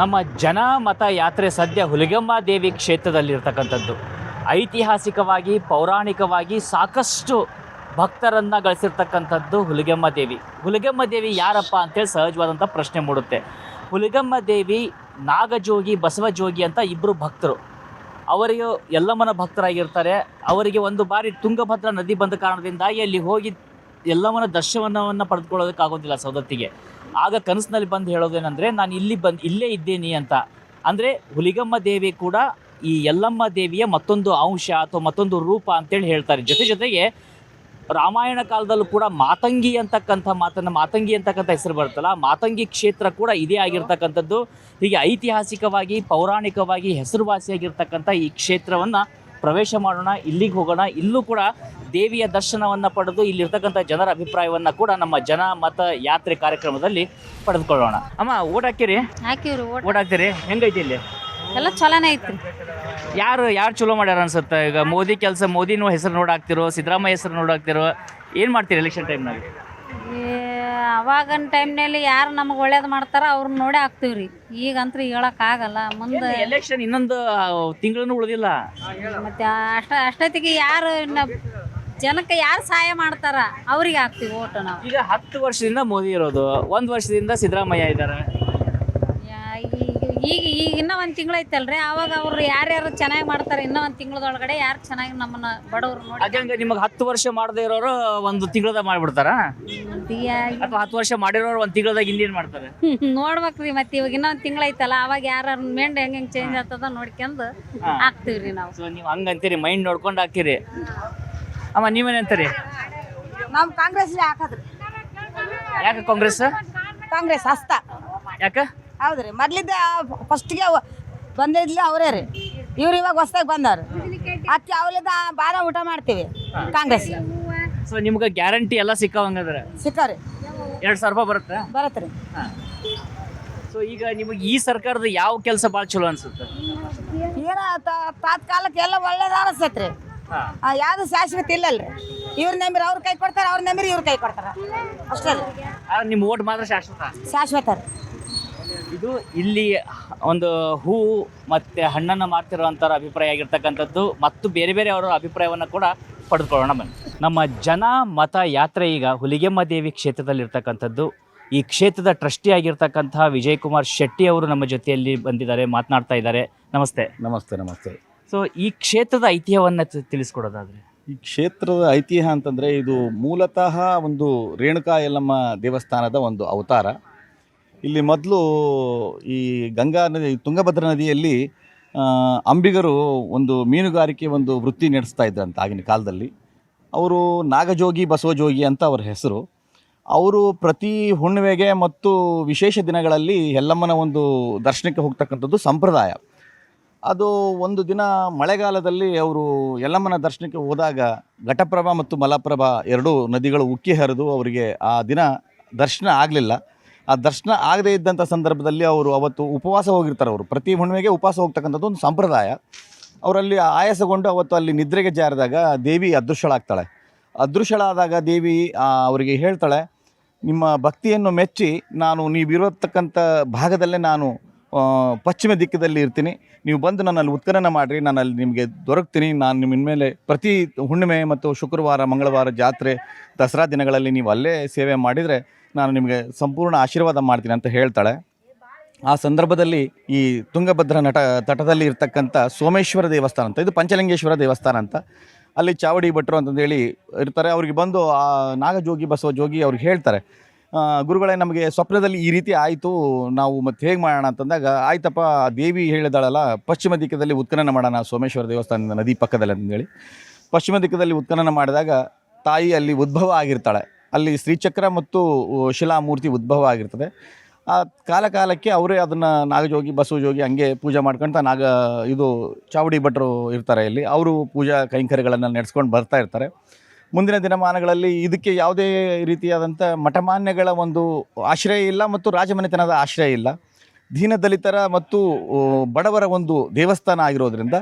ನಮ್ಮ ಜನ ಮತ ಯಾತ್ರೆ ಸದ್ಯ ಹುಲಿಗೆಮ್ಮ ದೇವಿ ಕ್ಷೇತ್ರದಲ್ಲಿರ್ತಕ್ಕಂಥದ್ದು. ಐತಿಹಾಸಿಕವಾಗಿ ಪೌರಾಣಿಕವಾಗಿ ಸಾಕಷ್ಟು ಭಕ್ತರನ್ನು ಗಳಿಸಿರ್ತಕ್ಕಂಥದ್ದು ಹುಲಿಗೆಮ್ಮ ದೇವಿ. ಹುಲಿಗೆಮ್ಮ ದೇವಿ ಯಾರಪ್ಪ ಅಂತೇಳಿ ಸಹಜವಾದಂಥ ಪ್ರಶ್ನೆ ಮೂಡುತ್ತೆ. ಹುಲಿಗೆಮ್ಮ ದೇವಿ ನಾಗಜೋಗಿ ಬಸವಜೋಗಿ ಅಂತ ಇಬ್ಬರು ಭಕ್ತರು. ಅವರಿಗೆ ಯಲ್ಲಮ್ಮನ ಭಕ್ತರಾಗಿರ್ತಾರೆ. ಅವರಿಗೆ ಒಂದು ಬಾರಿ ತುಂಗಭದ್ರಾ ನದಿ ಬಂದ ಕಾರಣದಿಂದಾಗಿ ಅಲ್ಲಿ ಹೋಗಿ ಯಲ್ಲಮ್ಮನ ದರ್ಶನವನ್ನು ಪಡೆದುಕೊಳ್ಳೋದಕ್ಕಾಗೋದಿಲ್ಲ ಸವದತ್ತಿಗೆ. ಆಗ ಕನಸಿನಲ್ಲಿ ಬಂದು ಹೇಳೋದೇನೆಂದರೆ, ನಾನು ಇಲ್ಲೇ ಇದ್ದೀನಿ ಅಂತ. ಅಂದರೆ ಹುಲಿಗೆಮ್ಮ ದೇವಿ ಕೂಡ ಈ ಯಲ್ಲಮ್ಮ ದೇವಿಯ ಮತ್ತೊಂದು ಅಂಶ ಅಥವಾ ಮತ್ತೊಂದು ರೂಪ ಅಂತೇಳಿ ಹೇಳ್ತಾರೆ. ಜೊತೆಗೆ ರಾಮಾಯಣ ಕಾಲದಲ್ಲೂ ಕೂಡ ಮಾತಂಗಿ ಅಂತಕ್ಕಂಥ ಹೆಸರು ಬರುತ್ತಲ್ಲ, ಮಾತಂಗಿ ಕ್ಷೇತ್ರ ಕೂಡ ಇದೇ ಆಗಿರ್ತಕ್ಕಂಥದ್ದು. ಹೀಗೆ ಐತಿಹಾಸಿಕವಾಗಿ ಪೌರಾಣಿಕವಾಗಿ ಹೆಸರುವಾಸಿಯಾಗಿರ್ತಕ್ಕಂಥ ಈ ಕ್ಷೇತ್ರವನ್ನು ಪ್ರವೇಶ ಮಾಡೋಣ, ಇಲ್ಲಿಗೆ ಹೋಗೋಣ. ಇಲ್ಲೂ ಕೂಡ ದೇವಿಯ ದರ್ಶನವನ್ನು ಪಡೆದು ಇಲ್ಲಿರ್ತಕ್ಕಂಥ ಜನರ ಅಭಿಪ್ರಾಯವನ್ನು ಕೂಡ ನಮ್ಮ ಜನ ಮತ ಯಾತ್ರೆ ಕಾರ್ಯಕ್ರಮದಲ್ಲಿ ಪಡೆದುಕೊಳ್ಳೋಣ. ಅಮ್ಮ, ಓಟ್ ಹಾಕಿರಿ? ಹಾಕಿವ್ರಿ. ಓಟ್ ಹಾಕ್ತೀರಿ? ಹೆಂಗೈತಿ ಇಲ್ಲಿ? ಎಲ್ಲ ಚಲೋನೇ ಐತ್ರಿ. ಯಾರು ಚಲೋ ಮಾಡ್ಯಾರ ಅನ್ಸುತ್ತೆ? ಈಗ ಮೋದಿ ಮೋದಿನೂ ಹೆಸರು ನೋಡಾಕ್ತಿರೋ, ಸಿದ್ದರಾಮಯ್ಯ ಹೆಸರು ನೋಡಾಕ್ತಿರೋ, ಏನು ಮಾಡ್ತೀರಿ ಎಲೆಕ್ಷನ್ ಟೈಮ್ನಾಗ? ಅವಾಗಿನ ಟೈಮ್ನಲ್ಲಿ ಯಾರು ನಮಗೆ ಒಳ್ಳೇದು ಮಾಡ್ತಾರ ಅವ್ರನ್ನ ನೋಡೇ ಹಾಕ್ತೀವ್ರಿ. ಈಗಂತೂ ಹೇಳೋಕ್ಕಾಗಲ್ಲ. ಮುಂದೆ ಎಲೆಕ್ಷನ್ ಇನ್ನೊಂದು ತಿಂಗಳೂ ಉಳಿದಿಲ್ಲ. ಮತ್ತೆ ಅಷ್ಟೊತ್ತಿಗೆ ಯಾರು ಜನಕ್ಕೆ ಯಾರು ಸಹಾಯ ಮಾಡ್ತಾರ ಅವ್ರಿಗೆ ಹಾಕ್ತೀವಿ ಓಟು ನಾವು. ಈಗ 10 ವರ್ಷದಿಂದ ಮೋದಿ ಇರೋದು, 1 ವರ್ಷದಿಂದ ಸಿದ್ದರಾಮಯ್ಯ ಇದ್ದಾರೆ. ಈಗ ಇನ್ನೂ ಒಂದು ತಿಂಗಳು ಐತಲ್ರಿ, ಅವಾಗ ಅವ್ರು ಯಾರ್ಯಾರು ಚೆನ್ನಾಗಿ ಮಾಡ್ತಾರೆ, ಇನ್ನೂ ಒಂದು ತಿಂಗಳದೊಳಗಡೆ ಯಾರು ಚೆನ್ನಾಗಿ ನಮ್ಮನ್ನ ಬಡವ್ರು ನೋಡಿ. ಹಾಗಂಗೆ ನಿಮಗೆ 10 ವರ್ಷ ಮಾಡದೇ ಇರೋರು 1 ತಿಂಗಳದಾಗ ಮಾಡಿಬಿಡ್ತಾರ, ಅಥವಾ 10 ವರ್ಷ ಮಾಡಿರೋರು 1 ತಿಂಗಳದಾಗ ಇನ್ನೇನು ಮಾಡ್ತಾರೆ ನೋಡ್ಬೇಕ್ರಿ. ಮತ್ತೆ ಇವಾಗ ಇನ್ನೂ ಒಂದು ತಿಂಗಳು ಐತಲ್ಲ, ಅವಾಗ ಯಾರು ಮೆಂಡ್ ಹೆಂಗೆ ಚೇಂಜ್ ಆಗ್ತದ ನೋಡ್ಕೊಂಡು ಹಾಕ್ತಿವ್ರಿ ನಾವು. ಸೊ ನೀವು ಹಂಗಂತೀರಿ, ಮೈಂಡ್ ನೋಡ್ಕೊಂಡು ಹಾಕಿರಿ. ಅಮ್ಮ, ನೀವೇನಂತೀರಿ? ನಾವು ಕಾಂಗ್ರೆಸ್ ಹಾಕೋದ್ರಿ. ಯಾಕೆ ಕಾಂಗ್ರೆಸ್? ಕಾಂಗ್ರೆಸ್ ಹಸ್ತ. ಯಾಕೆ? ಹೌದ್ರಿ, ಮೊದ್ಲಿದ್ದ ಫಸ್ಟ್ಗೆ ಬಂದಿದ್ಲಿ ಅವರೇ ರೀ. ಇವ್ರು ಇವಾಗ ಹೊಸ್ದಾಗಿ ಬಂದವ್ರು. ಅಕ್ಕಿ ಅವಲಿದ್ದ ಬಾರ ಊಟ ಮಾಡ್ತೀವಿ ಕಾಂಗ್ರೆಸ್. ಸೊ ನಿಮ್ಗೆ ಗ್ಯಾರಂಟಿ ಎಲ್ಲ ಸಿಕ್ಕವಂಗಂದ್ರೆ? ಸಿಕ್ಕವ್ರಿ. 2,000 ರೂಪಾಯಿ ಬರುತ್ತೆ? ಬರತ್ರಿ. ಸೊ ಈಗ ನಿಮಗೆ ಈ ಸರ್ಕಾರದ ಯಾವ ಕೆಲಸ ಭಾಳ ಚಲೋ ಅನ್ಸುತ್ತೆ? ಏನ ತಾತ್ಕಾಲಕ್ಕೆ ಎಲ್ಲ ಒಳ್ಳೇದ ಅನಿಸ್ತೈತ್ರಿ. ಯಾವ್ದು ಶಾಶ್ವತ ಇಲ್ಲಲ್ರಿ. ಇವ್ರ ನಂಬಿರಿ ಅವ್ರ ಕೈ ಕೊಡ್ತಾರ, ಅವ್ರ ನಂಬಿರಿ ಇವ್ರ ಕೈ ಕೊಡ್ತಾರ, ಅಷ್ಟೇ ರೀ. ನಿಮ್ಮ ಓಟ್ ಮಾತ್ರ ಶಾಶ್ವತ ರೀ. ಇದು ಇಲ್ಲಿ ಒಂದು ಹೂ ಮತ್ತು ಹಣ್ಣನ್ನು ಮಾರ್ತಿರುವಂಥವ್ರ ಅಭಿಪ್ರಾಯ ಆಗಿರ್ತಕ್ಕಂಥದ್ದು, ಮತ್ತು ಬೇರೆ ಬೇರೆ ಅವರ ಅಭಿಪ್ರಾಯವನ್ನು ಕೂಡ ಪಡೆದುಕೊಳ್ಳೋಣ ಬನ್ನಿ. ನಮ್ಮ ಜನ ಮತ ಯಾತ್ರೆ ಈಗ ಹುಲಿಗೆಮ್ಮ ದೇವಿ ಕ್ಷೇತ್ರದಲ್ಲಿರ್ತಕ್ಕಂಥದ್ದು. ಈ ಕ್ಷೇತ್ರದ ಟ್ರಸ್ಟಿ ಆಗಿರ್ತಕ್ಕಂತಹ ವಿಜಯಕುಮಾರ್ ಶೆಟ್ಟಿ ಅವರು ನಮ್ಮ ಜೊತೆಯಲ್ಲಿ ಬಂದಿದ್ದಾರೆ, ಮಾತನಾಡ್ತಾ ಇದ್ದಾರೆ. ನಮಸ್ತೆ. ನಮಸ್ತೆ. ನಮಸ್ತೆ. ಸೊ ಈ ಕ್ಷೇತ್ರದ ಐತಿಹ್ಯವನ್ನು ತಿಳಿಸ್ಕೊಡೋದಾದರೆ? ಈ ಕ್ಷೇತ್ರದ ಐತಿಹ್ಯ ಅಂತಂದರೆ, ಇದು ಮೂಲತಃ ಒಂದು ರೇಣುಕಾ ಯಲ್ಲಮ್ಮ ದೇವಸ್ಥಾನದ ಒಂದು ಅವತಾರ. ಇಲ್ಲಿ ಮೊದಲು ಈ ಗಂಗಾ ನದಿ, ತುಂಗಭದ್ರಾ ನದಿಯಲ್ಲಿ ಅಂಬಿಗರು ಒಂದು ಮೀನುಗಾರಿಕೆ ಒಂದು ವೃತ್ತಿ ನಡೆಸ್ತಾ ಇದ್ರಂತ ಆಗಿನ ಕಾಲದಲ್ಲಿ. ಅವರು ನಾಗಜೋಗಿ ಬಸವಜೋಗಿ ಅಂತ ಅವರ ಹೆಸರು. ಅವರು ಪ್ರತಿ ಹುಣ್ಣಿಮೆಗೆ ಮತ್ತು ವಿಶೇಷ ದಿನಗಳಲ್ಲಿ ಯಲ್ಲಮ್ಮನ ಒಂದು ದರ್ಶನಕ್ಕೆ ಹೋಗ್ತಕ್ಕಂಥದ್ದು ಸಂಪ್ರದಾಯ. ಅದು ಒಂದು ದಿನ ಮಳೆಗಾಲದಲ್ಲಿ ಅವರು ಯಲ್ಲಮ್ಮನ ದರ್ಶನಕ್ಕೆ ಹೋದಾಗ ಘಟಪ್ರಭಾ ಮತ್ತು ಮಲಪ್ರಭಾ 2 ನದಿಗಳು ಉಕ್ಕಿ ಹರಿದು ಅವರಿಗೆ ಆ ದಿನ ದರ್ಶನ ಆಗಲಿಲ್ಲ. ಆ ದರ್ಶನ ಆಗದೇ ಇದ್ದಂಥ ಸಂದರ್ಭದಲ್ಲಿ ಅವರು ಅವತ್ತು ಉಪವಾಸ ಹೋಗಿರ್ತಾರೆ. ಅವರು ಪ್ರತಿ ಹುಣ್ಣಿಮೆಗೆ ಉಪವಾಸ ಹೋಗ್ತಕ್ಕಂಥದ್ದು ಒಂದು ಸಂಪ್ರದಾಯ. ಅವರಲ್ಲಿ ಆಯಾಸಗೊಂಡು ಅವತ್ತು ಅಲ್ಲಿ ನಿದ್ರೆಗೆ ಜಾರಿದಾಗ ದೇವಿ ಅದೃಶ್ಯಳಾಗ್ತಾಳೆ. ಅದೃಶ್ಯಳಾದಾಗ ದೇವಿ ಅವರಿಗೆ ಹೇಳ್ತಾಳೆ, ನಿಮ್ಮ ಭಕ್ತಿಯನ್ನು ಮೆಚ್ಚಿ ನೀವಿರತಕ್ಕಂಥ ಭಾಗದಲ್ಲೇ ನಾನು ಪಶ್ಚಿಮ ದಿಕ್ಕದಲ್ಲಿ ಇರ್ತೀನಿ, ನೀವು ಬಂದು ನನ್ನಲ್ಲಿ ಉತ್ಖನನ ಮಾಡಿರಿ, ನಾನು ಅಲ್ಲಿ ನಿಮಗೆ ದೊರಕ್ತೀನಿ. ನಾನು ನಿಮ್ಮ ಮೇಲೆ ಪ್ರತಿ ಹುಣ್ಣಿಮೆ ಮತ್ತು ಶುಕ್ರವಾರ, ಮಂಗಳವಾರ, ಜಾತ್ರೆ, ದಸರಾ ದಿನಗಳಲ್ಲಿ ನೀವು ಅಲ್ಲೇ ಸೇವೆ ಮಾಡಿದರೆ ನಾನು ನಿಮಗೆ ಸಂಪೂರ್ಣ ಆಶೀರ್ವಾದ ಮಾಡ್ತೀನಿ ಅಂತ ಹೇಳ್ತಾಳೆ. ಆ ಸಂದರ್ಭದಲ್ಲಿ ಈ ತುಂಗಭದ್ರಾ ತಟದಲ್ಲಿ ಇರ್ತಕ್ಕಂಥ ಸೋಮೇಶ್ವರ ದೇವಸ್ಥಾನ ಅಂತ, ಇದು ಪಂಚಲಿಂಗೇಶ್ವರ ದೇವಸ್ಥಾನ ಅಂತ, ಅಲ್ಲಿ ಚಾವಡಿ ಭಟ್ರು ಅಂತಂದೇಳಿ ಇರ್ತಾರೆ. ಅವ್ರಿಗೆ ಬಂದು ಆ ನಾಗಜೋಗಿ ಬಸವಜೋಗಿ ಅವ್ರಿಗೆ ಹೇಳ್ತಾರೆ, ಗುರುಗಳೇ, ನಮಗೆ ಸ್ವಪ್ನದಲ್ಲಿ ಈ ರೀತಿ ಆಯಿತು, ನಾವು ಮತ್ತೆ ಹೇಗೆ ಮಾಡೋಣ ಅಂತಂದಾಗ, ಆಯ್ತಪ್ಪ, ದೇವಿ ಹೇಳಿದಾಳಲ್ಲ ಪಶ್ಚಿಮ ದಿಕ್ಕದಲ್ಲಿ ಉತ್ಖನನ ಮಾಡೋಣ ಸೋಮೇಶ್ವರ ದೇವಸ್ಥಾನದ ನದಿ ಪಕ್ಕದಲ್ಲಿ ಅಂತಂದೇಳಿ ಪಶ್ಚಿಮ ದಿಕ್ಕದಲ್ಲಿ ಉತ್ಖನನ ಮಾಡಿದಾಗ ತಾಯಿ ಅಲ್ಲಿ ಉದ್ಭವ ಆಗಿರ್ತಾಳೆ. ಅಲ್ಲಿ ಶ್ರೀಚಕ್ರ ಮತ್ತು ಶಿಲಾಮೂರ್ತಿ ಉದ್ಭವ ಆಗಿರ್ತದೆ. ಆ ಕಾಲಕ್ಕೆ ಅವರೇ ಅದನ್ನು ನಾಗಜೋಗಿ ಬಸವಜೋಗಿ ಹಂಗೆ ಪೂಜೆ ಮಾಡ್ಕೊಳ್ತಾ ಇದು ಚಾವಡಿ ಭಟ್ರು ಇರ್ತಾರೆ ಇಲ್ಲಿ, ಅವರು ಪೂಜಾ ಕೈಂಕರ್ಯಗಳನ್ನು ನಡೆಸ್ಕೊಂಡು ಬರ್ತಾ ಇರ್ತಾರೆ. ಮುಂದಿನ ದಿನಮಾನಗಳಲ್ಲಿ ಇದಕ್ಕೆ ಯಾವುದೇ ರೀತಿಯಾದಂಥ ಮಠಮಾನ್ಯಗಳ ಒಂದು ಆಶ್ರಯ ಇಲ್ಲ ಮತ್ತು ರಾಜಮನೆತನದ ಆಶ್ರಯ ಇಲ್ಲ. ದೀನದಲಿತರ ಮತ್ತು ಬಡವರ ಒಂದು ದೇವಸ್ಥಾನ ಆಗಿರೋದ್ರಿಂದ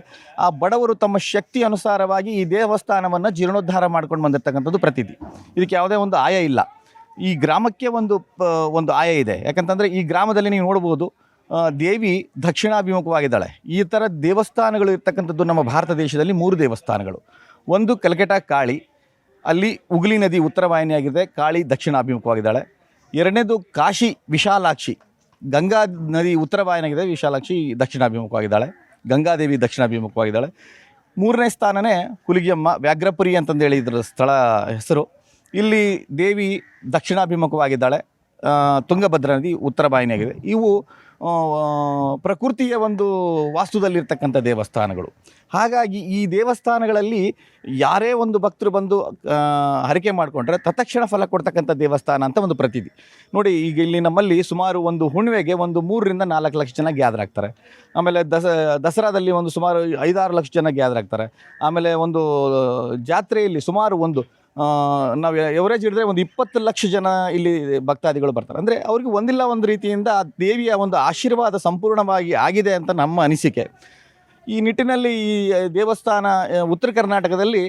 ಆ ಬಡವರು ತಮ್ಮ ಶಕ್ತಿ ಅನುಸಾರವಾಗಿ ಈ ದೇವಸ್ಥಾನವನ್ನು ಜೀರ್ಣೋದ್ಧಾರ ಮಾಡ್ಕೊಂಡು ಬಂದಿರತಕ್ಕಂಥದ್ದು ಪ್ರತೀತಿ. ಇದಕ್ಕೆ ಯಾವುದೇ ಒಂದು ಆಯ ಇಲ್ಲ. ಈ ಗ್ರಾಮಕ್ಕೆ ಒಂದು ಆಯ ಇದೆ. ಯಾಕಂತಂದರೆ ಈ ಗ್ರಾಮದಲ್ಲಿ ನೀವು ನೋಡ್ಬೋದು, ದೇವಿ ದಕ್ಷಿಣಾಭಿಮುಖವಾಗಿದ್ದಾಳೆ. ಈ ಥರ ದೇವಸ್ಥಾನಗಳು ಇರ್ತಕ್ಕಂಥದ್ದು ನಮ್ಮ ಭಾರತ ದೇಶದಲ್ಲಿ 3 ದೇವಸ್ಥಾನಗಳು. ಒಂದು ಕಲ್ಕಟಾ ಕಾಳಿ, ಅಲ್ಲಿ ಹುಗ್ಲಿ ನದಿ ಉತ್ತರ ವಾಹಿನಿಯಾಗಿದೆ, ಕಾಳಿ ದಕ್ಷಿಣಾಭಿಮುಖವಾಗಿದ್ದಾಳೆ. ಎರಡನೇದು ಕಾಶಿ ವಿಶಾಲಾಕ್ಷಿ, ಗಂಗಾ ನದಿ ಉತ್ತರ ವಾಹಿನಿಯಾಗಿದೆ, ವಿಶಾಲಾಕ್ಷಿ ದಕ್ಷಿಣಾಭಿಮುಖವಾಗಿದ್ದಾಳೆ, ಗಂಗಾದೇವಿ ದಕ್ಷಿಣಾಭಿಮುಖವಾಗಿದ್ದಾಳೆ. 3ನೇ ಸ್ಥಾನನೇ ಹುಲಿಗೆಮ್ಮ ವ್ಯಾಘ್ರಪುರಿ ಅಂತಂದೇಳಿ ಇದರ ಸ್ಥಳ ಹೆಸರು. ಇಲ್ಲಿ ದೇವಿ ದಕ್ಷಿಣಾಭಿಮುಖವಾಗಿದ್ದಾಳೆ, ತುಂಗಭದ್ರಾ ನದಿ ಉತ್ತರ ವಾಹಿನಿಯಾಗಿದೆ. ಇವು ಪ್ರಕೃತಿಯ ಒಂದು ವಾಸ್ತುದಲ್ಲಿರ್ತಕ್ಕಂಥ ದೇವಸ್ಥಾನಗಳು. ಹಾಗಾಗಿ ಈ ದೇವಸ್ಥಾನಗಳಲ್ಲಿ ಯಾರೇ ಒಂದು ಭಕ್ತರು ಬಂದು ಹರಕೆ ಮಾಡಿಕೊಂಡ್ರೆ ತತ್ಕ್ಷಣ ಫಲ ಕೊಡ್ತಕ್ಕಂಥ ದೇವಸ್ಥಾನ ಅಂತ ಒಂದು ಪ್ರತೀತಿ. ನೋಡಿ, ಈಗ ಇಲ್ಲಿ ನಮ್ಮಲ್ಲಿ ಸುಮಾರು ಒಂದು ಹುಣ್ಣಿಮೆಗೆ ಒಂದು 3 ರಿಂದ 4 ಲಕ್ಷ ಜನ ಗ್ಯಾದರ್ ಆಗ್ತಾರೆ. ಆಮೇಲೆ ದಸರಾದಲ್ಲಿ ಒಂದು ಸುಮಾರು 5-6 ಲಕ್ಷ ಜನ ಗ್ಯಾದರ್ ಆಗ್ತಾರೆ. ಆಮೇಲೆ ಒಂದು ಜಾತ್ರೆಯಲ್ಲಿ ಸುಮಾರು ಒಂದು ನಾವು ಎವರೇಜ್ ಹಿಡಿದ್ರೆ ಒಂದು 20 ಲಕ್ಷ ಜನ ಇಲ್ಲಿ ಭಕ್ತಾದಿಗಳು ಬರ್ತಾರೆ. ಅಂದರೆ ಅವ್ರಿಗೆ ಒಂದಿಲ್ಲ ಒಂದು ರೀತಿಯಿಂದ ಆ ದೇವಿಯ ಒಂದು ಆಶೀರ್ವಾದ ಸಂಪೂರ್ಣವಾಗಿ ಆಗಿದೆ ಅಂತ ನಮ್ಮ ಅನಿಸಿಕೆ. ಈ ನಿಟ್ಟಿನಲ್ಲಿ ಈ ದೇವಸ್ಥಾನ ಉತ್ತರ ಕರ್ನಾಟಕದಲ್ಲಿ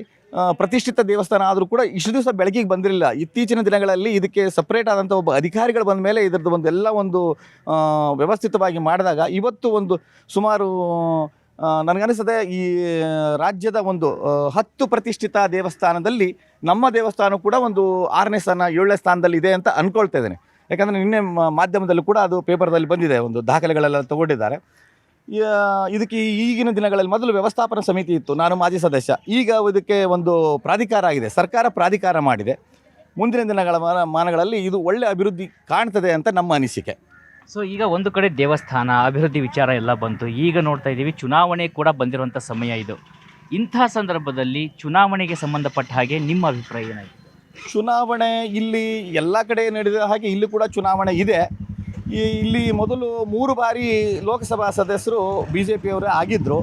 ಪ್ರತಿಷ್ಠಿತ ದೇವಸ್ಥಾನ ಆದರೂ ಕೂಡ ಇಷ್ಟು ದಿವಸ ಬೆಳಕಿಗೆ ಬಂದಿರಲಿಲ್ಲ. ಇತ್ತೀಚಿನ ದಿನಗಳಲ್ಲಿ ಇದಕ್ಕೆ ಸಪ್ರೇಟ್ ಆದಂಥ ಒಬ್ಬ ಅಧಿಕಾರಿಗಳು ಬಂದ ಮೇಲೆ ಇದರದ್ದು ಒಂದು ವ್ಯವಸ್ಥಿತವಾಗಿ ಮಾಡಿದಾಗ ಇವತ್ತು ಒಂದು ಸುಮಾರು ನನಗನ್ನಿಸ್ತದೆ ಈ ರಾಜ್ಯದ ಒಂದು 10 ಪ್ರತಿಷ್ಠಿತ ದೇವಸ್ಥಾನದಲ್ಲಿ ನಮ್ಮ ದೇವಸ್ಥಾನ ಕೂಡ ಒಂದು 6ನೇ ಸ್ಥಾನ 7ನೇ ಸ್ಥಾನದಲ್ಲಿ ಇದೆ ಅಂತ ಅಂದ್ಕೊಳ್ತಾ ಇದ್ದೇನೆ. ಯಾಕಂದರೆ ನಿನ್ನೆ ಮಾಧ್ಯಮದಲ್ಲೂ ಕೂಡ ಅದು ಪೇಪರ್ದಲ್ಲಿ ಬಂದಿದೆ, ಒಂದು ದಾಖಲೆಗಳೆಲ್ಲ ತಗೊಂಡಿದ್ದಾರೆ. ಇದಕ್ಕೆ ಈಗಿನ ದಿನಗಳಲ್ಲಿ ಮೊದಲು ವ್ಯವಸ್ಥಾಪನಾ ಸಮಿತಿ ಇತ್ತು, ನಾನು ಮಾಜಿ ಸದಸ್ಯ. ಈಗ ಇದಕ್ಕೆ ಒಂದು ಪ್ರಾಧಿಕಾರ ಆಗಿದೆ, ಸರ್ಕಾರ ಪ್ರಾಧಿಕಾರ ಮಾಡಿದೆ. ಮುಂದಿನ ದಿನಗಳ ಮಾನಗಳಲ್ಲಿ ಇದು ಒಳ್ಳೆ ಅಭಿವೃದ್ಧಿ ಕಾಣ್ತದೆ ಅಂತ ನಮ್ಮ ಅನಿಸಿಕೆ. ಸೊ ಈಗ ಒಂದು ಕಡೆ ದೇವಸ್ಥಾನ ಅಭಿವೃದ್ಧಿ ವಿಚಾರ ಎಲ್ಲ ಬಂತು, ಈಗ ನೋಡ್ತಾ ಇದ್ದೀವಿ ಚುನಾವಣೆ ಕೂಡ ಬಂದಿರುವಂಥ ಸಮಯ ಇದು. ಇಂಥ ಸಂದರ್ಭದಲ್ಲಿ ಚುನಾವಣೆಗೆ ಸಂಬಂಧಪಟ್ಟ ಹಾಗೆ ನಿಮ್ಮ ಅಭಿಪ್ರಾಯ ಏನಾಯಿತು? ಚುನಾವಣೆ ಇಲ್ಲಿ ಎಲ್ಲ ಕಡೆ ನಡೆದ ಹಾಗೆ ಇಲ್ಲಿ ಕೂಡ ಚುನಾವಣೆ ಇದೆ. ಇಲ್ಲಿ ಮೊದಲು 3 ಬಾರಿ ಲೋಕಸಭಾ ಸದಸ್ಯರು BJPಯವರೇ ಆಗಿದ್ದರು.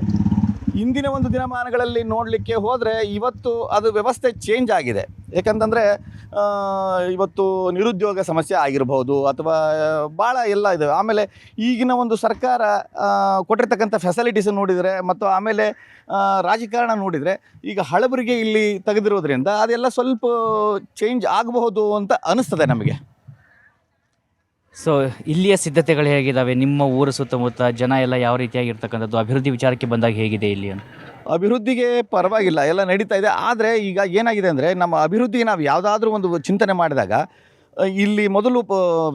ಇಂದಿನ ಒಂದು ದಿನಮಾನಗಳಲ್ಲಿ ನೋಡಲಿಕ್ಕೆ ಹೋದರೆ ಇವತ್ತು ಅದು ವ್ಯವಸ್ಥೆ ಚೇಂಜ್ ಆಗಿದೆ. ಯಾಕಂತಂದರೆ ಇವತ್ತು ನಿರುದ್ಯೋಗ ಸಮಸ್ಯೆ ಆಗಿರ್ಬೋದು ಅಥವಾ ಭಾಳ ಎಲ್ಲ ಇದೆ. ಆಮೇಲೆ ಈಗಿನ ಒಂದು ಸರ್ಕಾರ ಕೊಟ್ಟಿರ್ತಕ್ಕಂಥ ಫೆಸಿಲಿಟೀಸ್ ನೋಡಿದರೆ ಮತ್ತು ಆಮೇಲೆ ರಾಜಕಾರಣ ನೋಡಿದರೆ ಈಗ ಹಳಬರಿಗೆ ಇಲ್ಲಿ ತೆಗೆದಿರೋದ್ರಿಂದ ಅದೆಲ್ಲ ಸ್ವಲ್ಪ ಚೇಂಜ್ ಆಗಬಹುದು ಅಂತ ಅನ್ನಿಸ್ತದೆ ನಮಗೆ. ಸೊ ಇಲ್ಲಿಯ ಸಿದ್ಧತೆಗಳು ಹೇಗಿದ್ದಾವೆ? ನಿಮ್ಮ ಊರು ಸುತ್ತಮುತ್ತ ಜನ ಎಲ್ಲ ಯಾವ ರೀತಿಯಾಗಿರ್ತಕ್ಕಂಥದ್ದು, ಅಭಿವೃದ್ಧಿ ವಿಚಾರಕ್ಕೆ ಬಂದಾಗ ಹೇಗಿದೆ ಇಲ್ಲಿ ಅಂತ? ಅಭಿವೃದ್ಧಿಗೆ ಪರವಾಗಿಲ್ಲ, ಎಲ್ಲ ನಡೀತಾ ಇದೆ. ಆದರೆ ಈಗ ಏನಾಗಿದೆ ಅಂದರೆ ನಮ್ಮ ಅಭಿವೃದ್ಧಿಗೆ ನಾವು ಯಾವುದಾದ್ರೂ ಒಂದು ಚಿಂತನೆ ಮಾಡಿದಾಗ ಇಲ್ಲಿ ಮೊದಲು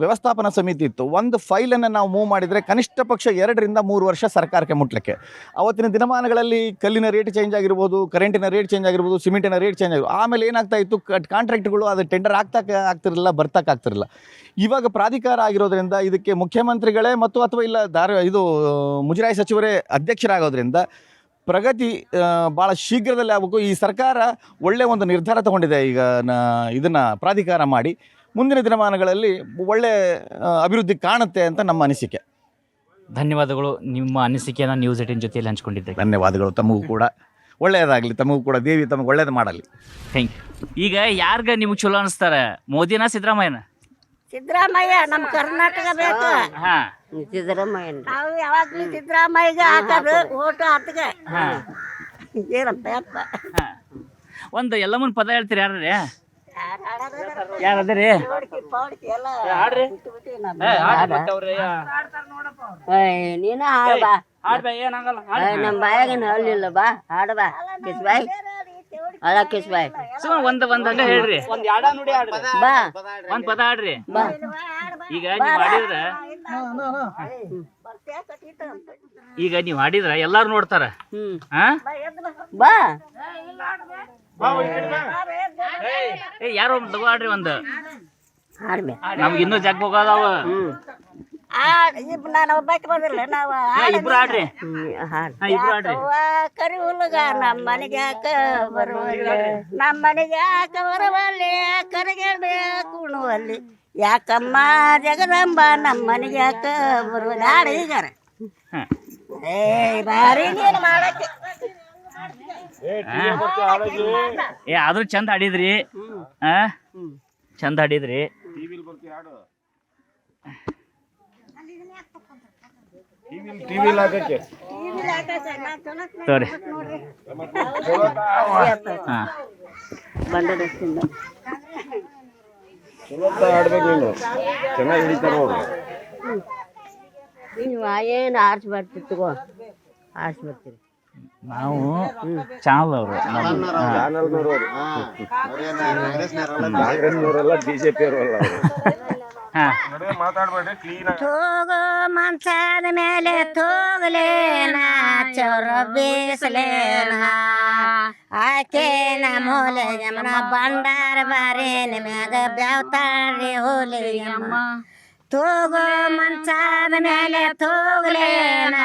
ವ್ಯವಸ್ಥಾಪನಾ ಸಮಿತಿ ಇತ್ತು. ಒಂದು ಫೈಲನ್ನು ನಾವು ಮೂವ್ ಮಾಡಿದರೆ ಕನಿಷ್ಠ ಪಕ್ಷ 2 ರಿಂದ 3 ವರ್ಷ ಸರ್ಕಾರಕ್ಕೆ ಮುಟ್ಲಿಕ್ಕೆ. ಅವತ್ತಿನ ದಿನಮಾನಗಳಲ್ಲಿ ಕಲ್ಲಿನ ರೇಟ್ ಚೇಂಜ್ ಆಗಿರ್ಬೋದು, ಕರೆಂಟಿನ ರೇಟ್ ಚೇಂಜ್ ಆಗಿರ್ಬೋದು, ಸಿಮೆಂಟಿನ ರೇಟ್ ಚೇಂಜ್ ಆಗಿರ್ಬೋದು. ಆಮೇಲೆ ಏನಾಗ್ತಾ ಇತ್ತು, ಕಾಂಟ್ರಾಕ್ಟ್ಗಳು ಅದು ಟೆಂಡರ್ ಆಗ್ತಿರಲಿಲ್ಲ, ಬರ್ತಕ್ಕಾಗ್ತಿರಲಿಲ್ಲ. ಇವಾಗ ಪ್ರಾಧಿಕಾರ ಆಗಿರೋದ್ರಿಂದ ಇದಕ್ಕೆ ಮುಖ್ಯಮಂತ್ರಿಗಳೇ ಮತ್ತು ಅಥವಾ ಇಲ್ಲ ಮುಜರಾಯಿ ಸಚಿವರೇ ಅಧ್ಯಕ್ಷರಾಗೋದ್ರಿಂದ ಪ್ರಗತಿ ಭಾಳ ಶೀಘ್ರದಲ್ಲಿ ಆಗಬೇಕು. ಈ ಸರ್ಕಾರ ಒಳ್ಳೆಯ ಒಂದು ನಿರ್ಧಾರ ತಗೊಂಡಿದೆ. ಈಗ ಇದನ್ನು ಪ್ರಾಧಿಕಾರ ಮಾಡಿ ಮುಂದಿನ ದಿನಮಾನಗಳಲ್ಲಿ ಒಳ್ಳೆ ಅಭಿವೃದ್ಧಿ ಕಾಣುತ್ತೆ ಅಂತ ನಮ್ಮ ಅನಿಸಿಕೆ. ಧನ್ಯವಾದಗಳು, ನಿಮ್ಮ ಅನಿಸಿಕೆಯನ್ನು ನ್ಯೂಸ್ 18 ಜೊತೆಯಲ್ಲಿ ಹಂಚ್ಕೊಂಡಿದ್ದೆ. ಧನ್ಯವಾದಗಳು. ತಮಗೂ ಕೂಡ ಒಳ್ಳೆಯದಾಗಲಿ, ತಮಗೂ ಕೂಡ ದೇವಿ ತಮಗೆ ಒಳ್ಳೇದು ಮಾಡಲಿ. Thank you. ಈಗ ಯಾರ್ಗ ನಿಮ್ಗೆ ಚಲೋ ಅನಿಸ್ತಾರೆ, ಮೋದಿನ ಸಿದ್ದರಾಮಯ್ಯನ? ಸಿದ್ದರಾಮಯ್ಯ ನಮ್ಮ ಕರ್ನಾಟಕ ಬೇಕು. ಹಾಂ, ಸಿದ್ದರಾಮಯ್ಯ ನಾವು ಯಾವಾಗಲೂ ಸಿದ್ದರಾಮಯ್ಯಗೆ ಹಾಕೋದು ಓಟು ಆತಗೆ. ಏನಪ್ಪ ಅಪ್ಪ ಒಂದು ಎಲ್ಲಮ್ಮನ ಪದ ಹೇಳ್ತೀರಿ? ಯಾರ್ರಿ ಯಾರದ್ರಿ? ನೀನು ಹಾಡು ಬಾ, ನಮ್ಮ ಬಾಯಾಗ ಹಳ್ಳಿಲ್ಲ, ಬಾ ಹಾಡು ಬಾ ಕಿಸ್ ಬಾಯ್, ಅಲ್ಲ ಕಿಸ್ ಬಾಯ್. ಒಂದ್ ಹಂಗ ಹೇಳ್ರಿ, ಬಾ ಒಂದ್ ಪದ ಹಾಡ್ರಿ. ಈಗ ನೀವ್ ಹಾಡಿದ್ರ ಎಲ್ಲಾರು ನೋಡ್ತಾರ. ಬಾ ಯಾರೋ ತಗೋ ಹಾಡ್ರಿ ಒಂದು. ಹಾಡ್ಬೇ ನಮ್ಗೆ ಇನ್ನೂ ಜಾಗ ಹೋಗೋದಾವ. ನಾನು ಒಬ್ಬಾಕಿ ಬಂದಿಲ್ಲ, ನಾವು ಇಬ್ರು ಹಾಡ್ರಿ. ಕರಿ ಹುಲ್ಗ ನಮ್ಮ ಮನೆಗೆ ಯಾಕ ಬರುವಲ್ಲಿ, ನಮ್ಮ ಮನೆಗೆ ಯಾಕ ಬರುವಲ್ಲಿ, ಕರಿಗೆಡೆ ಕುಣುವಲ್ಲಿ, ಯಾಕಮ್ಮ ಜಗದಂಬ ನಮ್ಮ ಮನೆಗೆ ಯಾಕ ಬರುವಲ್ಲಿ. ಹಾಡು ಈಗಾರ ಬಾರಿ ನೀನು ಮಾಡಕ್ಕೆ ಆದ್ರೂ ಚಂದ ಹಾಡಿದ್ರಿ, ಚಂದ ಹಾಡಿದ್ರಿ. ಸರಿ, ಚೆನ್ನಾಗಿ ಹಿಡಿತಾರ ಅವ್ರು. ನೀವು ಏನು ಆರ್ಸ್ ಬರ್ತೀರಿ ತಗೋ ಆರ್ಸ್ ಬರ್ತೀರಿ ನಾವು ಚಾನಲ್ ಅವರು ತೋಗೋ ಮನ್ಸಾದ ಮೇಲೆ ತೋಗಲೇನ ಚೌರ ಬೀಸಲೇನ ಆಕೆನ ಮೂಲೆಗಮ್ಮನ ಬಂಡಾರ ಬಾರೇನ ಮ್ಯಾಗ ಬ್ಯಾವ್ತಾಳ್ರಿ ಹೋಲಿಗಮ್ಮ ತೋಗೋ ಮನ್ಸಾದ ಮೇಲೆ ತೋಗಲೇನ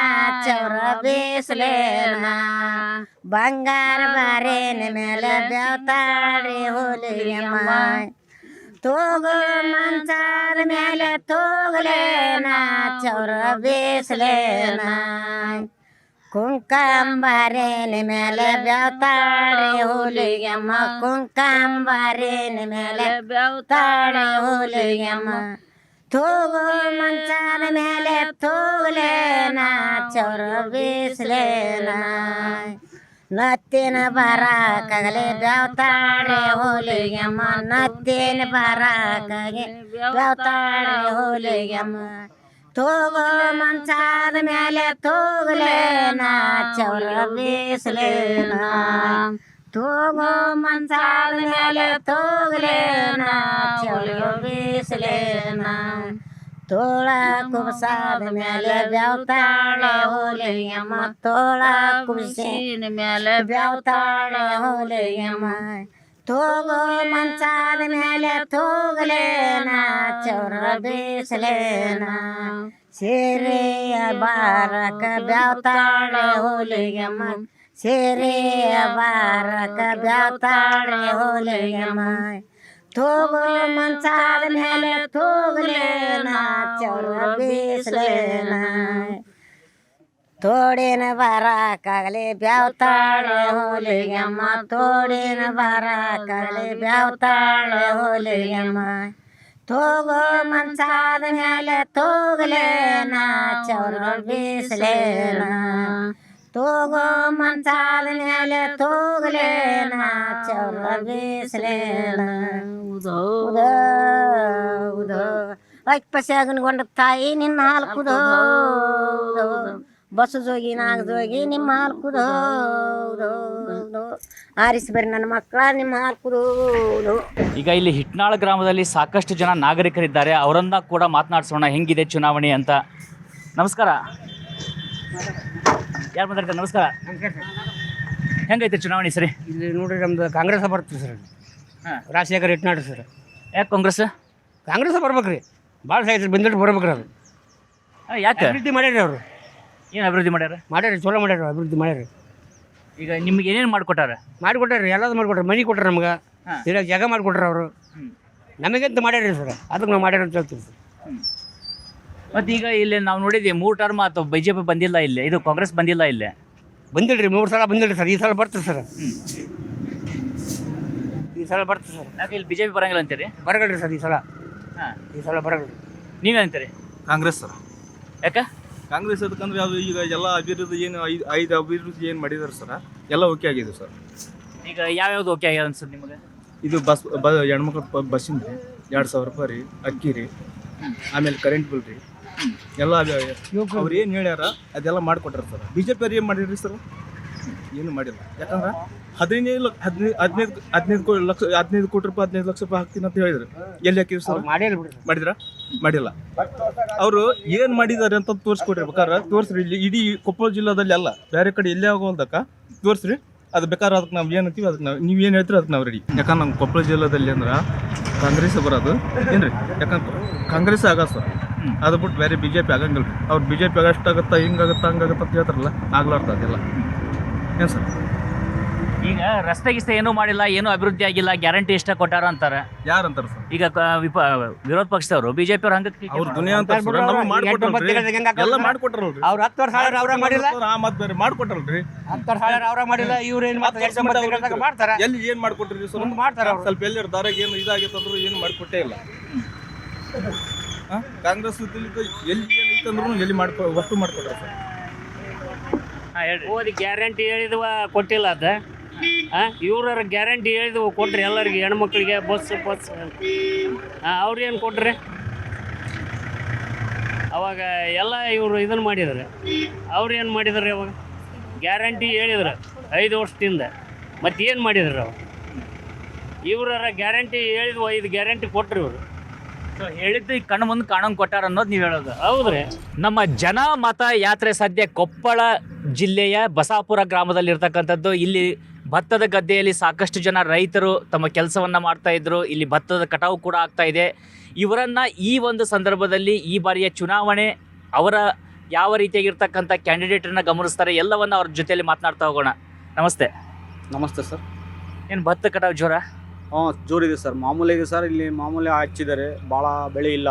ಚೌರ ಬೀಸಲೇನ ಬಂಗಾರ ಬಾರೇನ ಮೇಲೆ ಬ್ಯಾವ್ತಾಳ್ರಿ ಹೋಲಿಗಮ್ಮ ತೋಗೋ ಮಂಚಾದ ಮೇಲೆ ತೋಗಲೇನ ಚೌರ ಬೀಸಲೇನ ಕುಂಕಂಬಾರೇನ ಮೇಲೆ ಬ್ಯಾವ್ತಾಳೆ ಹೋಲಿಗೆಮ್ಮ ಕುಂಕಂಬಾರೇನ ಮೇಲೆ ಬ್ಯಾವ್ತಾಳೆ ಹೋಲಿಗೆಮ್ಮ ತೋಗೋ ಮಂಚಾದ ಮೇಲೆ ತೋಗಲೇನ ಚೌರ ಬೀಸಲೇನ ನತ್ತಿನ ಬರಾಕಾಗಲಿ ಬ್ಯಾವ್ತಾಳೆ ಹೋಲಿಗೆಮ್ಮ ನತ್ತಿನ ಬರಾಕಾಗೆ ಬ್ಯಾವ್ತಾಳೆ ಹೋಲಿಗೆಮ್ಮ ತೋಗೋ ಮಂಚಾದ ಮೇಲೆ ತೋಗಲೇನ ಚೌರ ಬೀಸಲೇನ ತೋಗೋ ಮಂಚಾದ ಮೇಲೆ ತೋಗಲೇನ ಚೌರ ಬೀಸಲೇನ ತೋಳ ಕುಬಸಾದ ಮೇಲೆ ಬ್ಯಾವ್ತಾಳೆ ಹೋಲಿಗೆಮ್ಮ ತೋಳ ಕುಬಸಿನ ಮೇಲೆ ಬ್ಯಾವ್ತಾಳೆ ಹೋಲಿಗೆಮ್ಮ ತೋಗೋ ಮಂಚಾದ ಮೇಲೆ ತೋಗಲೇನ ಚೌರ ಬೀಸಲೇನ ಸೀರೆಯ ಬಾರಕ ಬ್ಯಾವ್ತಾಳೆ ಹೋಲಿಗೆಮ್ಮ ಸೀರೆಯ ಬಾರಕ ಬ್ಯಾವ್ತಾಳೆ ಹೋಲಿಗೆಮ್ಮ ತೋಗೋ ಮಂಚಾದ ಮೇಲೆ ತೋಗಲೇನ ಚೌರ ಬೀಸಲೇನ ತೋಡಿನ ಬರಾಕಾಗಲಿ ಬ್ಯಾವ್ತಾಳೆ ಹೋಲಿಗೆಮ್ಮ ತೋಡಿನ ಬರಾಕಾಗಲಿ ಬ್ಯಾವ್ತಾಳೆ ಹೋಲಿಗೆಮ್ಮ ತೋಗೋ ಮಂಚಾದ ಮೇಲೆ ತೋಗಲೇನ ಚೌರ ಬೀಸಲೇನ ತೋಗೋ ಮಂಚಾದ ಮೇಲೆ ತೋಗಲೇನ ಚೌರ ಬೀಸಲೇನ ಉದೋ ಉದೋ ಅಪ್ಪಸಾಗನಗೊಂಡ ತಾಯಿ ನಿನ್ನ ಹಾಲು ಕುದೋ ಬಸ್ಸು ಜೋಗಿ ನಾಗ ಜೋಗಿ ನಿಮ್ಮ ಹಾಲು ಕುದೋ ಆರಿಸಿ ಬರ್ರಿ ನನ್ನ ಮಕ್ಕಳ ನಿಮ್ಮ ಹಾಲು ಕುದೋ. ಈಗ ಇಲ್ಲಿ ಹಿಟ್ನಾಳ ಗ್ರಾಮದಲ್ಲಿ ಸಾಕಷ್ಟು ಜನ ನಾಗರಿಕರಿದ್ದಾರೆ, ಅವರನ್ನ ಕೂಡ ಮಾತನಾಡಿಸೋಣ ಹೆಂಗಿದೆ ಚುನಾವಣೆ ಅಂತ. ನಮಸ್ಕಾರ, ಯಾರು ಮಾತಾಡ್ತಾರೆ? ನಮಸ್ಕಾರ. ಹೆಂಗೈತೆ ಚುನಾವಣೆ ಸರಿ? ಇಲ್ಲಿ ನೋಡ್ರಿ ನಮ್ದು ಕಾಂಗ್ರೆಸ್ ಬರ್ತದೆ ಸರ್. ಹಾಂ, ರಾಜಶೇಖರ್ ಇಟ್ನಾಡ್ರಿ ಸರ್. ಯಾಕೆ ಕಾಂಗ್ರೆಸ್? ಕಾಂಗ್ರೆಸ್ ಬರ್ಬೇಕು ರೀ, ಭಾಳ ಸಾಯ್ತು ಬಂದಿಟ್ಟು ಬರ್ಬೇಕ್ರಿ. ಅದು ಯಾಕೆ ಅಭಿವೃದ್ಧಿ ಮಾಡ್ಯಾರಿ ಅವರು. ಏನು ಅಭಿವೃದ್ಧಿ ಮಾಡ್ಯಾರ? ಮಾಡ್ಯಾರಿ, ಚಲೋ ಮಾಡ್ಯಾರ, ಅಭಿವೃದ್ಧಿ ಮಾಡ್ಯಾರಿ. ಈಗ ನಿಮ್ಗೆ ಏನೇನು ಮಾಡಿಕೊಟ್ಟಾರ? ಮಾಡಿಕೊಟ್ಟಾರಿ, ಎಲ್ಲದು ಮಾಡಿಕೊಟ್ರಿ. ಮನೆ ಕೊಟ್ಟಾರ ನಮ್ಗೆ, ಹಾಂ. ಇರಾಗ ಜಾಗ ಮಾಡಿಕೊಟ್ರ ಅವರು. ನಮಗಂತ ಮಾಡ್ಯಾರಿ ಸರ್, ಅದಕ್ಕೆ ನಾವು ಮಾಡ್ಯಾರ ಅಂತ ಹೇಳ್ತೀವಿ ಸರ್. ಮತ್ತು ಈಗ ಇಲ್ಲಿ ನಾವು ನೋಡಿದ್ವಿ 3 ಟರ್ಮ್ ಆಯ್ತು BJP ಬಂದಿಲ್ಲ, ಇಲ್ಲಿ ಇದು ಕಾಂಗ್ರೆಸ್ ಬಂದಿಲ್ಲ. ಇಲ್ಲೇ ಬಂದಿಲ್ರಿ, 3 ಸಲ ಬಂದಿಲ್ರಿ ಸರ್. ಈ ಸಲ ಬರ್ತದೆ ಸರ್, ಈ ಸಲ ಬರ್ತದೆ ಸರ್. ಯಾಕೆ ಇಲ್ಲಿ BJP ಬರಂಗಿಲ್ಲ ಅಂತೀರಿ? ಬರಗಲ್ರಿ ಸರ್ ಈ ಸಲ. ಹಾಂ, ಈ ಸಲ ಬರಗಲ್ರಿ. ನೀವೇನಂತೀರಿ? ಕಾಂಗ್ರೆಸ್ ಸರ್. ಯಾಕೆ ಕಾಂಗ್ರೆಸ್ ಅದಕ್ಕಂದ್ರೆ ಅದು ಈಗ ಎಲ್ಲ ಅಭಿವೃದ್ಧಿ ಏನು ಐದು ಅಭಿವೃದ್ಧಿ ಏನು ಮಾಡಿದಾರೆ ಸರ್, ಎಲ್ಲ ಓಕೆ ಆಗಿದೆ ಸರ್. ಈಗ ಯಾವ್ಯಾವ್ದು ಓಕೆ ಆಗ್ಯದ ಅನ್ಸುತ್ತೆ ನಿಮಗೆ? ಇದು ಹೆಣ್ಮಕ್ಳು ಬಸ್ಸಿಂದ ರೀ 2000 ರೂಪಾಯಿ ರೀ, ಅಕ್ಕಿ ರೀ, ಆಮೇಲೆ ಕರೆಂಟ್ ಬಿಲ್ ರೀ, ಎಲ್ಲ ಅವ್ರು ಏನು ಹೇಳ್ಯಾರ ಅದೆಲ್ಲ ಮಾಡಿಕೊಟ್ಟಾರ ಸರ್. BJP ಅವ್ರು ಏನು ಮಾಡಿರಿ ಸರ್? ಏನು ಮಾಡಿಲ್ಲ. ಯಾಕಂದ್ರೆ 15 ಕೋಟಿ ರೂಪಾಯಿ 15 ಲಕ್ಷ ರೂಪಾಯಿ ಹಾಕ್ತೀನಿ ಅಂತ ಹೇಳಿದ್ರು. ಎಲ್ಲಿ ಹಾಕಿದ್ರು ಸರ್? ಮಾಡಿದ್ರ? ಮಾಡಿಲ್ಲ. ಅವರು ಏನು ಮಾಡಿದ್ದಾರೆ ಅಂತ ತೋರಿಸ್ಕೊಡ್ರಿ. ಬೇಕಾದ್ರೆ ತೋರಿಸ್ರಿ, ಇಲ್ಲಿ ಇಡೀ ಕೊಪ್ಪಳ ಜಿಲ್ಲಾದಲ್ಲಿ ಅಲ್ಲ, ಬೇರೆ ಕಡೆ ಎಲ್ಲೇ ಆಗೋಲ್ದಕ್ಕ ತೋರಿಸ್ರಿ. ಅದು ಬೇಕಾದ್ರೆ ಅದಕ್ಕೆ ನಾವು ಏನಂತೀವಿ ಅದಕ್ಕೆ ನೀವು ಏನು ಹೇಳ್ತೀರಿ ಅದಕ್ಕೆ ನಾವು ರೆಡಿ. ಯಾಕಂದ್ರೆ ನಮ್ಮ ಕೊಪ್ಪಳ ಜಿಲ್ಲಾದಲ್ಲಿ ಅಂದ್ರೆ ಕಾಂಗ್ರೆಸ್ ಬರೋದು ಏನ್ರಿ, ಯಾಕಂದ್ರೆ ಕಾಂಗ್ರೆಸ್ ಆಗತ್ತೆ ಸರ್. ಅದು ಬಿಟ್ಟು ಬೇರೆ BJP ಆಗಂಗಿಲ್ಲ ರೀ. ಅವ್ರು BJP ಆಗಷ್ಟಾಗತ್ತಾ, ಹಿಂಗಾಗತ್ತಾ ಹಂಗಾಗತ್ತ ಅಂತ ಹೇಳ್ತಾರಲ್ಲ, ಆಗ್ಲಾರ್ದ ಅದೆಲ್ಲ ಏನು ಸರ್. ಈಗ ರಸ್ತೆ ಗಿಸ್ತೆ ಏನೂ ಮಾಡಿಲ್ಲ, ಏನೂ ಅಭಿವೃದ್ಧಿ ಆಗಿಲ್ಲ, ಗ್ಯಾರಂಟಿ ಇಷ್ಟ ಕೊಟ್ಟಾರ ಅಂತಾರೆ. ಯಾರು ಅಂತಾರೆ ಸರ್? ಈಗ ವಿರೋಧ ಪಕ್ಷದವರು BJP ಅವ್ರು ಹಂಗೆ ಅವ್ರ ದುನಿಯಾ ಅಂತ ನಮಗೆ ಮಾಡ್ಕೊಟ್ರಲ್ರಿ, ಎಲ್ಲ ಮಾಡ್ಕೊಟ್ರಲ್ರಿ. ಅವ್ರು 10 ವರ್ಷ ಅವ್ರ ಮಾಡಿಲ್ಲ, ಮತ್ತೆ ಬೇರೆ ಮಾಡ್ಕೊಟ್ರಲ್ರಿ. 10 ವರ್ಷ ಅವ್ರ ಮಾಡಿಲ್ಲ. ಇವ್ರು ಏನು ಮಾಡ್ತಾರೆ? ಎಲ್ಲಿ ಏನು ಮಾಡ್ಕೊಟ್ರಿ ಸರ್? ಮಾಡ್ತಾರೆ. ಸ್ವಲ್ಪ ಎಲ್ಲಿ ದಾರಾಗ ಏನು ಇದಾಗಿತ್ತಂದ್ರು ಏನು ಮಾಡಿಕೊಟ್ಟೇ ಇಲ್ಲ. ಕಾಂಗ್ರೆಸ್ ಎಲ್ಲಿ ಏನು ಇತ್ತಂದ್ರು ಎಲ್ಲಿ ವಸ್ತು ಮಾಡ್ಕೊಟ್ರ ಸರ್. ಓದಿ ಗ್ಯಾರಂಟಿ ಹೇಳಿದ್ವ ಕೊಟ್ಟಿಲ್ಲ ಅದ. ಇವ್ರ ಗ್ಯಾರಂಟಿ ಹೇಳಿದ್ವು ಕೊಟ್ರಿ ಎಲ್ಲರಿಗೆ, ಹೆಣ್ಮಕ್ಳಿಗೆ ಬಸ್ ಅವ್ರೇನು ಕೊಟ್ರಿ? ಅವಾಗ ಎಲ್ಲ ಇವರು ಇದನ್ನು ಮಾಡಿದ್ದಾರೆ. ಅವ್ರು ಏನು ಮಾಡಿದ್ದಾರೆ ಅವಾಗ? ಗ್ಯಾರಂಟಿ ಹೇಳಿದ್ರು 5 ವರ್ಷದಿಂದ. ಮತ್ತೇನು ಮಾಡಿದ್ರು ಅವಾಗ? ಇವ್ರ ಗ್ಯಾರಂಟಿ ಹೇಳಿದ್ವು, 5 ಗ್ಯಾರಂಟಿ ಕೊಟ್ಟರು ಇವರು. ಸೊ ಹೇಳಿದ್ದು ಈಗ ಕಣ್ಣು ಮುಂದೆ ಕಾಣೋಂಗೆ ಕೊಟ್ಟಾರ ಅನ್ನೋದು ನೀವು ಹೇಳೋದು. ಹೌದ್ರಿ. ನಮ್ಮ ಜನ ಮತ ಯಾತ್ರೆ ಸದ್ಯ ಕೊಪ್ಪಳ ಜಿಲ್ಲೆಯ ಬಸಾಪುರ ಗ್ರಾಮದಲ್ಲಿರ್ತಕ್ಕಂಥದ್ದು. ಇಲ್ಲಿ ಭತ್ತದ ಗದ್ದೆಯಲ್ಲಿ ಸಾಕಷ್ಟು ಜನ ರೈತರು ತಮ್ಮ ಕೆಲಸವನ್ನು ಮಾಡ್ತಾ ಇದ್ರು. ಇಲ್ಲಿ ಭತ್ತದ ಕಟಾವು ಕೂಡ ಆಗ್ತಾ ಇದೆ. ಇವರನ್ನು ಈ ಒಂದು ಸಂದರ್ಭದಲ್ಲಿ ಈ ಬಾರಿಯ ಚುನಾವಣೆ ಅವರ ಯಾವ ರೀತಿಯಾಗಿರ್ತಕ್ಕಂಥ ಕ್ಯಾಂಡಿಡೇಟನ್ನು ಗಮನಿಸ್ತಾರೆ ಎಲ್ಲವನ್ನು ಅವ್ರ ಜೊತೆಯಲ್ಲಿ ಮಾತನಾಡ್ತಾ ಹೋಗೋಣ. ನಮಸ್ತೆ. ನಮಸ್ತೆ ಸರ್. ಏನು ಭತ್ತ ಕಟಾವು ಜೋರ? ಜೋರಿದೆ ಸರ್, ಮಾಮೂಲಿ ಇದೆ ಸರ್. ಇಲ್ಲಿ ಮಾಮೂಲಿ ಹಚ್ಚಿದ್ದಾರೆ, ಭಾಳ ಬೆಳೆ ಇಲ್ಲ,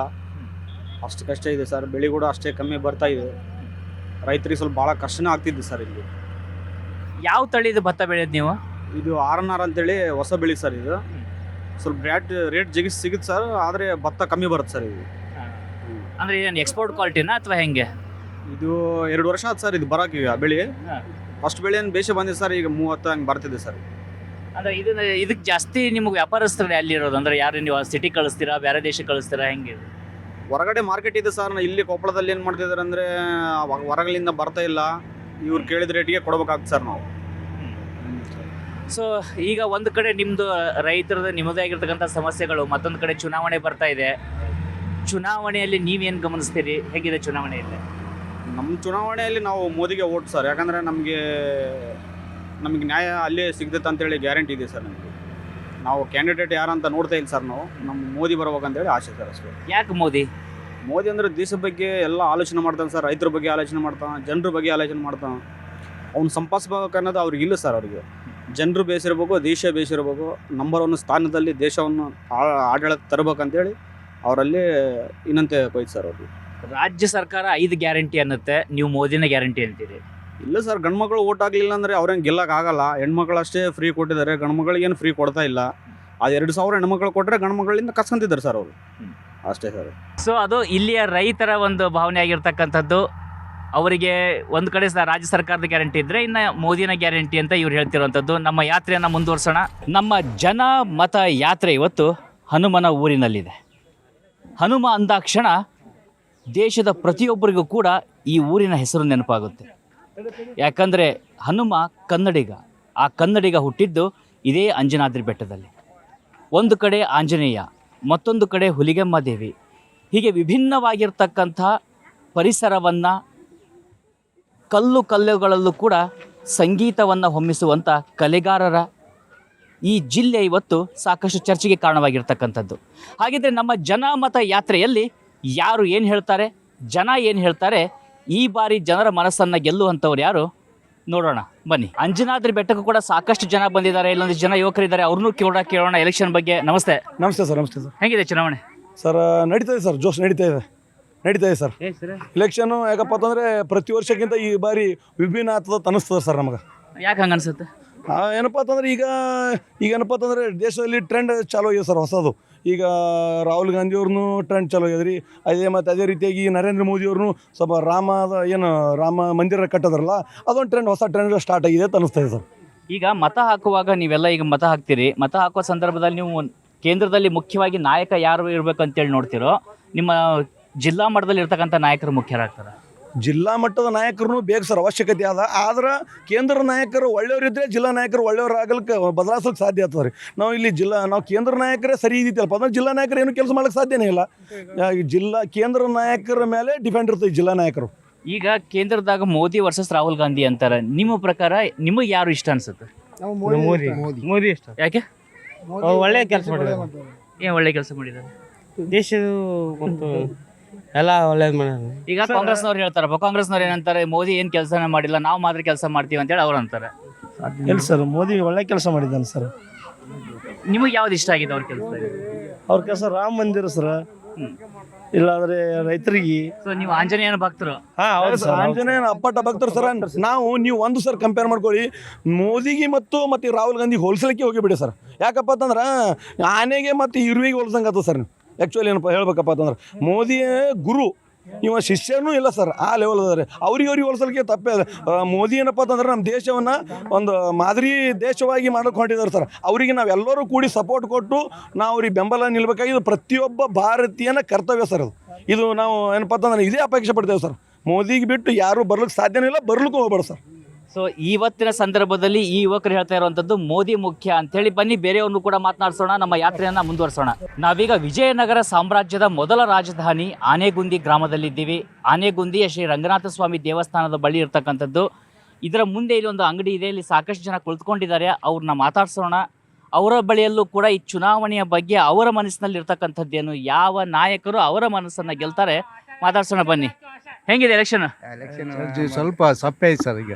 ಅಷ್ಟು ಕಷ್ಟ ಇದೆ ಸರ್. ಬೆಳೆ ಕೂಡ ಅಷ್ಟೇ ಕಮ್ಮಿ ಬರ್ತಾ ಇದೆ. ರೈತರಿಗೆ ಸ್ವಲ್ಪ ಭಾಳ ಕಷ್ಟನೇ ಆಗ್ತಿದೆ ಸರ್. ಇಲ್ಲಿ ಯಾವ ತಳಿದು ಭತ್ತ ಬೆಳೆಯೋದು ನೀವು? ಇದು RNR ಅಂತೇಳಿ ಹೊಸ ಬೆಳೆ ಸರ್. ಇದು ಸ್ವಲ್ಪ ರೇಟ್ ಸಿಗುತ್ತೆ ಸರ್, ಆದರೆ ಭತ್ತ ಕಮ್ಮಿ ಬರುತ್ತೆ ಸರ್. ಇದು ಅಂದರೆ ಏನು ಎಕ್ಸ್ಪೋರ್ಟ್ ಕ್ವಾಲಿಟಿನಾ ಅಥವಾ ಹೆಂಗೆ? ಇದು 2 ವರ್ಷ ಆಯ್ತು ಸರ್ ಇದು ಬರೋಕೆ. ಈಗ ಬೆಳೆ ಫಸ್ಟ್ ಬೆಳೆ ಏನು ಬೇಷ ಬಂದಿದೆ ಸರ್. ಈಗ 30 ಹಂಗೆ ಬರ್ತಿದೆ ಸರ್. ಅಂದರೆ ಇದಕ್ಕೆ ಜಾಸ್ತಿ ನಿಮಗೆ ವ್ಯಾಪಾರಸ್ಥರು ಅಲ್ಲಿರೋದು? ಅಂದರೆ ಯಾರು ನೀವು ಸಿಟಿ ಕಳಿಸ್ತೀರಾ, ಬೇರೆ ದೇಶಕ್ಕೆ ಕಳಿಸ್ತೀರಾ, ಹೆಂಗೆ? ಹೊರಗಡೆ ಮಾರ್ಕೆಟ್ ಇದೆ ಸರ್. ಇಲ್ಲಿ ಕೊಪ್ಪಳದಲ್ಲಿ ಏನು ಮಾಡ್ತಿದ್ದಾರೆ ಅಂದರೆ ಹೊರಗಲಿಂದ ಬರ್ತಾ ಇಲ್ಲ. ಇವ್ರು ಕೇಳಿದ ರೇಟಿಗೆ ಕೊಡ್ಬೇಕಾಗ್ತದೆ ಸರ್ ನಾವು. ಸೊ ಈಗ ಒಂದು ಕಡೆ ನಿಮ್ಮದು ರೈತರದ ನಿಮ್ಮದೇ ಆಗಿರ್ತಕ್ಕಂಥ ಸಮಸ್ಯೆಗಳು, ಮತ್ತೊಂದು ಕಡೆ ಚುನಾವಣೆ ಬರ್ತಾ ಇದೆ. ಚುನಾವಣೆಯಲ್ಲಿ ನೀವೇನು ಗಮನಿಸ್ತೀರಿ? ಹೇಗಿದೆ ಚುನಾವಣೆಯಲ್ಲಿ? ನಮ್ಮ ಚುನಾವಣೆಯಲ್ಲಿ ನಾವು ಮೋದಿಗೆ ಓಟ್ ಸರ್. ಯಾಕಂದರೆ ನಮಗೆ ನ್ಯಾಯ ಅಲ್ಲೇ ಸಿಗ್ತೈತೆ ಅಂತೇಳಿ ಗ್ಯಾರಂಟಿ ಇದೆ ಸರ್ ನಮಗೆ. ನಾವು ಕ್ಯಾಂಡಿಡೇಟ್ ಯಾರಂತ ನೋಡ್ತಾ ಇಲ್ಲ ಸರ್. ನಾವು ನಮ್ಮ ಮೋದಿ ಬರ್ಬೇಕಂತೇಳಿ ಆಸೆ ಸರ್ ಅಷ್ಟೇ. ಯಾಕೆ ಮೋದಿ? ಮೋದಿ ಅಂದರೆ ದೇಶದ ಬಗ್ಗೆ ಎಲ್ಲ ಆಲೋಚನೆ ಮಾಡ್ತಾನೆ ಸರ್. ರೈತರ ಬಗ್ಗೆ ಆಲೋಚನೆ ಮಾಡ್ತಾನೆ, ಜನರ ಬಗ್ಗೆ ಆಲೋಚನೆ ಮಾಡ್ತಾನೆ. ಅವ್ನು ಸಂಪಾದಿಸ್ಬೇಕು ಅನ್ನೋದು ಅವ್ರಿಗೆ ಇಲ್ಲ ಸರ್. ಅವ್ರಿಗೆ ಜನರು ಬೇಸಿರ್ಬೇಕು, ದೇಶ ಬೇಸಿರ್ಬೇಕು. ನಂಬರ್ 1 ಸ್ಥಾನದಲ್ಲಿ ದೇಶವನ್ನು ಆಡಳಿತ ತರಬೇಕಂತೇಳಿ ಅವರಲ್ಲಿ ಇನ್ನಂತೆ ಕೊಯ್ತು ಸರ್ ಅವ್ರಿಗೆ. ರಾಜ್ಯ ಸರ್ಕಾರ 5 ಗ್ಯಾರಂಟಿ ಅನ್ನತ್ತೆ, ನೀವು ಮೋದಿನ ಗ್ಯಾರಂಟಿ ಅಂತೀರಿ. ಇಲ್ಲ ಸರ್, ಗಂಡು ಮಕ್ಕಳು ಓಟ್ ಆಗಲಿಲ್ಲ ಅಂದರೆ ಅವ್ರೇನು ಗೆಲ್ಲಕ್ಕಾಗಲ್ಲ. ಹೆಣ್ಮಕ್ಳು ಅಷ್ಟೇ ಫ್ರೀ ಕೊಟ್ಟಿದ್ದಾರೆ, ಗಂಡು ಮಕ್ಕಳಿಗೇನು ಫ್ರೀ ಕೊಡ್ತಾ ಇಲ್ಲ. ಅದು 2,000 ಹೆಣ್ಮಕ್ಳು ಕೊಟ್ಟರೆ ಗಂಡು ಮಕ್ಕಳಿಂದ ಕಸ್ಕೊಂತಿದ್ದಾರೆ ಸರ್ ಅವರು, ಅಷ್ಟೇ ಸರ್. ಸೊ ಅದು ಇಲ್ಲಿಯ ರೈತರ ಒಂದು ಭಾವನೆ ಆಗಿರ್ತಕ್ಕಂಥದ್ದು. ಅವರಿಗೆ ಒಂದು ಕಡೆ ರಾಜ್ಯ ಸರ್ಕಾರದ ಗ್ಯಾರಂಟಿ ಇದ್ದರೆ ಇನ್ನು ಮೋದಿನ ಗ್ಯಾರಂಟಿ ಅಂತ ಇವ್ರು ಹೇಳ್ತಿರುವಂಥದ್ದು. ನಮ್ಮ ಯಾತ್ರೆಯನ್ನು ಮುಂದುವರ್ಸೋಣ. ನಮ್ಮ ಜನ ಮತ ಯಾತ್ರೆ ಇವತ್ತು ಹನುಮನ ಊರಿನಲ್ಲಿದೆ. ಹನುಮ ಅಂದಾಕ್ಷಣ ದೇಶದ ಪ್ರತಿಯೊಬ್ಬರಿಗೂ ಕೂಡ ಈ ಊರಿನ ಹೆಸರು ನೆನಪಾಗುತ್ತೆ. ಯಾಕಂದರೆ ಹನುಮ ಕನ್ನಡಿಗ. ಆ ಕನ್ನಡಿಗ ಹುಟ್ಟಿದ್ದು ಇದೇ ಅಂಜನಾದ್ರಿ ಬೆಟ್ಟದಲ್ಲಿ. ಒಂದು ಕಡೆ ಆಂಜನೇಯ, ಮತ್ತೊಂದು ಕಡೆ ಹುಲಿಗೆಮ್ಮ ದೇವಿ. ಹೀಗೆ ವಿಭಿನ್ನವಾಗಿರ್ತಕ್ಕಂಥ ಪರಿಸರವನ್ನು, ಕಲ್ಲುಗಳಲ್ಲೂ ಕೂಡ ಸಂಗೀತವನ್ನು ಹೊಮ್ಮಿಸುವಂಥ ಕಲೆಗಾರರ ಈ ಜಿಲ್ಲೆ ಇವತ್ತು ಸಾಕಷ್ಟು ಚರ್ಚೆಗೆ ಕಾರಣವಾಗಿರ್ತಕ್ಕಂಥದ್ದು. ಹಾಗಿದ್ರೆ ನಮ್ಮ ಜನ ಮತ ಯಾತ್ರೆಯಲ್ಲಿ ಯಾರು ಏನು ಹೇಳ್ತಾರೆ, ಜನ ಏನು ಹೇಳ್ತಾರೆ, ಈ ಬಾರಿ ಜನರ ಮನಸ್ಸನ್ನು ಗೆಲ್ಲುವಂಥವ್ರು ಯಾರು ನೋಡೋಣ ಬನ್ನಿ. ಅಂಜನಾದ್ರಿ ಬೆಟ್ಟಕ್ಕೂ ಕೂಡ ಸಾಕಷ್ಟು ಜನ ಬಂದಿದ್ದಾರೆ, ಇಲ್ಲೊಂದು ಜನ ಯುವಕರಿದ್ದಾರೆ, ಅವ್ರನ್ನೂ ಕೇಳೋಣ ಎಲೆಕ್ಷನ್ ಬಗ್ಗೆ. ನಮಸ್ತೆ. ನಮಸ್ತೆ ಸರ್. ನಮಸ್ತೆ ಸರ್. ಹೇಗಿದೆ ಚುನಾವಣೆ? ಸರ್ ನಡೀತಾ ಇದೆ ಸರ್, ಜೋಶ್ ನಡೀತಾ ಇದೆ ಸರ್. ಇಲೆಕ್ಷನ್ನು ಯಾಕಪ್ಪ ಅಂತಂದರೆ ಪ್ರತಿ ವರ್ಷಕ್ಕಿಂತ ಈ ಬಾರಿ ವಿಭಿನ್ನ ಆಗ್ತದೆ ಅನಿಸ್ತದೆ ಸರ್ ನಮಗೆ. ಯಾಕೆ ಹಂಗೆ ಅನಿಸುತ್ತೆ? ಏನಪ್ಪ ಅಂತಂದ್ರೆ ಈಗ ಏನಪ್ಪ ಅಂತಂದರೆ ದೇಶದಲ್ಲಿ ಟ್ರೆಂಡ್ ಚಾಲೂ ಆಗಿದೆ ಸರ್ ಹೊಸದು. ಈಗ ರಾಹುಲ್ ಗಾಂಧಿಯವ್ರನ್ನೂ ಟ್ರೆಂಡ್ ಚಾಲೂ ಆಗ್ಯದ ರೀ. ಅದೇ ರೀತಿಯಾಗಿ ನರೇಂದ್ರ ಮೋದಿಯವ್ರನ್ನೂ ಸ್ವಲ್ಪ ರಾಮ ಮಂದಿರ ಕಟ್ಟೋದ್ರಲ್ಲ, ಅದೊಂದು ಹೊಸ ಟ್ರೆಂಡ್ ಸ್ಟಾರ್ಟ್ ಆಗಿದೆ ಅಂತ ಅನಿಸ್ತಾ ಇದೆ ಸರ್. ಈಗ ಮತ ಹಾಕುವಾಗ ನೀವೆಲ್ಲ ಈಗ ಮತ ಹಾಕ್ತೀರಿ. ಮತ ಹಾಕುವ ಸಂದರ್ಭದಲ್ಲಿ ನೀವು ಕೇಂದ್ರದಲ್ಲಿ ಮುಖ್ಯವಾಗಿ ನಾಯಕ ಯಾರು ಇರಬೇಕು ಅಂತೇಳಿ ನೋಡ್ತಿರೋ, ನಿಮ್ಮ ಜಿಲ್ಲಾ ಮಟ್ಟದಲ್ಲಿ ಇರ್ತಕ್ಕಂಥ ನಾಯಕರು ಮುಖ್ಯರಾಗ್ತಾರೆ? ಜಿಲ್ಲಾ ಮಟ್ಟದ ನಾಯಕರು ಬೇಕು ಸರ್, ಅವಶ್ಯಕತೆ ಅದ. ಆದ್ರೆ ಕೇಂದ್ರ ನಾಯಕರು ಒಳ್ಳೆಯವರಿದ್ದರೆ ಜಿಲ್ಲಾ ನಾಯಕರು ಒಳ್ಳೆಯವರಾಗಲಿಕ್ಕೆ ಬದಲಾಯಿಸೋಕೆ ಸಾಧ್ಯ ಆಗ್ತದೆ ರೀ. ನಾವು ಕೇಂದ್ರ ನಾಯಕರೇ ಸರಿ ಇದ್ದಿತ್ತಲ್ಪ ಅಂದ್ರೆ ಜಿಲ್ಲಾ ನಾಯಕರು ಏನು ಕೆಲಸ ಮಾಡೋಕ್ಕೆ ಸಾಧ್ಯನೇ ಇಲ್ಲ. ಕೇಂದ್ರ ನಾಯಕರ ಮೇಲೆ ಡಿಪೆಂಡ್ ಇರ್ತದೆ ಜಿಲ್ಲಾ ನಾಯಕರು. ಈಗ ಕೇಂದ್ರದಾಗ ಮೋದಿ ವರ್ಸಸ್ ರಾಹುಲ್ ಗಾಂಧಿ ಅಂತಾರೆ. ನಿಮ್ಮ ಪ್ರಕಾರ ನಿಮಗೆ ಯಾರು ಇಷ್ಟ ಅನ್ಸುತ್ತೆ? ಮೋದಿ ಇಷ್ಟ. ಯಾಕೆ? ಒಳ್ಳೆ ಕೆಲಸ ಮಾಡಿದ್ದಾರೆ. ಏನು ಒಳ್ಳೆ ಕೆಲಸ ಮಾಡಿದ್ದಾರೆ? ದೇಶದ ಮತ್ತು ಎಲ್ಲ ಒಳ್ಳೇದು ಮಾಡ್ಯಾರ. ಈಗ ಕಾಂಗ್ರೆಸ್ನವ್ರು ಹೇಳ್ತಾರಪ್ಪ, ಕಾಂಗ್ರೆಸ್ನವ್ರು ಏನಂತಾರೆ, ಮೋದಿ ಏನು ಕೆಲಸನೇ ಮಾಡಿಲ್ಲ, ನಾವು ಮಾತ್ರ ಕೆಲಸ ಮಾಡ್ತೀವಿ ಅಂತೇಳಿ ಅವ್ರು ಅಂತಾರೆ. ಇಲ್ಲ ಸರ್, ಮೋದಿ ಒಳ್ಳೆ ಕೆಲಸ ಮಾಡಿದ್ದಾನೆ ಸರ್. ನಿಮಗೆ ಯಾವ್ದು ಇಷ್ಟ ಆಗಿದೆ ಅವ್ರ ಕೆಲಸ? ಅವ್ರ ಕೆಲಸ ರಾಮ ಮಂದಿರ ಸರ್, ಇಲ್ಲಾಂದ್ರೆ ರೈತರಿಗೆ. ಸೊ ನೀವು ಆಂಜನೇಯನ ಭಕ್ತರು? ಆಂಜನೇಯನ ಅಪ್ಪಟ ಭಕ್ತರು ಸರ್. ನೀವು ಒಂದು ಸರ್ ಕಂಪೇರ್ ಮಾಡ್ಕೊಳ್ಳಿ, ಮೋದಿಗೆ ಮತ್ತು ರಾಹುಲ್ ಗಾಂಧಿಗೆ ಹೋಲಿಸಲಿಕ್ಕೆ ಹೋಗಿಬಿಡಿ ಸರ್. ಯಾಕಪ್ಪ ಅಂತಂದ್ರೆ ಆನೆಗೆ ಮತ್ತು ಇರುವಿಗೆ ಹೋಲಿಸಂಗತ್ತ ಸರ್ ನೀವು. ಆ್ಯಕ್ಚುಲಿ ಏನಪ್ಪ ಹೇಳ್ಬೇಕಪ್ಪ ಅಂತಂದ್ರೆ ಮೋದಿ ಗುರು, ಇವ ಶಿಷ್ಯನೂ ಇಲ್ಲ ಸರ್, ಆ ಲೆವೆಲ್ ಅದಾರೆ. ಅವ್ರಿಗೆ ಹೋಲಿಸಲಿಕ್ಕೆ ತಪ್ಪೇ ಅದ. ಮೋದಿ ಏನಪ್ಪ ಅಂತಂದ್ರೆ ನಮ್ಮ ದೇಶವನ್ನು ಒಂದು ಮಾದರಿ ದೇಶವಾಗಿ ಮಾಡಿಕೊಂಡಿದ್ದಾರೆ ಸರ್. ಅವರಿಗೆ ನಾವೆಲ್ಲರೂ ಕೂಡಿ ಸಪೋರ್ಟ್ ಕೊಟ್ಟು ನಾವು ಅವ್ರಿಗೆ ಬೆಂಬಲ ನಿಲ್ಬೇಕಾಗಿದ್ದು ಪ್ರತಿಯೊಬ್ಬ ಭಾರತೀಯನ ಕರ್ತವ್ಯ ಸರ್. ಇದು ನಾವು ಏನಪ್ಪ ಅಂತಂದ್ರೆ ಇದೇ ಅಪೇಕ್ಷೆ ಪಡ್ತೇವೆ ಸರ್. ಮೋದಿಗೆ ಬಿಟ್ಟು ಯಾರೂ ಬರ್ಲಿಕ್ಕೆ ಸಾಧ್ಯನೇ ಇಲ್ಲ, ಬರ್ಲಿಕ್ಕೂ ಹೋಗ್ಬೇಡ ಸರ್. ಸೊ ಇವತ್ತಿನ ಸಂದರ್ಭದಲ್ಲಿ ಈ ಯುವಕರು ಹೇಳ್ತಾ ಇರುವಂಥದ್ದು ಮೋದಿ ಮುಖ್ಯ ಅಂತೇಳಿ. ಬನ್ನಿ ಬೇರೆಯವ್ರನ್ನು ಕೂಡ ಮಾತನಾಡಿಸೋಣ, ನಮ್ಮ ಯಾತ್ರೆಯನ್ನು ಮುಂದುವರಿಸೋಣ. ನಾವೀಗ ವಿಜಯನಗರ ಸಾಮ್ರಾಜ್ಯದ ಮೊದಲ ರಾಜಧಾನಿ ಆನೆಗುಂದಿ ಗ್ರಾಮದಲ್ಲಿದ್ದೀವಿ. ಆನೆಗುಂದಿಯ ಶ್ರೀ ರಂಗನಾಥ ಸ್ವಾಮಿ ದೇವಸ್ಥಾನದ ಬಳಿ ಇರ್ತಕ್ಕಂಥದ್ದು. ಇದರ ಮುಂದೆ ಇಲ್ಲಿ ಒಂದು ಅಂಗಡಿ ಇದೆ, ಇಲ್ಲಿ ಸಾಕಷ್ಟು ಜನ ಕುಳಿತುಕೊಂಡಿದ್ದಾರೆ. ಅವ್ರನ್ನ ಮಾತಾಡ್ಸೋಣ. ಅವರ ಬಳಿಯಲ್ಲೂ ಕೂಡ ಈ ಚುನಾವಣೆಯ ಬಗ್ಗೆ ಅವರ ಮನಸ್ಸಿನಲ್ಲಿ ಇರ್ತಕ್ಕಂಥದ್ದೇನು, ಯಾವ ನಾಯಕರು ಅವರ ಮನಸ್ಸನ್ನು ಗೆಲ್ತಾರೆ ಮಾತಾಡ್ಸೋಣ ಬನ್ನಿ. ಹೆಂಗಿದೆ ಎಲೆಕ್ಷನ್? ಸ್ವಲ್ಪ ಸಪ್ಪೆ ಐತೆ ಸರ್. ಈಗ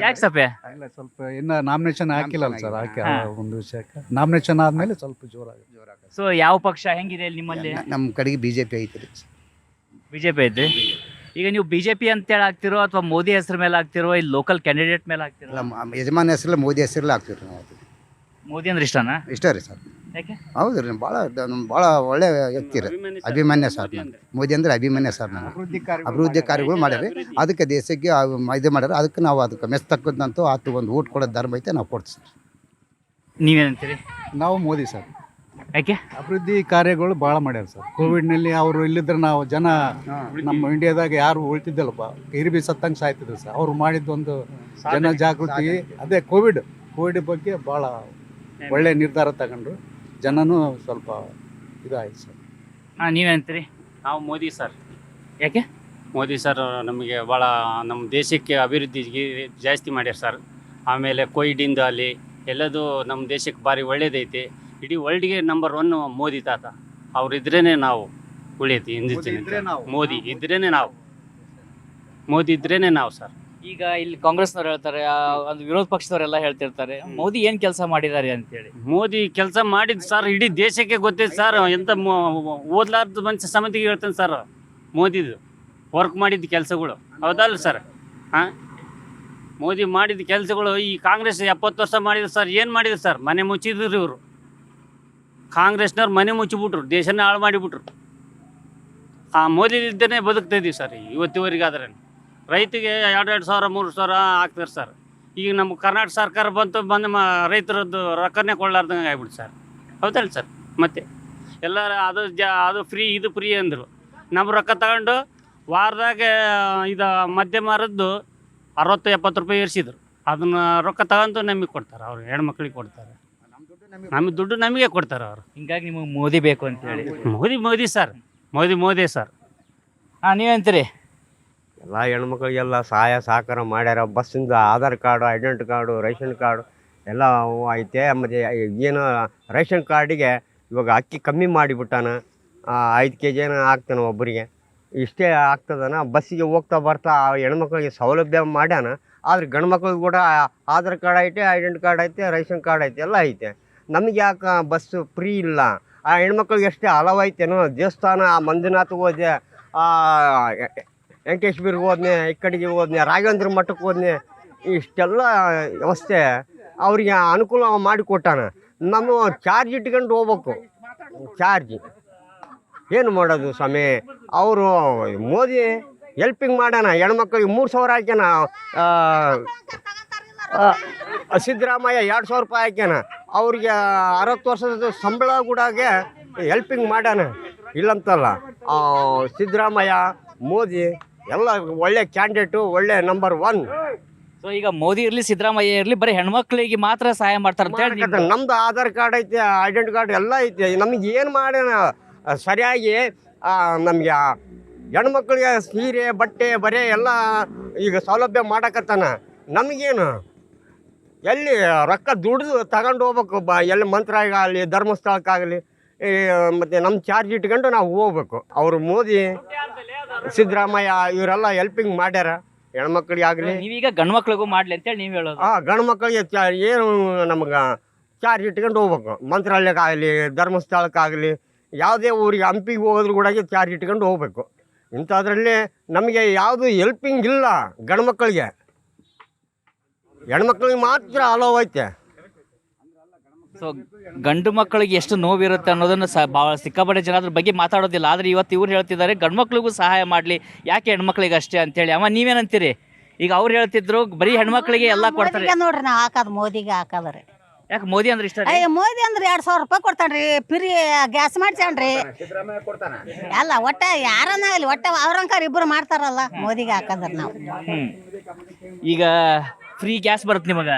ಯಾಕೆ ಸಪ್ಪೆ? ಇಲ್ಲ, ಸ್ವಲ್ಪ ಇನ್ನು ನಾಮಿನೇಷನ್ ಹಾಕಿಲ್ಲ ಸರ್. ಹಾಕಿ ಒಂದು ವಿಷಯಕ್ಕೆ ನಾಮಿನೇಷನ್ ಆದಮೇಲೆ ಸ್ವಲ್ಪ ಜೋರಾಗುತ್ತೆ. ಸೊ ಯಾವ ಪಕ್ಷ ಹೆಂಗಿದೆ ಇಲ್ಲಿ ನಿಮ್ಮಲ್ಲಿ? ನಮ್ಮ ಕಡೆಗೆ ಬಿಜೆಪಿ ಐತ್ರಿ. ಬಿಜೆಪಿ ಐತೆ. ಈಗ ನೀವು ಬಿಜೆಪಿ ಅಂತೇಳಿ ಆಗ್ತಿರೋ ಅಥವಾ ಮೋದಿ ಹೆಸರು ಮೇಲೆ ಆಗ್ತಿರೋ, ಇಲ್ಲಿ ಲೋಕಲ್ ಕ್ಯಾಂಡಿಡೇಟ್ ಮೇಲೆ ಆಗ್ತಿರೋ? ಯಜಮಾನ ಹೆಸರಲ್ಲ, ಮೋದಿ ಹೆಸರಲ್ಲ ಆಗ್ತಿರಿ ನಾವು. ಮೋದಿ ಅಂದ್ರೆ ಇಷ್ಟನಾ? ಇಷ್ಟ ರೀ ಸರ್. ಯಾಕೆ? ಹೌದು ರೀ, ಭಾಳ ಒಳ್ಳೆ ವ್ಯಕ್ತಿ ರೀ. ಅಭಿಮಾನ್ಯ ಸರ್. ಮೋದಿ ಅಂದ್ರೆ ಅಭಿಮಾನ್ಯ ಸರ್. ನಾವು ಅಭಿವೃದ್ಧಿ ಕಾರ್ಯಗಳು ಮಾಡ್ಯಾರಿ, ಅದಕ್ಕೆ ದೇಶಕ್ಕೆ ಇದು ಮಾಡ್ಯಾರ. ಅದಕ್ಕೆ ನಾವು ಅದಕ್ಕೆ ಮೆಚ್ಚತಕ್ಕಂತೂ ಆತು ಒಂದು ಊಟ ಕೊಡೋದು ಧರ್ಮ ಐತೆ, ನಾವು ಕೊಡ್ತೀವಿ ಸರ್. ನೀವೇನಂತೀರಿ? ನಾವು ಮೋದಿ ಸರ್. ಯಾಕೆ? ಅಭಿವೃದ್ಧಿ ಕಾರ್ಯಗಳು ಭಾಳ ಮಾಡ್ಯಾರ ಸರ್. ಕೋವಿಡ್ನಲ್ಲಿ ಅವರು ಇಲ್ಲಿದ್ರೆ ನಾವು ಜನ ನಮ್ಮ ಇಂಡಿಯಾದಾಗ ಯಾರು ಉಳ್ತಿದ್ದಲ್ಲಪ್ಪ, ಇರಿಬಿ ಸತ್ತಂಗೆ ಸಾಯ್ತಿದ್ರು ಸರ್. ಅವ್ರು ಮಾಡಿದ್ದೊಂದು ಜನ ಜಾಗೃತಿ, ಅದೇ ಕೋವಿಡ್ ಬಗ್ಗೆ ಭಾಳ ಒಳ್ಳೆ ನಿರ್ಧಾರ ತಗೊಂಡ್ರು. ಜನನೂ ಸ್ವಲ್ಪ ಇದಾಯ್ತು ಸರ್. ನೀವೇನಂತೀರಿ? ನಾವು ಮೋದಿ ಸರ್. ಯಾಕೆ? ಮೋದಿ ಸರ್ ನಮಗೆ ಭಾಳ ನಮ್ಮ ದೇಶಕ್ಕೆ ಅಭಿವೃದ್ಧಿಗೆ ಜಾಸ್ತಿ ಮಾಡ್ಯಾರ ಸರ್. ಆಮೇಲೆ ಕೋವಿಡಿಂದ ಅಲ್ಲಿ ಎಲ್ಲದೂ ನಮ್ಮ ದೇಶಕ್ಕೆ ಭಾರಿ ಒಳ್ಳೇದೈತಿ. ಇಡೀ ವರ್ಲ್ಡ್ಗೆ ನಂಬರ್ 1 ಮೋದಿ ತಾತ. ಅವ್ರಿದ್ರೇ ನಾವು ಉಳಿಯತಿ. ಮೋದಿ ಇದ್ರೇ ನಾವು ಸರ್. ಈಗ ಇಲ್ಲಿ ಕಾಂಗ್ರೆಸ್ನವ್ರು ಹೇಳ್ತಾರೆ, ಒಂದು ವಿರೋಧ ಪಕ್ಷದವರೆಲ್ಲ ಹೇಳ್ತಿರ್ತಾರೆ ಮೋದಿ ಏನು ಕೆಲಸ ಮಾಡಿದ್ದಾರೆ ಅಂತೇಳಿ. ಮೋದಿ ಕೆಲಸ ಮಾಡಿದ್ದು ಸರ್ ಇಡೀ ದೇಶಕ್ಕೆ ಗೊತ್ತೈತೆ ಸರ್. ಎಂತ ಓದ್ಲಾರ್ದು ಮನುಷ್ಯ ಸಮಿತಿಗೆ ಹೇಳ್ತಾನೆ ಸರ್. ಮೋದಿದು ವರ್ಕ್ ಮಾಡಿದ ಕೆಲಸಗಳು ಹೌದಲ್ಲ ಸರ್? ಹಾಂ, ಮೋದಿ ಮಾಡಿದ ಕೆಲಸಗಳು ಈ ಕಾಂಗ್ರೆಸ್ 70 ವರ್ಷ ಮಾಡಿದ್ರು ಸರ್. ಏನು ಮಾಡಿದ್ರು ಸರ್? ಮನೆ ಮುಚ್ಚಿದ್ರು ಇವರು. ಕಾಂಗ್ರೆಸ್ನವ್ರು ಮನೆ ಮುಚ್ಚಿಬಿಟ್ರು, ದೇಶನ ಹಾಳು ಮಾಡಿಬಿಟ್ರು. ಆ ಮೋದಿ ಇದ್ದೇನೆ ಬದುಕ್ತಾ ಇದ್ದೀವಿ ಸರ್ ಇವತ್ತಿವರೆಗಾದ್ರೆ. ರೈತಿಗೆ 2,000 3,000 ಹಾಕ್ತಾರೆ ಸರ್. ಈಗ ನಮ್ಮ ಕರ್ನಾಟಕ ಸರ್ಕಾರ ಬಂದು ರೈತರದ್ದು ರೊಕ್ಕನೇ ಕೊಡ್ಲಾರ್ದಂಗೆ ಆಗ್ಬಿಡ್ತು ಸರ್. ಹೌದಲ್ಲ ಸರ್? ಮತ್ತೆ ಎಲ್ಲರ ಅದು ಫ್ರೀ ಇದು ಫ್ರೀ ಅಂದರು. ನಮ್ಮ ರೊಕ್ಕ ತಗೊಂಡು ವಾರದಾಗ ಇದು ಮಧ್ಯಮಾರದ್ದು 60-70 ರೂಪಾಯಿ ಏರಿಸಿದ್ರು. ಅದನ್ನು ರೊಕ್ಕ ತಗೊಂಡು ನಮಗೆ ಕೊಡ್ತಾರೆ, ಅವ್ರು ಹೆಣ್ಮಕ್ಳಿಗೆ ಕೊಡ್ತಾರೆ. ನಮ್ಮ ದುಡ್ಡು ನಮಗೆ ಕೊಡ್ತಾರೆ ಅವರು. ಹಿಂಗಾಗಿ ನಿಮಗೆ ಮೋದಿ ಬೇಕು ಅಂತೇಳಿ. ಮೋದಿ ಸರ್. ಮೋದಿ ಸರ್. ನೀವೇಂತೀರಿ? ಎಲ್ಲ ಹೆಣ್ಮಕ್ಳಿಗೆಲ್ಲ ಸಹಾಯ ಸಹಕಾರ ಮಾಡ್ಯಾರ. ಬಸ್ಸಿಂದ Aadhaar card, identity card, ration card ಎಲ್ಲ ಐತೆ. ಮತ್ತು ಏನು ರೇಷನ್ ಕಾರ್ಡಿಗೆ ಇವಾಗ ಅಕ್ಕಿ ಕಮ್ಮಿ ಮಾಡಿಬಿಟ್ಟಾನ. 5 kg ಏನೋ ಆಗ್ತಾನೆ ಒಬ್ಬರಿಗೆ, ಇಷ್ಟೇ ಆಗ್ತದನ. ಬಸ್ಸಿಗೆ ಹೋಗ್ತಾ ಬರ್ತಾ ಹೆಣ್ಮಕ್ಳಿಗೆ ಸೌಲಭ್ಯ ಮಾಡ್ಯಾನ. ಆದರೆ ಗಂಡು ಮಕ್ಳಿಗೆ ಕೂಡ ಆಧಾರ್ ಕಾರ್ಡ್ ಐತೆ, ಐಡೆಂಟಿ ಕಾರ್ಡ್ ಐತೆ, ರೇಷನ್ ಕಾರ್ಡ್ ಐತೆ, ಎಲ್ಲ ಐತೆ. ನಮಗೆ ಯಾಕೆ ಬಸ್ಸು ಫ್ರೀ ಇಲ್ಲ? ಆ ಹೆಣ್ಮಕ್ಳಿಗೆ ಎಷ್ಟೇ ಹಲವೈತೇನೋ. ದೇವಸ್ಥಾನ ಮಂಜುನಾಥಗೆ ಹೋದೆ, ವೆಂಕಟೇಶ್ವರಿಗೆ ಹೋದ್ನೆ, ಈ ಕಡೆಗೆ ಹೋದ್ನೆ, ರಾಘವೇಂದ್ರ ಮಠಕ್ಕೆ ಹೋದ್ನೆ. ಇಷ್ಟೆಲ್ಲ ವ್ಯವಸ್ಥೆ ಅವ್ರಿಗೆ ಅನುಕೂಲ ಮಾಡಿಕೊಟ್ಟಾನ. ನಮ್ಮ ಚಾರ್ಜ್ ಇಟ್ಕೊಂಡು ಹೋಗ್ಬೇಕು. ಚಾರ್ಜ್ ಏನು ಮಾಡೋದು ಸ್ವಾಮಿ? ಅವರು ಮೋದಿ ಹೆಲ್ಪಿಂಗ್ ಮಾಡ್ಯಾನ. ಹೆಣ್ಮಕ್ಳಿಗೆ 3,000 ಹಾಕ್ಯಾನ. ಸಿದ್ದರಾಮಯ್ಯ 2,000 ರೂಪಾಯಿ ಹಾಕ್ಯಾನ. ಅವ್ರಿಗೆ 60 ವರ್ಷದ ಸಂಬಳ ಕೂಡಾಗೆ ಹೆಲ್ಪಿಂಗ್ ಮಾಡ್ಯಾನ, ಇಲ್ಲಂತಲ್ಲ. ಸಿದ್ದರಾಮಯ್ಯ, ಮೋದಿ ಎಲ್ಲ ಒಳ್ಳೆ ಕ್ಯಾಂಡಿಡೇಟು, ಒಳ್ಳೆ ನಂಬರ್ 1. ಸೊ ಈಗ ಮೋದಿ ಇರಲಿ ಸಿದ್ದರಾಮಯ್ಯ ಇರಲಿ ಬರೀ ಹೆಣ್ಮಕ್ಳಿಗೆ ಮಾತ್ರ ಸಹಾಯ ಮಾಡ್ತಾರೆ ಅಂತ ಹೇಳಿ. ನಮ್ದು ಆಧಾರ್ ಕಾರ್ಡ್ ಐತೆ, ಐಡೆಂಟಿ ಕಾರ್ಡ್ ಎಲ್ಲ ಐತೆ. ನಮಗೆ ಏನು ಮಾಡ್ಯಾನ ಸರಿಯಾಗಿ? ನಮಗೆ ಹೆಣ್ಮಕ್ಳಿಗೆ ಸೀರೆ ಬಟ್ಟೆ ಬರೆ ಎಲ್ಲ ಈಗ ಸೌಲಭ್ಯ ಮಾಡಕತ್ತಾನ. ನಮಗೇನು ಎಲ್ಲಿ ರೊಕ್ಕ ದುಡ್ದು ತಗೊಂಡು ಹೋಗ್ಬೇಕು. ಎಲ್ಲಿ ಮಂತ್ರಾಲಯ ಧರ್ಮಸ್ಥಳಕ್ಕಾಗಲಿ ಮತ್ತು ನಮ್ಮ ಚಾರ್ಜ್ ಇಟ್ಕೊಂಡು ನಾವು ಹೋಗ್ಬೇಕು. ಅವರು ಮೋದಿ ಸಿದ್ದರಾಮಯ್ಯ ಇವರೆಲ್ಲ ಹೆಲ್ಪಿಂಗ್ ಮಾಡ್ಯಾರ ಹೆಣ್ಮಕ್ಳಿಗೆ ಆಗಲಿ. ನೀವೀಗ ಗಂಡು ಮಕ್ಳಿಗೂ ಮಾಡಲಿ ಅಂತೇಳಿ ನೀವು ಹೇಳೋದು? ಗಂಡು ಮಕ್ಕಳಿಗೆ ಏನು ನಮ್ಗೆ ಚಾರ್ಜ್ ಇಟ್ಕೊಂಡು ಹೋಗ್ಬೇಕು. ಮಂತ್ರಾಲಯಕ್ಕಾಗಲಿ ಧರ್ಮಸ್ಥಳಕ್ಕಾಗಲಿ ಯಾವುದೇ ಊರಿಗೆ ಹಂಪಿಗೆ ಹೋಗೋದ್ರ ಕೂಡ ಚಾರ್ಜ್ ಇಟ್ಕೊಂಡು ಹೋಗ್ಬೇಕು. ಇಂಥದ್ರಲ್ಲಿ ನಮಗೆ ಯಾವುದು ಹೆಲ್ಪಿಂಗ್ ಇಲ್ಲ ಗಂಡು ಮಕ್ಕಳಿಗೆ. ಹೆಣ್ಮಕ್ಳಿಗೆ ಮಾತ್ರ ಅಲೋ ಐತೆ. ಸೊ ಗಂಡು ಮಕ್ಕಳಿಗೆ ಎಷ್ಟು ನೋವಿರುತ್ತೆ ಅನ್ನೋದನ್ನು ಭಾಳ ಸಿಕ್ಕಾಪಟ್ಟೆ ಜನ ಅದ್ರ ಬಗ್ಗೆ ಮಾತಾಡೋದಿಲ್ಲ. ಆದರೆ ಇವತ್ತು ಇವ್ರು ಹೇಳ್ತಿದ್ದಾರೆ ಗಂಡು ಮಕ್ಳಿಗೂ ಸಹಾಯ ಮಾಡಲಿ, ಯಾಕೆ ಹೆಣ್ಮಕ್ಳಿಗೆ ಅಷ್ಟೇ ಅಂತೇಳಿ. ಅಮ್ಮ ನೀವೇನಂತೀರಿ? ಈಗ ಅವ್ರು ಹೇಳ್ತಿದ್ರು ಬರೀ ಹೆಣ್ಮಕ್ಳಿಗೆ ಎಲ್ಲ ಕೊಡ್ತಾರೆ. ನೋಡ್ರಿ ನಾವು ಹಾಕೋದು ಮೋದಿಗೆ ಹಾಕೋದ್ರಿ. ಯಾಕೆ ಮೋದಿ ಅಂದ್ರೆ ಇಷ್ಟ? ಅಯ್ಯ ಮೋದಿ ಅಂದ್ರೆ 2,000 ರೂಪಾಯಿ ಕೊಡ್ತಾನ್ರಿ, ಫ್ರೀ ಗ್ಯಾಸ್ ಮಾಡ್ಸ್ಯಾನ್ರಿ. ಅಲ್ಲ ಒಟ್ಟ ಯಾರನ್ನ ಆಗಲಿ ಒಟ್ಟ ಅವ್ರಂಕಾರ ಇಬ್ರು ಮಾಡ್ತಾರಲ್ಲ, ಮೋದಿಗೆ ಹಾಕದ್ರಿ ನಾವು. ಈಗ ಫ್ರೀ ಗ್ಯಾಸ್ ಬರುತ್ತೆ ನಿಮಗೆ?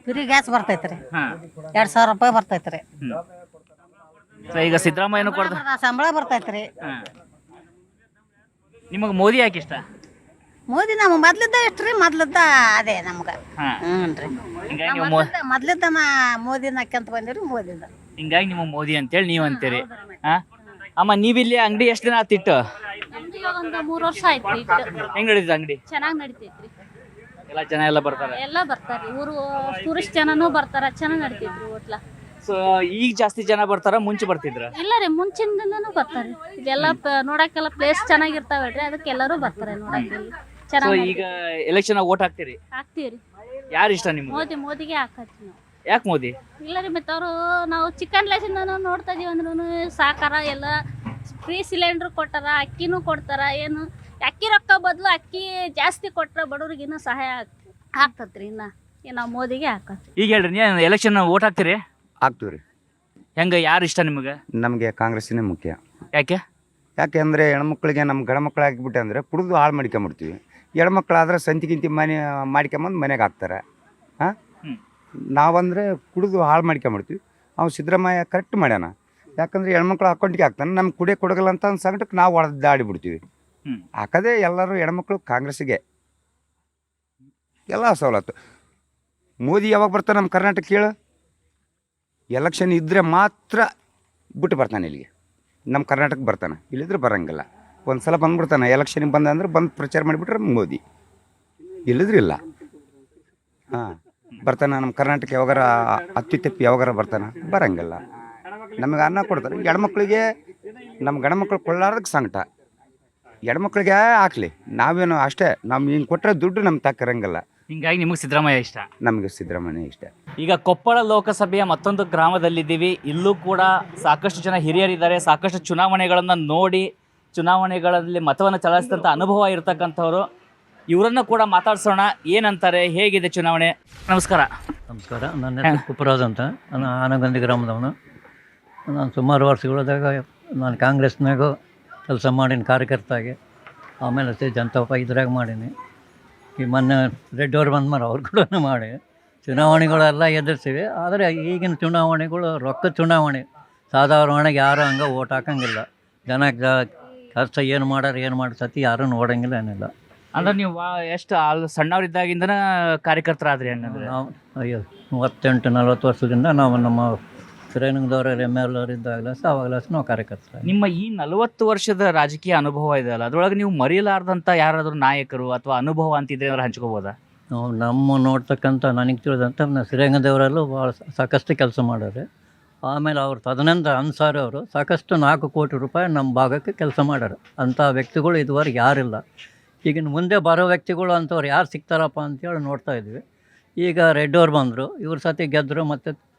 ಫ್ರೀ ಗ್ಯಾಸ್ ಬರ್ತೈತ್ರಿ, 2,000 ರೂಪಾಯಿ ಬರ್ತೈತ್ರಿ. ಈಗ ಸಿದ್ದರಾಮಯ್ಯನು ಕೊಡ್ತಾರೆ, ಸಂಬಳ ಬರ್ತೈತ್ರಿ. ನಿಮಗೆ ಮೋದಿ ಯಾಕೆ ಇಷ್ಟ? ಮೋದಿ ನಮ್ಮ ಮೊದ್ಲಿದ್ದ ಇಷ್ಟ್ರಿ, ಮೊದ್ಲಿದ್ದ ಅದೇ ನಮ್ಗೆ. ಹ್ಞೂನ್ರಿ, ಮೊದ್ಲಿದ್ದ ಮೋದಿನ ಹಾಕ್ಯಂತ ಬಂದಿವ್ರಿ, ಮೋದಿದ. ಹಿಂಗಾಗಿ ನಿಮ್ಮ ಮೋದಿ ಅಂತೇಳಿ ನೀವು ಅಂತೀರಿ. ಅಮ್ಮ ನೀವಿಲ್ಲಿ ಅಂಗಡಿ ಎಷ್ಟು ದಿನ ಆತಿಟ್ಟು? ಒಂದು 3 ವರ್ಷ ಆಯ್ತು. ಹೆಂಗ್ ನಡೀತದೆ ಅಂಗಡಿ? ಚೆನ್ನಾಗಿ ನಡಿತೈತ್ರಿ. ಎಲ್ಲ ಜನ ಎಲ್ಲ ಬರ್ತಾರೆ? ಎಲ್ಲ ಬರ್ತಾರ್ರಿ, ಊರು ಟೂರಿಸ್ಟ್ ಜನನೂ ಬರ್ತಾರ, ಚೆನ್ನಾಗಿ ನಡಿತೈತ್ರಿ ಹೋಟ್ಲ. ಸೊ ಈಗ ಜಾಸ್ತಿ ಜನ ಬರ್ತಾರ, ಮುಂಚೆ ಬರ್ತಿದ್ರ? ಇಲ್ಲ ರೀ, ಮುಂಚಿಂದನೂ ಬರ್ತಾರ್ರಿ. ಇದೆಲ್ಲ ನೋಡಕ್ಕೆಲ್ಲ ಪ್ಲೇಸ್ ಚೆನ್ನಾಗಿರ್ತಾವಲ್ರಿ, ಅದಕ್ಕೆ ಎಲ್ಲರೂ ಬರ್ತಾರೆ ನೋಡಕ್ಕೆ. ಸೊ ಈಗ ಎಲೆಕ್ಷನ್ ವೋಟ್ ಹಾಕ್ತೀರಿ? ಹಾಕ್ತೀವ್ರಿ. ಯಾರು ಇಷ್ಟ ನಿಮ್ಗೆ? ಮೋದಿಗೆ ಹಾಕತ್ತೀವಿ ನಾವು. ಯಾಕೆ ಮೋದಿ? ಇಲ್ಲ ರೀ, ಮತ್ತೆ ಅವರು ನಾವು ಚಿಕನ್ ಲೇಸಿಂದ ನೋಡ್ತಾ ಇದೀವಿ ಅಂದ್ರೂ ಸಾಕಾರ ಎಲ್ಲ ಫ್ರೀ ಸಿಲಿಂಡ್ರ್ ಕೊಟ್ಟಾರ, ಅಕ್ಕಿನೂ ಕೊಡ್ತಾರ. ಏನು ಅಕ್ಕಿ ರೊಕ್ಕ ಬದಲು ಅಕ್ಕಿ ಜಾಸ್ತಿ ಕೊಟ್ರೆ ಬಡವ್ರಿಗೆ ಇನ್ನೂ ಸಹಾಯ ಆಗ್ತತ್ರಿ. ಇನ್ನು ನಾವು ಮೋದಿಗೆ ಹಾಕತ್ತೀವಿ. ಈಗ ಹೇಳ್ರಿ, ನೀವು ಎಲೆಕ್ಷನ್ ವೋಟ್ ಹಾಕ್ತೀರಿ? ಹಾಕ್ತೀವಿ ರೀ. ಹೆಂಗೆ, ಯಾರು ಇಷ್ಟ ನಿಮಗೆ? ನಮಗೆ ಕಾಂಗ್ರೆಸ್ಸಿನೇ ಮುಖ್ಯ. ಯಾಕೆ? ಯಾಕೆ ಅಂದರೆ ಹೆಣ್ಮಕ್ಳಿಗೆ ನಮ್ಮ ಗಂಡು ಮಕ್ಳು ಹಾಕಿಬಿಟ್ಟೆ ಅಂದರೆ ಕುಡಿದು ಹಾಳು ಮಾಡ್ಕೊಂಬಿಡ್ತೀವಿ. ಹೆಣ್ಮಕ್ಳಾದ್ರೆ ಸಂತಿಗಿಂತಿ ಮನೆ ಮಾಡ್ಕೊಂಬಂದು ಮನೆಗೆ ಹಾಕ್ತಾರೆ. ಹಾಂ, ನಾವಂದರೆ ಕುಡಿದು ಹಾಳು ಮಾಡ್ಕೊಂಬಿಡ್ತೀವಿ. ಅವ್ನು ಸಿದ್ದರಾಮಯ್ಯ ಕರೆಕ್ಟ್ ಮಾಡ್ಯಾನ. ಯಾಕಂದರೆ ಹೆಣ್ಮಕ್ಳು ಅಕೌಂಟಿಗೆ ಹಾಕ್ತಾನೆ, ನಮ್ಗೆ ಕುಡಿಯೋಕೆ ಕೊಡಗಲ್ಲ ಅಂತ ಒಂದು ಸಂಕಟಕ್ಕೆ ನಾವು ಹೊಡೆದಾಡಿಬಿಡ್ತೀವಿ. ಹಾಕೋದೇ ಎಲ್ಲರೂ ಹೆಣ್ಮಕ್ಳು ಕಾಂಗ್ರೆಸ್ಸಿಗೆ ಎಲ್ಲ ಸವಲತ್ತು. ಮೋದಿ ಯಾವಾಗ ಬರ್ತಾನೆ ನಮ್ಮ ಕರ್ನಾಟಕ ಕೇಳು? ಎಲೆಕ್ಷನ್ ಇದ್ದರೆ ಮಾತ್ರ ಬಿಟ್ಟು ಬರ್ತಾನೆ ಇಲ್ಲಿಗೆ, ನಮ್ಮ ಕರ್ನಾಟಕಕ್ಕೆ ಬರ್ತಾನೆ. ಇಲ್ಲಿದ್ರೆ ಬರೋಂಗಿಲ್ಲ. ಒಂದು ಸಲ ಬಂದ್ಬಿಡ್ತಾನೆ, ಎಲೆಕ್ಷನಿಗೆ ಬಂದ ಅಂದ್ರೆ ಬಂದು ಪ್ರಚಾರ ಮಾಡಿಬಿಟ್ರೆ ಮೋದಿ, ಇಲ್ಲಿದ್ರೆ ಇಲ್ಲ. ಹಾಂ, ಬರ್ತಾನೆ ನಮ್ಮ ಕರ್ನಾಟಕ ಯಾವಾಗಾರ ಅತ್ಯುತ್ತಪ್ಪಿ ಯಾವಾಗಾರ ಬರ್ತಾನೆ, ಬರೋಂಗಿಲ್ಲ. ನಮಗೆ ಅನ್ನ ಕೊಡ್ತಾರೆ. ಹೆಣ್ಮಕ್ಳಿಗೆ ನಮ್ಮ ಗಂಡ್ಮಕ್ಳು ಕೊಳ್ಳಾರ್ದಕ್ಕೆ ಸಂಕಟ. ಹೆಣ್ಮಕ್ಳಿಗೆ ಹಾಕ್ಲಿ, ನಾವೇನು ಅಷ್ಟೇ, ನಮ್ಮ ಹಿಂಗೆ ಕೊಟ್ಟರೆ ದುಡ್ಡು ನಮ್ಗೆ ತಕ್ಕಿರಂಗಿಲ್ಲ. ಹಿಂಗಾಗಿ ನಿಮಗೆ ಸಿದ್ದರಾಮಯ್ಯ ಇಷ್ಟ? ನಮಗೆ ಸಿದ್ದರಾಮಯ್ಯ ಇಷ್ಟ. ಈಗ ಕೊಪ್ಪಳ ಲೋಕಸಭೆಯ ಮತ್ತೊಂದು ಗ್ರಾಮದಲ್ಲಿದ್ದೀವಿ. ಇಲ್ಲೂ ಕೂಡ ಸಾಕಷ್ಟು ಜನ ಹಿರಿಯರಿದ್ದಾರೆ, ಸಾಕಷ್ಟು ಚುನಾವಣೆಗಳನ್ನು ನೋಡಿ ಚುನಾವಣೆಗಳಲ್ಲಿ ಮತವನ್ನು ಚಲಾಯಿಸಿದಂಥ ಅನುಭವ ಇರತಕ್ಕಂಥವ್ರು. ಇವರನ್ನು ಕೂಡ ಮಾತಾಡ್ಸೋಣ, ಏನಂತಾರೆ, ಹೇಗಿದೆ ಚುನಾವಣೆ. ನಮಸ್ಕಾರ. ನಮಸ್ಕಾರ, ನನ್ನ ಹೆಸರು ಕುಪ್ಪರಾಜ್ ಅಂತ. ನಾನು ಆನಗಂದಿ ಗ್ರಾಮದವನು. ನಾನು ಸುಮಾರು ವರ್ಷಗಳದಾಗ ನಾನು ಕಾಂಗ್ರೆಸ್ನಾಗೂ ಕೆಲಸ ಮಾಡೀನಿ, ಕಾರ್ಯಕರ್ತಾಗಿ. ಆಮೇಲೆ ಜನತಾ ಇದ್ರಾಗ ಮಾಡೀನಿ. ಈ ಮೊನ್ನೆ ರೆಡ್ಡಿ ಅವ್ರು ಬಂದ ಮೇಲೆ ಅವ್ರು ಕೂಡ ಮಾಡಿ ಚುನಾವಣೆಗಳೆಲ್ಲ ಎದುರಿಸಿವಿ. ಆದರೆ ಈಗಿನ ಚುನಾವಣೆಗಳು ರೊಕ್ಕ ಚುನಾವಣೆ. ಸಾಧಾರಣವಾಗಿ ಯಾರು ಹಂಗೆ ಓಟ್ ಹಾಕಂಗಿಲ್ಲ. ಜನಕ್ಕೆ ಕಷ್ಟ ಏನು ಮಾಡ್ಯಾರ ಏನು ಮಾಡಿ ಸತಿ ಯಾರೂ ನೋಡೋಂಗಿಲ್ಲ, ಏನಿಲ್ಲ. ಅಂದ್ರೆ ನೀವು ಎಷ್ಟು ಸಣ್ಣವರಿದ್ದಾಗಿಂದನ ಕಾರ್ಯಕರ್ತರಾದ್ರಿ? ಹಂಗಂದ್ರೆ ನಾವು 38-40 ವರ್ಷದಿಂದ ನಾವು ನಮ್ಮ ಶ್ರೀರಂಗದವ್ರ MLA ಇದ್ದಾಗಲ ಅವಾಗಲ ನಾವು ಕಾರ್ಯಕರ್ತರು. ನಿಮ್ಮ ಈ 40 ವರ್ಷದ ರಾಜಕೀಯ ಅನುಭವ ಇದೆಯಲ್ಲ, ಅದರೊಳಗೆ ನೀವು ಮರೆಯಲಾರ್ದಂಥ ಯಾರಾದರೂ ನಾಯಕರು ಅಥವಾ ಅನುಭವ ಅಂತಿದ್ರೆ ಅವ್ರು ಹಂಚ್ಕೋಬೋದಾ? ನಾವು ನಮ್ಮ ನೋಡ್ತಕ್ಕಂಥ ನನಗೆ ತಿಳಿದಂಥ ಶ್ರೀರಂಗದೇವರಲ್ಲೂ ಭಾಳ ಸಾಕಷ್ಟು ಕೆಲಸ ಮಾಡ್ಯಾರೆ. ಆಮೇಲೆ ಅವರು ತದನಂತರ ಅನ್ಸಾರಿ ಅವರು ಸಾಕಷ್ಟು 4 ಕೋಟಿ ರೂಪಾಯಿ ನಮ್ಮ ಭಾಗಕ್ಕೆ ಕೆಲಸ ಮಾಡ್ಯಾರ. ಅಂಥ ವ್ಯಕ್ತಿಗಳು ಇದುವರೆಗೆ ಯಾರಿಲ್ಲ. ಈಗಿನ ಮುಂದೆ ಬರೋ ವ್ಯಕ್ತಿಗಳು ಅಂಥವ್ರು ಯಾರು ಸಿಗ್ತಾರಪ್ಪ ಅಂತೇಳಿ ನೋಡ್ತಾ ಇದ್ವಿ. ಈಗ ರೆಡ್ಡಿ ಅವ್ರು ಬಂದರು, ಇವ್ರ ಸತಿ ಗೆದ್ದರು, ಮತ್ತು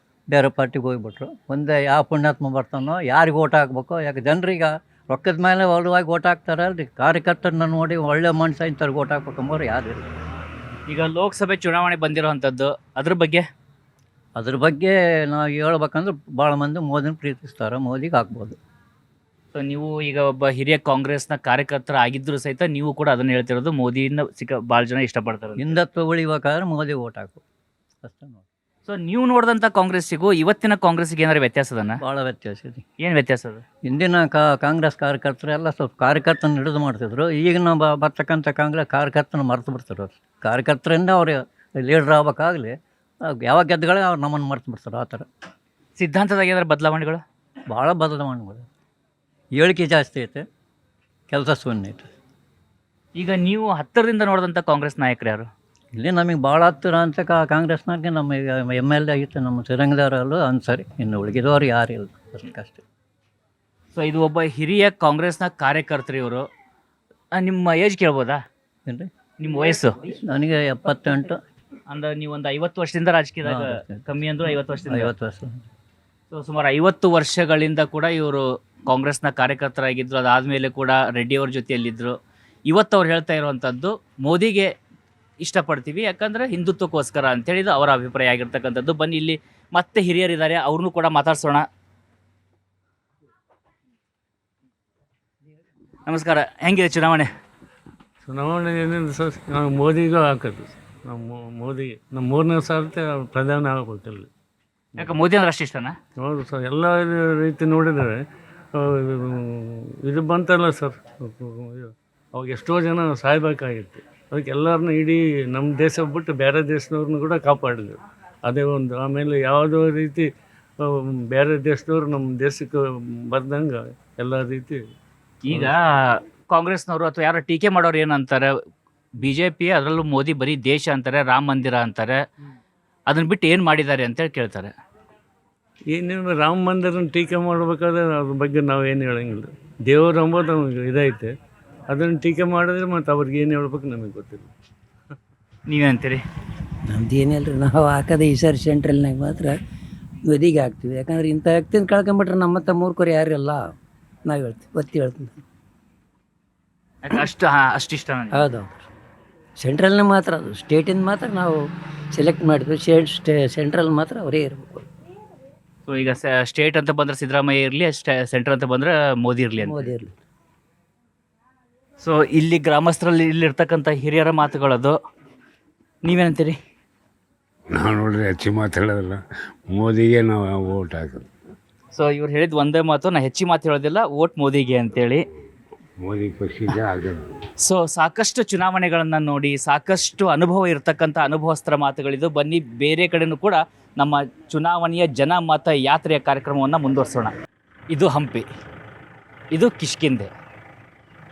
ಬೇರೆ ಪಾರ್ಟಿಗೆ ಹೋಗ್ಬಿಟ್ರು. ಮುಂದೆ ಯಾವ ಪುಣ್ಯಾತ್ಮ ಬರ್ತಾನೋ, ಯಾರಿಗೆ ಓಟ್ ಹಾಕ್ಬೇಕು. ಯಾಕೆ ಜನರಿಗೆ ರೊಕ್ಕದ ಮೇಲೆ ಒಲವಾಗಿ ಓಟ್ ಹಾಕ್ತಾರಲ್ರಿ. ಕಾರ್ಯಕರ್ತರನ್ನ ನೋಡಿ ಒಳ್ಳೆ ಮನುಷ್ಯ ಇಂಥವ್ರಿಗೆ ಓಟ್ ಹಾಕ್ಬೇಕಂಬೋರು ಯಾರಿಲ್ಲ. ಈಗ ಲೋಕಸಭೆ ಚುನಾವಣೆ ಬಂದಿರೋವಂಥದ್ದು, ಅದ್ರ ಬಗ್ಗೆ ನಾವು ಹೇಳ್ಬೇಕಂದ್ರೆ ಭಾಳ ಮಂದಿ ಮೋದಿನ ಪ್ರೀತಿಸ್ತಾರೆ, ಮೋದಿಗೆ ಹಾಕ್ಬೋದು. ಸೊ ನೀವು ಈಗ ಒಬ್ಬ ಹಿರಿಯ ಕಾಂಗ್ರೆಸ್ನ ಕಾರ್ಯಕರ್ತರ ಆಗಿದ್ದರೂ ಸಹಿತ ನೀವು ಕೂಡ ಅದನ್ನು ಹೇಳ್ತಿರೋದು, ಮೋದಿನ ಭಾಳ ಜನ ಇಷ್ಟಪಡ್ತಾರೆ. ಹಿಂದತ್ವ ಉಳಿಬೇಕಾದ್ರೆ ಮೋದಿ ಓಟ್ ಹಾಕು ಅಷ್ಟೇ ನೋಡಿ. ಸೊ ನೀವು ನೋಡಿದಂಥ ಕಾಂಗ್ರೆಸ್ಸಿಗೂ ಇವತ್ತಿನ ಕಾಂಗ್ರೆಸ್ಸಿಗೆ ಏನಾದ್ರು ವ್ಯತ್ಯಾಸ ಅದನ್ನ? ಭಾಳ ವ್ಯತ್ಯಾಸ ಇದೆ. ಏನು ವ್ಯತ್ಯಾಸ ಅದು? ಹಿಂದಿನ ಕಾಂಗ್ರೆಸ್ ಕಾರ್ಯಕರ್ತರೆಲ್ಲ ಸ್ವಲ್ಪ ಕಾರ್ಯಕರ್ತನ ಹಿಡಿದು ಮಾಡ್ತಿದ್ರು. ಈಗಿನ ಬರ್ತಕ್ಕಂಥ ಕಾಂಗ್ರೆಸ್ ಕಾರ್ಯಕರ್ತನ ಮರೆತು ಬಿಡ್ತಾರೆ. ಅವ್ರು ಕಾರ್ಯಕರ್ತರಿಂದ ಅವ್ರು ಲೀಡ್ರ್ ಆಗ್ಬೇಕಾಗಲಿ, ಯಾವಾಗ ಗೆದ್ದುಗಳೇ ಅವ್ರು ನಮ್ಮನ್ನು ಮರೆತು ಬಿಡ್ತಾರೆ. ಆ ಥರ ಸಿದ್ಧಾಂತದಾಗ ಏನಾದ್ರು ಬದಲಾವಣೆಗಳು? ಭಾಳ ಬದಲಾವಣೆಗಳು. ಹೇಳಿಕೆ ಜಾಸ್ತಿ ಐತೆ, ಕೆಲಸ ಶೂನ್ಯ ಐತೆ. ಈಗ ನೀವು ಹತ್ತಿರದಿಂದ ನೋಡಿದಂಥ ಕಾಂಗ್ರೆಸ್ ನಾಯಕರು ಯಾರು? ಇಲ್ಲಿ ನಮಗೆ ಭಾಳ ಹತ್ತಿರ ಅಂತ ಕಾಂಗ್ರೆಸ್ನಾಗೆ ನಮಗೆ MLA ಆಗಿತ್ತು ನಮ್ಮ ಶ್ರೀರಂಗದವರಲ್ಲೂ ಅನ್ಸರಿ. ಇನ್ನು ಉಳಿಗಿದವರು ಯಾರಿಲ್ಲ, ಅಷ್ಟಕ್ಕಷ್ಟೇ. ಸೊ ಇದು ಒಬ್ಬ ಹಿರಿಯ ಕಾಂಗ್ರೆಸ್ನ ಕಾರ್ಯಕರ್ತರು ಇವರು. ನಿಮ್ಮ ಏಜ್ ಕೇಳ್ಬೋದಾ? ಏನು ರೀ ನಿಮ್ಮ ವಯಸ್ಸು? ನನಗೆ 78. ಅಂದ್ರೆ ನೀವು ಒಂದು 50 ವರ್ಷದಿಂದ ರಾಜಕೀಯದಾಗ, ಕಮ್ಮಿ ಅಂದರೂ 50 ವರ್ಷದಿಂದ. 50 ವರ್ಷ. ಸೊ ಸುಮಾರು 50 ವರ್ಷಗಳಿಂದ ಕೂಡ ಇವರು ಕಾಂಗ್ರೆಸ್ನ ಕಾರ್ಯಕರ್ತರಾಗಿದ್ದರು. ಅದಾದಮೇಲೆ ಕೂಡ ರೆಡ್ಡಿಯವ್ರ ಜೊತೆಯಲ್ಲಿದ್ದರು. ಇವತ್ತು ಅವ್ರು ಹೇಳ್ತಾ ಇರುವಂಥದ್ದು ಮೋದಿಗೆ ಇಷ್ಟಪಡ್ತೀವಿ ಯಾಕಂದರೆ ಹಿಂದುತ್ವಕ್ಕೋಸ್ಕರ ಅಂತೇಳಿ ಇದು ಅವರ ಅಭಿಪ್ರಾಯ ಆಗಿರ್ತಕ್ಕಂಥದ್ದು. ಬನ್ನಿ, ಇಲ್ಲಿ ಮತ್ತೆ ಹಿರಿಯರಿದ್ದಾರೆ, ಅವ್ರನ್ನೂ ಕೂಡ ಮಾತಾಡ್ಸೋಣ. ನಮಸ್ಕಾರ. ಹೆಂಗಿದೆ ಚುನಾವಣೆ? ಚುನಾವಣೆ ಏನಿಲ್ಲ ಸರ್, ನಾವು ಮೋದಿಗೂ ಹಾಕೋದು. ಮೋದಿಗೆ ನಮ್ಮ 3ನೇ ಸಾರ್ತಿ ಪ್ರಧಾನ ಆಗಬೇಕಲ್ಲ. ಯಾಕೆ ಮೋದಿ ಅಂದ್ರೆ ಅಷ್ಟು ಇಷ್ಟನಾ? ಹೌದು ಸರ್, ಎಲ್ಲ ರೀತಿ ನೋಡಿದರೆ ಇದು ಬಂತಲ್ಲ ಸರ್, ಅವಾಗ ಎಷ್ಟೋ ಜನ ಸಾಯ್ಬೇಕಾಗಿತ್ತು. ಅದಕ್ಕೆ ಎಲ್ಲರನ್ನ ಇಡೀ ನಮ್ಮ ದೇಶ ಬಿಟ್ಟು ಬೇರೆ ದೇಶದವ್ರನ್ನ ಕೂಡ ಕಾಪಾಡಿದ್ರು. ಅದೇ ಒಂದು. ಆಮೇಲೆ ಯಾವುದೋ ರೀತಿ ಬೇರೆ ದೇಶದವ್ರು ನಮ್ಮ ದೇಶಕ್ಕೆ ಬರ್ದಂಗೆ ಎಲ್ಲ ರೀತಿ. ಈಗ ಕಾಂಗ್ರೆಸ್ನವರು ಅಥವಾ ಯಾರೋ ಟೀಕೆ ಮಾಡೋರು ಏನಂತಾರೆ, BJP ಅದರಲ್ಲೂ ಮೋದಿ ಬರೀ ದೇಶ ಅಂತಾರೆ, ರಾಮ ಮಂದಿರ ಅಂತಾರೆ, ಅದನ್ನ ಬಿಟ್ಟು ಏನು ಮಾಡಿದ್ದಾರೆ ಅಂತೇಳಿ ಕೇಳ್ತಾರೆ. ಏನೇನು ರಾಮ ಮಂದಿರನ ಟೀಕೆ ಮಾಡಬೇಕಾದ್ರೆ ಅದ್ರ ಬಗ್ಗೆ ನಾವು ಏನು ಹೇಳಂಗಿಲ್ಲ. ದೇವರು ಅಂಬೋದು ನಮಗೆ ಇದೈತೆ, ಅದನ್ನು ಟೀಕೆ ಮಾಡಿದ್ರೆ ಮತ್ತು ಅವ್ರಿಗೆ ಏನು ಹೇಳ್ಬೇಕು ನಮಗೆ ಗೊತ್ತಿಲ್ಲ. ನೀವೇನಂತೀರಿ? ನಮ್ದು ಏನಿಲ್ಲ ರೀ, ನಾವು ಹಾಕೋದು ಈ ಸಾರಿ ಸೆಂಟ್ರಲ್ನಾಗ ಮಾತ್ರ ಮೋದಿಗೆ ಹಾಕ್ತೀವಿ. ಯಾಕಂದ್ರೆ ಇಂಥ ವ್ಯಕ್ತಿನ ಕಳ್ಕೊಂಬಿಟ್ರೆ ನಮ್ಮತ್ತ ಮೂರ್ಖರು ಯಾರಿಲ್ಲ, ನಾವು ಹೇಳ್ತೀವಿ, ಒತ್ತಿ ಹೇಳ್ತೀನಿ. ಅಷ್ಟು ಇಷ್ಟ? ಹೌದೌದು, ಸೆಂಟ್ರಲ್ನ ಮಾತ್ರ, ಅದು ಸ್ಟೇಟಿಂದ ಮಾತ್ರ ನಾವು ಸೆಲೆಕ್ಟ್ ಮಾಡಿದ್ವಿ. ಸೆಂಟ್ರಲ್ ಮಾತ್ರ ಅವರೇ ಇರಬೇಕು. ಸೊ ಈಗ ಸ್ಟೇಟ್ ಅಂತ ಬಂದರೆ ಸಿದ್ದರಾಮಯ್ಯ ಇರಲಿ, ಸೆಂಟ್ರಲ್ ಅಂತ ಬಂದರೆ ಮೋದಿ ಇರಲಿ ಅಂತ. ಮೋದಿ ಇರಲಿ. ಸೊ ಇಲ್ಲಿ ಗ್ರಾಮಸ್ಥರಲ್ಲಿ ಇಲ್ಲಿರ್ತಕ್ಕಂಥ ಹಿರಿಯರ ಮಾತುಗಳದು, ನೀವೇನಂತೀರಿ? ನಾವು ನೋಡಿದ್ರೆ ಹೆಚ್ಚು ಮಾತಾಡೋದಿಲ್ಲ, ಮೋದಿಗೆ ನಾವು ಓಟ್ ಹಾಕೋದು. ಸೊ ಇವ್ರು ಹೇಳಿದ ಒಂದೇ ಮಾತು, ನಾ ಹೆಚ್ಚು ಮಾತು ಹೇಳೋದಿಲ್ಲ, ಓಟ್ ಮೋದಿಗೆ ಅಂತೇಳಿ. ಮೋದಿ ಪಕ್ಷಕ್ಕೆ ಆಗೋದು. ಸೊ ಸಾಕಷ್ಟು ಚುನಾವಣೆಗಳನ್ನು ನೋಡಿ ಸಾಕಷ್ಟು ಅನುಭವ ಇರತಕ್ಕಂಥ ಅನುಭವಸ್ತ್ರ ಮಾತುಗಳಿದು. ಬನ್ನಿ, ಬೇರೆ ಕಡೆನೂ ಕೂಡ ನಮ್ಮ ಚುನಾವಣೆಯ ಜನಮತ ಯಾತ್ರೆಯ ಕಾರ್ಯಕ್ರಮವನ್ನು ಮುಂದುವರಿಸೋಣ. ಇದು ಹಂಪಿ, ಇದು ಕಿಷ್ಕಿಂಧೆ.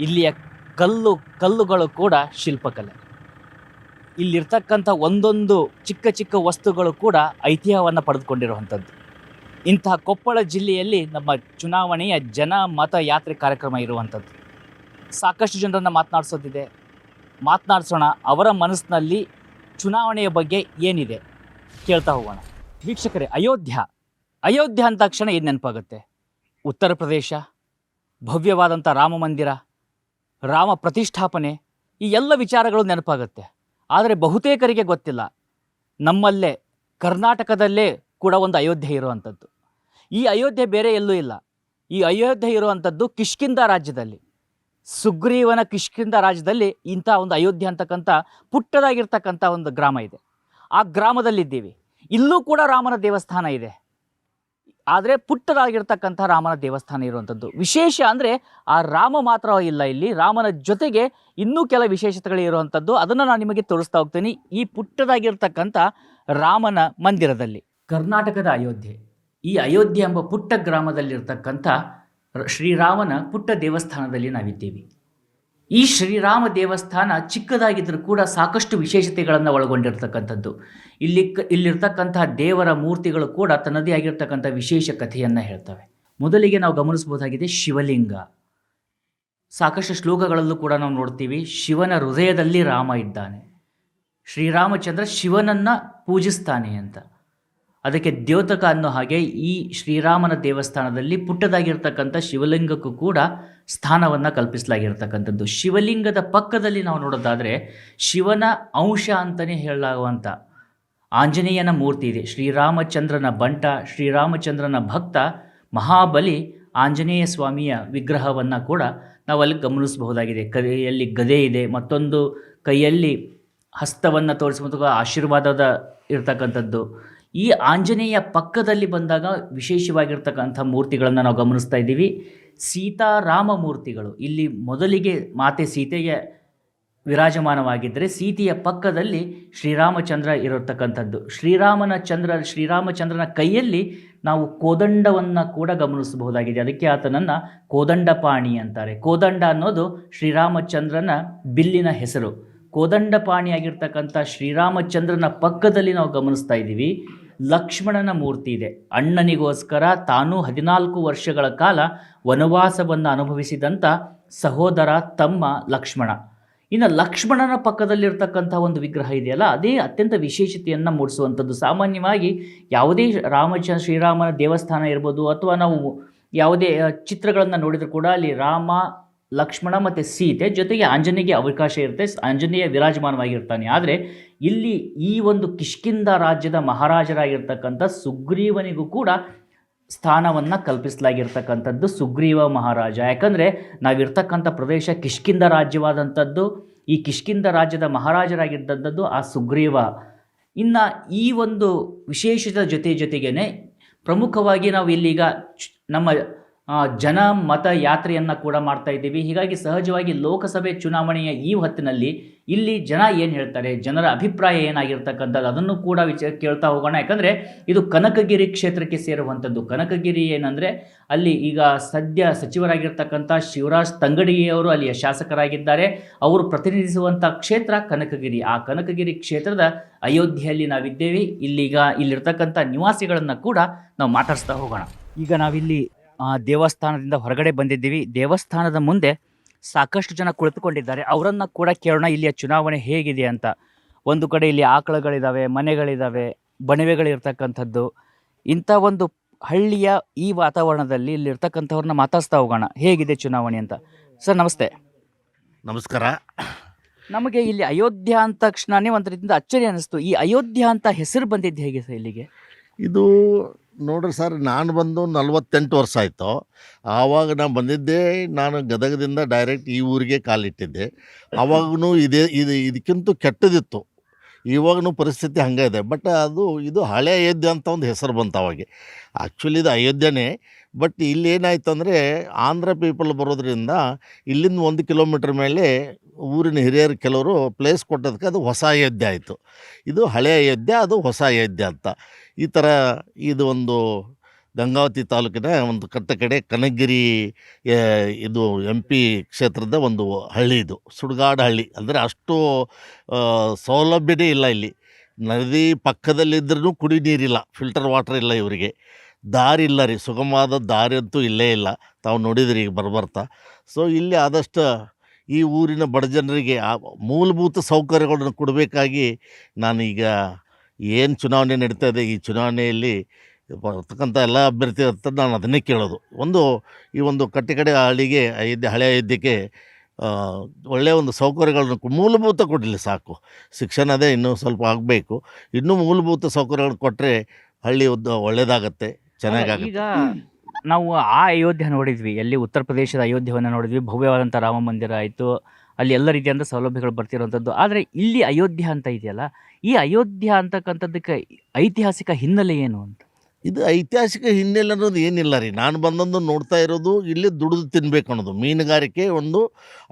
ಇಲ್ಲಿಯ ಕಲ್ಲುಗಳು ಕೂಡ ಶಿಲ್ಪಕಲೆ. ಇಲ್ಲಿರ್ತಕ್ಕಂಥ ಒಂದೊಂದು ಚಿಕ್ಕ ಚಿಕ್ಕ ವಸ್ತುಗಳು ಕೂಡ ಐತಿಹ್ಯವನ್ನು ಪಡೆದುಕೊಂಡಿರುವಂಥದ್ದು. ಇಂತಹ ಕೊಪ್ಪಳ ಜಿಲ್ಲೆಯಲ್ಲಿ ನಮ್ಮ ಚುನಾವಣೆಯ ಜನಮತ ಯಾತ್ರೆ ಕಾರ್ಯಕ್ರಮ ಇರುವಂಥದ್ದು. ಸಾಕಷ್ಟು ಜನರನ್ನು ಮಾತನಾಡಿಸೋಣ. ಅವರ ಮನಸ್ಸಿನಲ್ಲಿ ಚುನಾವಣೆಯ ಬಗ್ಗೆ ಏನಿದೆ ಕೇಳ್ತಾ ಹೋಗೋಣ. ವೀಕ್ಷಕರೇ, ಅಯೋಧ್ಯ ಅಂತ ತಕ್ಷಣ ಏನು ನೆನಪಾಗುತ್ತೆ? ಉತ್ತರ ಪ್ರದೇಶ, ಭವ್ಯವಾದಂಥ ರಾಮ ಮಂದಿರ, ರಾಮ ಪ್ರತಿಷ್ಠಾಪನೆ, ಈ ಎಲ್ಲ ವಿಚಾರಗಳು ನೆನಪಾಗುತ್ತೆ. ಆದರೆ ಬಹುತೇಕರಿಗೆ ಗೊತ್ತಿಲ್ಲ, ನಮ್ಮಲ್ಲೇ ಕರ್ನಾಟಕದಲ್ಲೇ ಕೂಡ ಒಂದು ಅಯೋಧ್ಯೆ ಇರುವಂಥದ್ದು. ಈ ಅಯೋಧ್ಯೆ ಬೇರೆ ಎಲ್ಲೂ ಇಲ್ಲ. ಈ ಅಯೋಧ್ಯೆ ಇರುವಂಥದ್ದು ಕಿಷ್ಕಿಂಧ ರಾಜ್ಯದಲ್ಲಿ, ಸುಗ್ರೀವನ ಕಿಷ್ಕಿಂಧ ರಾಜ್ಯದಲ್ಲಿ ಇಂಥ ಒಂದು ಅಯೋಧ್ಯೆ ಅಂತಕ್ಕಂಥ ಪುಟ್ಟದಾಗಿರ್ತಕ್ಕಂಥ ಒಂದು ಗ್ರಾಮ ಇದೆ. ಆ ಗ್ರಾಮದಲ್ಲಿದ್ದೀವಿ. ಇಲ್ಲೂ ಕೂಡ ರಾಮನ ದೇವಸ್ಥಾನ ಇದೆ, ಆದರೆ ಪುಟ್ಟದಾಗಿರ್ತಕ್ಕಂಥ ರಾಮನ ದೇವಸ್ಥಾನ ಇರುವಂಥದ್ದು. ವಿಶೇಷ ಅಂದರೆ ಆ ರಾಮ ಮಾತ್ರ ಇಲ್ಲ, ಇಲ್ಲಿ ರಾಮನ ಜೊತೆಗೆ ಇನ್ನೂ ಕೆಲ ವಿಶೇಷತೆಗಳು ಇರುವಂಥದ್ದು. ಅದನ್ನು ನಾನು ನಿಮಗೆ ತೋರಿಸ್ತಾ ಹೋಗ್ತೀನಿ ಈ ಪುಟ್ಟದಾಗಿರ್ತಕ್ಕಂಥ ರಾಮನ ಮಂದಿರದಲ್ಲಿ. ಕರ್ನಾಟಕದ ಅಯೋಧ್ಯೆ, ಈ ಅಯೋಧ್ಯೆ ಎಂಬ ಪುಟ್ಟ ಗ್ರಾಮದಲ್ಲಿರ್ತಕ್ಕಂಥ ಶ್ರೀರಾಮನ ಪುಟ್ಟ ದೇವಸ್ಥಾನದಲ್ಲಿ ನಾವಿದ್ದೀವಿ. ಈ ಶ್ರೀರಾಮ ದೇವಸ್ಥಾನ ಚಿಕ್ಕದಾಗಿದ್ದರೂ ಕೂಡ ಸಾಕಷ್ಟು ವಿಶೇಷತೆಗಳನ್ನು ಒಳಗೊಂಡಿರ್ತಕ್ಕಂಥದ್ದು. ಇಲ್ಲಿರ್ತಕ್ಕಂಥ ದೇವರ ಮೂರ್ತಿಗಳು ಕೂಡ ತನ್ನದೇ ಆಗಿರ್ತಕ್ಕಂಥ ವಿಶೇಷ ಕಥೆಯನ್ನು ಹೇಳ್ತವೆ. ಮೊದಲಿಗೆ ನಾವು ಗಮನಿಸಬಹುದಾಗಿದೆ ಶಿವಲಿಂಗ. ಸಾಕಷ್ಟು ಶ್ಲೋಕಗಳಲ್ಲೂ ಕೂಡ ನಾವು ನೋಡ್ತೀವಿ, ಶಿವನ ಹೃದಯದಲ್ಲಿ ರಾಮ ಇದ್ದಾನೆ, ಶ್ರೀರಾಮಚಂದ್ರ ಶಿವನನ್ನು ಪೂಜಿಸ್ತಾನೆ ಅಂತ. ಅದಕ್ಕೆ ದ್ಯೋತಕ ಅನ್ನೋ ಹಾಗೆ ಈ ಶ್ರೀರಾಮನ ದೇವಸ್ಥಾನದಲ್ಲಿ ಪುಟ್ಟದಾಗಿರ್ತಕ್ಕಂಥ ಶಿವಲಿಂಗಕ್ಕೂ ಕೂಡ ಸ್ಥಾನವನ್ನು ಕಲ್ಪಿಸಲಾಗಿರ್ತಕ್ಕಂಥದ್ದು. ಶಿವಲಿಂಗದ ಪಕ್ಕದಲ್ಲಿ ನಾವು ನೋಡೋದಾದರೆ ಶಿವನ ಅಂಶ ಅಂತಲೇ ಹೇಳಲಾಗುವಂಥ ಆಂಜನೇಯನ ಮೂರ್ತಿ ಇದೆ. ಶ್ರೀರಾಮಚಂದ್ರನ ಬಂಟ, ಶ್ರೀರಾಮಚಂದ್ರನ ಭಕ್ತ ಮಹಾಬಲಿ ಆಂಜನೇಯ ಸ್ವಾಮಿಯ ವಿಗ್ರಹವನ್ನು ಕೂಡ ನಾವು ಅಲ್ಲಿ ಗಮನಿಸಬಹುದಾಗಿದೆ. ಕೈಯಲ್ಲಿ ಗದೆ ಇದೆ, ಮತ್ತೊಂದು ಕೈಯಲ್ಲಿ ಹಸ್ತವನ್ನು ತೋರಿಸುವಂಥ ಆಶೀರ್ವಾದದ ಇರ್ತಕ್ಕಂಥದ್ದು. ಈ ಆಂಜನೇಯ ಪಕ್ಕದಲ್ಲಿ ಬಂದಾಗ ವಿಶೇಷವಾಗಿರ್ತಕ್ಕಂಥ ಮೂರ್ತಿಗಳನ್ನು ನಾವು ಗಮನಿಸ್ತಾ ಇದ್ದೀವಿ. ಸೀತಾರಾಮ ಮೂರ್ತಿಗಳು ಇಲ್ಲಿ ಮೊದಲಿಗೆ ಮಾತೆ ಸೀತೆಗೆ ವಿರಾಜಮಾನವಾಗಿದ್ದರೆ ಸೀತೆಯ ಪಕ್ಕದಲ್ಲಿ ಶ್ರೀರಾಮಚಂದ್ರ ಇರತಕ್ಕಂಥದ್ದು. ಶ್ರೀರಾಮಚಂದ್ರನ ಕೈಯಲ್ಲಿ ನಾವು ಕೋದಂಡವನ್ನು ಕೂಡ ಗಮನಿಸಬಹುದಾಗಿದೆ. ಅದಕ್ಕೆ ಆತನನ್ನು ಕೋದಂಡಪಾಣಿ ಅಂತಾರೆ. ಕೋದಂಡ ಅನ್ನೋದು ಶ್ರೀರಾಮಚಂದ್ರನ ಬಿಲ್ಲಿನ ಹೆಸರು. ಕೋದಂಡಪಾಣಿಯಾಗಿರ್ತಕ್ಕಂಥ ಶ್ರೀರಾಮಚಂದ್ರನ ಪಕ್ಕದಲ್ಲಿ ನಾವು ಗಮನಿಸ್ತಾ ಇದ್ದೀವಿ ಲಕ್ಷ್ಮಣನ ಮೂರ್ತಿ ಇದೆ. ಅಣ್ಣನಿಗೋಸ್ಕರ ತಾನೂ 14 ವರ್ಷಗಳ ಕಾಲ ವನವಾಸವನ್ನು ಅನುಭವಿಸಿದಂಥ ಸಹೋದರ ತಮ್ಮ ಲಕ್ಷ್ಮಣ. ಇನ್ನು ಲಕ್ಷ್ಮಣನ ಪಕ್ಕದಲ್ಲಿರ್ತಕ್ಕಂಥ ಒಂದು ವಿಗ್ರಹ ಇದೆಯಲ್ಲ, ಅದೇ ಅತ್ಯಂತ ವಿಶೇಷತೆಯನ್ನು ಮೂಡಿಸುವಂಥದ್ದು. ಸಾಮಾನ್ಯವಾಗಿ ಯಾವುದೇ ಶ್ರೀರಾಮನ ದೇವಸ್ಥಾನ ಇರ್ಬೋದು, ಅಥವಾ ನಾವು ಯಾವುದೇ ಚಿತ್ರಗಳನ್ನು ನೋಡಿದರೂ ಕೂಡ ಅಲ್ಲಿ ರಾಮ, ಲಕ್ಷ್ಮಣ ಮತ್ತು ಸೀತೆ ಜೊತೆಗೆ ಆಂಜನೇಯಗೆ ಅವಕಾಶ ಇರುತ್ತೆ, ಆಂಜನೇಯ ವಿರಾಜಮಾನವಾಗಿರ್ತಾನೆ. ಆದರೆ ಇಲ್ಲಿ ಈ ಒಂದು ಕಿಷ್ಕಿಂಧ ರಾಜ್ಯದ ಮಹಾರಾಜರಾಗಿರ್ತಕ್ಕಂಥ ಸುಗ್ರೀವನಿಗೂ ಕೂಡ ಸ್ಥಾನವನ್ನು ಕಲ್ಪಿಸಲಾಗಿರ್ತಕ್ಕಂಥದ್ದು ಸುಗ್ರೀವ ಮಹಾರಾಜ. ಯಾಕಂದರೆ ನಾವಿರ್ತಕ್ಕಂಥ ಪ್ರದೇಶ ಕಿಷ್ಕಿಂಧ ರಾಜ್ಯವಾದಂಥದ್ದು, ಈ ಕಿಷ್ಕಿಂಧ ರಾಜ್ಯದ ಮಹಾರಾಜರಾಗಿದ್ದಂಥದ್ದು ಆ ಸುಗ್ರೀವ. ಇನ್ನು ಈ ಒಂದು ವಿಶೇಷದ ಜೊತೆಗೇ ಪ್ರಮುಖವಾಗಿ ನಾವು ಇಲ್ಲೀಗ ನಮ್ಮ ಜನ ಮತ ಯಾತ್ರೆಯನ್ನು ಕೂಡ ಮಾಡ್ತಾ ಇದ್ದೀವಿ. ಹೀಗಾಗಿ ಸಹಜವಾಗಿ ಲೋಕಸಭೆ ಚುನಾವಣೆಯ ಈ ಹೊತ್ತಿನಲ್ಲಿ ಇಲ್ಲಿ ಜನ ಏನು ಹೇಳ್ತಾರೆ, ಜನರ ಅಭಿಪ್ರಾಯ ಏನಾಗಿರ್ತಕ್ಕಂಥದ್ದು ಅದನ್ನು ಕೂಡ ಕೇಳ್ತಾ ಹೋಗೋಣ. ಯಾಕಂದರೆ ಇದು ಕನಕಗಿರಿ ಕ್ಷೇತ್ರಕ್ಕೆ ಸೇರುವಂಥದ್ದು. ಕನಕಗಿರಿ ಏನಂದರೆ ಅಲ್ಲಿ ಈಗ ಸದ್ಯ ಸಚಿವರಾಗಿರ್ತಕ್ಕಂಥ ಶಿವರಾಜ್ ತಂಗಡಿಯವರು ಅಲ್ಲಿಯ ಶಾಸಕರಾಗಿದ್ದಾರೆ. ಅವರು ಪ್ರತಿನಿಧಿಸುವಂಥ ಕ್ಷೇತ್ರ ಕನಕಗಿರಿ. ಆ ಕನಕಗಿರಿ ಕ್ಷೇತ್ರದ ಅಯೋಧ್ಯೆಯಲ್ಲಿ ನಾವಿದ್ದೇವೆ. ಇಲ್ಲಿರ್ತಕ್ಕಂಥ ನಿವಾಸಿಗಳನ್ನು ಕೂಡ ನಾವು ಮಾತಾಡಿಸ್ತಾ ಹೋಗೋಣ. ಈಗ ನಾವಿಲ್ಲಿ ದೇವಸ್ಥಾನದಿಂದ ಹೊರಗಡೆ ಬಂದಿದ್ದೀವಿ. ದೇವಸ್ಥಾನದ ಮುಂದೆ ಸಾಕಷ್ಟು ಜನ ಕುಳಿತುಕೊಂಡಿದ್ದಾರೆ. ಅವರನ್ನು ಕೂಡ ಕೇಳೋಣ ಇಲ್ಲಿಯ ಚುನಾವಣೆ ಹೇಗಿದೆ ಅಂತ. ಒಂದು ಕಡೆ ಇಲ್ಲಿ ಆಕಳುಗಳಿದ್ದಾವೆ, ಮನೆಗಳಿದ್ದಾವೆ, ಬಣವೆಗಳಿರ್ತಕ್ಕಂಥದ್ದು. ಇಂಥ ಒಂದು ಹಳ್ಳಿಯ ಈ ವಾತಾವರಣದಲ್ಲಿ ಇಲ್ಲಿರ್ತಕ್ಕಂಥವ್ರನ್ನ ಮಾತಾಡ್ಸ್ತಾ ಹೋಗೋಣ ಹೇಗಿದೆ ಚುನಾವಣೆ ಅಂತ. ಸರ್ ನಮಸ್ತೆ. ನಮಸ್ಕಾರ. ನಮಗೆ ಇಲ್ಲಿ ಅಯೋಧ್ಯ ಅಂದ ತಕ್ಷಣವೇ ಒಂದು ರೀತಿಯಿಂದ ಅಚ್ಚರಿ ಅನ್ನಿಸ್ತು. ಈ ಅಯೋಧ್ಯ ಅಂತ ಹೆಸರು ಬಂದಿದ್ದು ಹೇಗೆ ಸರ್ ಇಲ್ಲಿಗೆ? ಇದು ನೋಡ್ರಿ ಸರ್, ನಾನು ಬಂದು 48 ವರ್ಷ ಆಯಿತು. ಆವಾಗ ನಾನು ಬಂದಿದ್ದೆ, ನಾನು ಗದಗದಿಂದ ಡೈರೆಕ್ಟ್ ಈ ಊರಿಗೆ ಕಾಲಿಟ್ಟಿದ್ದೆ. ಆವಾಗೂ ಇದಕ್ಕಿಂತ ಕೆಟ್ಟದಿತ್ತು. ಇವಾಗೂ ಪರಿಸ್ಥಿತಿ ಹಂಗೆ ಇದೆ. ಬಟ್ ಇದು ಹಳೆ ಅಯೋಧ್ಯೆ ಅಂತ ಒಂದು ಹೆಸರು ಬಂತು ಅವಾಗೆ. ಆ್ಯಕ್ಚುಲಿ ಇದು ಅಯೋಧ್ಯೆನೇ. ಬಟ್ ಇಲ್ಲಿ ಏನಾಯ್ತು ಅಂದರೆ ಆಂಧ್ರ ಪೀಪಲ್ ಬರೋದ್ರಿಂದ ಇಲ್ಲಿಂದ 1 ಕಿಲೋಮೀಟ್ರ್ ಮೇಲೆ ಊರಿನ ಹಿರಿಯರು ಕೆಲವರು ಪ್ಲೇಸ್ ಕೊಟ್ಟದಕ್ಕೆ ಅದು ಹೊಸ ಅಯೋಧ್ಯೆ ಆಯಿತು. ಇದು ಹಳೆ ಅಯೋಧ್ಯೆ, ಅದು ಹೊಸ ಅಯೋಧ್ಯೆ ಅಂತ. ಈ ಥರ ಇದು ಒಂದು ಗಂಗಾವತಿ ತಾಲೂಕಿನ ಒಂದು ಕಡೆ ಕನಕಗಿರಿ ಇದು MP ಕ್ಷೇತ್ರದ ಒಂದು ಹಳ್ಳಿ. ಇದು ಸುಡುಗಾಡು ಹಳ್ಳಿ. ಅಂದರೆ ಅಷ್ಟು ಸೌಲಭ್ಯನೇ ಇಲ್ಲ ಇಲ್ಲಿ. ನದಿ ಪಕ್ಕದಲ್ಲಿದ್ದರೂ ಕುಡಿ ನೀರಿಲ್ಲ, ಫಿಲ್ಟರ್ ವಾಟರ್ ಇಲ್ಲ ಇವರಿಗೆ. ದಾರಿ ಇಲ್ಲ ರೀ, ಸುಗಮವಾದ ದಾರಿ ಅಂತೂ ಇಲ್ಲೇ ಇಲ್ಲ. ತಾವು ನೋಡಿದ್ರಿ ಈಗ ಬರ್ತಾ. ಸೊ ಇಲ್ಲಿ ಆದಷ್ಟು ಈ ಊರಿನ ಬಡ ಜನರಿಗೆ ಮೂಲಭೂತ ಸೌಕರ್ಯಗಳನ್ನು ಕೊಡಬೇಕಾಗಿ ನಾನೀಗ ಏನು ಚುನಾವಣೆ ನಡೀತಾ ಇದೆ, ಈ ಚುನಾವಣೆಯಲ್ಲಿ ಬರ್ತಕ್ಕಂಥ ಎಲ್ಲ ಅಭ್ಯರ್ಥಿ ಅಂತ ನಾನು ಅದನ್ನೇ ಕೇಳೋದು. ಈ ಒಂದು ಕಟ್ಟೆ ಹಳ್ಳಿಗೆ ಹಳೆ ಅಯೋಧ್ಯೆಗೆ ಒಳ್ಳೆಯ ಒಂದು ಸೌಕರ್ಯಗಳನ್ನು ಮೂಲಭೂತ ಕೊಡಲಿ ಸಾಕು. ಶಿಕ್ಷಣ ಅದೇ ಇನ್ನೂ ಸ್ವಲ್ಪ ಆಗಬೇಕು. ಇನ್ನೂ ಮೂಲಭೂತ ಸೌಕರ್ಯಗಳನ್ನು ಕೊಟ್ಟರೆ ಹಳ್ಳಿ ಒಳ್ಳೆಯದಾಗತ್ತೆ, ಚೆನ್ನಾಗಾಗುತ್ತೆ. ಈಗ ನಾವು ಆ ಅಯೋಧ್ಯೆ ನೋಡಿದ್ವಿ, ಎಲ್ಲಿ ಉತ್ತರ ಪ್ರದೇಶದ ಅಯೋಧ್ಯೆಯನ್ನು ನೋಡಿದ್ವಿ. ಭವ್ಯವಾದಂಥ ರಾಮ ಮಂದಿರ ಆಯಿತು, ಅಲ್ಲಿ ಎಲ್ಲ ರೀತಿಯಾದಂಥ ಸೌಲಭ್ಯಗಳು ಬರ್ತಿರುವಂಥದ್ದು. ಆದರೆ ಇಲ್ಲಿ ಅಯೋಧ್ಯ ಅಂತ ಇದೆಯಲ್ಲ, ಈ ಅಯೋಧ್ಯ ಅಂತಕ್ಕಂಥದ್ದಕ್ಕೆ ಐತಿಹಾಸಿಕ ಹಿನ್ನೆಲೆ ಏನು ಅಂತ? ಇದು ಐತಿಹಾಸಿಕ ಹಿನ್ನೆಲೆ ಅನ್ನೋದು ಏನಿಲ್ಲ ರೀ. ನಾನು ಬಂದೊಂದು ನೋಡ್ತಾ ಇರೋದು ಇಲ್ಲಿ ದುಡಿದು ತಿನ್ಬೇಕು ಅನ್ನೋದು, ಮೀನುಗಾರಿಕೆ ಒಂದು.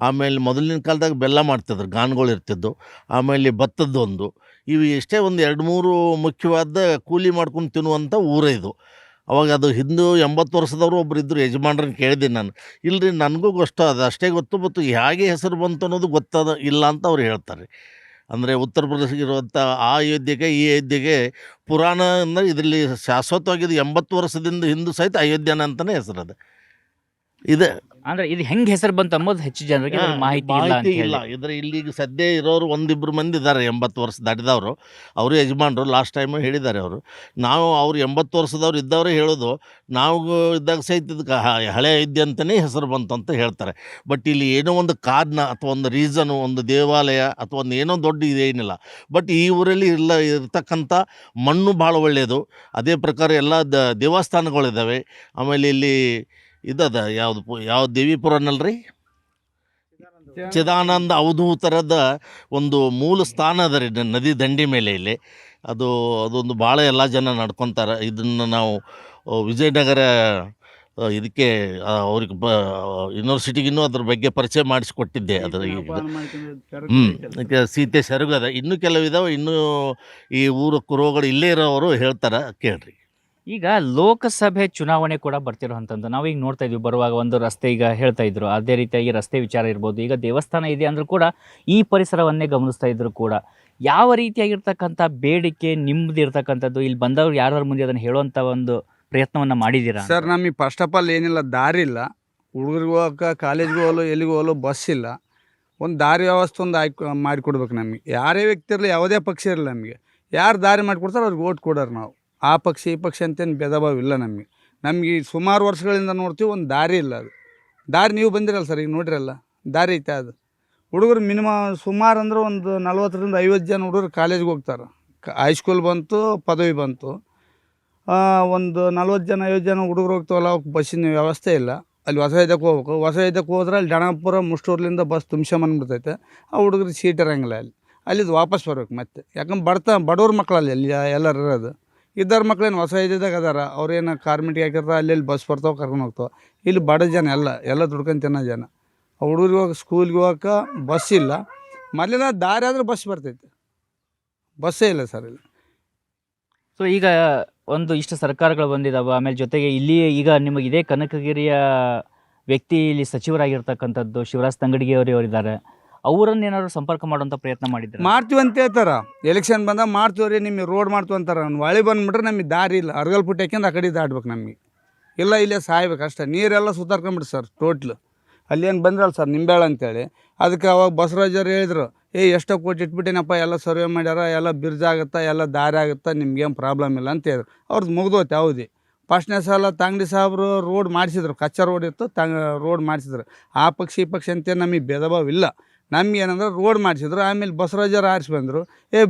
ಆಮೇಲೆ ಮೊದಲಿನ ಕಾಲದಾಗ ಬೆಲ್ಲ ಮಾಡ್ತಿದ್ರು, ಗಾನ್ಗಳು ಇರ್ತಿದ್ದು. ಆಮೇಲೆ ಭತ್ತದ್ದು ಒಂದು. ಇವು ಎಷ್ಟೇ ಒಂದು 2-3 ಮುಖ್ಯವಾದ ಕೂಲಿ ಮಾಡ್ಕೊಂಡು ತಿನ್ನುವಂಥ ಊರೇ ಇದು. ಅವಾಗ ಅದು ಹಿಂದೂ 80 ವರ್ಷದವರು ಒಬ್ರು ಇದ್ದರು, ಯಜಮಾನ್ರನ್ನ ಕೇಳಿದ್ದೀನಿ ನಾನು. ಇಲ್ಲರಿ ನನಗೂ ಅದು ಅಷ್ಟೇ ಗೊತ್ತು, ಮತ್ತು ಹೇಗೆ ಹೆಸರು ಬಂತು ಅನ್ನೋದು ಇಲ್ಲ ಅಂತ ಅವ್ರು ಹೇಳ್ತಾರೆ. ಅಂದರೆ ಉತ್ತರ ಪ್ರದೇಶಕ್ಕೆ ಇರುವಂಥ ಆ ಅಯೋಧ್ಯೆಗೆ ಈ ಅಯೋಧ್ಯೆಗೆ ಪುರಾಣ ಅಂದರೆ ಇದರಲ್ಲಿ ಶಾಶ್ವತವಾಗಿದ್ದು 80 ವರ್ಷದಿಂದ ಹಿಂದೂ ಸಹಿತ ಅಯೋಧ್ಯನ ಅಂತಲೇ ಹೆಸರದೆ ಇದೆ. ಅಂದರೆ ಇದು ಹೆಂಗೆ ಹೆಸರು ಬಂತು ಅನ್ನೋದು ಹೆಚ್ಚು ಜನರಿಗೆ ಮಾಹಿತಿ ಇಲ್ಲ. ಇದ್ರೆ ಇಲ್ಲಿಗೆ ಸದ್ಯ ಇರೋರು 1-2 ಮಂದಿ ಇದ್ದಾರೆ 80 ವರ್ಷ ದಾಟಿದವರು. ಅವರು ಯಜಮಾನರು ಲಾಸ್ಟ್ ಟೈಮು ಹೇಳಿದ್ದಾರೆ ಅವರು. ನಾವು ಅವ್ರು 80 ವರ್ಷದವ್ರು ಇದ್ದವರೇ ಹೇಳೋದು, ನಾವು ಇದ್ದಾಗ ಸಹಿತ ಇದಕ್ಕೆ ಹಳೆ ಅಯೋಧ್ಯೆ ಅಂತಲೇ ಹೆಸರು ಬಂತು ಅಂತ ಹೇಳ್ತಾರೆ. ಬಟ್ ಇಲ್ಲಿ ಏನೋ ಒಂದು ಕಾರಣ ಅಥವಾ ಒಂದು ರೀಸನು, ಒಂದು ದೇವಾಲಯ ಅಥವಾ ಒಂದು ಏನೋ ದೊಡ್ಡ ಇದೇನಿಲ್ಲ. ಬಟ್ ಈ ಊರಲ್ಲಿ ಇರ್ತಕ್ಕಂಥ ಮಣ್ಣು ಭಾಳ ಒಳ್ಳೆಯದು. ಅದೇ ಪ್ರಕಾರ ಎಲ್ಲ ದೇವಸ್ಥಾನಗಳಿದ್ದಾವೆ. ಆಮೇಲೆ ಇಲ್ಲಿ ಯಾವ ದೇವಿಪುರ ಅನ್ನಲ್ರಿ, ಚಿದಾನಂದ ಅವಧೂತರದ ಒಂದು ಮೂಲ ಸ್ಥಾನ ಅದ ರೀ ನದಿ ದಂಡಿ ಮೇಲೆ. ಇಲ್ಲಿ ಅದೊಂದು ಭಾಳ ಎಲ್ಲ ಜನ ನಡ್ಕೊತಾರೆ. ಇದನ್ನು ನಾವು ವಿಜಯನಗರ ಇದಕ್ಕೆ ಅವ್ರಿಗೆ ಯೂನಿವರ್ಸಿಟಿಗಿನ್ನೂ ಅದ್ರ ಬಗ್ಗೆ ಪರಿಚಯ ಮಾಡಿಸ್ಕೊಟ್ಟಿದ್ದೆ. ಅದರ ಸೀತೆ ಸೆರಗದ ಇನ್ನೂ ಕೆಲವಿದಾವೆ. ಇನ್ನೂ ಈ ಊರು ಕುರುಗಳು ಇಲ್ಲೇ ಇರೋವರು ಹೇಳ್ತಾರೆ, ಕೇಳ್ರಿ. ಈಗ ಲೋಕಸಭೆ ಚುನಾವಣೆ ಕೂಡ ಬರ್ತಿರೋವಂಥದ್ದು ನಾವೀಗ ನೋಡ್ತಾ ಇದ್ವಿ. ಬರುವಾಗ ಒಂದು ರಸ್ತೆ ಈಗ ಹೇಳ್ತಾ ಇದ್ರು, ಅದೇ ರೀತಿಯಾಗಿ ರಸ್ತೆ ವಿಚಾರ ಇರ್ಬೋದು. ಈಗ ದೇವಸ್ಥಾನ ಇದೆ ಅಂದರೂ ಕೂಡ ಈ ಪರಿಸರವನ್ನೇ ಗಮನಿಸ್ತಾ ಇದ್ರು ಕೂಡ ಯಾವ ರೀತಿಯಾಗಿರ್ತಕ್ಕಂಥ ಬೇಡಿಕೆ ನಿಮ್ಮದು ಇರ್ತಕ್ಕಂಥದ್ದು, ಇಲ್ಲಿ ಬಂದವರು ಯಾರ್ಯಾರ ಮುಂದೆ ಅದನ್ನು ಹೇಳುವಂಥ ಒಂದು ಪ್ರಯತ್ನವನ್ನು ಮಾಡಿದ್ದೀರಾ? ಸರ್, ನಮಗೆ ಫಸ್ಟ್ ಆಫ್ ಆಲ್ ಏನಿಲ್ಲ, ದಾರಿ ಇಲ್ಲ. ಹುಡುಗರಿಗೆ ಹೋಗೋಕೆ, ಕಾಲೇಜ್ಗೆ ಹೋಗಲು, ಎಲ್ಲಿಗೆ ಹೋಗಲು ಬಸ್ ಇಲ್ಲ. ಒಂದು ದಾರಿ ವ್ಯವಸ್ಥೆ ಒಂದು ಆಯ್ಕೆ ಮಾಡಿಕೊಡ್ಬೇಕು ನಮಗೆ. ಯಾರೇ ವ್ಯಕ್ತಿ ಇರಲಿ, ಯಾವುದೇ ಪಕ್ಷ ಇರಲಿ, ನಮಗೆ ಯಾರು ದಾರಿ ಮಾಡಿಕೊಡ್ತಾರೆ ಅವ್ರಿಗೆ ಓಟ್ ಕೊಡೋರು ನಾವು. ಆ ಪಕ್ಷ ಈ ಪಕ್ಷ ಅಂತೇನು ಭೇದ ಭಾವ ಇಲ್ಲ ನಮಗೆ. ನಮಗೆ ಸುಮಾರು ವರ್ಷಗಳಿಂದ ನೋಡ್ತೀವಿ, ಒಂದು ದಾರಿ ಇಲ್ಲ. ಅದು ದಾರಿ ನೀವು ಬಂದಿರಲ್ಲ ಸರ್, ಈಗ ನೋಡಿರಲ್ಲ ದಾರಿ ಐತೆ. ಅದು ಹುಡುಗರು ಮಿನಿಮಮ್ ಸುಮಾರು ಅಂದ್ರೆ ಒಂದು 40ರಿಂದ 50 ಜನ ಹುಡುಗರು ಕಾಲೇಜ್ಗೆ ಹೋಗ್ತಾರೆ. ಹೈಸ್ಕೂಲ್ ಬಂತು, ಪದವಿ ಬಂತು, ಒಂದು 40 ಜನ 50 ಜನ ಹುಡುಗರು ಹೋಗ್ತಾವಲ್ಲ, ಅವಕ್ಕೆ ಬಸ್ಸಿನ ವ್ಯವಸ್ಥೆ ಇಲ್ಲ. ಅಲ್ಲಿ ಹೊಸ ಇದಕ್ಕೆ ಹೋಗ್ಬೇಕು. ಹೊಸ ಇದಕ್ಕೆ ಹೋದ್ರೆ ಅಲ್ಲಿ ಡಣಪುರ ಮುಷ್ಟೂರ್ಲಿಂದ ಬಸ್ ತುಂಬ್ಸ್ಕೊಂಬಂದ್ಬಿಡ್ತೈತೆ. ಆ ಹುಡುಗರಿಗೆ ಸೀಟ್ ಇರೋಂಗಿಲ್ಲ. ಅಲ್ಲಿದ್ದು ವಾಪಸ್ ಬರ್ಬೇಕು ಮತ್ತೆ. ಯಾಕಂದ್ರೆ ಬಡವ್ರ ಮಕ್ಕಳಲ್ಲಿ ಅಲ್ಲಿ ಎಲ್ಲರೂ ಇರೋದು. ಇದ್ದವ್ರ ಮಕ್ಳೇನು ಹೊಸ ಇದ್ದಾಗ ಅದಾರ, ಅವ್ರೇನು ಕಾರ್ಮೆಂಟ್ಗೆ ಹಾಕಿರ್ತಾರೆ, ಅಲ್ಲಿ ಬಸ್ ಬರ್ತಾವೆ, ಕರ್ಕೊಂಡು ಹೋಗ್ತಾವೆ. ಇಲ್ಲಿ ಬಡ ಜನ ಎಲ್ಲ ದುಡ್ಕೊಂಡು ತಿನ್ನೋ ಜನ. ಹುಡುಗರಿಗೆ ಹೋಗಿ ಸ್ಕೂಲ್ಗೆ ಹೋಗೋಕೆ ಬಸ್ ಇಲ್ಲ. ಮೊದಲಿನ ದಾರಿ ಆದ್ರೆ ಬಸ್ ಬರ್ತೈತೆ, ಬಸ್ಸೇ ಇಲ್ಲ ಸರ್ ಇಲ್ಲಿ. ಸೊ ಈಗ ಒಂದು ಇಷ್ಟು ಸರ್ಕಾರಗಳು ಬಂದಿದ್ದಾವೆ, ಆಮೇಲೆ ಜೊತೆಗೆ ಇಲ್ಲಿ ಈಗ ನಿಮಗೆ ಇದೇ ಕನಕಗಿರಿಯ ವ್ಯಕ್ತಿ ಇಲ್ಲಿ ಸಚಿವರಾಗಿರ್ತಕ್ಕಂಥದ್ದು ಶಿವರಾಜ್ ತಂಗಡಗಿ ಅವರಿದ್ದಾರೆ. ಅವರನ್ನೇನಾದ್ರು ಸಂಪರ್ಕ ಮಾಡುವಂಥ ಪ್ರಯತ್ನ ಮಾಡಿದ್ದಾರೆ? ಮಾಡ್ತೀವಿ ಅಂತ ಹೇಳ್ತಾರೆ. ಎಲೆಕ್ಷನ್ ಬಂದಾಗ ಮಾಡ್ತೀವ್ರಿ, ನಿಮಗೆ ರೋಡ್ ಮಾಡ್ತೀವಿ ಅಂತಾರೆ. ಹೊಳೆ ಬಂದುಬಿಟ್ರೆ ನಮಗೆ ದಾರಿ ಇಲ್ಲ. ಅರ್ಗಲ್ ಪುಟ್ಟ ಹಾಕ್ಯಂದು ಆ ಕಡೆ ದಾಟ್ಬೇಕು ನಮಗೆ. ಇಲ್ಲ ಇಲ್ಲೇ ಸಾಯ್ಬೇಕು ಅಷ್ಟೇ. ನೀರೆಲ್ಲ ಸುತ್ತಾರ್ಕೊಂಬಿಡ್ರಿ ಸರ್ ಟೋಟ್ಲು. ಅಲ್ಲೇನು ಬಂದ್ರಲ್ಲ ಸರ್ ನಿಂಬೆಳ ಅಂತೇಳಿ, ಅದಕ್ಕೆ ಅವಾಗ ಬಸವರಾಜರು ಹೇಳಿದ್ರು, ಎಷ್ಟೋ ಕೋಟಿ ಇಟ್ಬಿಟ್ಟೇನಪ್ಪ, ಎಲ್ಲ ಸರ್ವೆ ಮಾಡ್ಯಾರ, ಎಲ್ಲ ಬ್ರಿಡ್ಜ್ ಆಗುತ್ತಾ, ಎಲ್ಲ ದಾರಿ ಆಗುತ್ತಾ, ನಿಮ್ಗೇನು ಪ್ರಾಬ್ಲಮ್ ಇಲ್ಲ ಅಂತ ಹೇಳಿದ್ರು. ಅವ್ರದ್ದು ಮುಗ್ದೋಯ್ತು ಯಾವುದೇ. ಫಸ್ಟ್ನೇ ಸಲ ತಂಗಡಿ ಸಾಹೇಬ್ರು ರೋಡ್ ಮಾಡಿಸಿದ್ರು, ಕಚ್ಚಾ ರೋಡ್ ಇತ್ತು, ರೋಡ್ ಮಾಡಿಸಿದ್ರು. ಆ ಪಕ್ಷ ಈ ಪಕ್ಷ ಅಂತೇನು ನಮಗೆ ಭೇದ ಭಾವ ಇಲ್ಲ. ನಮ್ಗೆ ಏನಂದ್ರೆ ರೋಡ್ ಮಾಡಿಸಿದ್ರು. ಆಮೇಲೆ ಬಸವರಾಜರು ಆರಿಸಿ ಬಂದರು,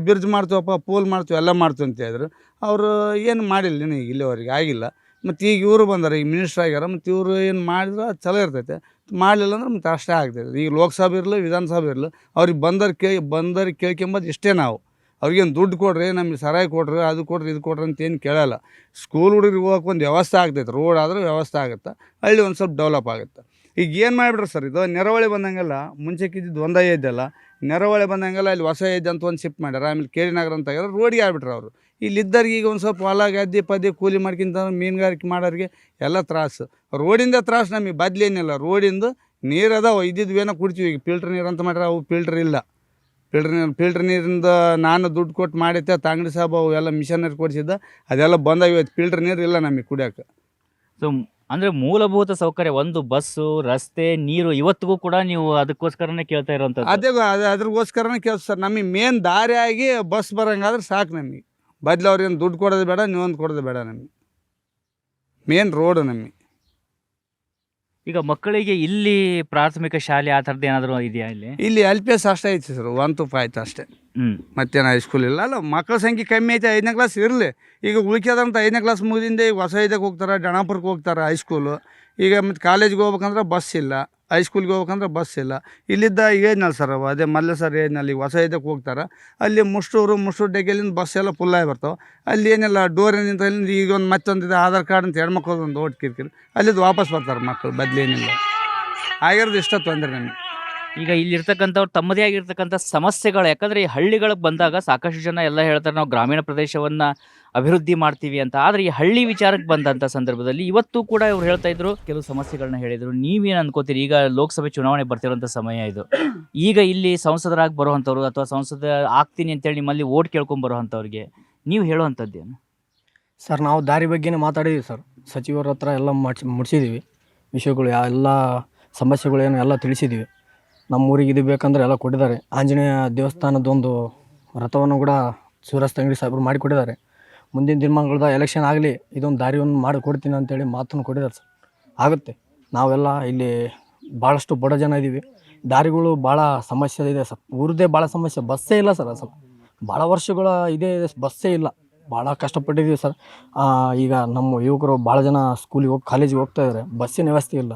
ಬ್ರಿಡ್ಜ್ ಮಾಡ್ತೀವಪ್ಪ, ಪೋಲ್ ಮಾಡ್ತೀವಿ, ಎಲ್ಲ ಮಾಡ್ತೀವಿ ಅಂತ ಹೇಳಿದ್ರು. ಅವರು ಏನು ಮಾಡಿಲ್ಲ ಈಗ ಇಲ್ಲಿವರೆಗೆ ಆಗಿಲ್ಲ. ಮತ್ತು ಈಗ ಇವರು ಬಂದಾರೆ, ಈಗ ಮಿನಿಸ್ಟ್ರ್ ಆಗ್ಯಾರ. ಮತ್ತು ಇವರು ಏನು ಮಾಡಿದ್ರೆ ಅದು ಚಲೋ ಇರ್ತೈತೆ. ಮಾಡಲಿಲ್ಲ ಅಂದ್ರೆ ಮತ್ತು ಅಷ್ಟೇ ಆಗ್ತೈತೆ. ಈಗ ಲೋಕಸಭೆ ಇರಲಿ, ವಿಧಾನಸಭೆ ಇರಲಿ, ಅವ್ರಿಗೆ ಬಂದವ್ರಿಗೆ ಕೇಳ್ಕೊಂಬೋದು ಇಷ್ಟೇ ನಾವು. ಅವ್ರಿಗೇನು ದುಡ್ಡು ಕೊಡ್ರಿ, ನಮಗೆ ಸರಾಯಿ ಕೊಡ್ರಿ, ಅದು ಕೊಡ್ರಿ, ಇದು ಕೊಡ್ರಿ ಅಂತ ಏನು ಕೇಳಲ್ಲ. ಸ್ಕೂಲ್ ಹುಡುಗರಿಗೆ ಹೋಗೋಕೆ ಒಂದು ವ್ಯವಸ್ಥೆ ಆಗ್ತೈತೆ. ರೋಡ್ ಆದ್ರೆ ವ್ಯವಸ್ಥೆ ಆಗುತ್ತೆ, ಹಳ್ಳಿ ಒಂದು ಸ್ವಲ್ಪ ಡೆವಲಪ್ ಆಗುತ್ತೆ. ಈಗ ಏನು ಮಾಡಿಬಿಟ್ರೆ ಸರ್, ಇದು ನೆರವಳಿ ಬಂದಂಗೆಲ್ಲ ಮುಂಚೆಕ್ಕಿದ್ದು ಒಂದೇ ಇದ್ದಲ್ಲ, ನೆರವಳಿ ಬಂದಂಗೆಲ್ಲ ಇಲ್ಲಿ ಹೊಸ ಹೆಜ್ಜೆ ಅಂತ ಒಂದು ಶಿಫ್ಟ್ ಮಾಡ್ಯಾರ. ಆಮೇಲೆ ಕೇರಿ ನಗರ ಅಂತ ಆಗ್ಯಾರ, ರೋಡಿಗೆ ಆಗ್ಬಿಟ್ರೆ ಅವರು. ಇಲ್ಲಿದ್ದವ್ರಿಗೆ ಈಗ ಒಂದು ಸ್ವಲ್ಪ ಹೊಲ ಗದ್ದೆ ಪದ್ದೆ ಕೂಲಿ ಮಾಡ್ಕೊಂತ ಮೀನುಗಾರಿಕೆ ಮಾಡೋರಿಗೆ ಎಲ್ಲ ತ್ರಾಸು. ರೋಡಿಂದ ತ್ರಾಸು ನಮಗೆ, ಬದಲೇನಿಲ್ಲ. ರೋಡಿಂದ ನೀರು ಅದಾವೆ, ಇದ್ದಿದ್ವೇನೋ ಕುಡ್ತೀವಿ. ಈಗ ಫಿಲ್ಟ್ರ್ ನೀರು ಅಂತ ಮಾಡ್ರೆ ಅವು ಫಿಲ್ಟ್ರ್ ಇಲ್ಲ. ಫಿಲ್ಟ್ರ್ ನೀರಿಂದ ನಾನು ದುಡ್ಡು ಕೊಟ್ಟು ಮಾಡೈತೆ, ತಂಗಡಿ ಸಾಬ್ ಅವು ಎಲ್ಲ ಮಿಷನರಿ ಕೊಡಿಸಿದ್ದ, ಅದೆಲ್ಲ ಬಂದಾಗಿತ್ತು. ಫಿಲ್ಟ್ರ್ ನೀರು ಇಲ್ಲ ನಮಗೆ ಕುಡಿಯೋಕೆ. ಸೊ ಅಂದರೆ ಮೂಲಭೂತ ಸೌಕರ್ಯ, ಒಂದು ಬಸ್ಸು, ರಸ್ತೆ, ನೀರು, ಇವತ್ತಿಗೂ ಕೂಡ ನೀವು ಅದಕ್ಕೋಸ್ಕರನೇ ಕೇಳ್ತಾ ಇರೋವಂಥದ್ದು? ಅದ್ರಗೋಸ್ಕರನೇ ಕೇಳ್ತು ಸರ್. ನಮಗೆ ಮೇನ್ ದಾರಿಯಾಗಿ ಬಸ್ ಬರೋಂಗಾದ್ರೆ ಸಾಕು ನಮಗೆ. ಬದಲು ಅವ್ರೇನು ದುಡ್ಡು ಕೊಡೋದು ಬೇಡ, ನೀವೊಂದು ಕೊಡೋದು ಬೇಡ. ನಮಗೆ ಮೇನ್ ರೋಡು ನಮಗೆ. ಈಗ ಮಕ್ಕಳಿಗೆ ಇಲ್ಲಿ ಪ್ರಾಥಮಿಕ ಶಾಲೆ ಆ ಥರದ್ದು ಏನಾದರೂ ಇದೆಯಾ? ಇಲ್ಲಿ LPS ಅಷ್ಟೇ ಐತಿ ಸರ್, 1 to 5 ಅಷ್ಟೇ. ಮತ್ತೇನು ಹೈಸ್ಕೂಲ್ ಇಲ್ಲ. ಅಲ್ಲ, ಮಕ್ಕಳ ಸಂಖ್ಯೆ ಕಮ್ಮಿ ಐತೆ. 5ನೇ ಕ್ಲಾಸ್ ಇರಲಿ. ಈಗ ಉಳ್ಕ್ಯದಂತ 5ನೇ ಕ್ಲಾಸ್ ಮುಗಿದಿಂದ ಈಗ ಹೊಸ ಇದಕ್ಕೆ ಹೋಗ್ತಾರೆ, ಡಣಾಪುರಕ್ಕೆ ಹೋಗ್ತಾರೆ ಹೈಸ್ಕೂಲು. ಈಗ ಮತ್ತು ಕಾಲೇಜ್ಗೆ ಹೋಗ್ಬೇಕಂದ್ರೆ ಬಸ್ ಇಲ್ಲ, ಹೈಸ್ಕೂಲ್ಗೆ ಹೋಗ್ಬೇಕಂದ್ರೆ ಬಸ್ ಇಲ್ಲ. ಇಲ್ಲಿದ್ದ ಏಜ್ನಲ್ಲ ಸರ್ ಅವು, ಅದೇ ಮಲ್ಲೆ ಸರ್ ಏಜ್ನಲ್ಲಿ ಹೊಸ ಇದಕ್ಕೆ ಹೋಗ್ತಾರೆ. ಅಲ್ಲಿ ಮುಷ್ಟೂರು ಡಗ್ಗೆಲಿಂದ ಬಸ್ ಎಲ್ಲ ಫುಲ್ಲಾಗಿ ಬರ್ತಾವೆ. ಅಲ್ಲಿ ಏನಿಲ್ಲ, ಡೋರಿನಿಂದ ಅಲ್ಲಿಂದ ಈಗ ಒಂದು ಮತ್ತೊಂದಿದೆ ಆಧಾರ್ ಕಾರ್ಡ್ ಅಂತ ಹೆಣ್ಮಕ್ಳು ಒಂದು ಓಟ್ ಕಿರಿಕಿರಿ, ಅಲ್ಲಿದ್ದು ವಾಪಸ್ ಬರ್ತಾರೆ ಮಕ್ಕಳು. ಬದಲೇನಿಲ್ಲ, ಆಗಿರೋದು ಇಷ್ಟ ತೊಂದರೆ ನಮಗೆ. ಈಗ ಇಲ್ಲಿರ್ತಕ್ಕಂಥವ್ರು ತಮ್ಮದೇ ಆಗಿರ್ತಕ್ಕಂಥ ಸಮಸ್ಯೆಗಳು, ಯಾಕಂದರೆ ಈ ಹಳ್ಳಿಗಳಿಗೆ ಬಂದಾಗ ಸಾಕಷ್ಟು ಜನ ಎಲ್ಲ ಹೇಳ್ತಾರೆ ನಾವು ಗ್ರಾಮೀಣ ಪ್ರದೇಶವನ್ನು ಅಭಿವೃದ್ಧಿ ಮಾಡ್ತೀವಿ ಅಂತ. ಆದರೆ ಈ ಹಳ್ಳಿ ವಿಚಾರಕ್ಕೆ ಬಂದಂಥ ಸಂದರ್ಭದಲ್ಲಿ ಇವತ್ತು ಕೂಡ ಇವ್ರು ಹೇಳ್ತಾ ಇದ್ರು, ಕೆಲವು ಸಮಸ್ಯೆಗಳನ್ನ ಹೇಳಿದರು. ನೀವೇನು ಅನ್ಕೋತೀರಿ? ಈಗ ಲೋಕಸಭೆ ಚುನಾವಣೆ ಬರ್ತಿರೋಂಥ ಸಮಯ ಇದು. ಈಗ ಇಲ್ಲಿ ಸಂಸದರಾಗಿ ಬರುವಂಥವ್ರು ಅಥವಾ ಸಂಸದ ಆಗ್ತೀನಿ ಅಂತೇಳಿ ನಿಮ್ಮಲ್ಲಿ ಓಟ್ ಕೇಳ್ಕೊಂಡು ಬರುವಂಥವ್ರಿಗೆ ನೀವು ಹೇಳುವಂಥದ್ದೇನು? ಸರ್, ನಾವು ದಾರಿ ಬಗ್ಗೆನೇ ಮಾತಾಡಿದ್ದೀವಿ ಸರ್. ಸಚಿವರ ಹತ್ರ ಎಲ್ಲ ಮುಡಿಸಿದ್ದೀವಿ. ವಿಷಯಗಳು ಎಲ್ಲ ಸಮಸ್ಯೆಗಳೇನು ಎಲ್ಲ ತಿಳಿಸಿದ್ದೀವಿ. ನಮ್ಮ ಊರಿಗೆ ಇದು ಬೇಕಂದ್ರೆ ಎಲ್ಲ ಕೊಟ್ಟಿದ್ದಾರೆ. ಆಂಜನೇಯ ದೇವಸ್ಥಾನದೊಂದು ರಥವನ್ನು ಕೂಡ ಶಿವರಾಜ್ ತಂಗಡಿ ಸಾಹೇಬರು ಮಾಡಿಕೊಟ್ಟಿದ್ದಾರೆ. ಮುಂದಿನ ದಿನಮಾನಗಳದ ಎಲೆಕ್ಷನ್ ಆಗಲಿ, ಇದೊಂದು ದಾರಿಯನ್ನು ಮಾಡಿಕೊಡ್ತೀನಿ ಅಂತೇಳಿ ಮಾತನ್ನು ಕೊಟ್ಟಿದ್ದಾರೆ ಸರ್. ಆಗುತ್ತೆ. ನಾವೆಲ್ಲ ಇಲ್ಲಿ ಭಾಳಷ್ಟು ಬಡ ಜನ ಇದ್ದೀವಿ. ದಾರಿಗಳು ಭಾಳ ಸಮಸ್ಯೆ ಇದೆ ಸರ್. ಊರದ್ದೇ ಭಾಳ ಸಮಸ್ಯೆ. ಬಸ್ಸೇ ಇಲ್ಲ ಸರ್. ಸ್ವಲ್ಪ ಭಾಳ ವರ್ಷಗಳ ಇದೆ, ಬಸ್ಸೇ ಇಲ್ಲ. ಭಾಳ ಕಷ್ಟಪಟ್ಟಿದ್ದೀವಿ ಸರ್. ಈಗ ನಮ್ಮ ಯುವಕರು ಭಾಳ ಜನ ಸ್ಕೂಲಿಗೆ ಹೋಗಿ ಕಾಲೇಜಿಗೆ ಹೋಗ್ತಾ ಇದ್ದಾರೆ. ಬಸ್ಸಿನ ವ್ಯವಸ್ಥೆ ಇಲ್ಲ.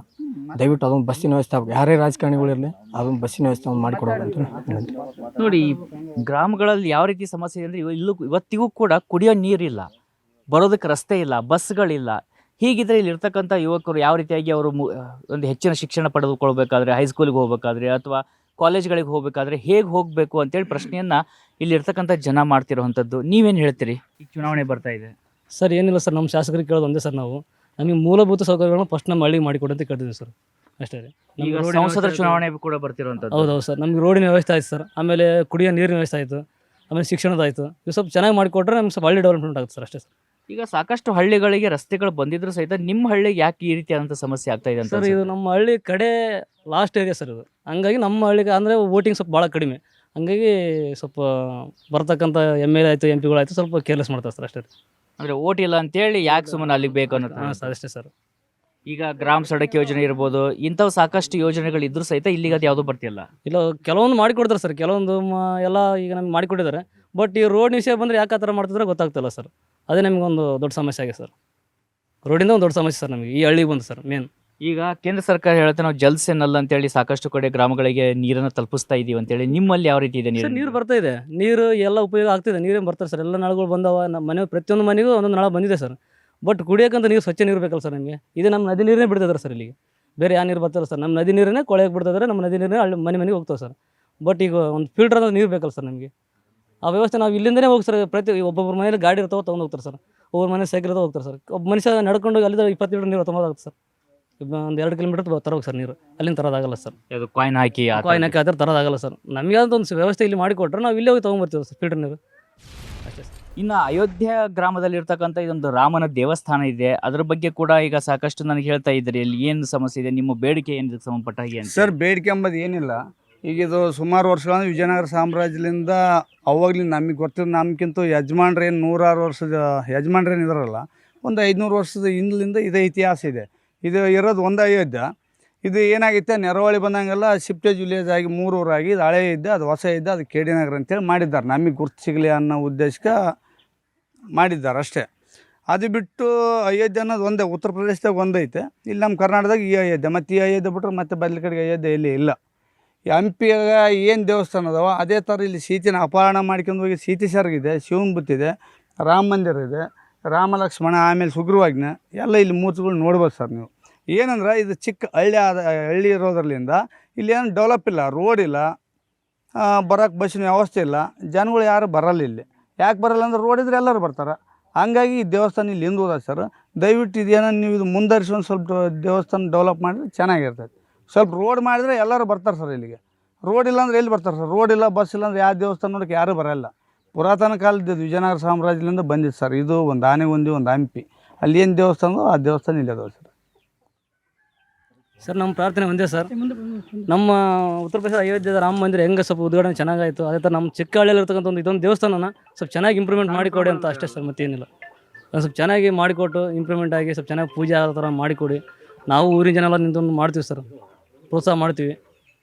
ದಯವಿಟ್ಟು ಅದೊಂದು ಬಸ್ಸಿನ ವ್ಯವಸ್ಥೆ ಆಗಬೇಕು. ಯಾರೇ ರಾಜಕಾರಣಿಗಳಿರಲಿ, ಅದೊಂದು ಬಸ್ಸಿನ ವ್ಯವಸ್ಥೆ ಒಂದು ಮಾಡಿಕೊಡ್ಬೇಕು ಅಂತ ನೋಡಿ. ಗ್ರಾಮಗಳಲ್ಲಿ ಯಾವ ರೀತಿ ಸಮಸ್ಯೆ ಇದೆ ಅಂದರೆ, ಇವತ್ತಿಗೂ ಕೂಡ ಕುಡಿಯೋ ನೀರಿಲ್ಲ, ಬರೋದಕ್ಕೆ ರಸ್ತೆ ಇಲ್ಲ, ಬಸ್ಗಳಿಲ್ಲ. ಹೀಗಿದ್ರೆ ಇಲ್ಲಿರ್ತಕ್ಕಂಥ ಯುವಕರು ಯಾವ ರೀತಿಯಾಗಿ ಅವರು ಒಂದು ಹೆಚ್ಚಿನ ಶಿಕ್ಷಣ ಪಡೆದುಕೊಳ್ಬೇಕಾದ್ರೆ, ಹೈಸ್ಕೂಲಿಗೆ ಹೋಗಬೇಕಾದ್ರೆ ಅಥವಾ ಕಾಲೇಜ್ಗಳಿಗೆ ಹೋಗಬೇಕಾದ್ರೆ ಹೇಗೆ ಹೋಗಬೇಕು ಅಂತೇಳಿ ಪ್ರಶ್ನೆಯನ್ನು ಇಲ್ಲಿರ್ತಕ್ಕಂಥ ಜನ ಮಾಡ್ತಿರೋವಂಥದ್ದು. ನೀವೇನು ಹೇಳ್ತೀರಿ? ಈಗ ಚುನಾವಣೆ ಬರ್ತಾ ಇದೆ ಸರ್. ಏನಿಲ್ಲ ಸರ್, ನಮ್ಮ ಶಾಸಕರಿಗೆ ಕೇಳೋದು ಒಂದೇ ಸರ್. ನಾವು ನಮಗೆ ಮೂಲಭೂತ ಸೌಕರ್ಯಗಳನ್ನ ಫಸ್ಟ್ ನಮ್ಮ ಹಳ್ಳಿಗೆ ಮಾಡಿಕೊಡು ಅಂತ ಕೇಳ್ತಿದ್ದೀವಿ ಸರ್, ಅಷ್ಟೇ ರೀ. ಈಗ ಸಂಸದರ ಚುನಾವಣೆ ಕೂಡ ಬರ್ತಿರೋವಂಥದ್ದು. ಹೌದು ಸರ್. ನಮಗೆ ರೋಡಿನ ವ್ಯವಸ್ಥೆ ಆಯ್ತು ಸರ್, ಆಮೇಲೆ ಕುಡಿಯೋ ನೀರಿನ ವ್ಯವಸ್ಥೆ ಆಯಿತು, ಆಮೇಲೆ ಶಿಕ್ಷಣದಾಯಿತು. ಇವು ಸ್ವಲ್ಪ ಚೆನ್ನಾಗಿ ಮಾಡಿಕೊಟ್ರೆ ನಮ್ಗೆ ಸ್ವಲ್ಪ ಹಳ್ಳಿ ಡೆವಲಪ್ಮೆಂಟ್ ಆಗುತ್ತೆ ಸರ್, ಅಷ್ಟೇ ಸರ್. ಈಗ ಸಾಕಷ್ಟು ಹಳ್ಳಿಗಳಿಗೆ ರಸ್ತೆಗಳು ಬಂದಿದ್ರು ಸಹಿತ ನಿಮ್ಮ ಹಳ್ಳಿಗೆ ಯಾಕೆ ಈ ರೀತಿಯಾದಂಥ ಸಮಸ್ಯೆ ಆಗ್ತಾ ಇದೆ ಅಂತ ಸರ್ ಇದು ನಮ್ಮ ಹಳ್ಳಿ ಕಡೆ ಲಾಸ್ಟ್ ಏರಿಯಾ ಸರ್ ಇದು. ಹಂಗಾಗಿ ನಮ್ಮ ಹಳ್ಳಿಗೆ ಅಂದರೆ ವೋಟಿಂಗ್ ಸ್ವಲ್ಪ ಭಾಳ ಕಡಿಮೆ. ಹಂಗಾಗಿ ಸ್ವಲ್ಪ ಬರ್ತಕ್ಕಂಥ MLA ಆಯಿತು MP ಆಯಿತು ಸ್ವಲ್ಪ ಕೇರ್ಲೆಸ್ ಮಾಡ್ತಾರೆ ಸರ್ ಅಷ್ಟೇ. ಅಂದರೆ ಓಟ್ ಇಲ್ಲ ಅಂತೇಳಿ ಯಾಕೆ ಸುಮ್ಮನೆ ಅಲ್ಲಿಗೆ ಬೇಕು ಅನ್ನೋದು. ಹಾಂ ಸರ್ ಅಷ್ಟೇ ಸರ್. ಈಗ ಗ್ರಾಮ ಸಡಕ್ ಯೋಜನೆ ಇರ್ಬೋದು, ಇಂಥವು ಸಾಕಷ್ಟು ಯೋಜನೆಗಳು ಇದ್ರೂ ಸಹಿತ ಇಲ್ಲಿಗೆ ಅದು ಯಾವುದೂ ಬರ್ತಿಲ್ಲ. ಇಲ್ಲ ಕೆಲವೊಂದು ಮಾಡಿಕೊಡ್ತಾರೆ ಸರ್, ಕೆಲವೊಂದು ಎಲ್ಲ ಈಗ ನಮ್ಗೆ ಮಾಡಿಕೊಟ್ಟಿದ್ದಾರೆ. ಬಟ್ ಈ ರೋಡ್ ವಿಷಯ ಬಂದರೆ ಯಾಕೆ ಆ ಥರ ಮಾಡ್ತಿದ್ರೆ ಗೊತ್ತಾಗ್ತಿಲ್ಲ ಸರ್. ಅದೇ ನಮಗೊಂದು ದೊಡ್ಡ ಸಮಸ್ಯೆ ಆಗಿದೆ ಸರ್. ರೋಡಿಂದ ಒಂದು ದೊಡ್ಡ ಸಮಸ್ಯೆ ಸರ್ ನಮಗೆ ಈ ಹಳ್ಳಿಗೆ ಬಂದು ಸರ್ ಮೇನ್. ಈಗ ಕೇಂದ್ರ ಸರ್ಕಾರ ಹೇಳುತ್ತೆ ನಾವು ಜಲ್ ಸೆ ನಲ್ ಅಂತೇಳಿ ಸಾಕಷ್ಟು ಕಡೆ ಗ್ರಾಮಗಳಿಗೆ ನೀರನ್ನು ತಲುಪಿಸ್ತಾ ಇದೀವಿ ಅಂತೇಳಿ. ನಿಮ್ಮಲ್ಲಿ ಯಾವ ರೀತಿ ಇದೆ ನೀರು? ಸರ್ ನೀರು ಬರ್ತಾ ಇದೆ, ನೀರು ಎಲ್ಲ ಉಪಯೋಗ ಆಗ್ತಿದೆ, ನೀರೇನು ಬರ್ತಾರೆ ಸರ್. ಎಲ್ಲ ನಳಗಳು ಬಂದವ, ನಮ್ಮ ಮನೆ ಪ್ರತಿಯೊಂದು ಮನೆಗೂ ಒಂದೊಂದು ನಳ ಬಂದಿದೆ ಸರ್. ಬಟ್ ಕುಡಿಯೋಕ್ಕಂತ ನೀರು ಸ್ವಚ್ಛ ನೀರು ಬೇಕಲ್ಲ ಸರ್ ನಮಗೆ. ಇದು ನಮ್ಮ ನದಿ ನೀರನ್ನೇ ಬಿಡ್ತಿದ್ದಾರೆ ಸರ್ ಇಲ್ಲಿಗೆ, ಬೇರೆ ಯಾವ ನೀರು ಬರ್ತಾರಲ್ಲ ಸರ್. ನಮ್ಮ ನದಿ ನೀರನ್ನೇ ಕೊಳೆಗೆ ಬಿಡ್ತಿದ್ದಾರೆ, ನಮ್ಮ ನದಿ ನೀರನ್ನೇ ಹಳ್ಳಿ ಮನೆಗೆ ಹೋಗ್ತಾವೆ ಸರ್. ಬಟ್ ಈಗ ಒಂದು ಫಿಲ್ಟರ್ ಅನ್ನೋದು ನೀರು ಬೇಕಲ್ಲ ಸರ್ ನಮಗೆ. ಆ ವ್ಯವಸ್ಥೆ ನಾವು ಇಲ್ಲಿಂದನೇ ಹೋಗಿ ಸರ್. ಒಬ್ಬೊಬ್ಬರ ಮನೇಲಿ ಗಾಡಿ ಇರ್ತಾವೆ ತೊಗೊಂಡು ಹೋಗ್ತಾರೆ ಸರ್, ಒಬ್ಬರ ಮನೆ ಸೈಕಲ್ ಇರ್ತಾವೆ ಹೋಗ್ತಾರೆ ಸರ್. ಒಬ್ಬ ಮನುಷ್ಯ ನಡ್ಕೊಂಡು ಅಲ್ಲಿಂದ 20 ಲೀಟರ್ ನೀರು ತೊಗೊಂಡೋಗುತ್ತೆ ಸರ್. ಒಂದು 2 ಕಿಲೋಮೀಟರ್ ತರೋಗಿ ಸರ್ ನೀರು, ಅಲ್ಲಿಂದ ತರೋದಾಗಲ್ಲ ಸರ್. ಅದು ಕಾಯಿನ್ ಹಾಕಿ ಆ ಥರ ತರೋದಾಗಲ್ಲ ಸರ್. ನಮಗೆ ಅಂತ ಒಂದು ವ್ಯವಸ್ಥೆ ಇಲ್ಲಿ ಮಾಡಿಕೊಟ್ರೆ ನಾವು ಇಲ್ಲೇ ಹೋಗಿ ತೊಗೊಂಬರ್ತೀವಿ ಸರ್ ಫಿಲ್ಟರ್ ನೀರು ಅಷ್ಟೇ ಸರ್. ಇನ್ನು ಅಯೋಧ್ಯ ಗ್ರಾಮದಲ್ಲಿ ಇರ್ತಕ್ಕಂಥ ಇದೊಂದು ರಾಮನ ದೇವಸ್ಥಾನ ಇದೆ, ಅದ್ರ ಬಗ್ಗೆ ಕೂಡ ಈಗ ಸಾಕಷ್ಟು ನನಗೆ ಹೇಳ್ತಾ ಇದ್ದೀರಿ. ಅಲ್ಲಿ ಏನು ಸಮಸ್ಯೆ ಇದೆ, ನಿಮ್ಮ ಬೇಡಿಕೆ ಏನು ಸಂಬಂಧಪಟ್ಟ ಹಾಗೆ ಅಂತ? ಸರ್ ಬೇಡಿಕೆ ಎಂಬುದು ಏನಿಲ್ಲ. ಈಗ ಇದು ಸುಮಾರು ವರ್ಷಗಳಿಂದ ವಿಜಯನಗರ ಸಾಮ್ರಾಜ್ಯದಿಂದ ಅವಾಗಲಿಂದ ನಮಗೆ ಗೊತ್ತಿದ್ದು, ನಮಗಿಂತ ಯಜಮಾನ್ರೇನು 106 ವರ್ಷದ ಯಜಮಾನ್ರೇನು ಇದಾರಲ್ಲ, ಒಂದು 500 ವರ್ಷದ ಹಿಂದಲಿಂದ ಇದೇ ಇತಿಹಾಸ ಇದೆ. ಇದು ಇರೋದು ಒಂದು ಅಯೋಧ್ಯ. ಇದು ಏನಾಗಿತ್ತೆ, ನೆರವಳಿ ಬಂದಂಗೆಲ್ಲ ಶಿಫ್ಟೇಜ್ ವಿಲೇಜ್ ಆಗಿ 3 ಊರಾಗಿ ಇದು ಹಳೆ ಇದ್ದೆ, ಅದು ಹೊಸ ಇದ್ದೆ, ಅದು KD ನಗರ ಅಂತೇಳಿ ಮಾಡಿದ್ದಾರೆ. ನಮಗೆ ಗುರ್ತು ಸಿಗಲಿ ಅನ್ನೋ ಉದ್ದೇಶಕ್ಕೆ ಮಾಡಿದ್ದಾರೆ ಅಷ್ಟೇ. ಅದು ಬಿಟ್ಟು ಅಯೋಧ್ಯೆ ಅನ್ನೋದು ಒಂದೇ ಉತ್ತರ ಪ್ರದೇಶದಾಗ ಒಂದೈತೆ, ಇಲ್ಲಿ ನಮ್ಮ ಕರ್ನಾಟಕದಾಗ ಈ ಅಯೋಧ್ಯೆ. ಮತ್ತು ಈ ಅಯೋಧ್ಯೆ ಬಿಟ್ಟರೆ ಮತ್ತೆ ಬದಲ ಕಡೆಗೆ ಅಯೋಧ್ಯೆ ಇಲ್ಲಿ ಇಲ್ಲ. ಈ ಹಂಪಿಯಾಗ ಏನು ದೇವಸ್ಥಾನ ಅದಾವ ಅದೇ ಥರ ಇಲ್ಲಿ ಸೀತೆನ ಅಪಹರಣ ಮಾಡ್ಕೊಂಡು ಹೋಗಿ ಸೀತೆ ಸರ್ಗಿದೆ, ಶಿವನ ಬುತ್ತಿದೆ, ರಾಮ ಮಂದಿರ ಇದೆ, ರಾಮ ಲಕ್ಷ್ಮಣ, ಆಮೇಲೆ ಸುಗ್ರೀವಾಜ್ಞೆ ಎಲ್ಲ ಇಲ್ಲಿ ಮೂರ್ತಿಗಳು ನೋಡ್ಬೋದು ಸರ್ ನೀವು. ಏನಂದ್ರೆ ಇದು ಚಿಕ್ಕ ಹಳ್ಳಿ ಇರೋದ್ರಲ್ಲಿಂದ ಇಲ್ಲಿ ಏನು ಡೆವಲಪ್ ಇಲ್ಲ, ರೋಡ್ ಇಲ್ಲ, ಬರೋಕ್ಕೆ ಬಸ್ಸಿನ ವ್ಯವಸ್ಥೆ ಇಲ್ಲ, ಜನಗಳು ಯಾರು ಬರಲ್ಲ ಇಲ್ಲಿ. ಯಾಕೆ ಬರಲ್ಲ ಅಂದ್ರೆ ರೋಡ್ ಇದ್ರೆ ಎಲ್ಲರೂ ಬರ್ತಾರೆ. ಹಂಗಾಗಿ ಈ ದೇವಸ್ಥಾನ ಇಲ್ಲಿ ಹಿಂದೂದ ಸರ್. ದಯವಿಟ್ಟು ಇದೇನೋ ನೀವು ಇದು ಮುಂದರಿಸಿ ಒಂದು ಸ್ವಲ್ಪ ದೇವಸ್ಥಾನ ಡೆವಲಪ್ ಮಾಡಿದ್ರೆ ಚೆನ್ನಾಗಿರ್ತೈತೆ. ಸ್ವಲ್ಪ ರೋಡ್ ಮಾಡಿದ್ರೆ ಎಲ್ಲರೂ ಬರ್ತಾರೆ ಸರ್ ಇಲ್ಲಿಗೆ. ರೋಡ್ ಇಲ್ಲ ಅಂದ್ರೆ ಎಲ್ಲಿ ಬರ್ತಾರೆ ಸರ್? ರೋಡ್ ಇಲ್ಲ, ಬಸ್ ಇಲ್ಲ ಅಂದ್ರೆ ಯಾವ ದೇವಸ್ಥಾನ ನೋಡೋಕ್ಕೆ ಯಾರೂ ಬರೋಲ್ಲ. ಪುರಾತನ ಕಾಲದ ವಿಜಯನಗರ ಸಾಮ್ರಾಜ್ಯದಿಂದ ಬಂದಿತ್ತು ಸರ್. ಇದು ಒಂದು ಆನೆಗೊಂದಿ, ಒಂದು ಹಂಪಿ, ಅಲ್ಲಿ ಏನು ದೇವಸ್ಥಾನ ಆ ದೇವಸ್ಥಾನ ಇಲ್ಲಿ ಅದಾವೆ ಸರ್. ಸರ್ ನಮ್ಮ ಪ್ರಾರ್ಥನೆ ಒಂದೇ ಸರ್, ನಮ್ಮ ಉತ್ತರ ಪ್ರದೇಶ ಅಯೋಧ್ಯೆಯ ರಾಮ ಮಂದಿರ ಹೆಂಗೆ ಸ್ವಲ್ಪ ಉದ್ಘಾಟನೆ ಚೆನ್ನಾಗಾಯಿತು, ಅದೇ ಥರ ನಮ್ಮ ಚಿಕ್ಕ ಹಳ್ಳಿಯಲ್ಲಿ ಇರ್ತಕ್ಕಂಥ ಇದೊಂದು ದೇವಸ್ಥಾನನ ಸ್ವಲ್ಪ ಚೆನ್ನಾಗಿ ಇಂಪ್ರೂವ್ಮೆಂಟ್ ಮಾಡಿಕೊಡಿ ಅಂತ ಅಷ್ಟೇ ಸರ್, ಮತ್ತೇನಿಲ್ಲ. ಸ್ವಲ್ಪ ಚೆನ್ನಾಗಿ ಮಾಡಿಕೊಟ್ಟು ಇಂಪ್ರೂವ್ಮೆಂಟ್ ಆಗಿ ಸ್ವಲ್ಪ ಚೆನ್ನಾಗಿ ಪೂಜೆ ಆಗೋ ಥರ ಮಾಡಿಕೊಡಿ. ನಾವು ಊರಿನ ಜನ ಎಲ್ಲ ನಿಂತ್ಕೊಂಡು ಮಾಡ್ತೀವಿ ಸರ್, ಪ್ರೋತ್ಸಾಹ ಮಾಡ್ತೀವಿ.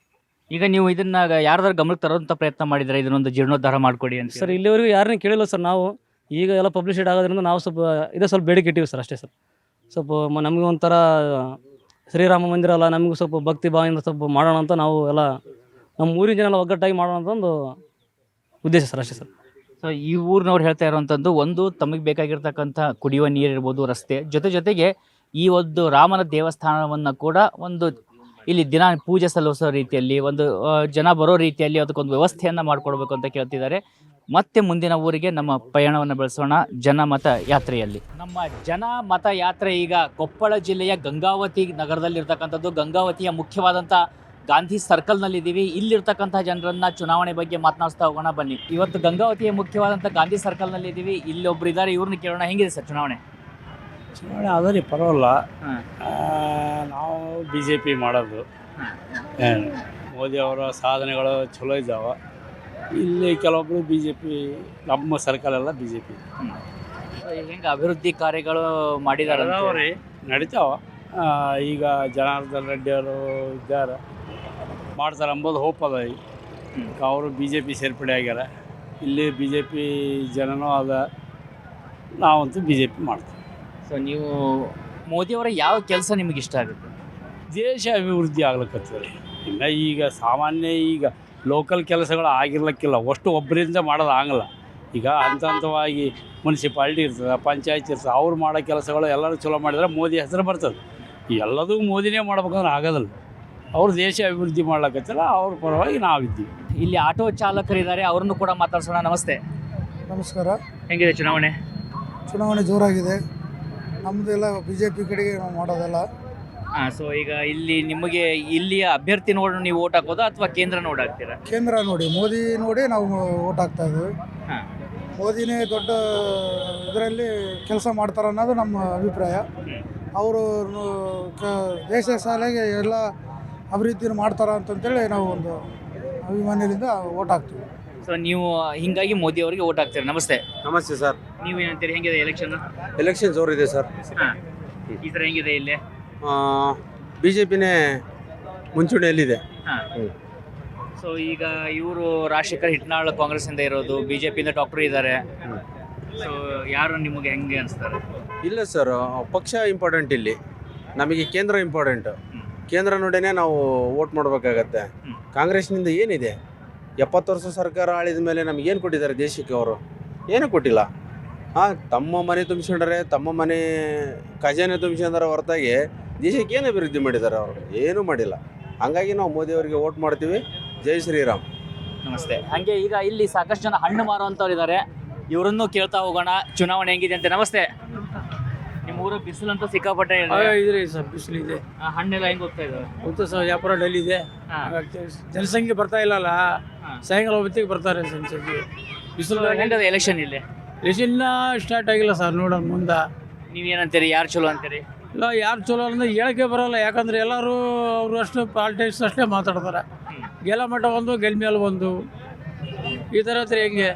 ಈಗ ನೀವು ಇದನ್ನ ಯಾರ್ದಾರು ಗಮನಕ್ಕೆ ತರೋಂಥ ಪ್ರಯತ್ನ ಮಾಡಿದರೆ ಇದನ್ನೊಂದು ಜೀರ್ಣೋದ್ಧಾರ ಮಾಡಿಕೊಡಿ ಅಂತ? ಸರ್ ಇಲ್ಲಿವರೆಗೂ ಯಾರನ್ನೂ ಕೇಳಿಲ್ಲ ಸರ್. ನಾವು ಈಗ ಎಲ್ಲ ಪಬ್ಲಿಸಿಟಿ ಆಗೋದ್ರಿಂದ ನಾವು ಸ್ವಲ್ಪ ಇದೇ ಸ್ವಲ್ಪ ಬೇಡಿಕೆ ಇಟ್ಟಿವಿ ಸರ್ ಅಷ್ಟೇ ಸರ್. ಸ್ವಲ್ಪ ನಮಗೆ ಒಂಥರ ಶ್ರೀರಾಮ ಮಂದಿರ ಅಲ್ಲ, ನಮಗೂ ಸ್ವಲ್ಪ ಭಕ್ತಿ ಭಾವದಿಂದ ಸ್ವಲ್ಪ ಮಾಡೋಣ ಅಂತ ನಾವು ಎಲ್ಲ ನಮ್ಮ ಊರಿನ ಜನ ಎಲ್ಲ ಒಗ್ಗಟ್ಟಾಗಿ ಮಾಡೋಣ ಅಂತ ಒಂದು ಉದ್ದೇಶ ಸರ್ ಅಷ್ಟೇ ಸರ್. ಸೊ ಈ ಊರಿನವ್ರು ಹೇಳ್ತಾ ಇರುವಂಥದ್ದು, ಒಂದು ತಮಗೆ ಬೇಕಾಗಿರ್ತಕ್ಕಂಥ ಕುಡಿಯುವ ನೀರಿರ್ಬೋದು, ರಸ್ತೆ ಜೊತೆಗೆ ಈ ಒಂದು ರಾಮನ ದೇವಸ್ಥಾನವನ್ನು ಕೂಡ ಒಂದು ಇಲ್ಲಿ ದಿನ ಪೂಜೆ ಸಲ್ಲಿಸೋ ರೀತಿಯಲ್ಲಿ, ಒಂದು ಜನ ಬರೋ ರೀತಿಯಲ್ಲಿ ಅದಕ್ಕೊಂದು ವ್ಯವಸ್ಥೆಯನ್ನು ಮಾಡಿಕೊಡ್ಬೇಕು ಅಂತ ಕೇಳ್ತಿದ್ದಾರೆ. ಮತ್ತೆ ಮುಂದಿನ ಊರಿಗೆ ನಮ್ಮ ಪಯಣವನ್ನು ಬೆಳೆಸೋಣ ಜನಮತ ಯಾತ್ರೆಯಲ್ಲಿ. ನಮ್ಮ ಜನಮತ ಯಾತ್ರೆ ಈಗ ಕೊಪ್ಪಳ ಜಿಲ್ಲೆಯ ಗಂಗಾವತಿ ನಗರದಲ್ಲಿರ್ತಕ್ಕಂಥದ್ದು. ಗಂಗಾವತಿಯ ಮುಖ್ಯವಾದಂಥ ಗಾಂಧಿ ಸರ್ಕಲ್ನಲ್ಲಿದ್ದೀವಿ. ಇಲ್ಲಿರ್ತಕ್ಕಂಥ ಜನರನ್ನ ಚುನಾವಣೆ ಬಗ್ಗೆ ಮಾತನಾಡಿಸ್ತಾ ಹೋಗೋಣ ಬನ್ನಿ. ಇವತ್ತು ಗಂಗಾವತಿಯ ಮುಖ್ಯವಾದಂಥ ಗಾಂಧಿ ಸರ್ಕಲ್ನಲ್ಲಿದ್ದೀವಿ. ಇಲ್ಲೊಬ್ರು ಇದ್ದಾರೆ, ಇವ್ರನ್ನ ಕೇಳೋಣ. ಹೆಂಗಿದೆ ಸರ್ ಚುನಾವಣೆ? ಚುನಾವಣೆ ಅದ ರೀ, ಪರವಾಗಿಲ್ಲ. ನಾವು BJP ಮಾಡೋದು. ಮೋದಿ ಅವರ ಸಾಧನೆಗಳು ಚಲೋ ಇದ್ದಾವೆ. ಇಲ್ಲಿ ಕೆಲವೊಬ್ಬರು BJP, ನಮ್ಮ ಸರ್ಕಲೆಲ್ಲ BJP. ಹೆಂಗೆ ಅಭಿವೃದ್ಧಿ ಕಾರ್ಯಗಳು ಮಾಡಿದ್ದಾರೆ ರೀ, ನಡೀತಾವ. ಈಗ ಜನಾರ್ದನ್ ರೆಡ್ಡಿ ಅವರು ಇದ್ದಾರೆ, ಮಾಡ್ತಾರೆ ಅಂಬೋದು ಹೋಪ್ ಅದ. ಈಗ ಅವರು BJP ಸೇರ್ಪಡೆ ಆಗ್ಯಾರ. ಇಲ್ಲಿ BJP ಜನನೂ ಅದ, ನಾವಂತೂ BJP ಮಾಡ್ತೀವಿ. ಸೊ ನೀವು ಮೋದಿಯವರ ಯಾವ ಕೆಲಸ ನಿಮಗೆ ಇಷ್ಟ ಆಗುತ್ತೆ? ದೇಶ ಅಭಿವೃದ್ಧಿ ಆಗ್ಲಿಕ್ಕತ್ತೀರಿ. ಇನ್ನು ಈಗ ಸಾಮಾನ್ಯ ಈಗ ಲೋಕಲ್ ಕೆಲಸಗಳು ಆಗಿರ್ಲಿಕ್ಕಿಲ್ಲ, ಅಷ್ಟು ಒಬ್ಬರಿಂದ ಮಾಡೋದು ಆಗಲ್ಲ. ಈಗ ಹಂತ ಹಂತವಾಗಿ ಮುನ್ಸಿಪಾಲ್ಟಿ ಇರ್ತದೆ, ಪಂಚಾಯತ್ ಇರ್ತದೆ, ಅವ್ರು ಮಾಡೋ ಕೆಲಸಗಳು ಎಲ್ಲರೂ ಚಲೋ ಮಾಡಿದ್ರೆ ಮೋದಿ ಹೆಸರು ಬರ್ತದೆ. ಎಲ್ಲದೂ ಮೋದಿನೇ ಮಾಡ್ಬೇಕಂದ್ರೆ ಆಗೋದಲ್ಲ. ಅವ್ರು ದೇಶ ಅಭಿವೃದ್ಧಿ ಮಾಡ್ಲಿಕ್ಕತ್ತಿಲ್ಲ, ಅವ್ರ ಪರವಾಗಿ ನಾವಿದ್ದೀವಿ. ಇಲ್ಲಿ ಆಟೋ ಚಾಲಕರಿದ್ದಾರೆ, ಅವ್ರನ್ನು ಕೂಡ ಮಾತಾಡ್ಸೋಣ. ನಮಸ್ತೆ. ನಮಸ್ಕಾರ. ಹೆಂಗಿದೆ ಚುನಾವಣೆ? ಚುನಾವಣೆ ಜೋರಾಗಿದೆ. ನಮ್ಮದೆಲ್ಲ BJP ಕಡೆಗೆ ನಾವು ಮಾಡೋದಲ್ಲ. ಸೊ ಈಗ ಇಲ್ಲಿ ನಿಮಗೆ ಇಲ್ಲಿಯ ಅಭ್ಯರ್ಥಿ ನೋಡಿ ನೀವು ಓಟ್ ಹಾಕೋದಾ ಅಥವಾ ಕೇಂದ್ರ ನೋಡಿ ಹಾಕ್ತೀರಾ? ಕೇಂದ್ರ ನೋಡಿ, ಮೋದಿ ನೋಡಿ ನಾವು ಓಟ್ ಹಾಕ್ತಾ ಇದ್ದೀವಿ. ಮೋದಿನೇ ದೊಡ್ಡ ಇದರಲ್ಲಿ ಕೆಲಸ ಮಾಡ್ತಾರೆ ಅನ್ನೋದು ನಮ್ಮ ಅಭಿಪ್ರಾಯ. ಅವರು ದೇಶ ಸಾಲಿಗೆ ಎಲ್ಲ ಅಭಿವೃದ್ಧಿನ ಮಾಡ್ತಾರೆ ಅಂತಂತೇಳಿ ನಾವು ಒಂದು ಅಭಿಮಾನ್ಯದಿಂದ ಓಟ್ ಹಾಕ್ತೀವಿ. ಸೊ ನೀವು ಹಿಂಗಾಗಿ ಮೋದಿ ಅವರಿಗೆ ಓಟ್ ಹಾಕ್ತೀರಿ. ನಮಸ್ತೆ. ನಮಸ್ತೆ ಸರ್. ನೀವು ಏನಂತೀರಿ, ಹೆಂಗಿದೆ ಎಲೆಕ್ಷನ್? Election ಜೋರಿದೆ sir. ಈ ಥರ ಹೆಂಗಿದೆ ಇಲ್ಲಿ? BJPನೇ ಮುಂಚೂಣಿಯಲ್ಲಿದೆ. ಸೊ ಈಗ ಇವರು ರಾಜಶೇಖರ್ ಹಿಟ್ನಾಳ್ ಕಾಂಗ್ರೆಸ್ಸಿಂದ ಇರೋದು, BJPಯಿಂದ ಡಾಕ್ಟರ್ ಇದ್ದಾರೆ. ಸೊ ಯಾರು ನಿಮಗೆ ಹೆಂಗೆ ಅನಿಸ್ತಾರೆ? ಇಲ್ಲ ಸರ್, ಪಕ್ಷ ಇಂಪಾರ್ಟೆಂಟ್ ಇಲ್ಲಿ, ನಮಗೆ ಕೇಂದ್ರ ಇಂಪಾರ್ಟೆಂಟ್. ಕೇಂದ್ರ ನೋಡೇನೆ ನಾವು ವೋಟ್ ಮಾಡಬೇಕಾಗತ್ತೆ. ಕಾಂಗ್ರೆಸ್ನಿಂದ ಏನಿದೆ? 70 ವರ್ಷ ಸರ್ಕಾರ ಆಳಿದ ಮೇಲೆ ನಮಗೇನು ಕೊಟ್ಟಿದ್ದಾರೆ ದೇಶಕ್ಕೆ? ಅವರು ಏನೂ ಕೊಟ್ಟಿಲ್ಲ. ತಮ್ಮ ಮನೆ ತುಂಬಿಸ್ಕೊಂಡ್ರೆ, ತಮ್ಮ ಮನೆ ಖಜಾನೆ ತುಂಬಿಸ್ಕೊಂಡ್ರೆ ಹೊರತಾಗಿ ದೇಶಕ್ಕೆ ಏನು ಅಭಿವೃದ್ಧಿ ಮಾಡಿದ್ದಾರೆ? ಅವರು ಏನೂ ಮಾಡಿಲ್ಲ. ಹಾಗಾಗಿ ನಾವು ಮೋದಿಯವರಿಗೆ ವೋಟ್ ಮಾಡ್ತೀವಿ. ಜೈ ಶ್ರೀರಾಮ್. ನಮಸ್ತೆ. ಹಾಗೆ ಈಗ ಇಲ್ಲಿ ಸಾಕಷ್ಟು ಜನ ಹಣ್ಣು ಮಾರುವಂಥವ್ರು ಇದ್ದಾರೆ, ಇವರನ್ನು ಕೇಳ್ತಾ ಹೋಗೋಣ ಚುನಾವಣೆ ಹೆಂಗಿದೆ ಅಂತ. ನಮಸ್ತೆ. ನಿಮ್ಮ ಊರು ಬಿಸಿಲಂತೂ ಸಿಕ್ಕಾಪಟ್ಟೆ ಇದ್ರಿ ಸರ್, ಬಿಸಿಲಿದೆ. ಹಣ್ಣೆಲ್ಲ ಹೆಂಗೆ ಹೋಗ್ತಾ ಇದ್ದಾವೆ? ಹೋಗ್ತಾ ಸರ್, ವ್ಯಾಪಾರ ಡಲ್ ಇದೆ. ಜನಸಂಖ್ಯೆ ಬರ್ತಾ ಇಲ್ಲಲ್ಲ, ಸಾಯಂಕಾಲ ಹೊತ್ತಿಗೆ ಬರ್ತಾರೆ ಸಂಸಕ್ಕೆ. ಬಿಸಿಲು ಹೆಂಗದ ಎಲೆಕ್ಷನ್ ಇಲ್ಲಿ? ಎಲೆಕ್ಷನ್ ಸ್ಟಾರ್ಟ್ ಆಗಿಲ್ಲ ಸರ್, ನೋಡೋಣ ಮುಂದೆ. ನೀವೇನಂತೀರಿ, ಯಾರು ಚಲೋ ಅಂತೀರಿ? ಇಲ್ಲ, ಯಾರು ಚಲೋ ಅಂದ್ರೆ ಹೇಳಕ್ಕೆ ಬರೋಲ್ಲ. ಯಾಕಂದ್ರೆ ಎಲ್ಲರೂ ಅವರು ಅಷ್ಟು ಪಾಲಿಟಿಕ್ಸ್ ಅಷ್ಟೇ ಮಾತಾಡ್ತಾರೆ. ಗೆಲ್ಲ ಮಟ್ಟ ಒಂದು, ಗೆಲ್ ಮೇಲೆ ಒಂದು, ಈ ಥರ ಹತ್ರ ಹೆಂಗೆ?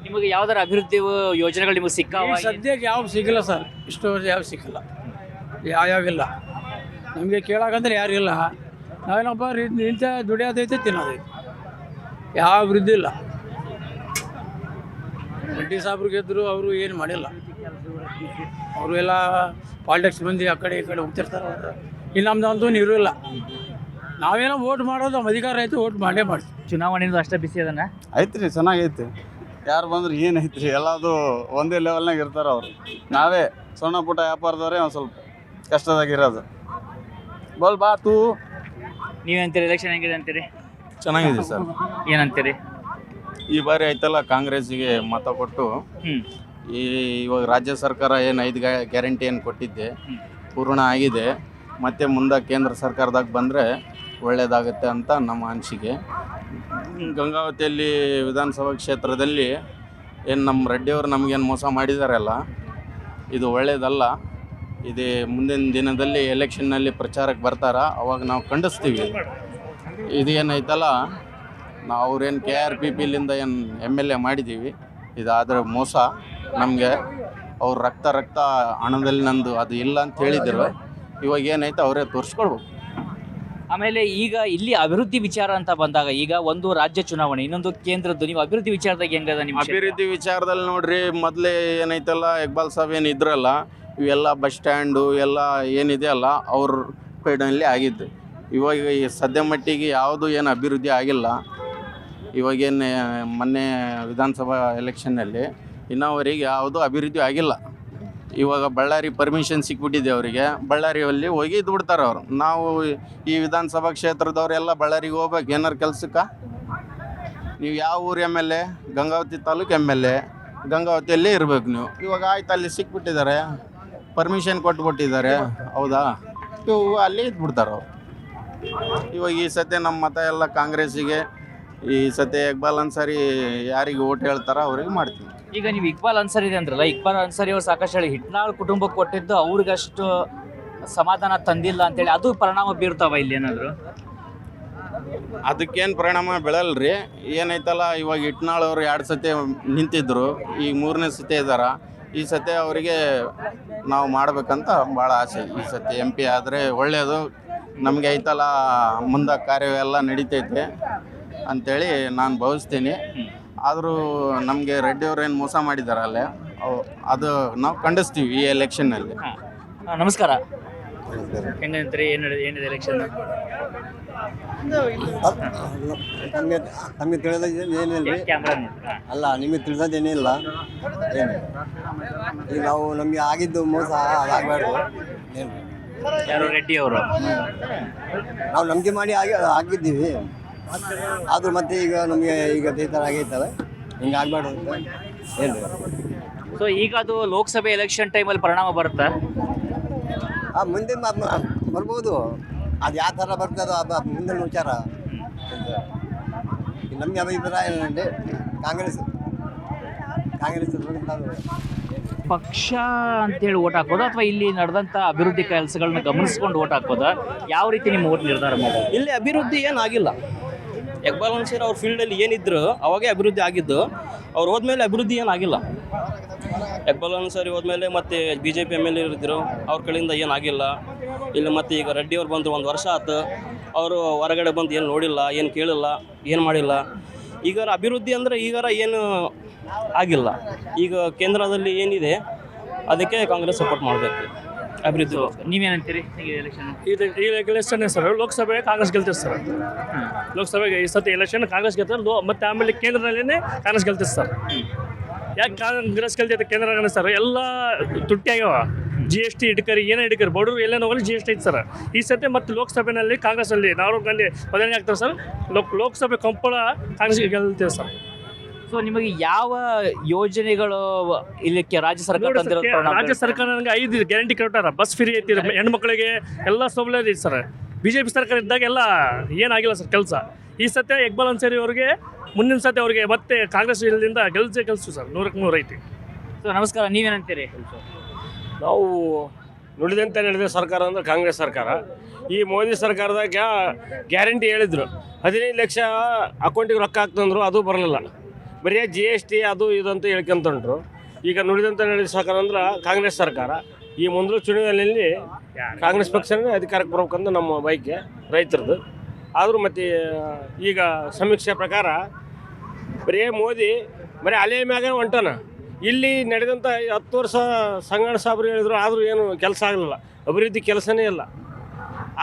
ನಿಮಗೆ ಯಾವ್ದಾರ ಅಭಿವೃದ್ಧಿ ಯೋಜನೆಗಳು ನಿಮಗೆ ಸಿಕ್ಕಾವ? ಸದ್ಯಕ್ಕೆ ಯಾವ ಸಿಗಿಲ್ಲ ಸರ್, ಇಷ್ಟು ವರ್ಷ ಯಾವ ಸಿಕ್ಕಿಲ್ಲ, ಯಾವಿಲ್ಲ ನಮಗೆ. ಕೇಳಾಕಂದ್ರೆ ಯಾರು ಇಲ್ಲ. ನಾವೇನಪ್ಪ ನಿಂತ ದುಡಿಯೋದೈತೆ, ತಿನ್ನೋದೈತೆ, ಯಾವ ಅಭಿವೃದ್ಧಿ ಇಲ್ಲ. ರೆಡ್ಡಿ ಸಾಬ್ರು ಗೆದ್ದರು, ಅವರು ಏನು ಮಾಡಿಲ್ಲ. ಅವರು ಎಲ್ಲ ಪಾಲಿಟಿಕ್ಸ್ ಮಂದಿ ಆ ಕಡೆ ಈ ಕಡೆ ಹೋಗ್ತಿರ್ತಾರೆ. ಇಲ್ಲಿ ನಮ್ದಂತೂ ನೀರು ಇಲ್ಲ. ನಾವೇನೋ ವೋಟ್ ಮಾಡೋದು, ನಮ್ಮ ಅಧಿಕಾರ ಐತೆ, ವೋಟ್ ಮಾಡೇ ಮಾಡ್ತೀವಿ. ಚುನಾವಣೆಯಿಂದ ಅಷ್ಟೇ ಬಿಸಿ ಅದನ್ನ ಐತ್ರಿ, ಚೆನ್ನಾಗೈತಿ. ಯಾರು ಬಂದ್ರೆ ಏನು ಐತ್ರಿ, ಎಲ್ಲದು ಒಂದೇ ಲೆವೆಲ್ನಾಗ ಇರ್ತಾರೆ ಅವರು. ನಾವೇ ಸಣ್ಣ ಪುಟ್ಟ ವ್ಯಾಪಾರದವರೇ ಒಂದು ಸ್ವಲ್ಪ ಕಷ್ಟದಾಗಿರೋದು. ಬೋಲ್ ಬಾತು. ನೀವೇಂತೀರಿ, ಎಲೆಕ್ಷನ್ ಹೆಂಗಿದೆ ಅಂತೀರಿ? ಚೆನ್ನಾಗಿದೆ ಸರ್. ಏನಂತೀರಿ? ಈ ಬಾರಿ ಆಯ್ತಲ್ಲ ಕಾಂಗ್ರೆಸ್ಸಿಗೆ ಮತ ಕೊಟ್ಟು, ಇವಾಗ ರಾಜ್ಯ ಸರ್ಕಾರ ಏನು 5 ಗ್ಯಾರಂಟಿ ಏನು ಕೊಟ್ಟಿದ್ದೆ ಪೂರ್ಣ ಆಗಿದೆ. ಮತ್ತು ಮುಂದೆ ಕೇಂದ್ರ ಸರ್ಕಾರದಾಗ ಬಂದರೆ ಒಳ್ಳೆಯದಾಗುತ್ತೆ ಅಂತ ನಮ್ಮ ಅನಿಸಿಕೆ. ಗಂಗಾವತಿಯಲ್ಲಿ ವಿಧಾನಸಭಾ ಕ್ಷೇತ್ರದಲ್ಲಿ ಏನು ನಮ್ಮ ರೆಡ್ಡಿಯವರು ನಮಗೇನು ಮೋಸ ಮಾಡಿದಾರಲ್ಲ, ಇದು ಒಳ್ಳೆಯದಲ್ಲ. ಇದು ಮುಂದಿನ ದಿನದಲ್ಲಿ ಎಲೆಕ್ಷನ್ನಲ್ಲಿ ಪ್ರಚಾರಕ್ಕೆ ಬರ್ತಾರ, ಅವಾಗ ನಾವು ಖಂಡಿಸ್ತೀವಿ. ಇದು ಏನೈತಲ್ಲ, ನಾವು ಅವ್ರೇನು KRPPಲಿಂದ ಏನು MLA ಮಾಡಿದ್ದೀವಿ, ಇದಾದರೆ ಮೋಸ ನಮಗೆ. ಅವ್ರು ರಕ್ತ ಹಣದಲ್ಲಿ ನಂದು ಅದು ಇಲ್ಲ ಅಂತ ಹೇಳಿದ್ರು. ಇವಾಗ ಏನೈತೆ ಅವರೇ ತೋರಿಸ್ಕೊಳ್ಬೇಕು. ಆಮೇಲೆ ಈಗ ಇಲ್ಲಿ ಅಭಿವೃದ್ಧಿ ವಿಚಾರ ಅಂತ ಬಂದಾಗ, ಈಗ ಒಂದು ರಾಜ್ಯ ಚುನಾವಣೆ, ಇನ್ನೊಂದು ಕೇಂದ್ರದ್ದು. ನೀವು ಅಭಿವೃದ್ಧಿ ವಿಚಾರದಾಗ ಹೆಂಗದ ನಿಮ್ಮ ಅಭಿವೃದ್ಧಿ ವಿಚಾರದಲ್ಲಿ ನೋಡ್ರಿ, ಮೊದಲೇ ಏನೈತಲ್ಲ ಇಕ್ಬಾಲ್ ಸಾಬ್ ಏನು ಇದ್ರಲ್ಲ, ಇವೆಲ್ಲ ಬಸ್ ಸ್ಟ್ಯಾಂಡು ಎಲ್ಲ ಏನಿದೆ ಅಲ್ಲ ಅವ್ರ ಪೇಡಲ್ಲಿ ಆಗಿದ್ದು. ಇವಾಗ ಈ ಸದ್ಯ ಮಟ್ಟಿಗೆ ಯಾವುದು ಏನು ಅಭಿವೃದ್ಧಿ ಆಗಿಲ್ಲ. ಇವಾಗೇನು ಮೊನ್ನೆ ವಿಧಾನಸಭಾ ಎಲೆಕ್ಷನ್ನಲ್ಲಿ ಇನ್ನೋವರೆಗೆ ಯಾವುದೂ ಅಭಿವೃದ್ಧಿ ಆಗಿಲ್ಲ. ಇವಾಗ ಬಳ್ಳಾರಿ ಪರ್ಮಿಷನ್ ಸಿಕ್ಬಿಟ್ಟಿದೆ ಅವರಿಗೆ, ಬಳ್ಳಾರಿಯಲ್ಲಿ ಹೋಗಿ ಇದು ಬಿಡ್ತಾರೆ ಅವರು. ನಾವು ಈ ವಿಧಾನಸಭಾ ಕ್ಷೇತ್ರದವರೆಲ್ಲ ಬಳ್ಳಾರಿಗೆ ಹೋಗ್ಬೇಕು ಏನಾರು ಕೆಲ್ಸಕ್ಕೆ. ನೀವು ಯಾವ ಊರು MLA? ಗಂಗಾವತಿ ತಾಲೂಕು MLA, ಗಂಗಾವತಿಯಲ್ಲೇ ಇರಬೇಕು ನೀವು. ಇವಾಗ ಆಯ್ತು, ಅಲ್ಲಿ ಸಿಕ್ಬಿಟ್ಟಿದ್ದಾರೆ, ಪರ್ಮಿಷನ್ ಕೊಟ್ಬಿಟ್ಟಿದ್ದಾರೆ, ಹೌದಾ? ಇವು ಅಲ್ಲಿ ಇದ್ಬಿಡ್ತಾರೆ ಅವರು. ಇವಾಗ ಈ ಸತಿ ನಮ್ಮ ಮತ ಎಲ್ಲ ಕಾಂಗ್ರೆಸ್ಸಿಗೆ. ಈ ಸತಿ ಇಕ್ಬಾಲ್ ಅನ್ಸಾರಿ ಯಾರಿಗೆ ಓಟ್ ಹೇಳ್ತಾರೋ ಅವ್ರಿಗೆ ಮಾಡ್ತೀವಿ. ಈಗ ನೀವು ಇಕ್ಬಾಲ್ ಅನ್ಸಾರಿ ಇದೆ ಅಂದ್ರಲ್ಲ, ಇಕ್ಬಾಲ್ ಅನ್ಸಾರಿ ಅವ್ರು ಸಾಕಷ್ಟು ಹೇಳಿ ಹಿಟ್ನಾಳ್ ಕುಟುಂಬಕ್ಕೆ ಕೊಟ್ಟಿದ್ದು ಅವ್ರಿಗಷ್ಟು ಸಮಾಧಾನ ತಂದಿಲ್ಲ ಅಂತೇಳಿ, ಅದು ಪರಿಣಾಮ ಬೀರ್ತಾವ ಇಲ್ಲಿ ಏನಾದರೂ? ಅದಕ್ಕೇನು ಪರಿಣಾಮ ಬೀಳಲ್ರಿ. ಏನೈತಲ್ಲ, ಇವಾಗ ಹಿಟ್ನಾಳ್ ಅವರು 2 ಸತಿ ನಿಂತಿದ್ರು, ಈಗ 3ನೇ ಸತಿ ಇದ್ದಾರೆ. ಈ ಸತಿ ಅವರಿಗೆ ನಾವು ಮಾಡ್ಬೇಕಂತ ಭಾಳ ಆಸೆ. ಈ ಸತಿ MP ಆದರೆ ಒಳ್ಳೆಯದು. ನಮಗೆ ಐತಲ್ಲ ಮುಂದೆ ಕಾರ್ಯವೆಲ್ಲ ನಡೀತೈತೆ ಅಂಥೇಳಿ ನಾನು ಭಾವಿಸ್ತೀನಿ. ಆದರೂ ನಮಗೆ ರೆಡ್ಡಿಯವ್ರು ಏನು ಮೋಸ ಮಾಡಿದಾರಲ್ಲ, ಅದು ನಾವು ಖಂಡಿಸ್ತೀವಿ ಈ ಎಲೆಕ್ಷನ್ನಲ್ಲಿ. ನಮಸ್ಕಾರ. ಹೆಂಗಂತೀರಿ, ಏನಿದೆ ಎಲೆಕ್ಷನ್? ನಮಗೆ ತಿಳಿದ ಏನಿಲ್ಲ. ಅಲ್ಲ, ನಿಮಗೆ ತಿಳಿದದ್ದು ಏನಿಲ್ಲ. ಏನು ಈಗ ನಾವು ನಮಗೆ ಆಗಿದ್ದು ಮೋಸ ಅದಾಗಬಾರ್ದು. ಏನು ಯಾರು ರೆಡ್ಡಿ ಅವರು? ನಾವು ನಂಬಿಕೆ ಮಾಡಿ ಆಗಿದ್ದೀವಿ. ಆದರೂ ಮತ್ತೆ ಈಗ ನಮಗೆ ಈಗ ಈ ಥರ ಆಗೈತಲ್ಲ, ಹಿಂಗೆ ಆಗಬಾರ್ದು ಅಂತ ಏನು. ಸೊ ಈಗ ಅದು ಲೋಕಸಭೆ ಎಲೆಕ್ಷನ್ ಟೈಮಲ್ಲಿ ಪರಿಣಾಮ ಬರುತ್ತಾ? ಮುಂದೆ ಬರ್ಬೋದು. ಅದು ಯಾವ ಥರ ಬರ್ತದೋ ಅದು ಮುಂದಿನ ವಿಚಾರ. ನಮಗೆ ಅಭಿಪ್ರಾಯ ಏನಂದರೆ ಕಾಂಗ್ರೆಸ್ ಕಾಂಗ್ರೆಸ್ ಪಕ್ಷ ಅಂತೇಳಿ ಓಟ್ ಹಾಕೋದು ಅಥವಾ ಇಲ್ಲಿ ನಡೆದಂಥ ಅಭಿವೃದ್ಧಿ ಕೆಲಸಗಳನ್ನ ಗಮನಿಸ್ಕೊಂಡು ಓಟ್ ಹಾಕೋದು, ಯಾವ ರೀತಿ ನಿಮ್ಮ ಓಟ್ ನಿರ್ಧಾರ ಮಾಡೋದು? ಇಲ್ಲಿ ಅಭಿವೃದ್ಧಿ ಏನಾಗಿಲ್ಲ. ಇಕ್ಬಾಲ್ ಅನ್ಸರ್ ಅವ್ರ ಫೀಲ್ಡಲ್ಲಿ ಏನಿದ್ರು ಅವಾಗೇ ಅಭಿವೃದ್ಧಿ ಆಗಿದ್ದು. ಅವ್ರು ಹೋದ್ಮೇಲೆ ಅಭಿವೃದ್ಧಿ ಏನಾಗಿಲ್ಲ. ಇಕ್ಬಾಲ್ ಅನ್ಸರಿ ಹೋದ್ಮೇಲೆ ಮತ್ತೆ BJP MLA ಇದ್ರು, ಅವ್ರ ಕಡೆಯಿಂದ ಏನಾಗಿಲ್ಲ. ಇಲ್ಲಿ ಮತ್ತೆ ಈಗ ರೆಡ್ಡಿ ಅವ್ರು ಬಂದರು, 1 ವರ್ಷ ಆಯ್ತು. ಅವರು ಹೊರಗಡೆ ಬಂದು ಏನು ನೋಡಿಲ್ಲ, ಏನು ಕೇಳಿಲ್ಲ, ಏನು ಮಾಡಿಲ್ಲ. ಈಗ ಅಭಿವೃದ್ಧಿ ಅಂದರೆ ಈಗಾರ ಏನು ಆಗಿಲ್ಲ. ಈಗ ಕೇಂದ್ರದಲ್ಲಿ ಏನಿದೆ ಅದಕ್ಕೆ ಕಾಂಗ್ರೆಸ್ ಸಪೋರ್ಟ್ ಮಾಡಬೇಕು ಅಭಿವೃದ್ಧಿ. ನೀವೇನಂತೀರಿ ಈಗ ಎಲೆಕ್ಷನ್? ಈ ಎಲೆಕ್ಷನ್ ಸರ್ ಲೋಕಸಭೆ ಕಾಂಗ್ರೆಸ್ ಗೆಲ್ತೀವಿ ಸರ್. ಲೋಕಸಭೆಗೆ ಈ ಸತಿ ಎಲೆಕ್ಷನ್ ಕಾಂಗ್ರೆಸ್ ಗೆಲ್ತಾರೆ, ಮತ್ತು ಆಮೇಲೆ ಕೇಂದ್ರದಲ್ಲೇ ಕಾಂಗ್ರೆಸ್ ಗೆಲ್ತೀವಿ ಸರ್. ಯಾಕೆ ಕಾಂಗ್ರೆಸ್ ಗೆಲ್ತೈತೆ ಕೇಂದ್ರ ಸರ್? ಎಲ್ಲ ತುಟ್ಟಿ ಆಗ್ಯಾವ. GST ಹಿಡ್ಕರಿ, ಏನೇ ಹಿಡ್ಕರಿ, ಬಡವರು ಎಲ್ಲೇನೋ ಹೋಗಲಿ GST ಐತೆ ಸರ್. ಈ ಸತಿ ಮತ್ತು ಲೋಕಸಭೆಯಲ್ಲಿ ಕಾಂಗ್ರೆಸ್ಸಲ್ಲಿ ರಾಹುಲ್ ಗಾಂಧಿ ಬದಲಾವಣೆ ಆಗ್ತಾರೆ ಸರ್. ಲೋಕಸಭೆ ಕಂಪಳ ಕಾಂಗ್ರೆಸ್ಗೆ ಗೆಲ್ತೇವೆ ಸರ್. ಸೊ ನಿಮಗೆ ಯಾವ ಯೋಜನೆಗಳು ಇಲ್ಲಿಕ್ಕೆ ರಾಜ್ಯ ಸರ್ಕಾರ ರಾಜ್ಯ ಸರ್ಕಾರ ನನಗೆ 5 ಗ್ಯಾರಂಟಿ ಕೊಟ್ಟಾರ. ಬಸ್ ಫ್ರೀ ಐತಿ, ಹೆಣ್ಮಕ್ಳಿಗೆ ಎಲ್ಲ ಸೌಲಭ್ಯ ಐತಿ ಸರ್. BJP ಸರ್ಕಾರ ಇದ್ದಾಗ ಎಲ್ಲ ಏನಾಗಿಲ್ಲ ಸರ್ ಕೆಲಸ. ಈ ಸತ್ಯ ಇಕ್ಬಾಲ್ ಅನ್ಸರಿ ಅವ್ರಿಗೆ ಮುಂದಿನ ಸತಿ ಅವ್ರಿಗೆ ಮತ್ತೆ ಕಾಂಗ್ರೆಸ್ ಇಲ್ಲಿಂದ ಗೆಲ್ಸು ಸರ್. 100ಕ್ಕೆ 100 ಐತಿ. ಸೊ ನಮಸ್ಕಾರ, ನೀವೇನಂತೀರಿ? ನಾವು ನುಡಿದಂತೆ ನಡೆದ ಸರ್ಕಾರ ಅಂದರೆ ಕಾಂಗ್ರೆಸ್ ಸರ್ಕಾರ. ಈ ಮೋದಿ ಸರ್ಕಾರದಾಗ ಗ್ಯಾರಂಟಿ ಹೇಳಿದ್ರು, 15 ಲಕ್ಷ ಅಕೌಂಟಿಗೆ ರೊಕ್ಕ ಹಾಕ್ತಂದ್ರು, ಅದು ಬರಲಿಲ್ಲ. ಬರೀ GST ಅದು ಇದು ಅಂತ ಹೇಳ್ಕೊಂತಂಟ್ರು. ಈಗ ನುಡಿದಂತೆ ನಡೆದ ಸರ್ಕಾರ ಅಂದ್ರೆ ಕಾಂಗ್ರೆಸ್ ಸರ್ಕಾರ. ಈ ಮುಂದಿನ ಚುನಾವಣೆಯಲ್ಲಿ ಕಾಂಗ್ರೆಸ್ ಪಕ್ಷನೇ ಅಧಿಕಾರಕ್ಕೆ ಬರ್ಬೇಕಂತ ನಮ್ಮ ಬಯಕೆ ರೈತರದ್ದು. ಆದರೂ ಮತ್ತು ಈಗ ಸಮೀಕ್ಷೆ ಪ್ರಕಾರ ಬರೀ ಮೋದಿ ಬರೀ ಅಲೆ ಮ್ಯಾಗ ಹೊಂಟಾನ. ಇಲ್ಲಿ ನಡೆದಂಥ 10 ವರ್ಷ ಸಂಗಣ್ಣ ಸಾಬ್ರು ಹೇಳಿದ್ರು, ಆದರೂ ಏನು ಕೆಲಸ ಆಗಲಿಲ್ಲ. ಅಭಿವೃದ್ಧಿ ಕೆಲಸನೇ ಇಲ್ಲ.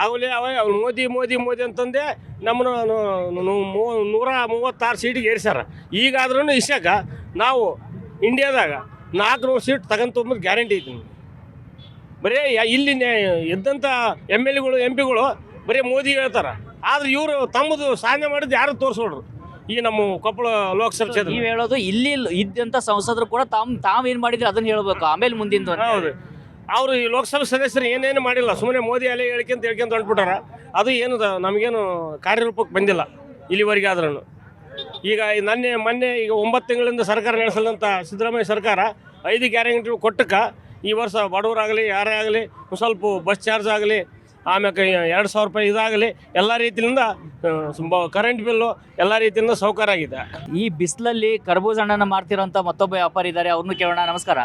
ಆಗಲೇ ಅವ್ರು ಮೋದಿ ಮೋದಿ ಮೋದಿ ಅಂತಂದೆ ನಮ್ಮನ್ನು 136 ಸೀಟಿಗೆ ಏರಿಸ್ಯಾರ. ಈಗಾದ್ರೂ ಇಷ್ಟಾಗ ನಾವು ಇಂಡಿಯಾದಾಗ 400 ಸೀಟ್ ತಗೊಂತಂಬುದು ಗ್ಯಾರಂಟಿ ಐತಿ. ಬರೀ ಇಲ್ಲಿ ಇದ್ದಂಥ MLAಗಳು MP ಗಳು ಬರೀ ಮೋದಿ ಹೇಳ್ತಾರೆ, ಆದ್ರೆ ಇವರು ತಮ್ಮದು ಸಾಧನೆ ಮಾಡಿದ್ದು ಯಾರು ತೋರಿಸೋಡ್ರು. ಈ ನಮ್ಮ ಕೊಪ್ಪಳ ಲೋಕಸಭೆ ಕ್ಷೇತ್ರ ನೀವು ಹೇಳೋದು ಇಲ್ಲಿ ಇದ್ದಂಥ ಸಂಸದರು ಕೂಡ ತಾವೇನು ಮಾಡಿದ್ರೆ ಅದನ್ನು ಹೇಳ್ಬೇಕು, ಆಮೇಲೆ ಮುಂದಿನ. ಹೌದು, ಅವರು ಈ ಲೋಕಸಭೆ ಸದಸ್ಯರು ಏನೇನು ಮಾಡಿಲ್ಲ, ಸುಮ್ಮನೆ ಮೋದಿ ಅಲೆ ಹೇಳ್ಕೊಂತ ಹೊಂಟ್ಬಿಟ್ಟಾರ. ಅದು ಏನು ನಮಗೇನು ಕಾರ್ಯರೂಪಕ್ಕೆ ಬಂದಿಲ್ಲ ಇಲ್ಲಿವರೆಗೆ. ಆದ್ರೂ ಈಗ ಮೊನ್ನೆ ಈಗ 9 ತಿಂಗಳಿಂದ ಸರ್ಕಾರ ನಡೆಸಲಂಥ ಸಿದ್ದರಾಮಯ್ಯ ಸರ್ಕಾರ 5 ಗ್ಯಾರಂಟಿ ಕೊಟ್ಟಕ್ಕೆ ಈ ವರ್ಷ ಬಡವರಾಗಲಿ ಯಾರೇ ಆಗಲಿ ಸ್ವಲ್ಪ ಬಸ್ ಚಾರ್ಜ್ ಆಗಲಿ, ಆಮ್ಯಾಕೆ 2,000 ರೂಪಾಯಿ ಇದಾಗಲಿ, ಎಲ್ಲ ರೀತಿಯಿಂದ ಕರೆಂಟ್ ಬಿಲ್ಲು ಎಲ್ಲ ರೀತಿಯಿಂದ ಸೌಕರ್ಯ ಆಗಿದೆ. ಈ ಬಿಸಿಲಲ್ಲಿ ಕರ್ಬೂಜ ಹಣ್ಣನ್ನು ಮಾರ್ತಿರೋಂಥ ಮತ್ತೊಬ್ಬ ವ್ಯಾಪಾರಿ ಇದ್ದಾರೆ, ಅವ್ರನ್ನೂ ಕೇಳೋಣ. ನಮಸ್ಕಾರ.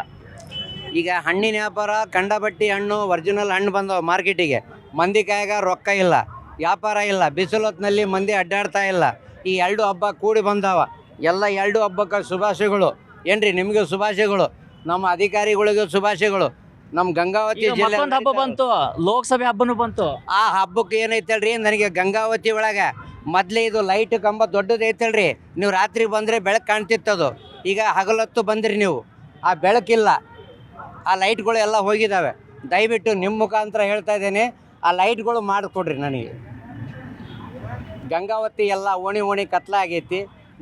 ಈಗ ಹಣ್ಣಿನ ವ್ಯಾಪಾರ, ಕಂಡಬಟ್ಟಿ ಹಣ್ಣು, ಒರಿಜಿನಲ್ ಹಣ್ಣು ಬಂದವು ಮಾರ್ಕೆಟಿಗೆ. ಮಂದಿ ಕಾಯಾಗ ರೊಕ್ಕ ಇಲ್ಲ, ವ್ಯಾಪಾರ ಇಲ್ಲ, ಬಿಸಿಲು ಹೊತ್ತಿನಲ್ಲಿ ಮಂದಿ ಅಡ್ಡಾಡ್ತಾ ಇಲ್ಲ. ಈ 2 ಹಬ್ಬ ಕೂಡಿ ಬಂದಾವ. ಎಲ್ಲ 2 ಹಬ್ಬಕ್ಕೆ ಶುಭಾಶಯಗಳು. ಏನ್ರಿ ನಿಮಗೆ ಶುಭಾಶಯಗಳು, ನಮ್ಮ ಅಧಿಕಾರಿಗಳಿಗೂ ಶುಭಾಶಯಗಳು. ನಮ್ಮ ಗಂಗಾವತಿ ಜಿಲ್ಲೆ ಹಬ್ಬ ಬಂತು, ಲೋಕಸಭೆ ಹಬ್ಬನೂ ಬಂತು. ಆ ಹಬ್ಬಕ್ಕೆ ಏನೈತಲ್ರಿ, ನನಗೆ ಗಂಗಾವತಿ ಒಳಗೆ ಮೊದಲೇ ಇದು ಲೈಟ್ ಕಂಬ ದೊಡ್ಡದು ಐತಲ್ರಿ, ನೀವು ರಾತ್ರಿ ಬಂದರೆ ಬೆಳಕು ಕಾಣ್ತಿತ್ತದು. ಈಗ ಹಗಲೊತ್ತು ಬಂದ್ರಿ ನೀವು, ಆ ಬೆಳಕಿಲ್ಲ, ಆ ಲೈಟ್ಗಳು ಎಲ್ಲ ಹೋಗಿದ್ದಾವೆ. ದಯವಿಟ್ಟು ನಿಮ್ಮ ಮುಖಾಂತರ ಹೇಳ್ತಾ ಇದ್ದೇನೆ, ಆ ಲೈಟ್ಗಳು ಮಾಡಿಕೊಡ್ರಿ ನನಗೆ. ಗಂಗಾವತಿ ಎಲ್ಲ ಓಣಿ ಕತ್ಲ ಆಗೈತಿ,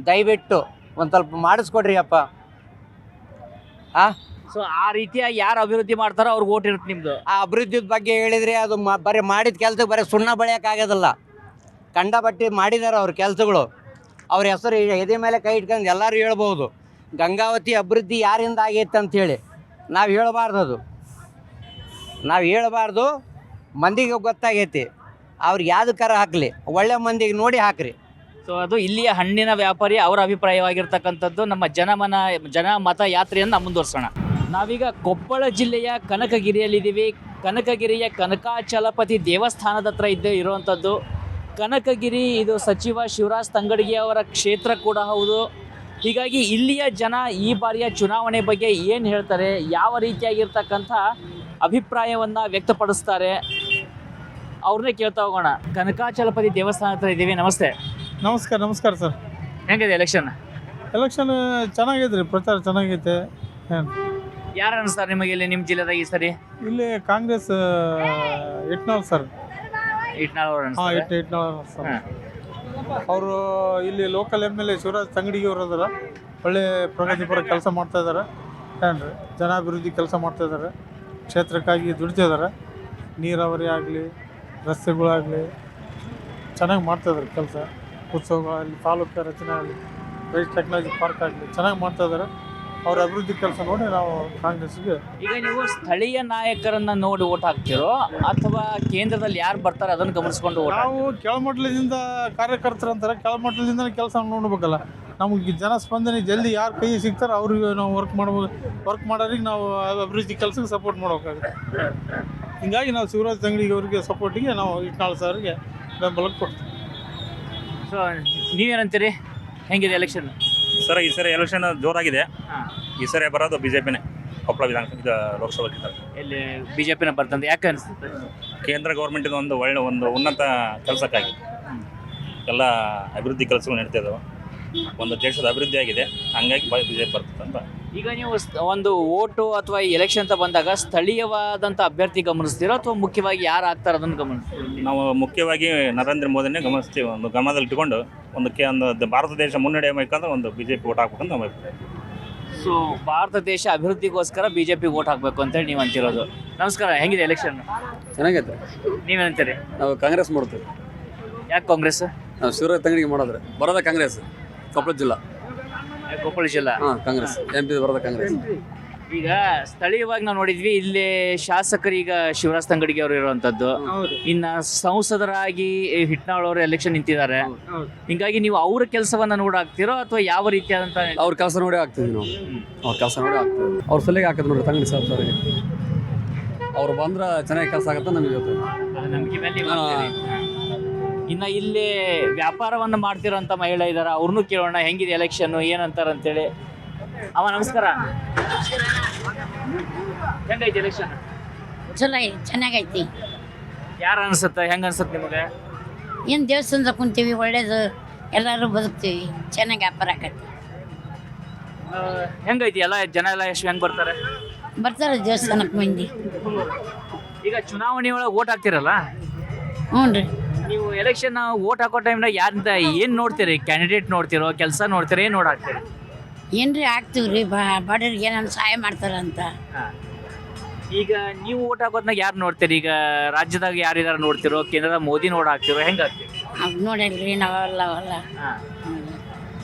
ದಯವಿಟ್ಟು ಒಂದು ಸ್ವಲ್ಪ ಮಾಡಿಸ್ಕೊಡ್ರಿ ಅಪ್ಪ. ಸೊ ಆ ರೀತಿಯ ಯಾರು ಅಭಿವೃದ್ಧಿ ಮಾಡ್ತಾರೋ ಅವ್ರಿಗೆ ಓಟ್ ಇರುತ್ತೆ ನಿಮ್ಮದು. ಆ ಅಭಿವೃದ್ಧಿ ಬಗ್ಗೆ ಹೇಳಿದರೆ ಅದು ಬರೀ ಮಾಡಿದ ಕೆಲಸಕ್ಕೆ ಬರೀ ಸುಣ್ಣ ಬಳಿಯೋಕ್ಕಾಗೋದಿಲ್ಲ. ಕಂಡಬಟ್ಟಿ ಮಾಡಿದ್ದಾರೆ ಅವ್ರ ಕೆಲಸಗಳು. ಅವ್ರ ಹೆಸರು ಎದೆ ಮೇಲೆ ಕೈ ಇಟ್ಕೊಂಡು ಎಲ್ಲರೂ ಹೇಳ್ಬೋದು. ಗಂಗಾವತಿ ಅಭಿವೃದ್ಧಿ ಯಾರಿಂದ ಆಗೈತೆ ಅಂಥೇಳಿ ನಾವು ಹೇಳಬಾರ್ದು, ಅದು ನಾವು ಹೇಳಬಾರ್ದು. ಮಂದಿಗೆ ಗೊತ್ತಾಗೈತಿ, ಅವ್ರಿಗೆ ಯಾವ್ದಕ್ಕಾರ ಹಾಕಲಿ, ಒಳ್ಳೆ ಮಂದಿಗೆ ನೋಡಿ ಹಾಕ್ರಿ. ಸೊ ಅದು ಇಲ್ಲಿಯ ಹಣ್ಣಿನ ವ್ಯಾಪಾರಿ ಅವರ ಅಭಿಪ್ರಾಯವಾಗಿರ್ತಕ್ಕಂಥದ್ದು. ನಮ್ಮ ಜನಮತ ಯಾತ್ರೆಯನ್ನು ಮುಂದುವರ್ಸೋಣ. ನಾವೀಗ ಕೊಪ್ಪಳ ಜಿಲ್ಲೆಯ ಕನಕಗಿರಿಯಲ್ಲಿದ್ದೀವಿ. ಕನಕಗಿರಿಯ ಕನಕಾಚಲಪತಿ ದೇವಸ್ಥಾನದ ಹತ್ರ ಇರುವಂಥದ್ದು. ಕನಕಗಿರಿ ಇದು ಸಚಿವ ಶಿವರಾಜ್ ತಂಗಡಗಿ ಅವರ ಕ್ಷೇತ್ರ ಕೂಡ ಹೌದು. ಹೀಗಾಗಿ ಇಲ್ಲಿಯ ಜನ ಈ ಬಾರಿಯ ಚುನಾವಣೆ ಬಗ್ಗೆ ಏನು ಹೇಳ್ತಾರೆ, ಯಾವ ರೀತಿಯಾಗಿರ್ತಕ್ಕಂಥ ಅಭಿಪ್ರಾಯವನ್ನು ವ್ಯಕ್ತಪಡಿಸ್ತಾರೆ, ಅವ್ರನ್ನೇ ಕೇಳ್ತಾ ಹೋಗೋಣ. ಕನಕಾಚಲಪತಿ ದೇವಸ್ಥಾನ ಹತ್ರ ಇದ್ದೀವಿ. ನಮಸ್ತೆ. ನಮಸ್ಕಾರ ಸರ್. ಹೆಂಗಿದೆ ಎಲೆಕ್ಷನ್ ಚೆನ್ನಾಗೈತೆ ರೀ, ಪ್ರಚಾರ ಚೆನ್ನಾಗೈತೆ. ಯಾರು ಅನಿಸ್ತಾರೆ ನಿಮಗೆ ಇಲ್ಲಿ ನಿಮ್ಮ ಜಿಲ್ಲೆದಾಗ ಈ ಸರಿ? ಇಲ್ಲಿ ಕಾಂಗ್ರೆಸ್ ಇಟ್ನಾಳ್ ಸರ್. ಇಟ್ನಾಳ್ ಅವರು ಸರ್. ಅವರು ಇಲ್ಲಿ ಲೋಕಲ್ MLA ಶಿವರಾಜ್ ತಂಗಡಿಗೆ ಅವರು ಅದಾರ. ಒಳ್ಳೆ ಪ್ರಗತಿಪರ ಕೆಲಸ ಮಾಡ್ತಾ ಇದ್ದಾರೆ, ಏನ್ರಿ ಜನಾಭಿವೃದ್ಧಿ ಕೆಲಸ ಮಾಡ್ತಾ ಇದ್ದಾರೆ. ಕ್ಷೇತ್ರಕ್ಕಾಗಿ ದುಡಿತಿದ್ದಾರೆ. ನೀರಾವರಿ ಆಗಲಿ, ರಸ್ತೆಗಳಾಗಲಿ ಚೆನ್ನಾಗಿ ಮಾಡ್ತಾಯಿದ್ದಾರೆ ಕೆಲಸ. ಉತ್ಸವಗಳಲ್ಲಿ ತಾಲೂಕು ರಚನೆ ಆಗಲಿ, ರೈಸ್ ಟೆಕ್ನಾಲಜಿ ಪಾರ್ಕ್ ಆಗಲಿ ಚೆನ್ನಾಗಿ ಮಾಡ್ತಾಯಿದ್ದಾರೆ. ಅವ್ರ ಅಭಿವೃದ್ಧಿ ಕೆಲಸ ನೋಡಿ ನಾವು ಕಾಂಗ್ರೆಸ್ಗೆ. ಈಗ ನೀವು ಸ್ಥಳೀಯ ನಾಯಕರನ್ನ ನೋಡಿ ಓಟ್ ಹಾಕ್ತಿರೋ ಅಥವಾ ಕೇಂದ್ರದಲ್ಲಿ ಯಾರು ಬರ್ತಾರೆ ಅದನ್ನು ಗಮನಿಸ್ಕೊಂಡು ಓಟ್ ನಾವು ಕೆಳಮಟ್ಟದಿಂದ ಕಾರ್ಯಕರ್ತರು ಅಂತಾರೆ, ಕೆಳಮಟ್ಟದಿಂದ ಕೆಲಸ ನೋಡ್ಬೇಕಲ್ಲ. ನಮಗೆ ಜನ ಸ್ಪಂದನೆ ಜಲ್ದಿ ಯಾರು ಕೈ ಸಿಗ್ತಾರೋ ಅವ್ರಿಗೆ ನಾವು ವರ್ಕ್ ಮಾಡೋರಿಗೆ ನಾವು ಅಭಿವೃದ್ಧಿ ಕೆಲಸಕ್ಕೆ ಸಪೋರ್ಟ್ ಮಾಡ್ಬೇಕಾಗುತ್ತೆ. ಹಿಂಗಾಗಿ ನಾವು ಶಿವರಾಜ್ ತಂಗಡಿಗೆ ಅವರಿಗೆ ಸಪೋರ್ಟಿಗೆ ನಾವು ಇಟ್ನಾಳ್ ಸರ್ಗೆ ಬೆಂಬಲ ಕೊಡ್ತೀವಿ. ಸೊ ನೀವೇನಂತೀರಿ, ಹೆಂಗಿದೆ ಎಲೆಕ್ಷನ್? ಸರ್ ಈ ಸರಿ ಎಲೆಕ್ಷನ್ ಜೋರಾಗಿದೆ. ಈ ಸರಿ ಬರೋದು ಬಿಜೆಪಿನೇ ಕೊಪ್ಪಳ ವಿಧಾನಸಭೆ ಲೋಕಸಭಾ ಕ್ಷೇತ್ರ. ಇಲ್ಲಿ ಬಿಜೆಪಿನ ಬರ್ತಂತ ಯಾಕೆ ಅನಿಸುತ್ತೆ? ಕೇಂದ್ರ ಗೌರ್ಮೆಂಟಿಂದ ಒಂದು ಉನ್ನತ ಕೆಲಸಕ್ಕಾಗಿ ಎಲ್ಲ ಅಭಿವೃದ್ಧಿ ಕೆಲಸಗಳು ನಡೀತಾ ಇದ್ದಾವೆ. ಒಂದು ದೇಶದ ಅಭಿವೃದ್ಧಿ ಆಗಿದೆ, ಹಂಗಾಗಿ ಬಿಜೆಪಿ ಬರ್ತದೆ ಅಂತ. ಈಗ ನೀವು ಒಂದು ಓಟು ಅಥವಾ ಎಲೆಕ್ಷನ್ ಅಂತ ಬಂದಾಗ ಸ್ಥಳೀಯವಾದಂಥ ಅಭ್ಯರ್ಥಿ ಗಮನಿಸ್ತೀರೋ ಅಥವಾ ಮುಖ್ಯವಾಗಿ ಯಾರು ಆಗ್ತಾರೆ ಅದನ್ನು ಗಮನಿಸ್ತೀರೋ? ನಾವು ಮುಖ್ಯವಾಗಿ ನರೇಂದ್ರ ಮೋದಿನೇ ಗಮನಿಸ್ತೀವಿ. ಒಂದು ಗಮನದಲ್ಲಿ ಇಟ್ಕೊಂಡು ಒಂದು ಭಾರತ ದೇಶ ಮುನ್ನಡೆಯಬೇಕಂದ್ರೆ ಒಂದು ಬಿಜೆಪಿ ಓಟ್ ಹಾಕ್ಬೇಕಂತ ನಮ್ಮ ಅಭಿಪ್ರಾಯ. ಸೊ ಭಾರತ ದೇಶ ಅಭಿವೃದ್ಧಿಗೋಸ್ಕರ ಬಿಜೆಪಿ ಓಟ್ ಹಾಕಬೇಕು ಅಂತೇಳಿ ನೀವು ಅಂತಿರೋದು. ನಮಸ್ಕಾರ, ಹೆಂಗಿದೆ ಎಲೆಕ್ಷನ್? ಚೆನ್ನಾಗೈತೆ. ನೀವೇನಂತೀರಿ? ನಾವು ಕಾಂಗ್ರೆಸ್ ಮಾಡ್ತೀವಿ. ಯಾಕೆ ಕಾಂಗ್ರೆಸ್? ನಾವು ಶಿವರಾಜ್ ತಂಗಡಿಗೆ ಮಾಡಿದ್ರೆ ಬರೋದ ಕಾಂಗ್ರೆಸ್. ಕೊಪ್ಪಳ ಜಿಲ್ಲಾ. ಕೊಪ್ಪಳ ಜಿಲ್ಲಾ ಕಾಂಗ್ರೆಸ್ MP ಬರೋದ ಕಾಂಗ್ರೆಸ್. ಈಗ ಸ್ಥಳೀಯವಾಗಿ ನಾವು ನೋಡಿದ್ವಿ, ಇಲ್ಲಿ ಶಾಸಕರು ಈಗ ಶಿವರಾಜ್ ತಂಗಡಿಗೆ ಅವರು ಇರುವಂತದ್ದು, ಇನ್ನ ಸಂಸದರಾಗಿ ಹಿಟ್ನಾಳ್ ಅವರು ಎಲೆಕ್ಷನ್ ನಿಂತಿದ್ದಾರೆ. ಹಿಂಗಾಗಿ ನೀವು ಅವ್ರ ಕೆಲಸವನ್ನ ನೋಡಾಕ್ತಿರೋ ಅಥವಾ ಯಾವ ರೀತಿಯಾದಂತ? ಅವ್ರ ಕೆಲಸ ನೋಡಿ ಆಗ್ತೀವಿ ನಾವು. ಅವ್ರ ಕೆಲಸ ನೋಡಿ ಆಗ್ತೀವಿ. ಅವ್ರ ಸಲಿಗೆ ಹಾಕದ್ ನೋಡ್ರಿ ತಂಗಡಿ ಸಾಹೇಬ್ ಸರ್ಗೆ. ಅವ್ರು ಬಂದ್ರೆ ಚೆನ್ನಾಗಿ ಕೆಲಸ ಆಗತ್ತೆ ನಮಗೆ ಗೊತ್ತು. ನಮ್ಗೆ ಮೇಲೆ ಇನ್ನ ಇಲ್ಲಿ ವ್ಯಾಪಾರವನ್ನು ಮಾಡ್ತಿರೋಂಥ ಮಹಿಳೆ ಇದಾರ, ಅವ್ರನ್ನೂ ಕೇಳೋಣ ಹೆಂಗಿದೆ ಎಲೆಕ್ಷನ್ ಏನಂತಾರ ಅಂತೇಳಿ. ಅಮ್ಮ ನಮಸ್ಕಾರ, ಹೆಂಗೈತಿ ಎಲೆಕ್ಷನ್? ಚಲೋ ಚೆನ್ನಾಗೈತಿ. ಯಾರು ಅನ್ಸುತ್ತೆ, ಹೆಂಗ ಅನ್ಸುತ್ತೆ ನಿಮಗೆ? ಏನು ದೇವಸ್ಥಾನದಾಗ ಕುಂತೀವಿ, ಒಳ್ಳೇದು, ಎಲ್ಲರೂ ಬದುಕ್ತೀವಿ, ಚೆನ್ನಾಗಿ ವ್ಯಾಪಾರ ಆಕತಿ. ಹೆಂಗೈತಿ ಎಲ್ಲ ಜನ ಎಲ್ಲ ಎಷ್ಟು ಹೆಂಗ್ ಬರ್ತಾರೆ ದೇವಸ್ಥಾನಕ್ಕೆ ಮಂದಿ? ಈಗ ಚುನಾವಣೆ ಒಳಗೆ ಓಟ್ ಹಾಕ್ತಿರಲ್ಲ, ಹ್ಞೂ ರೀ. ನೀವು ಎಲೆಕ್ಷನ್ ಓಟ್ ಹಾಕೋ ಟೈಮ್ನಾಗ ಯಾರಿಂದ ಏನು ನೋಡ್ತೀರಿ? ಕ್ಯಾಂಡಿಡೇಟ್ ನೋಡ್ತಿರೋ, ಕೆಲಸ ನೋಡ್ತೀರಿ, ಏನು ನೋಡಿ ಹಾಕ್ತೀರಿ? ಏನ್ರಿ ಆಗ್ತೀವಿ ರೀ, ಬಡವ್ರಿಗೆ ಏನಾದ್ರು ಸಹಾಯ ಮಾಡ್ತಾರಂತ. ಈಗ ನೀವು ಓಟ್ ಹಾಕೋದ್ನಾಗ ಯಾರು ನೋಡ್ತೀರಿ? ಈಗ ರಾಜ್ಯದಾಗ ಯಾರಿದಾರ ನೋಡ್ತಿರೋ, ಕೇಂದ್ರದ ಮೋದಿ ನೋಡಿ ಹಾಕ್ತಿರೋ, ಹೆಂಗೆ ಹಾಕ್ತೀರಿ? ನೋಡಿಲ್ರಿ ನಾವೆಲ್ಲ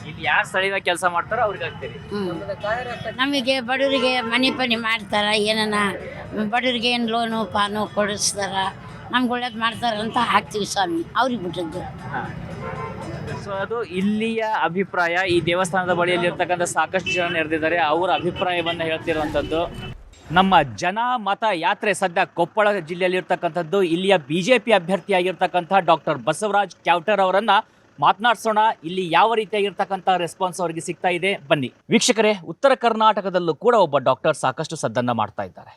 ಇಲ್ಲಿ ಯಾರು ಸ್ಥಳೀಯವಾಗಿ ಕೆಲಸ ಮಾಡ್ತಾರೋ ಅವ್ರಿಗೆ ಹಾಕ್ತೀರಿ. ನಮಗೆ ಬಡವರಿಗೆ ಮನೆ ಪನಿ ಮಾಡ್ತಾರ, ಏನನ ಬಡವರಿಗೆ ಏನು ಲೋನು ಪಾನು ಕೊಡಿಸ್ತಾರ, ನಮ್ಗೆ ಒಳ್ಳೇದು ಮಾಡ್ತಾರಂತ ಹಾಕ್ತೀವಿ ಸ್ವಾಮಿ, ಅವ್ರಿಗೆ ಬಿಟ್ಟದ್ದು. ಸೊ ಅದು ಇಲ್ಲಿಯ ಅಭಿಪ್ರಾಯ. ಈ ದೇವಸ್ಥಾನದ ಬಳಿಯಲ್ಲಿ ಇರ್ತಕ್ಕಂಥ ಸಾಕಷ್ಟು ಜನ ನೆರೆದಿದ್ದಾರೆ, ಅವರ ಅಭಿಪ್ರಾಯವನ್ನು ಹೇಳ್ತಿರುವಂಥದ್ದು. ನಮ್ಮ ಜನ ಮತ ಯಾತ್ರೆ ಸದ್ಯ ಕೊಪ್ಪಳ ಜಿಲ್ಲೆಯಲ್ಲಿ ಇರ್ತಕ್ಕಂಥದ್ದು. ಇಲ್ಲಿಯ BJP ಅಭ್ಯರ್ಥಿಯಾಗಿರ್ತಕ್ಕಂಥ ಡಾಕ್ಟರ್ ಬಸವರಾಜ್ ಕ್ಯಾವ್ಟರ್ ಅವರನ್ನ ಮಾತನಾಡಿಸೋಣ. ಇಲ್ಲಿ ಯಾವ ರೀತಿಯಾಗಿರ್ತಕ್ಕಂಥ ರೆಸ್ಪಾನ್ಸ್ ಅವರಿಗೆ ಸಿಗ್ತಾ ಇದೆ, ಬನ್ನಿ ವೀಕ್ಷಕರೇ. ಉತ್ತರ ಕರ್ನಾಟಕದಲ್ಲೂ ಕೂಡ ಒಬ್ಬ ಡಾಕ್ಟರ್ ಸಾಕಷ್ಟು ಸದ್ದನ್ನ ಮಾಡ್ತಾ ಇದ್ದಾರೆ.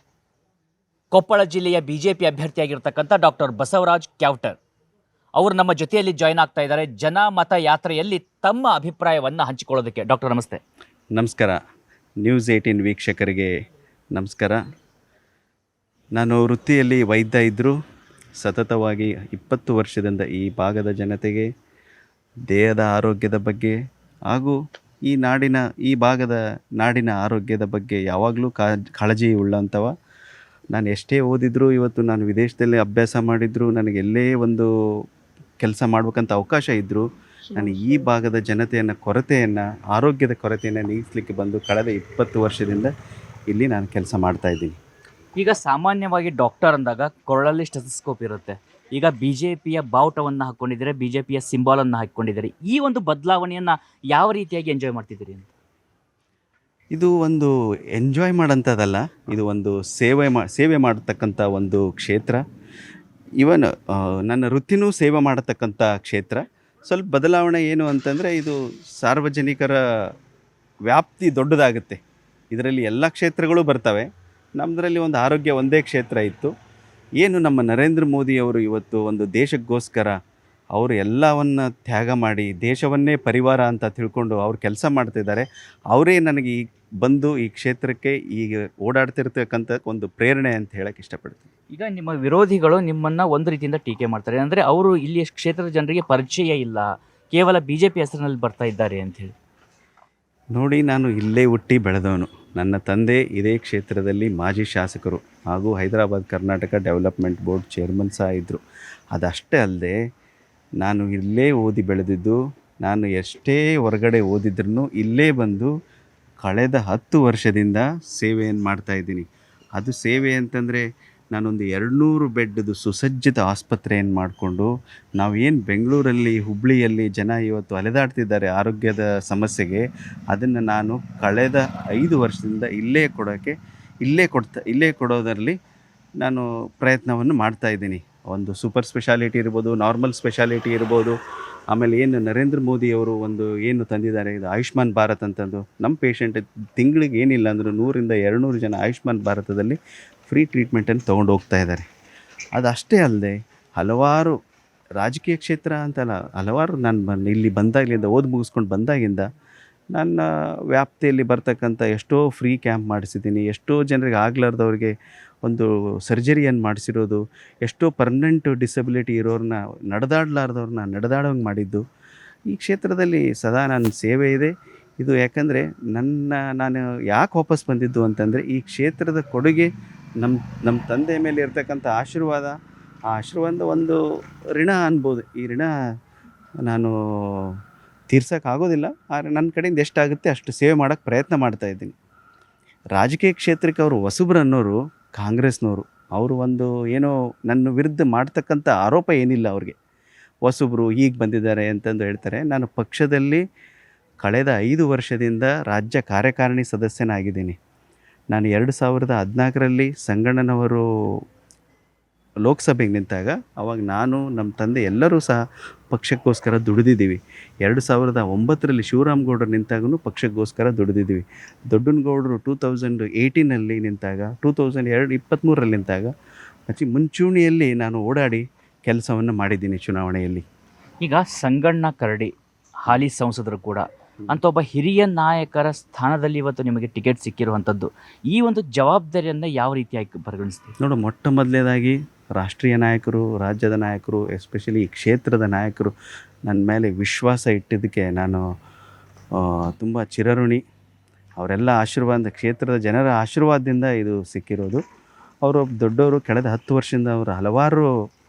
ಕೊಪ್ಪಳ ಜಿಲ್ಲೆಯ BJP ಅಭ್ಯರ್ಥಿಯಾಗಿರ್ತಕ್ಕಂಥ ಡಾಕ್ಟರ್ ಬಸವರಾಜ್ ಕ್ಯಾವ್ಟರ್ ಅವರು ನಮ್ಮ ಜೊತೆಯಲ್ಲಿ ಜಾಯ್ನ್ ಆಗ್ತಾ ಇದ್ದಾರೆ ಜನ ಮತ ಯಾತ್ರೆಯಲ್ಲಿ ತಮ್ಮ ಅಭಿಪ್ರಾಯವನ್ನು ಹಂಚಿಕೊಳ್ಳೋದಕ್ಕೆ. ಡಾಕ್ಟರ್ ನಮಸ್ತೆ. ನಮಸ್ಕಾರ. ನ್ಯೂಸ್ 18 ವೀಕ್ಷಕರಿಗೆ ನಮಸ್ಕಾರ. ನಾನು ವೃತ್ತಿಯಲ್ಲಿ ವೈದ್ಯ ಇದ್ದರೂ ಸತತವಾಗಿ 20 ವರ್ಷದಿಂದ ಈ ಭಾಗದ ಜನತೆಗೆ ದೇಹದ ಆರೋಗ್ಯದ ಬಗ್ಗೆ ಹಾಗೂ ಈ ಭಾಗದ ನಾಡಿನ ಆರೋಗ್ಯದ ಬಗ್ಗೆ ಯಾವಾಗಲೂ ಕಾಳಜಿ ಉಳ್ಳಂಥವ. ನಾನು ಎಷ್ಟೇ ಓದಿದರೂ, ಇವತ್ತು ನಾನು ವಿದೇಶದಲ್ಲಿ ಅಭ್ಯಾಸ ಮಾಡಿದರೂ, ನನಗೆ ಎಲ್ಲೇ ಒಂದು ಕೆಲಸ ಮಾಡ್ಬೇಕಂತ ಅವಕಾಶ ಇದ್ದರೂ ನಾನು ಈ ಭಾಗದ ಜನತೆಯನ್ನು ಆರೋಗ್ಯದ ಕೊರತೆಯನ್ನು ನೀಗಿಸ್ಲಿಕ್ಕೆ ಬಂದು ಕಳೆದ 20 ವರ್ಷದಿಂದ ಇಲ್ಲಿ ನಾನು ಕೆಲಸ ಮಾಡ್ತಾಯಿದ್ದೀನಿ. ಈಗ ಸಾಮಾನ್ಯವಾಗಿ ಡಾಕ್ಟರ್ ಅಂದಾಗ ಕೊರಳಲ್ಲಿ ಸ್ಟೆಥೋಸ್ಕೋಪ್ ಇರುತ್ತೆ. ಈಗ BJPಯ ಬಾವುಟವನ್ನು ಹಾಕ್ಕೊಂಡಿದ್ದಾರೆ, BJPಯ ಸಿಂಬಾಲನ್ನು ಹಾಕ್ಕೊಂಡಿದ್ದಾರೆ. ಈ ಒಂದು ಬದಲಾವಣೆಯನ್ನು ಯಾವ ರೀತಿಯಾಗಿ ಎಂಜಾಯ್ ಮಾಡ್ತಿದ್ದೀರಿ ಅಂತ? ಇದು ಒಂದು ಎಂಜಾಯ್ ಮಾಡೋಂಥದ್ದಲ್ಲ, ಇದು ಒಂದು ಸೇವೆ ಮಾಡತಕ್ಕಂಥ ಒಂದು ಕ್ಷೇತ್ರ. ಇವನ್ ನನ್ನ ವೃತ್ತಿನೂ ಸೇವೆ ಮಾಡತಕ್ಕಂಥ ಕ್ಷೇತ್ರ. ಸ್ವಲ್ಪ ಬದಲಾವಣೆ ಏನು ಅಂತಂದರೆ, ಇದು ಸಾರ್ವಜನಿಕರ ವ್ಯಾಪ್ತಿ ದೊಡ್ಡದಾಗುತ್ತೆ. ಇದರಲ್ಲಿ ಎಲ್ಲ ಕ್ಷೇತ್ರಗಳು ಬರ್ತವೆ. ನಮ್ಮದರಲ್ಲಿ ಒಂದು ಆರೋಗ್ಯ ಒಂದೇ ಕ್ಷೇತ್ರ ಇತ್ತು. ಏನು ನಮ್ಮ ನರೇಂದ್ರ ಮೋದಿಯವರು ಇವತ್ತು ಒಂದು ದೇಶಕ್ಕೋಸ್ಕರ ಅವರು ಎಲ್ಲವನ್ನು ತ್ಯಾಗ ಮಾಡಿ ದೇಶವನ್ನೇ ಪರಿವಾರ ಅಂತ ತಿಳ್ಕೊಂಡು ಅವ್ರು ಕೆಲಸ ಮಾಡ್ತಿದ್ದಾರೆ. ಅವರೇ ನನಗೆ ಈಗ ಬಂದು ಈ ಕ್ಷೇತ್ರಕ್ಕೆ ಈಗ ಓಡಾಡ್ತಿರ್ತಕ್ಕಂಥ ಒಂದು ಪ್ರೇರಣೆ ಅಂತ ಹೇಳಕ್ಕೆ ಇಷ್ಟಪಡ್ತೀನಿ. ಈಗ ನಿಮ್ಮ ವಿರೋಧಿಗಳು ನಿಮ್ಮನ್ನು ಒಂದು ರೀತಿಯಿಂದ ಟೀಕೆ ಮಾಡ್ತಾರೆ, ಅಂದರೆ ಅವರು ಇಲ್ಲಿ ಕ್ಷೇತ್ರದ ಜನರಿಗೆ ಪರಿಚಯ ಇಲ್ಲ, ಕೇವಲ BJP ಹೆಸರಿನಲ್ಲಿ ಬರ್ತಾ ಇದ್ದಾರೆ ಅಂಥೇಳಿ. ನೋಡಿ, ನಾನು ಇಲ್ಲೇ ಹುಟ್ಟಿ ಬೆಳೆದವನು. ನನ್ನ ತಂದೆ ಇದೇ ಕ್ಷೇತ್ರದಲ್ಲಿ ಮಾಜಿ ಶಾಸಕರು ಹಾಗೂ Hyderabad Karnataka development board chairman ಸಹ ಇದ್ದರು. ಅದಷ್ಟೇ ಅಲ್ಲದೆ ನಾನು ಇಲ್ಲೇ ಓದಿ ಬೆಳೆದಿದ್ದು. ನಾನು ಎಷ್ಟೇ ಹೊರಗಡೆ ಓದಿದ್ರೂ ಇಲ್ಲೇ ಬಂದು ಕಳೆದ 10 ವರ್ಷದಿಂದ ಸೇವೆಯನ್ನು ಮಾಡ್ತಾಯಿದ್ದೀನಿ. ಅದು ಸೇವೆ ಅಂತಂದರೆ ನಾನೊಂದು 200 ಬೆಡ್ದು ಸುಸಜ್ಜಿತ ಆಸ್ಪತ್ರೆಯನ್ನು ಮಾಡಿಕೊಂಡು, ನಾವೇನು ಬೆಂಗಳೂರಲ್ಲಿ ಹುಬ್ಬಳ್ಳಿಯಲ್ಲಿ ಜನ ಇವತ್ತು ಅಲೆದಾಡ್ತಿದ್ದಾರೆ ಆರೋಗ್ಯದ ಸಮಸ್ಯೆಗೆ, ಅದನ್ನು ನಾನು ಕಳೆದ 5 ವರ್ಷದಿಂದ ಇಲ್ಲೇ ಕೊಡೋದರಲ್ಲಿ ನಾನು ಪ್ರಯತ್ನವನ್ನು ಮಾಡ್ತಾಯಿದ್ದೀನಿ. ಒಂದು ಸೂಪರ್ ಸ್ಪೆಷಾಲಿಟಿ ಇರ್ಬೋದು, ನಾರ್ಮಲ್ ಸ್ಪೆಷಾಲಿಟಿ ಇರ್ಬೋದು, ಆಮೇಲೆ ಏನು ನರೇಂದ್ರ ಮೋದಿಯವರು ಏನು ತಂದಿದ್ದಾರೆ, ಇದು ಆಯುಷ್ಮಾನ್ ಭಾರತ್ ಅಂತಂದು ನಮ್ಮ ಪೇಷಂಟ್ ತಿಂಗಳಿಗೆ ಏನಿಲ್ಲ ಅಂದರೂ 100-200 ಜನ ಆಯುಷ್ಮಾನ್ ಭಾರತದಲ್ಲಿ ಫ್ರೀ ಟ್ರೀಟ್ಮೆಂಟನ್ನು ತೊಗೊಂಡು ಹೋಗ್ತಾ ಇದ್ದಾರೆ. ಅದಷ್ಟೇ ಅಲ್ಲದೆ ಹಲವಾರು ರಾಜಕೀಯ ಕ್ಷೇತ್ರ ಅಂತಲ್ಲ, ಹಲವಾರು ನಾನು ಇಲ್ಲಿ ಇಲ್ಲಿಂದ ಓದಿ ಮುಗಿಸ್ಕೊಂಡು ಬಂದಾಗಿಂದ ನನ್ನ ವ್ಯಾಪ್ತಿಯಲ್ಲಿ ಬರ್ತಕ್ಕಂಥ ಎಷ್ಟೋ ಫ್ರೀ ಕ್ಯಾಂಪ್ ಮಾಡಿಸಿದ್ದೀನಿ, ಎಷ್ಟೋ ಜನರಿಗೆ ಆಗಲಾರ್ದವ್ರಿಗೆ ಒಂದು ಸರ್ಜರಿಯನ್ನು ಮಾಡಿಸಿರೋದು, ಎಷ್ಟೋ ಪರ್ಮನೆಂಟ್ ಡಿಸಬಿಲಿಟಿ ಇರೋರನ್ನ ನಡೆದಾಡಲಾರ್ದವ್ರನ್ನ ನಡೆದಾಡೋಂಗೆ ಮಾಡಿದ್ದು. ಈ ಕ್ಷೇತ್ರದಲ್ಲಿ ಸದಾ ನನ್ನ ಸೇವೆ ಇದೆ. ಇದು ಯಾಕಂದರೆ ನಾನು ಯಾಕೆ ವಾಪಸ್ ಬಂದಿದ್ದು ಅಂತಂದರೆ, ಈ ಕ್ಷೇತ್ರದ ಕೊಡುಗೆ ನಮ್ಮ ತಂದೆ ಮೇಲೆ ಇರ್ತಕ್ಕಂಥ ಆಶೀರ್ವಾದ, ಆ ಆಶೀರ್ವಾದ ಒಂದು ಋಣ ಅನ್ಬೋದು. ಈ ಋಣ ನಾನು ತೀರ್ಸೋಕ್ಕಾಗೋದಿಲ್ಲ, ಆದರೆ ನನ್ನ ಕಡೆಯಿಂದ ಎಷ್ಟಾಗುತ್ತೆ ಅಷ್ಟು ಸೇವೆ ಮಾಡೋಕ್ಕೆ ಪ್ರಯತ್ನ ಮಾಡ್ತಾಯಿದ್ದೀನಿ. ರಾಜಕೀಯ ಕ್ಷೇತ್ರಕ್ಕೆ ಅವರು ಹೊಸಬ್ರು ಅನ್ನೋರು ಕಾಂಗ್ರೆಸ್ನವರು. ಅವರು ಏನೋ ನನ್ನ ವಿರುದ್ಧ ಮಾಡ್ತಕ್ಕಂಥ ಆರೋಪ ಏನಿಲ್ಲ ಅವ್ರಿಗೆ. ಹೊಸಬ್ರು ಈಗ ಬಂದಿದ್ದಾರೆ ಅಂತಂದು ಹೇಳ್ತಾರೆ. ನಾನು ಪಕ್ಷದಲ್ಲಿ ಕಳೆದ 5 ವರ್ಷದಿಂದ ರಾಜ್ಯ ಕಾರ್ಯಕಾರಿಣಿ ಸದಸ್ಯನಾಗಿದ್ದೀನಿ. ನಾನು 2014ರಲ್ಲಿ ಸಂಗಣ್ಣನವರು ಲೋಕಸಭೆಗೆ ನಿಂತಾಗ ಅವಾಗ ನಾನು ನಮ್ಮ ತಂದೆ ಎಲ್ಲರೂ ಸಹ ಪಕ್ಷಕ್ಕೋಸ್ಕರ ದುಡಿದಿದ್ದೀವಿ. 2009ರಲ್ಲಿ ಶಿವರಾಮಗೌಡರು ನಿಂತಾಗೂ ಪಕ್ಷಕ್ಕೋಸ್ಕರ ದುಡಿದಿದ್ದೀವಿ. ದೊಡ್ಡನಗೌಡರು 2018ನಲ್ಲಿ ನಿಂತಾಗ, 2023ರಲ್ಲಿ ನಿಂತಾಗ ಮುಂಚೂಣಿಯಲ್ಲಿ ನಾನು ಓಡಾಡಿ ಕೆಲಸವನ್ನು ಮಾಡಿದ್ದೀನಿ ಚುನಾವಣೆಯಲ್ಲಿ. ಈಗ ಸಂಗಣ್ಣ ಕರಡಿ ಹಾಲಿ ಸಂಸದರು ಕೂಡ ಅಂತ ಒಬ್ಬ ಹಿರಿಯ ನಾಯಕರ ಸ್ಥಾನದಲ್ಲಿ ಇವತ್ತು ನಿಮಗೆ ಟಿಕೆಟ್ ಸಿಕ್ಕಿರುವಂಥದ್ದು, ಈ ಒಂದು ಜವಾಬ್ದಾರಿಯನ್ನು ಯಾವ ರೀತಿಯಾಗಿ ಪರಿಗಣಿಸ್ತೀವಿ? ನೋಡು, ಮೊಟ್ಟ ಮೊದಲನೇದಾಗಿ ರಾಷ್ಟ್ರೀಯ ನಾಯಕರು, ರಾಜ್ಯದ ನಾಯಕರು, ಎಸ್ಪೆಷಲಿ ಈ ಕ್ಷೇತ್ರದ ನಾಯಕರು ನನ್ನ ಮೇಲೆ ವಿಶ್ವಾಸ ಇಟ್ಟಿದ್ದಕ್ಕೆ ನಾನು ತುಂಬ ಚಿರಋಣಿ. ಅವರೆಲ್ಲ ಆಶೀರ್ವಾದ, ಕ್ಷೇತ್ರದ ಜನರ ಆಶೀರ್ವಾದದಿಂದ ಇದು ಸಿಕ್ಕಿರೋದು. ಅವರು ದೊಡ್ಡವರು, ಕಳೆದ 10 ವರ್ಷದಿಂದ ಅವರು ಹಲವಾರು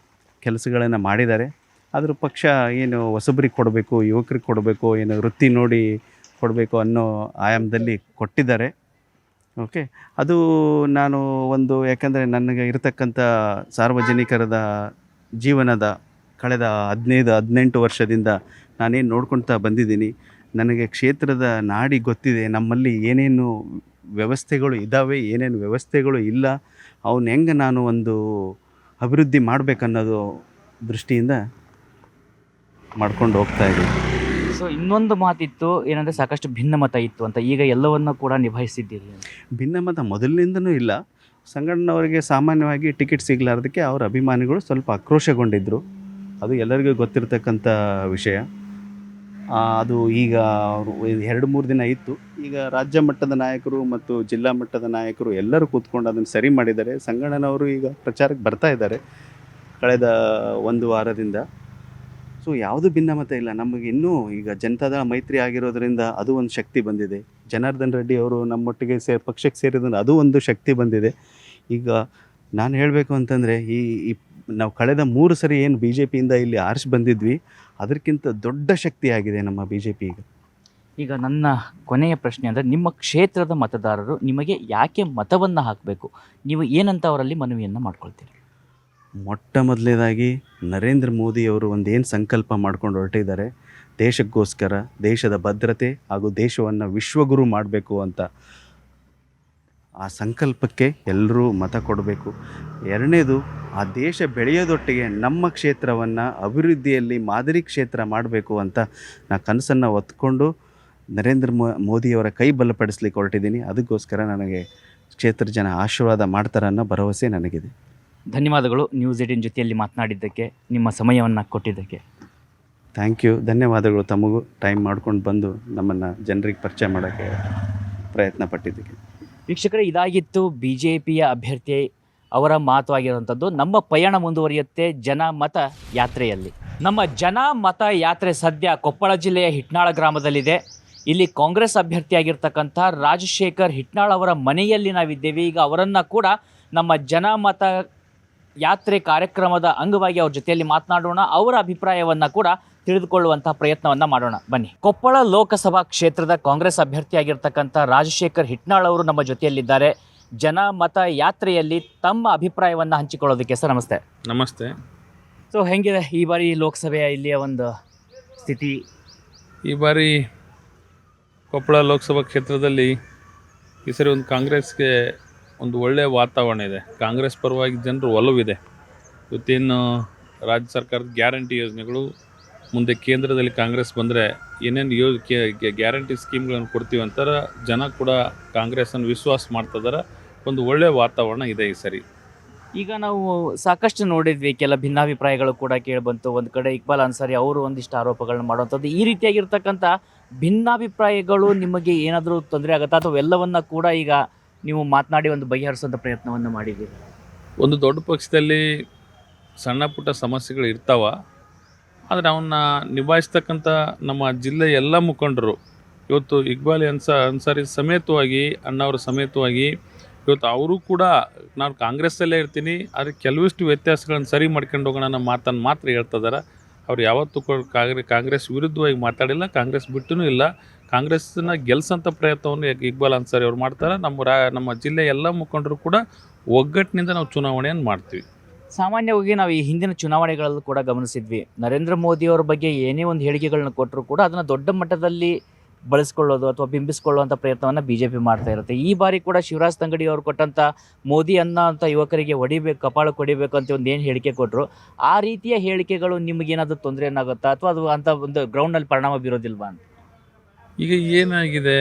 ಕೆಲಸಗಳನ್ನು ಮಾಡಿದ್ದಾರೆ. ಆದರೂ ಪಕ್ಷ ಏನು ಹೊಸಬ್ರಿಗೆ ಕೊಡಬೇಕು, ಯುವಕರಿಗೆ ಕೊಡಬೇಕು, ಏನು ವೃತ್ತಿ ನೋಡಿ ಕೊಡಬೇಕು ಅನ್ನೋ ಆಯಾಮದಲ್ಲಿ ಕೊಟ್ಟಿದ್ದಾರೆ. ಓಕೆ, ಅದು ನಾನು ಯಾಕಂದರೆ ನನಗೆ ಇರತಕ್ಕಂಥ ಸಾರ್ವಜನಿಕರದ ಜೀವನದ ಕಳೆದ 15-18 ವರ್ಷದಿಂದ ನಾನೇನು ನೋಡ್ಕೊಳ್ತಾ ಬಂದಿದ್ದೀನಿ. ನನಗೆ ಕ್ಷೇತ್ರದ ನಾಡಿ ಗೊತ್ತಿದೆ. ನಮ್ಮಲ್ಲಿ ಏನೇನು ವ್ಯವಸ್ಥೆಗಳು ಇದ್ದಾವೆ, ಏನೇನು ವ್ಯವಸ್ಥೆಗಳು ಇಲ್ಲ, ಅವನ್ನ ಹೆಂಗೆ ನಾನು ಅಭಿವೃದ್ಧಿ ಮಾಡಬೇಕನ್ನೋದು ದೃಷ್ಟಿಯಿಂದ ಮಾಡ್ಕೊಂಡು ಹೋಗ್ತಾ ಇದ್ದೀನಿ. ಸೊ ಇನ್ನೊಂದು ಮಾತಿತ್ತು ಏನಂದರೆ ಸಾಕಷ್ಟು ಭಿನ್ನಮತ ಇತ್ತು ಅಂತ, ಈಗ ಎಲ್ಲವನ್ನು ಕೂಡ ನಿಭಾಯಿಸಿದ್ದೀರಿ. ಭಿನ್ನಮತ ಮೊದಲಿನಿಂದನೂ ಇಲ್ಲ. ಸಂಗಣ್ಣನವರಿಗೆ ಸಾಮಾನ್ಯವಾಗಿ ಟಿಕೆಟ್ ಸಿಗಲಾರ್ದಕ್ಕೆ ಅವರ ಅಭಿಮಾನಿಗಳು ಸ್ವಲ್ಪ ಆಕ್ರೋಶಗೊಂಡಿದ್ದರು. ಅದು ಎಲ್ಲರಿಗೂ ಗೊತ್ತಿರತಕ್ಕಂಥ ವಿಷಯ. ಅದು ಈಗ 2-3 ದಿನ ಇತ್ತು. ಈಗ ರಾಜ್ಯ ಮಟ್ಟದ ನಾಯಕರು ಮತ್ತು ಜಿಲ್ಲಾ ಮಟ್ಟದ ನಾಯಕರು ಎಲ್ಲರೂ ಕೂತ್ಕೊಂಡು ಅದನ್ನು ಸರಿ ಮಾಡಿದ್ದಾರೆ. ಸಂಗಣ್ಣನವರು ಈಗ ಪ್ರಚಾರಕ್ಕೆ ಬರ್ತಾ ಇದ್ದಾರೆ ಕಳೆದ 1 ವಾರದಿಂದ. ಸೊ ಯಾವುದೂ ಭಿನ್ನಮತ ಇಲ್ಲ. ನಮಗೆ ಇನ್ನೂ ಈಗ ಜನತಾದಳ ಮೈತ್ರಿ ಆಗಿರೋದ್ರಿಂದ ಅದು ಒಂದು ಶಕ್ತಿ ಬಂದಿದೆ. ಜನಾರ್ದನ್ ರೆಡ್ಡಿ ಅವರು ನಮ್ಮೊಟ್ಟಿಗೆ ಪಕ್ಷಕ್ಕೆ ಸೇರಿದ್ರೆ ಅದು ಒಂದು ಶಕ್ತಿ ಬಂದಿದೆ. ಈಗ ನಾನು ಹೇಳಬೇಕು ಅಂತಂದರೆ ಈ ನಾವು ಕಳೆದ 3 ಸರಿ ಏನು BJPಯಿಂದ ಇಲ್ಲಿ ಆರಿಸಿ ಬಂದಿದ್ವಿ, ಅದಕ್ಕಿಂತ ದೊಡ್ಡ ಶಕ್ತಿ ಆಗಿದೆ ನಮ್ಮ BJP ಈಗ. ಈಗ ನನ್ನ ಕೊನೆಯ ಪ್ರಶ್ನೆ ಅಂದರೆ, ನಿಮ್ಮ ಕ್ಷೇತ್ರದ ಮತದಾರರು ನಿಮಗೆ ಯಾಕೆ ಮತವನ್ನು ಹಾಕಬೇಕು, ನೀವು ಏನಂತ ಅವರಲ್ಲಿ ಮನವಿಯನ್ನು ಮಾಡ್ಕೊಳ್ತೀರಿ? ಮೊಟ್ಟ ಮೊದಲನೇದಾಗಿ ನರೇಂದ್ರ ಮೋದಿಯವರು ಏನು ಸಂಕಲ್ಪ ಮಾಡ್ಕೊಂಡು ಹೊರಟಿದ್ದಾರೆ, ದೇಶಕ್ಕೋಸ್ಕರ, ದೇಶದ ಭದ್ರತೆ ಹಾಗೂ ದೇಶವನ್ನು ವಿಶ್ವಗುರು ಮಾಡಬೇಕು ಅಂತ. ಆ ಸಂಕಲ್ಪಕ್ಕೆ ಎಲ್ಲರೂ ಮತ ಕೊಡಬೇಕು. ಎರಡನೇದು, ಆ ದೇಶ ಬೆಳೆಯೋದೊಟ್ಟಿಗೆ ನಮ್ಮ ಕ್ಷೇತ್ರವನ್ನು ಅಭಿವೃದ್ಧಿಯಲ್ಲಿ ಮಾದರಿ ಕ್ಷೇತ್ರ ಮಾಡಬೇಕು ಅಂತ ನಾನು ಕನಸನ್ನು ಹೊತ್ಕೊಂಡು ನರೇಂದ್ರ ಮೋದಿಯವರ ಕೈ ಬಲಪಡಿಸ್ಲಿಕ್ಕೆ ಹೊರಟಿದ್ದೀನಿ. ಅದಕ್ಕೋಸ್ಕರ ನನಗೆ ಕ್ಷೇತ್ರ ಜನ ಆಶೀರ್ವಾದ ಮಾಡ್ತಾರೆ ಅನ್ನೋ ಭರವಸೆ ನನಗಿದೆ. ಧನ್ಯವಾದಗಳು ನ್ಯೂಸ್ 18 ಜೊತೆಯಲ್ಲಿ ಮಾತನಾಡಿದ್ದಕ್ಕೆ, ನಿಮ್ಮ ಸಮಯವನ್ನು ಕೊಟ್ಟಿದ್ದಕ್ಕೆ. Thank you. ಧನ್ಯವಾದಗಳು ತಮಗೂ ಟೈಮ್ ಮಾಡ್ಕೊಂಡು ಬಂದು ನಮ್ಮನ್ನು ಜನರಿಗೆ ಪರಿಚಯ ಮಾಡೋಕ್ಕೆ ಪ್ರಯತ್ನ ಪಟ್ಟಿದ್ದಕ್ಕೆ. ವೀಕ್ಷಕರೇ, ಇದಾಗಿತ್ತು BJPಯ ಅಭ್ಯರ್ಥಿ ಅವರ ಮಾತು ಆಗಿರುವಂಥದ್ದು. ನಮ್ಮ ಪಯಣ ಮುಂದುವರಿಯುತ್ತೆ ಜನಮತ ಯಾತ್ರೆಯಲ್ಲಿ. ನಮ್ಮ ಜನಮತ ಯಾತ್ರೆ ಸದ್ಯ ಕೊಪ್ಪಳ ಜಿಲ್ಲೆಯ ಹಿಟ್ನಾಳ ಗ್ರಾಮದಲ್ಲಿದೆ. ಇಲ್ಲಿ ಕಾಂಗ್ರೆಸ್ ಅಭ್ಯರ್ಥಿಯಾಗಿರ್ತಕ್ಕಂಥ ರಾಜಶೇಖರ್ ಹಿಟ್ನಾಳ್ ಅವರ ಮನೆಯಲ್ಲಿ ನಾವಿದ್ದೇವೆ. ಈಗ ಅವರನ್ನು ಕೂಡ ನಮ್ಮ ಜನಮತ ಯಾತ್ರೆ ಕಾರ್ಯಕ್ರಮದ ಅಂಗವಾಗಿ ಅವ್ರ ಜೊತೆಯಲ್ಲಿ ಮಾತನಾಡೋಣ, ಅವರ ಅಭಿಪ್ರಾಯವನ್ನು ಕೂಡ ತಿಳಿದುಕೊಳ್ಳುವಂತಹ ಪ್ರಯತ್ನವನ್ನು ಮಾಡೋಣ. ಬನ್ನಿ. ಕೊಪ್ಪಳ ಲೋಕಸಭಾ ಕ್ಷೇತ್ರದ ಕಾಂಗ್ರೆಸ್ ಅಭ್ಯರ್ಥಿಯಾಗಿರ್ತಕ್ಕಂಥ ರಾಜಶೇಖರ್ ಹಿಟ್ನಾಳ್ ಅವರು ನಮ್ಮ ಜೊತೆಯಲ್ಲಿದ್ದಾರೆ. ಜನ ಮತ ಯಾತ್ರೆಯಲ್ಲಿ ತಮ್ಮ ಅಭಿಪ್ರಾಯವನ್ನು ಹಂಚಿಕೊಳ್ಳೋದಕ್ಕೆ. ಸರ್ ನಮಸ್ತೆ. ನಮಸ್ತೆ. ಸೊ ಹೆಂಗಿದೆ ಈ ಬಾರಿ ಲೋಕಸಭೆಯ ಇಲ್ಲಿಯ ಒಂದು ಸ್ಥಿತಿ? ಈ ಬಾರಿ ಕೊಪ್ಪಳ ಲೋಕಸಭಾ ಕ್ಷೇತ್ರದಲ್ಲಿ ಈ ಸರಿ ಒಂದು ಕಾಂಗ್ರೆಸ್ಗೆ ಒಂದು ಒಳ್ಳೆಯ ವಾತಾವರಣ ಇದೆ. ಕಾಂಗ್ರೆಸ್ ಪರವಾಗಿ ಜನರು ಒಲವಿದೆ. ಇವತ್ತೇನು ರಾಜ್ಯ ಸರ್ಕಾರದ ಗ್ಯಾರಂಟಿ ಯೋಜನೆಗಳು, ಮುಂದೆ ಕೇಂದ್ರದಲ್ಲಿ ಕಾಂಗ್ರೆಸ್ ಬಂದರೆ ಏನೇನು ಗ್ಯಾರಂಟಿ ಸ್ಕೀಮ್ಗಳನ್ನು ಕೊಡ್ತೀವಿ ಅಂತಾರೆ, ಜನ ಕೂಡ ಕಾಂಗ್ರೆಸ್ಸನ್ನು ವಿಶ್ವಾಸ ಮಾಡ್ತಿದ್ದಾರೆ. ಒಂದು ಒಳ್ಳೆಯ ವಾತಾವರಣ ಇದೆ ಈ ಸರಿ. ಈಗ ನಾವು ಸಾಕಷ್ಟು ನೋಡಿದ್ವಿ, ಕೆಲ ಭಿನ್ನಾಭಿಪ್ರಾಯಗಳು ಕೂಡ ಕೇಳಿಬಂತು. ಒಂದು ಕಡೆ ಇಕ್ಬಾಲ್ ಅನ್ಸಾರಿ ಅವರು ಒಂದಿಷ್ಟು ಆರೋಪಗಳನ್ನ ಮಾಡುವಂಥದ್ದು. ಈ ರೀತಿಯಾಗಿರ್ತಕ್ಕಂಥ ಭಿನ್ನಾಭಿಪ್ರಾಯಗಳು ನಿಮಗೆ ಏನಾದರೂ ತೊಂದರೆ ಆಗುತ್ತಾ, ಅಥವಾ ಎಲ್ಲವನ್ನ ಕೂಡ ಈಗ ನೀವು ಮಾತನಾಡಿ ಒಂದು ಬಗೆಹರಿಸುವಂಥ ಪ್ರಯತ್ನವನ್ನು ಮಾಡಿದ್ದೀರಿ? ಒಂದು ದೊಡ್ಡ ಪಕ್ಷದಲ್ಲಿ ಸಣ್ಣ ಪುಟ್ಟ ಸಮಸ್ಯೆಗಳು ಇರ್ತಾವ, ಆದರೆ ಅವನ್ನ ನಿಭಾಯಿಸ್ತಕ್ಕಂಥ ನಮ್ಮ ಜಿಲ್ಲೆಯ ಎಲ್ಲ ಮುಖಂಡರು ಇವತ್ತು ಇಕ್ಬಾಲ್ ಅನ್ಸಾರಿ ಸಮೇತವಾಗಿ, ಅಣ್ಣವರ ಸಮೇತವಾಗಿ ಇವತ್ತು ಅವರು ಕೂಡ ನಾನು ಕಾಂಗ್ರೆಸ್ಸಲ್ಲೇ ಇರ್ತೀನಿ, ಆದರೆ ಕೆಲವಿಷ್ಟು ವ್ಯತ್ಯಾಸಗಳನ್ನು ಸರಿ ಮಾಡ್ಕೊಂಡು ಹೋಗೋಣ ಅನ್ನೋ ಮಾತನ್ನು ಮಾತ್ರ ಹೇಳ್ತಿದ್ದಾರೆ. ಅವ್ರು ಯಾವತ್ತೂ ಕಾಂಗ್ರೆಸ್ ವಿರುದ್ಧವಾಗಿ ಮಾತಾಡಿಲ್ಲ, ಕಾಂಗ್ರೆಸ್ ಬಿಟ್ಟೂ ಇಲ್ಲ. ಕಾಂಗ್ರೆಸ್ನ ಗೆಲ್ಸೋಂಥ ಪ್ರಯತ್ನವನ್ನು ಇಕ್ಬಾಲ್ ಅನ್ಸಾರಿ ಅವ್ರು ಮಾಡ್ತಾರೆ. ನಮ್ಮ ಜಿಲ್ಲೆಯ ಎಲ್ಲ ಮುಖಂಡರು ಕೂಡ ಒಗ್ಗಟ್ಟಿನಿಂದ ನಾವು ಚುನಾವಣೆಯನ್ನು ಮಾಡ್ತೀವಿ. ಸಾಮಾನ್ಯವಾಗಿ ನಾವು ಈ ಹಿಂದಿನ ಚುನಾವಣೆಗಳಲ್ಲೂ ಕೂಡ ಗಮನಿಸಿದ್ವಿ, ನರೇಂದ್ರ ಮೋದಿಯವರ ಬಗ್ಗೆ ಏನೇ ಒಂದು ಹೇಳಿಕೆಗಳನ್ನ ಕೊಟ್ಟರು ಕೂಡ ಅದನ್ನು ದೊಡ್ಡ ಮಟ್ಟದಲ್ಲಿ ಬಳಸ್ಕೊಳ್ಳೋದು ಅಥವಾ ಬಿಂಬಿಸ್ಕೊಳ್ಳುವಂಥ ಪ್ರಯತ್ನವನ್ನು BJP ಮಾಡ್ತಾ ಇರುತ್ತೆ. ಈ ಬಾರಿ ಕೂಡ ಶಿವರಾಜ್ ತಂಗಡಿ ಅವರು ಕೊಟ್ಟಂಥ ಮೋದಿ ಅನ್ನೋಂಥ ಯುವಕರಿಗೆ ಹೊಡಿಬೇಕು, ಕಪಾಳಕ್ಕೆ ಹೊಡಿಬೇಕು ಅಂತ ಒಂದು ಏನು ಹೇಳಿಕೆ ಕೊಟ್ಟರು, ಆ ರೀತಿಯ ಹೇಳಿಕೆಗಳು ನಿಮಗೇನಾದರೂ ತೊಂದರೆ ಏನಾಗುತ್ತಾ, ಅಥವಾ ಅದು ಅಂಥ ಒಂದು ಗ್ರೌಂಡ್ನಲ್ಲಿ ಪರಿಣಾಮ ಬೀರೋದಿಲ್ವಾ ಅಂತ? ಈಗ ಏನಾಗಿದೆ,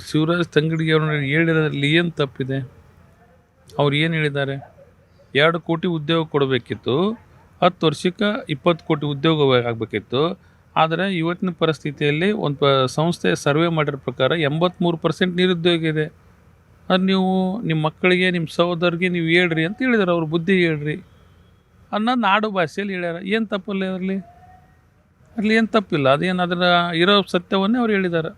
ಶಿವರಾಜ್ ತಂಗಡಿ ಅವ್ರನ್ನ ಹೇಳಿರೋದ್ರಲ್ಲಿ ಏನು ತಪ್ಪಿದೆ? ಅವ್ರು ಏನು ಹೇಳಿದ್ದಾರೆ? 2 ಕೋಟಿ ಉದ್ಯೋಗ ಕೊಡಬೇಕಿತ್ತು, 10 ವರ್ಷಕ್ಕೆ 20 ಕೋಟಿ ಉದ್ಯೋಗ ಆಗಬೇಕಿತ್ತು. ಆದರೆ ಇವತ್ತಿನ ಪರಿಸ್ಥಿತಿಯಲ್ಲಿ ಒಂದು ಸಂಸ್ಥೆ ಸರ್ವೆ ಮಾಡಿರೋ ಪ್ರಕಾರ 83% ನಿರುದ್ಯೋಗ ಇದೆ. ಅದು ನೀವು ನಿಮ್ಮ ಮಕ್ಕಳಿಗೆ, ನಿಮ್ಮ ಸಹೋದರಿಗೆ ನೀವು ಹೇಳ್ರಿ ಅಂತ ಹೇಳಿದಾರೆ. ಅವ್ರು ಬುದ್ಧಿ ಹೇಳ್ರಿ ಅನ್ನೋದು ನಾಡು ಭಾಷೆಯಲ್ಲಿ ಹೇಳ್ಯಾರ. ಏನು ತಪ್ಪಲ್ಲ ಅದರಲ್ಲಿ ಏನು ತಪ್ಪಿಲ್ಲ. ಅದೇನು ಅದರ ಇರೋ ಸತ್ಯವನ್ನೇ ಅವ್ರು ಹೇಳಿದ್ದಾರೆ.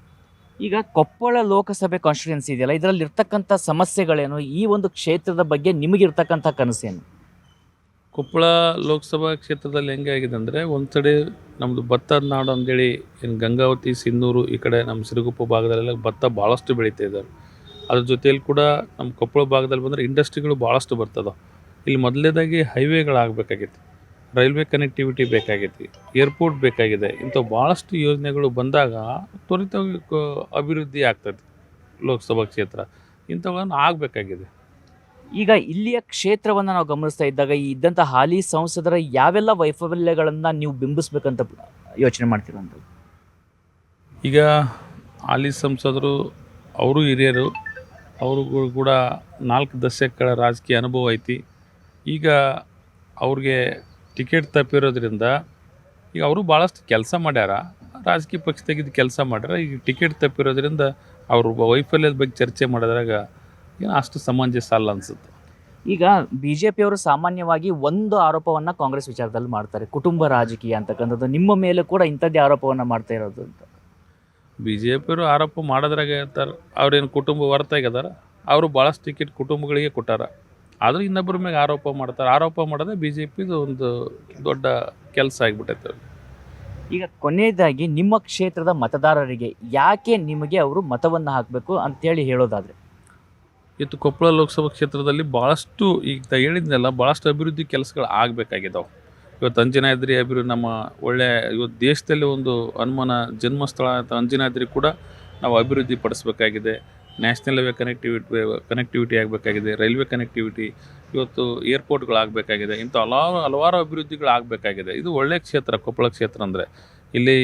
ಈಗ ಕೊಪ್ಪಳ ಲೋಕಸಭೆ ಕಾನ್ಸ್ಟಿಟ್ಯೂನ್ಸಿ ಇದೆಯಲ್ಲ, ಇದರಲ್ಲಿ ಇರ್ತಕ್ಕಂಥ ಸಮಸ್ಯೆಗಳೇನು? ಈ ಒಂದು ಕ್ಷೇತ್ರದ ಬಗ್ಗೆ ನಿಮಗಿರ್ತಕ್ಕಂಥ ಕನಸೇನು? ಕೊಪ್ಪಳ ಲೋಕಸಭಾ ಕ್ಷೇತ್ರದಲ್ಲಿ ಹೆಂಗೆ ಆಗಿದೆ ಅಂದರೆ, ಒಂದು ಕಡೆ ನಮ್ಮದು ಭತ್ತದ ನಾಡು ಅಂದೇಳಿ ಏನು ಗಂಗಾವತಿ, ಸಿನ್ನೂರು ಈ ಕಡೆ ನಮ್ಮ ಸಿರುಗುಪ್ಪ ಭಾಗದಲ್ಲೆಲ್ಲ ಭತ್ತ ಭಾಳಷ್ಟು ಬೆಳೀತಾ ಇದ್ದಾರೆ. ಅದ್ರ ಜೊತೆಯಲ್ಲಿ ಕೂಡ ನಮ್ಮ ಕೊಪ್ಪಳ ಭಾಗದಲ್ಲಿ ಬಂದರೆ ಇಂಡಸ್ಟ್ರಿಗಳು ಭಾಳಷ್ಟು ಬರ್ತದೆ. ಇಲ್ಲಿ ಮೊದಲನೇದಾಗಿ ಹೈವೇಗಳಾಗಬೇಕಾಗೈತಿ, ರೈಲ್ವೆ ಕನೆಕ್ಟಿವಿಟಿ ಬೇಕಾಗೈತಿ, ಏರ್ಪೋರ್ಟ್ ಬೇಕಾಗಿದೆ. ಇಂಥವು ಭಾಳಷ್ಟು ಯೋಜನೆಗಳು ಬಂದಾಗ ತ್ವರಿತವಾಗಿ ಅಭಿವೃದ್ಧಿ ಆಗ್ತದೆ ಲೋಕಸಭಾ ಕ್ಷೇತ್ರ. ಇಂಥವುಗಳನ್ನು ಆಗಬೇಕಾಗಿದೆ. ಈಗ ಇಲ್ಲಿಯ ಕ್ಷೇತ್ರವನ್ನು ನಾವು ಗಮನಿಸ್ತಾ ಇದ್ದಾಗ ಈ ಇದ್ದಂಥ ಹಾಲಿ ಸಂಸದರ ಯಾವೆಲ್ಲ ವೈಫಲ್ಯಗಳನ್ನು ನೀವು ಬಿಂಬಿಸ್ಬೇಕಂತ ಯೋಚನೆ ಮಾಡ್ತೀರಂತ? ಈಗ ಹಾಲಿ ಸಂಸದರು ಅವರು ಹಿರಿಯರು, ಅವರು ಕೂಡ 4 ದಶಕಗಳ ರಾಜಕೀಯ ಅನುಭವ ಐತಿ. ಈಗ ಅವ್ರಿಗೆ ಟಿಕೆಟ್ ತಪ್ಪಿರೋದ್ರಿಂದ ಈಗ ಅವರು ಭಾಳಷ್ಟು ಕೆಲಸ ಮಾಡ್ಯಾರ, ರಾಜಕೀಯ ಪಕ್ಷ ತೆಗೆದು ಕೆಲಸ ಮಾಡ್ಯಾರ. ಈಗ ಟಿಕೆಟ್ ತಪ್ಪಿರೋದ್ರಿಂದ ಅವರು ವೈಫಲ್ಯದ ಬಗ್ಗೆ ಚರ್ಚೆ ಮಾಡಿದ್ರಾಗ ಏನು ಅಷ್ಟು ಸಮಂಜಸ ಅಲ್ಲ ಅನಿಸುತ್ತೆ. ಈಗ BJP ಅವರು ಸಾಮಾನ್ಯವಾಗಿ ಒಂದು ಆರೋಪವನ್ನು ಕಾಂಗ್ರೆಸ್ ವಿಚಾರದಲ್ಲಿ ಮಾಡ್ತಾರೆ, ಕುಟುಂಬ ರಾಜಕೀಯ ಅಂತಕ್ಕಂಥದ್ದು. ನಿಮ್ಮ ಮೇಲೆ ಕೂಡ ಇಂಥದ್ದೇ ಆರೋಪವನ್ನು ಮಾಡ್ತಾ ಇರೋದು ಅಂತ? BJP ಅವರು ಆರೋಪ ಮಾಡೋದ್ರಾಗ ಹೇಳ್ತಾರೆ. ಅವ್ರೇನು ಕುಟುಂಬ ಹೊರತಾಗ್ಯದಾರ, ಅವರು ಭಾಳಷ್ಟು ಟಿಕೆಟ್ ಕುಟುಂಬಗಳಿಗೆ ಕೊಟ್ಟಾರ. ಆದರೂ ಇನ್ನೊಬ್ಬರ ಮೇಲೆ ಆರೋಪ ಮಾಡ್ತಾರೆ. ಆರೋಪ ಮಾಡೋದೇ BJPದು ಒಂದು ದೊಡ್ಡ ಕೆಲಸ ಆಗಿಬಿಟ್ಟೈತೆ. ಈಗ ಕೊನೆಯದಾಗಿ ನಿಮ್ಮ ಕ್ಷೇತ್ರದ ಮತದಾರರಿಗೆ ಯಾಕೆ ನಿಮಗೆ ಅವರು ಮತವನ್ನು ಹಾಕಬೇಕು ಅಂತೇಳಿ ಹೇಳೋದಾದರೆ? ಇವತ್ತು ಕೊಪ್ಪಳ ಲೋಕಸಭಾ ಕ್ಷೇತ್ರದಲ್ಲಿ ಭಾಳಷ್ಟು ಈಗ ಹೇಳಿದ್ನೆಲ್ಲ ಭಾಳಷ್ಟು ಅಭಿವೃದ್ಧಿ ಕೆಲಸಗಳು ಆಗಬೇಕಾಗಿದ್ದಾವೆ. ಇವತ್ತು ಅಂಜನಾದ್ರಿ ಅಭಿವೃದ್ಧಿ ನಮ್ಮ ಇವತ್ತು ದೇಶದಲ್ಲಿ ಒಂದು ಹನುಮನ ಜನ್ಮಸ್ಥಳ ಅಂತ ಅಂಜನಾದ್ರಿ ಕೂಡ ನಾವು ಅಭಿವೃದ್ಧಿ ಪಡಿಸ್ಬೇಕಾಗಿದೆ. ನ್ಯಾಷನಲ್ ಹೈವೇ ಕನೆಕ್ಟಿವಿಟಿ ಆಗಬೇಕಾಗಿದೆ, ರೈಲ್ವೆ ಕನೆಕ್ಟಿವಿಟಿ, ಇವತ್ತು ಏರ್ಪೋರ್ಟ್ಗಳಾಗಬೇಕಾಗಿದೆ. ಇಂಥ ಹಲವಾರು ಅಭಿವೃದ್ಧಿಗಳು ಆಗಬೇಕಾಗಿದೆ. ಇದು ಒಳ್ಳೆಯ ಕ್ಷೇತ್ರ ಕೊಪ್ಪಳ ಕ್ಷೇತ್ರ ಅಂದರೆ. ಇಲ್ಲಿ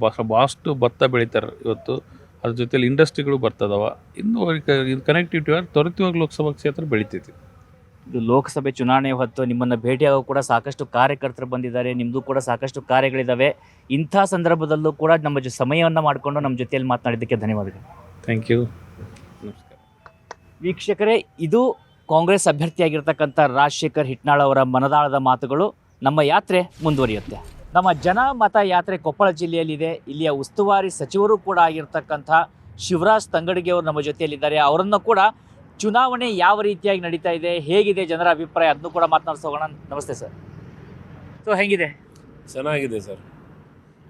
ಭಾಳಷ್ಟು ಭತ್ತ ಬೆಳೀತಾರೆ ಇವತ್ತು. ಅದ್ರ ಜೊತೆಲಿ ಇಂಡಸ್ಟ್ರಿಗಳು ಬರ್ತದವ. ಇನ್ನು ಕನೆಕ್ಟಿವಿಟಿ ತ್ವರಿತವಾಗಿ ಲೋಕಸಭಾ ಕ್ಷೇತ್ರ ಬೆಳಿತೈತಿ. ಇದು ಲೋಕಸಭೆ ಚುನಾವಣೆ ಹೊತ್ತು ನಿಮ್ಮನ್ನು ಭೇಟಿಯಾಗೋ ಕೂಡ ಸಾಕಷ್ಟು ಕಾರ್ಯಕರ್ತರು ಬಂದಿದ್ದಾರೆ, ನಿಮ್ಮದು ಕೂಡ ಸಾಕಷ್ಟು ಕಾರ್ಯಗಳಿದ್ದಾವೆ. ಇಂಥ ಸಂದರ್ಭದಲ್ಲೂ ಕೂಡ ನಮ್ಮ ಸಮಯವನ್ನು ಮಾಡಿಕೊಂಡು ನಮ್ಮ ಜೊತೆಯಲ್ಲಿ ಮಾತನಾಡಿದ್ದಕ್ಕೆ ಧನ್ಯವಾದಗಳು. Thank you. ನಮಸ್ಕಾರ ವೀಕ್ಷಕರೇ, ಇದು ಕಾಂಗ್ರೆಸ್ ಅಭ್ಯರ್ಥಿಯಾಗಿರ್ತಕ್ಕಂಥ ರಾಜಶೇಖರ್ ಹಿಟ್ನಾಳ್ ಅವರ ಮನದಾಳದ ಮಾತುಗಳು. ನಮ್ಮ ಯಾತ್ರೆ ಮುಂದುವರಿಯುತ್ತೆ. ನಮ್ಮ ಜನ ಮತ ಯಾತ್ರೆ ಕೊಪ್ಪಳ ಜಿಲ್ಲೆಯಲ್ಲಿದೆ. ಇಲ್ಲಿಯ ಉಸ್ತುವಾರಿ ಸಚಿವರು ಕೂಡ ಆಗಿರ್ತಕ್ಕಂಥ ಶಿವರಾಜ್ ತಂಗಡಿಗೆ ಅವರು ನಮ್ಮ ಜೊತೆಯಲ್ಲಿದ್ದಾರೆ. ಅವರನ್ನು ಕೂಡ ಚುನಾವಣೆ ಯಾವ ರೀತಿಯಾಗಿ ನಡೀತಾ ಇದೆ, ಹೇಗಿದೆ ಜನರ ಅಭಿಪ್ರಾಯ, ಅದನ್ನು ಕೂಡ ಮಾತನಾಡ್ಸೋಣ. ನಮಸ್ತೆ ಸರ್. ಸೊ ಹೇಗಿದೆ? ಚೆನ್ನಾಗಿದೆ ಸರ್,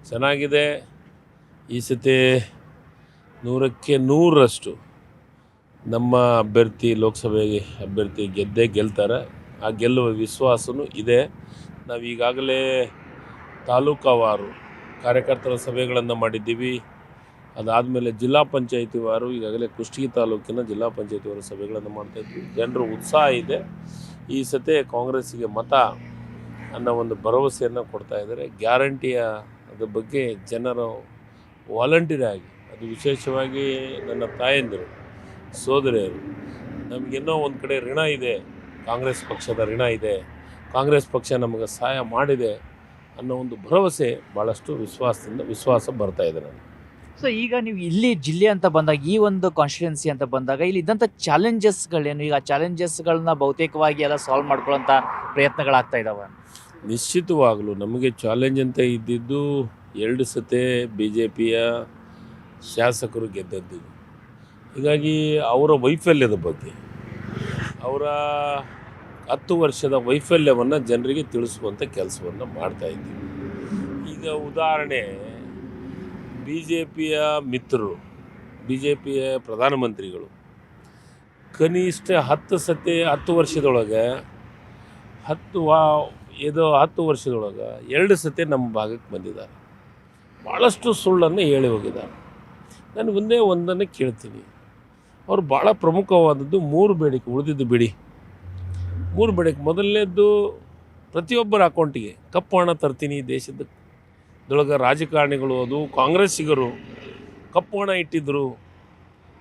ಚೆನ್ನಾಗಿದೆ. ಈ ಸತಿ 100ಕ್ಕೆ 100ರಷ್ಟು ನಮ್ಮ ಅಭ್ಯರ್ಥಿ, ಲೋಕಸಭೆಗೆ ಅಭ್ಯರ್ಥಿ ಗೆದ್ದೇ ಗೆಲ್ತಾರೆ. ಆ ಗೆಲ್ಲುವ ವಿಶ್ವಾಸವೂ ಇದೆ. ನಾವು ಈಗಾಗಲೇ ತಾಲೂಕುವಾರು ಕಾರ್ಯಕರ್ತರ ಸಭೆಗಳನ್ನು ಮಾಡಿದ್ದೀವಿ. ಅದಾದಮೇಲೆ ಜಿಲ್ಲಾ ಪಂಚಾಯತಿ ವಾರು ಈಗಾಗಲೇ ಕುಷ್ಟಗಿ ತಾಲೂಕಿನ ಜಿಲ್ಲಾ ಪಂಚಾಯತಿ ವಾರು ಸಭೆಗಳನ್ನು ಮಾಡ್ತಾಯಿದ್ವಿ. ಜನರು ಉತ್ಸಾಹ ಇದೆ. ಈ ಸತಿ ಕಾಂಗ್ರೆಸ್ಸಿಗೆ ಮತ ಅನ್ನೋ ಒಂದು ಭರವಸೆಯನ್ನು ಕೊಡ್ತಾ ಇದ್ದಾರೆ. ಗ್ಯಾರಂಟಿಯ ಅದ್ರ ಬಗ್ಗೆ ಜನರು ವಾಲಂಟಿಯರ್ ಆಗಿ, ಅದು ವಿಶೇಷವಾಗಿ ನನ್ನ ತಾಯಂದಿರು, ಸೋದರಿಯರು, ನಮಗೆನ್ನೋ ಒಂದು ಕಡೆ ಋಣ ಇದೆ, ಕಾಂಗ್ರೆಸ್ ಪಕ್ಷದ ಋಣ ಇದೆ, ಕಾಂಗ್ರೆಸ್ ಪಕ್ಷ ನಮಗೆ ಸಹಾಯ ಮಾಡಿದೆ ಅನ್ನೋ ಒಂದು ಭರವಸೆ ಭಾಳಷ್ಟು ವಿಶ್ವಾಸ ಬರ್ತಾ ಇದೆ ನನಗೆ. ಸೊ ಈಗ ನೀವು ಇಲ್ಲಿ ಜಿಲ್ಲೆ ಅಂತ ಬಂದಾಗ, ಈ ಒಂದು ಕಾನ್ಸ್ಟಿಟ್ಯೂನ್ಸಿ ಅಂತ ಬಂದಾಗ, ಇಲ್ಲಿ ಇದ್ದಂಥ ಚಾಲೆಂಜಸ್ಗಳೇನು? ಈಗ ಚಾಲೆಂಜಸ್ಗಳನ್ನ ಬಹುತೇಕವಾಗಿ ಎಲ್ಲ ಸಾಲ್ವ್ ಮಾಡ್ಕೊಳ್ಳೋಂಥ ಪ್ರಯತ್ನಗಳಾಗ್ತಾ ಇದ್ದಾವೆ. ನಿಶ್ಚಿತವಾಗಲೂ ನಮಗೆ ಚಾಲೆಂಜ್ ಅಂತ ಇದ್ದಿದ್ದು 2 ಸತಿ BJPಯ ಶಾಸಕರು ಗೆದ್ದದ್ದು. ಹೀಗಾಗಿ ಅವರ ವೈಫಲ್ಯದ ಬಗ್ಗೆ, ಅವರ 10 ವರ್ಷದ ವೈಫಲ್ಯವನ್ನು ಜನರಿಗೆ ತಿಳಿಸುವಂಥ ಕೆಲಸವನ್ನು ಮಾಡ್ತಾಯಿದ್ದೀವಿ. ಈಗ ಉದಾಹರಣೆ, BJPಯ ಮಿತ್ರರು, BJPಯ ಪ್ರಧಾನಮಂತ್ರಿಗಳು ಕನಿಷ್ಠ 10 ವರ್ಷದೊಳಗೆ 10 ವರ್ಷದೊಳಗೆ 2 ಸತಿ ನಮ್ಮ ಭಾಗಕ್ಕೆ ಬಂದಿದ್ದಾರೆ. ಭಾಳಷ್ಟು ಸುಳ್ಳನ್ನು ಹೇಳಿ ಹೋಗಿದ್ದಾರೆ. ನಾನು ಒಂದನ್ನು ಕೇಳ್ತೀನಿ, ಅವ್ರು ಭಾಳ ಪ್ರಮುಖವಾದದ್ದು 3 ಬೇಡಿಕೆ, ಉಳಿದಿದ್ದು ಬಿಡಿ 3 ಬೇಡಿಕೆ. ಮೊದಲನೇದ್ದು, ಪ್ರತಿಯೊಬ್ಬರ ಅಕೌಂಟಿಗೆ ಕಪ್ಪು ಹಣ ತರ್ತೀನಿ. ದೇಶದೊಳಗೆ ರಾಜಕಾರಣಿಗಳು, ಅದು ಕಾಂಗ್ರೆಸ್ಸಿಗರು ಕಪ್ಪು ಹಣ ಇಟ್ಟಿದ್ದರು,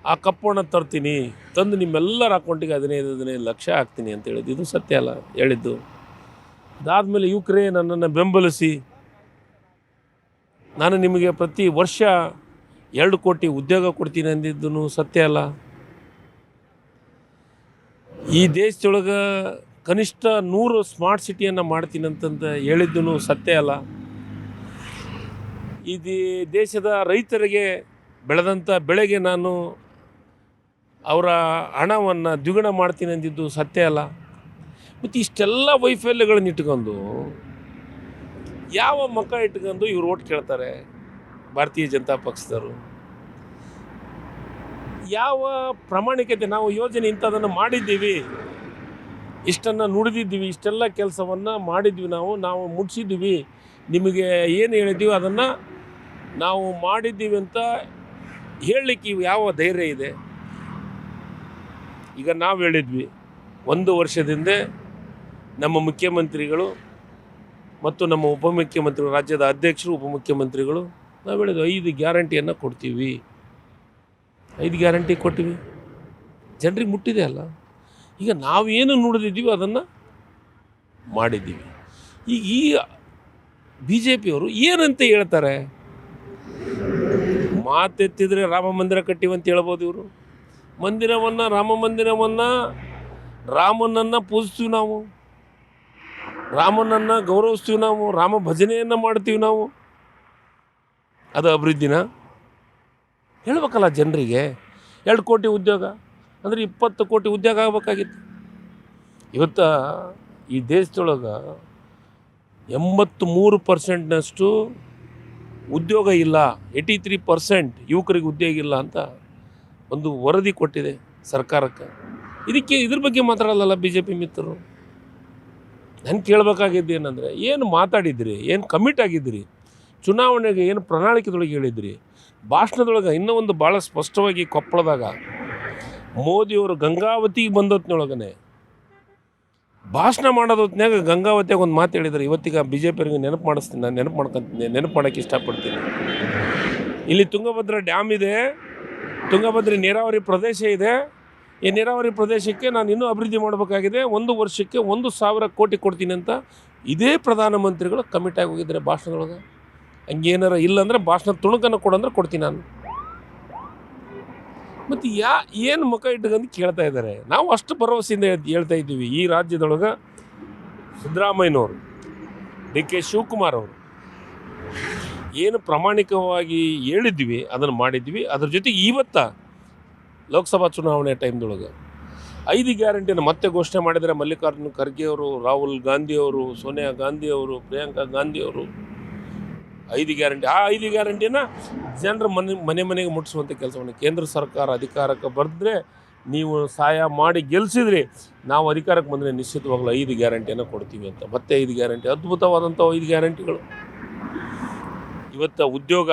ಆ ಕಪ್ಪು ಹಣ ತರ್ತೀನಿ, ತಂದು ನಿಮ್ಮೆಲ್ಲರ ಅಕೌಂಟಿಗೆ 15 ಲಕ್ಷ ಹಾಕ್ತೀನಿ ಅಂತ ಹೇಳಿದ್ದು. ಇದು ಸತ್ಯ ಅಲ್ಲ ಹೇಳಿದ್ದು. ಅದಾದಮೇಲೆ ಯುವಕರೇ, ನನ್ನನ್ನು ಬೆಂಬಲಿಸಿ, ನಾನು ನಿಮಗೆ ಪ್ರತಿ ವರ್ಷ 2 ಕೋಟಿ ಉದ್ಯೋಗ ಕೊಡ್ತೀನಿ ಅಂದಿದ್ದು ಸತ್ಯ ಅಲ್ಲ. ಈ ದೇಶದೊಳಗೆ ಕನಿಷ್ಠ 100 ಸ್ಮಾರ್ಟ್ ಸಿಟಿಯನ್ನು ಮಾಡ್ತೀನಿ ಅಂತಂತ ಹೇಳಿದ್ದು ಸತ್ಯ ಅಲ್ಲ. ಈ ದೇಶದ ರೈತರಿಗೆ ಬೆಳೆದಂಥ ಬೆಳೆಗೆ ನಾನು ಅವರ ಹಣವನ್ನು ದ್ವಿಗುಣ ಮಾಡ್ತೀನಿ ಅಂದಿದ್ದು ಸತ್ಯ ಅಲ್ಲ. ಮತ್ತು ಇಷ್ಟೆಲ್ಲ ವೈಫಲ್ಯಗಳನ್ನ ಇಟ್ಕೊಂಡು ಯಾವ ಮಕ್ಕ ಇಟ್ಕೊಂಡು ಇವ್ರು ಓಟ್ ಕೇಳ್ತಾರೆ ಭಾರತೀಯ ಜನತಾ ಪಕ್ಷದವರು? ಯಾವ ಪ್ರಾಮಾಣಿಕತೆ? ನಾವು ಯೋಜನೆ ಇಂಥದನ್ನು ಮಾಡಿದ್ದೀವಿ, ಇಷ್ಟನ್ನು ನುಡಿದಿದ್ದೀವಿ, ಇಷ್ಟೆಲ್ಲ ಕೆಲಸವನ್ನು ಮಾಡಿದ್ವಿ, ನಾವು ಮುಗಿಸಿದ್ದೀವಿ, ನಿಮಗೆ ಏನು ಹೇಳಿದ್ದೀವಿ ಅದನ್ನು ನಾವು ಮಾಡಿದ್ದೀವಿ ಅಂತ ಹೇಳಲಿಕ್ಕೆ ಯಾವ ಧೈರ್ಯ ಇದೆ? ಈಗ ನಾವು ಹೇಳಿದ್ವಿ 1 ವರ್ಷದಿಂದ ನಮ್ಮ ಮುಖ್ಯಮಂತ್ರಿಗಳು ಮತ್ತು ನಮ್ಮ ಉಪಮುಖ್ಯಮಂತ್ರಿಗಳು, ರಾಜ್ಯದ ಅಧ್ಯಕ್ಷರು, ಉಪಮುಖ್ಯಮಂತ್ರಿಗಳು ನಾವು ಹೇಳಿದ್ವಿ 5 ಗ್ಯಾರಂಟಿಯನ್ನು ಕೊಡ್ತೀವಿ. 5 ಗ್ಯಾರಂಟಿ ಕೊಟ್ಟಿವಿ, ಜನರಿಗೆ ಮುಟ್ಟಿದೆ ಅಲ್ಲ. ಈಗ ನಾವೇನು ನುಡಿದಿದ್ದೀವಿ ಅದನ್ನು ಮಾಡಿದ್ದೀವಿ. ಈಗ ಈ BJPಯವರು ಏನಂತ ಹೇಳ್ತಾರೆ? ಮಾತೆತ್ತಿದ್ರೆ ರಾಮ ಮಂದಿರ ಕಟ್ಟಿವಂತ ಹೇಳ್ಬೋದು ಇವರು. ರಾಮ ಮಂದಿರವನ್ನು ರಾಮನನ್ನು ಪೂಜಿಸ್ತೀವಿ ನಾವು, ರಾಮನನ್ನು ಗೌರವಿಸ್ತೀವಿ ನಾವು, ರಾಮ ಭಜನೆಯನ್ನು ಮಾಡ್ತೀವಿ ನಾವು. ಅದು ಅಭಿವೃದ್ಧಿನ? ಹೇಳ್ಬೇಕಲ್ಲ ಜನರಿಗೆ. 2 ಕೋಟಿ ಉದ್ಯೋಗ ಅಂದರೆ 20 ಕೋಟಿ ಉದ್ಯೋಗ ಆಗಬೇಕಾಗಿತ್ತು. ಇವತ್ತು ಈ ದೇಶದೊಳಗೆ 83% ಉದ್ಯೋಗ ಇಲ್ಲ, 83% ಯುವಕರಿಗೆ ಉದ್ಯೋಗ ಇಲ್ಲ ಅಂತ ಒಂದು ವರದಿ ಕೊಟ್ಟಿದೆ ಸರ್ಕಾರಕ್ಕೆ. ಇದ್ರ ಬಗ್ಗೆ ಮಾತಾಡಲ್ಲ BJP ಮಿತ್ರರು. ನಾನು ಕೇಳಬೇಕಾಗಿದ್ದು ಏನಂದರೆ, ಏನು ಮಾತಾಡಿದ್ರಿ, ಏನು ಕಮಿಟ್ ಆಗಿದ್ರಿ, ಚುನಾವಣೆಗೆ ಏನು ಪ್ರಣಾಳಿಕೆದೊಳಗೆ ಹೇಳಿದ್ರಿ, ಭಾಷಣದೊಳಗೆ ಇನ್ನೂ ಒಂದು ಭಾಳ ಸ್ಪಷ್ಟವಾಗಿ ಕೊಪ್ಪಳದಾಗ ಮೋದಿಯವರು ಗಂಗಾವತಿಗೆ ಬಂದೊತ್ತಿನೊಳಗನೆ ಭಾಷಣ ಮಾಡೋದೊತ್ತಿನಾಗ ಗಂಗಾವತಿಯಾಗ ಒಂದು ಮಾತು ಹೇಳಿದ್ದಾರೆ. ಇವತ್ತಿಗೆ BJPಯವರಿಗೆ ನೆನಪು ಮಾಡಿಸ್ತೀನಿ, ನಾನು ನೆನಪು ಮಾಡೋಕ್ಕೆ ಇಷ್ಟಪಡ್ತೀನಿ. ಇಲ್ಲಿ ತುಂಗಭದ್ರಾ ಡ್ಯಾಮ್ ಇದೆ, ತುಂಗಭದ್ರಾ ನೀರಾವರಿ ಪ್ರದೇಶ ಇದೆ. ಈ ನೀರಾವರಿ ಪ್ರದೇಶಕ್ಕೆ ನಾನು ಇನ್ನೂ ಅಭಿವೃದ್ಧಿ ಮಾಡಬೇಕಾಗಿದೆ, 1 ವರ್ಷಕ್ಕೆ 1,000 ಕೋಟಿ ಕೊಡ್ತೀನಿ ಅಂತ ಇದೇ ಪ್ರಧಾನಮಂತ್ರಿಗಳು ಕಮಿಟ್ ಆಗಿ ಹೋಗಿದ್ದಾರೆ ಭಾಷಣದೊಳಗೆ. ಹಂಗೇನಾರ ಇಲ್ಲಾಂದರೆ ಭಾಷಣ ತುಣುಕನ್ನು ಕೊಡಂದ್ರೆ ಕೊಡ್ತೀನಿ ನಾನು. ಮತ್ತು ಏನು ಮುಖ ಇಟ್ಕೊಂಡು ಕೇಳ್ತಾ ಇದ್ದಾರೆ? ನಾವು ಅಷ್ಟು ಭರವಸೆಯಿಂದ ಹೇಳ್ತಾ ಇದ್ದೀವಿ. ಈ ರಾಜ್ಯದೊಳಗೆ ಸಿದ್ದರಾಮಯ್ಯನವರು, DK ಶಿವಕುಮಾರ್ ಅವರು ಏನು ಪ್ರಾಮಾಣಿಕವಾಗಿ ಹೇಳಿದ್ವಿ ಅದನ್ನು ಮಾಡಿದ್ವಿ. ಅದ್ರ ಜೊತೆಗೆ ಇವತ್ತು ಲೋಕಸಭಾ ಚುನಾವಣೆ ಟೈಮ್ದೊಳಗೆ 5 ಗ್ಯಾರಂಟಿನ ಮತ್ತೆ ಘೋಷಣೆ ಮಾಡಿದರೆ ಮಲ್ಲಿಕಾರ್ಜುನ ಖರ್ಗೆ ಅವರು, ರಾಹುಲ್ ಗಾಂಧಿಯವರು, ಸೋನಿಯಾ ಗಾಂಧಿಯವರು, ಪ್ರಿಯಾಂಕಾ ಗಾಂಧಿಯವರು 5 ಗ್ಯಾರಂಟಿ. ಆ 5 ಗ್ಯಾರಂಟಿನ ಜನರ ಮನೆಗೆ ಮುಟ್ಟಿಸುವಂಥ ಕೆಲಸವನ್ನು ಕೇಂದ್ರ ಸರ್ಕಾರ ಅಧಿಕಾರಕ್ಕೆ ಬರೆದ್ರೆ ನೀವು ಸಹಾಯ ಮಾಡಿ ಗೆಲ್ಲಿಸಿದ್ರಿ, ನಾವು ಅಧಿಕಾರಕ್ಕೆ ಬಂದರೆ ನಿಶ್ಚಿತವಾಗಲೂ 5 ಗ್ಯಾರಂಟಿಯನ್ನು ಕೊಡ್ತೀವಿ ಅಂತ. ಮತ್ತೆ 5 ಗ್ಯಾರಂಟಿ, ಅದ್ಭುತವಾದಂಥ 5 ಗ್ಯಾರಂಟಿಗಳು. ಇವತ್ತು ಉದ್ಯೋಗ,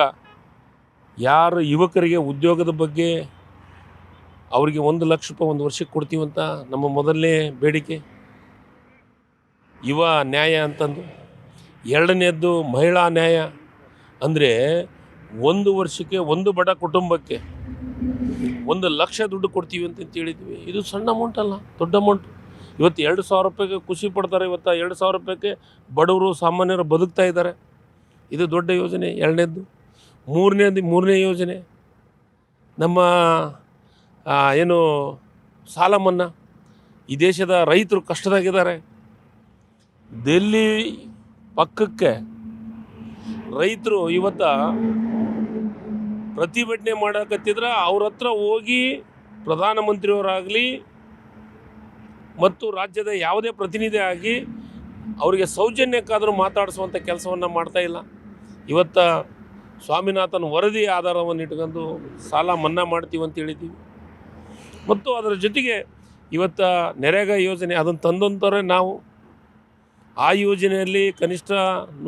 ಯಾರು ಯುವಕರಿಗೆ ಉದ್ಯೋಗದ ಬಗ್ಗೆ ಅವರಿಗೆ 1 ಲಕ್ಷ ರೂಪಾಯಿ ಒಂದು ವರ್ಷಕ್ಕೆ ಕೊಡ್ತೀವಂತ ನಮ್ಮ ಮೊದಲನೇ ಬೇಡಿಕೆ, ಯುವ ನ್ಯಾಯ ಅಂತಂದು. 2ನೇದ್ದು ಮಹಿಳಾ ನ್ಯಾಯ, ಅಂದರೆ 1 ವರ್ಷಕ್ಕೆ ಒಂದು ಬಡ ಕುಟುಂಬಕ್ಕೆ 1 ಲಕ್ಷ ದುಡ್ಡು ಕೊಡ್ತೀವಿ ಅಂತ ಹೇಳಿದ್ವಿ. ಇದು ಸಣ್ಣ ಅಮೌಂಟ್ ಅಲ್ಲ, ದೊಡ್ಡ ಅಮೌಂಟ್. ಇವತ್ತು 2,000 ರೂಪಾಯಿಗೆ ಖುಷಿ ಪಡ್ತಾರೆ. ಇವತ್ತು 2,000 ರೂಪಾಯಿಗೆ ಬಡವರು ಸಾಮಾನ್ಯರು ಬದುಕ್ತಾ ಇದ್ದಾರೆ. ಇದು ದೊಡ್ಡ ಯೋಜನೆ. 2ನೇದ್ದು. ಮೂರನೇ ಯೋಜನೆ ನಮ್ಮ ಏನು ಸಾಲ ಮನ್ನಾ. ಈ ದೇಶದ ರೈತರು ಕಷ್ಟದಾಗಿದ್ದಾರೆ. ದಿಲ್ಲಿ ಪಕ್ಕಕ್ಕೆ ರೈತರು ಇವತ್ತು ಪ್ರತಿಭಟನೆ ಮಾಡಕತ್ತಿದ್ರೆ ಅವ್ರ ಹತ್ರ ಹೋಗಿ ಪ್ರಧಾನಮಂತ್ರಿಯವರಾಗಲಿ ಮತ್ತು ರಾಜ್ಯದ ಯಾವುದೇ ಪ್ರತಿನಿಧಿ ಆಗಿ ಅವರಿಗೆ ಸೌಜನ್ಯಕ್ಕಾದರೂ ಮಾತಾಡಿಸುವಂಥ ಕೆಲಸವನ್ನು ಮಾಡ್ತಾಯಿಲ್ಲ. ಇವತ್ತು ಸ್ವಾಮಿನಾಥನ್ ವರದಿ ಆಧಾರವನ್ನು ಇಟ್ಕೊಂಡು ಸಾಲ ಮನ್ನಾ ಮಾಡ್ತೀವಿ ಅಂತ ಹೇಳಿದ್ದೀವಿ. ಮತ್ತು ಅದರ ಜೊತೆಗೆ ಇವತ್ತು ನರೇಗಾ ಯೋಜನೆ ಅದನ್ನು ತಂದಂಥವ್ರೆ ನಾವು. ಆ ಯೋಜನೆಯಲ್ಲಿ ಕನಿಷ್ಠ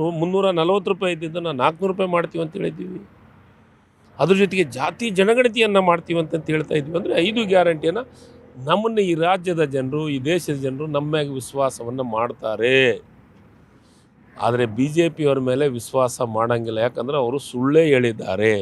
340 ರೂಪಾಯಿ ಇದ್ದಿದ್ದನ್ನು 400 ರೂಪಾಯಿ ಮಾಡ್ತೀವಿ ಅಂತ ಹೇಳಿದ್ದೀವಿ. ಅದ್ರ ಜೊತೆಗೆ ಜಾತಿ ಜನಗಣತಿಯನ್ನು ಮಾಡ್ತೀವಿ ಅಂತ ಹೇಳ್ತಾ ಇದ್ವಿ. ಅಂದರೆ 5 ಗ್ಯಾರಂಟಿಯನ್ನು ನಮ್ಮನ್ನು ಈ ರಾಜ್ಯದ ಜನರು, ಈ ದೇಶದ ಜನರು ನಮ್ಮ ಮ್ಯಾಗೆ ವಿಶ್ವಾಸವನ್ನು ಮಾಡ್ತಾರೆ. ಆದರೆ BJP ಅವ್ರ ಮೇಲೆ ವಿಶ್ವಾಸ ಮಾಡೋಂಗಿಲ್ಲ. ಯಾಕಂದರೆ ಅವರು ಸುಳ್ಳೇ ಹೇಳಿದ್ದಾರೆ.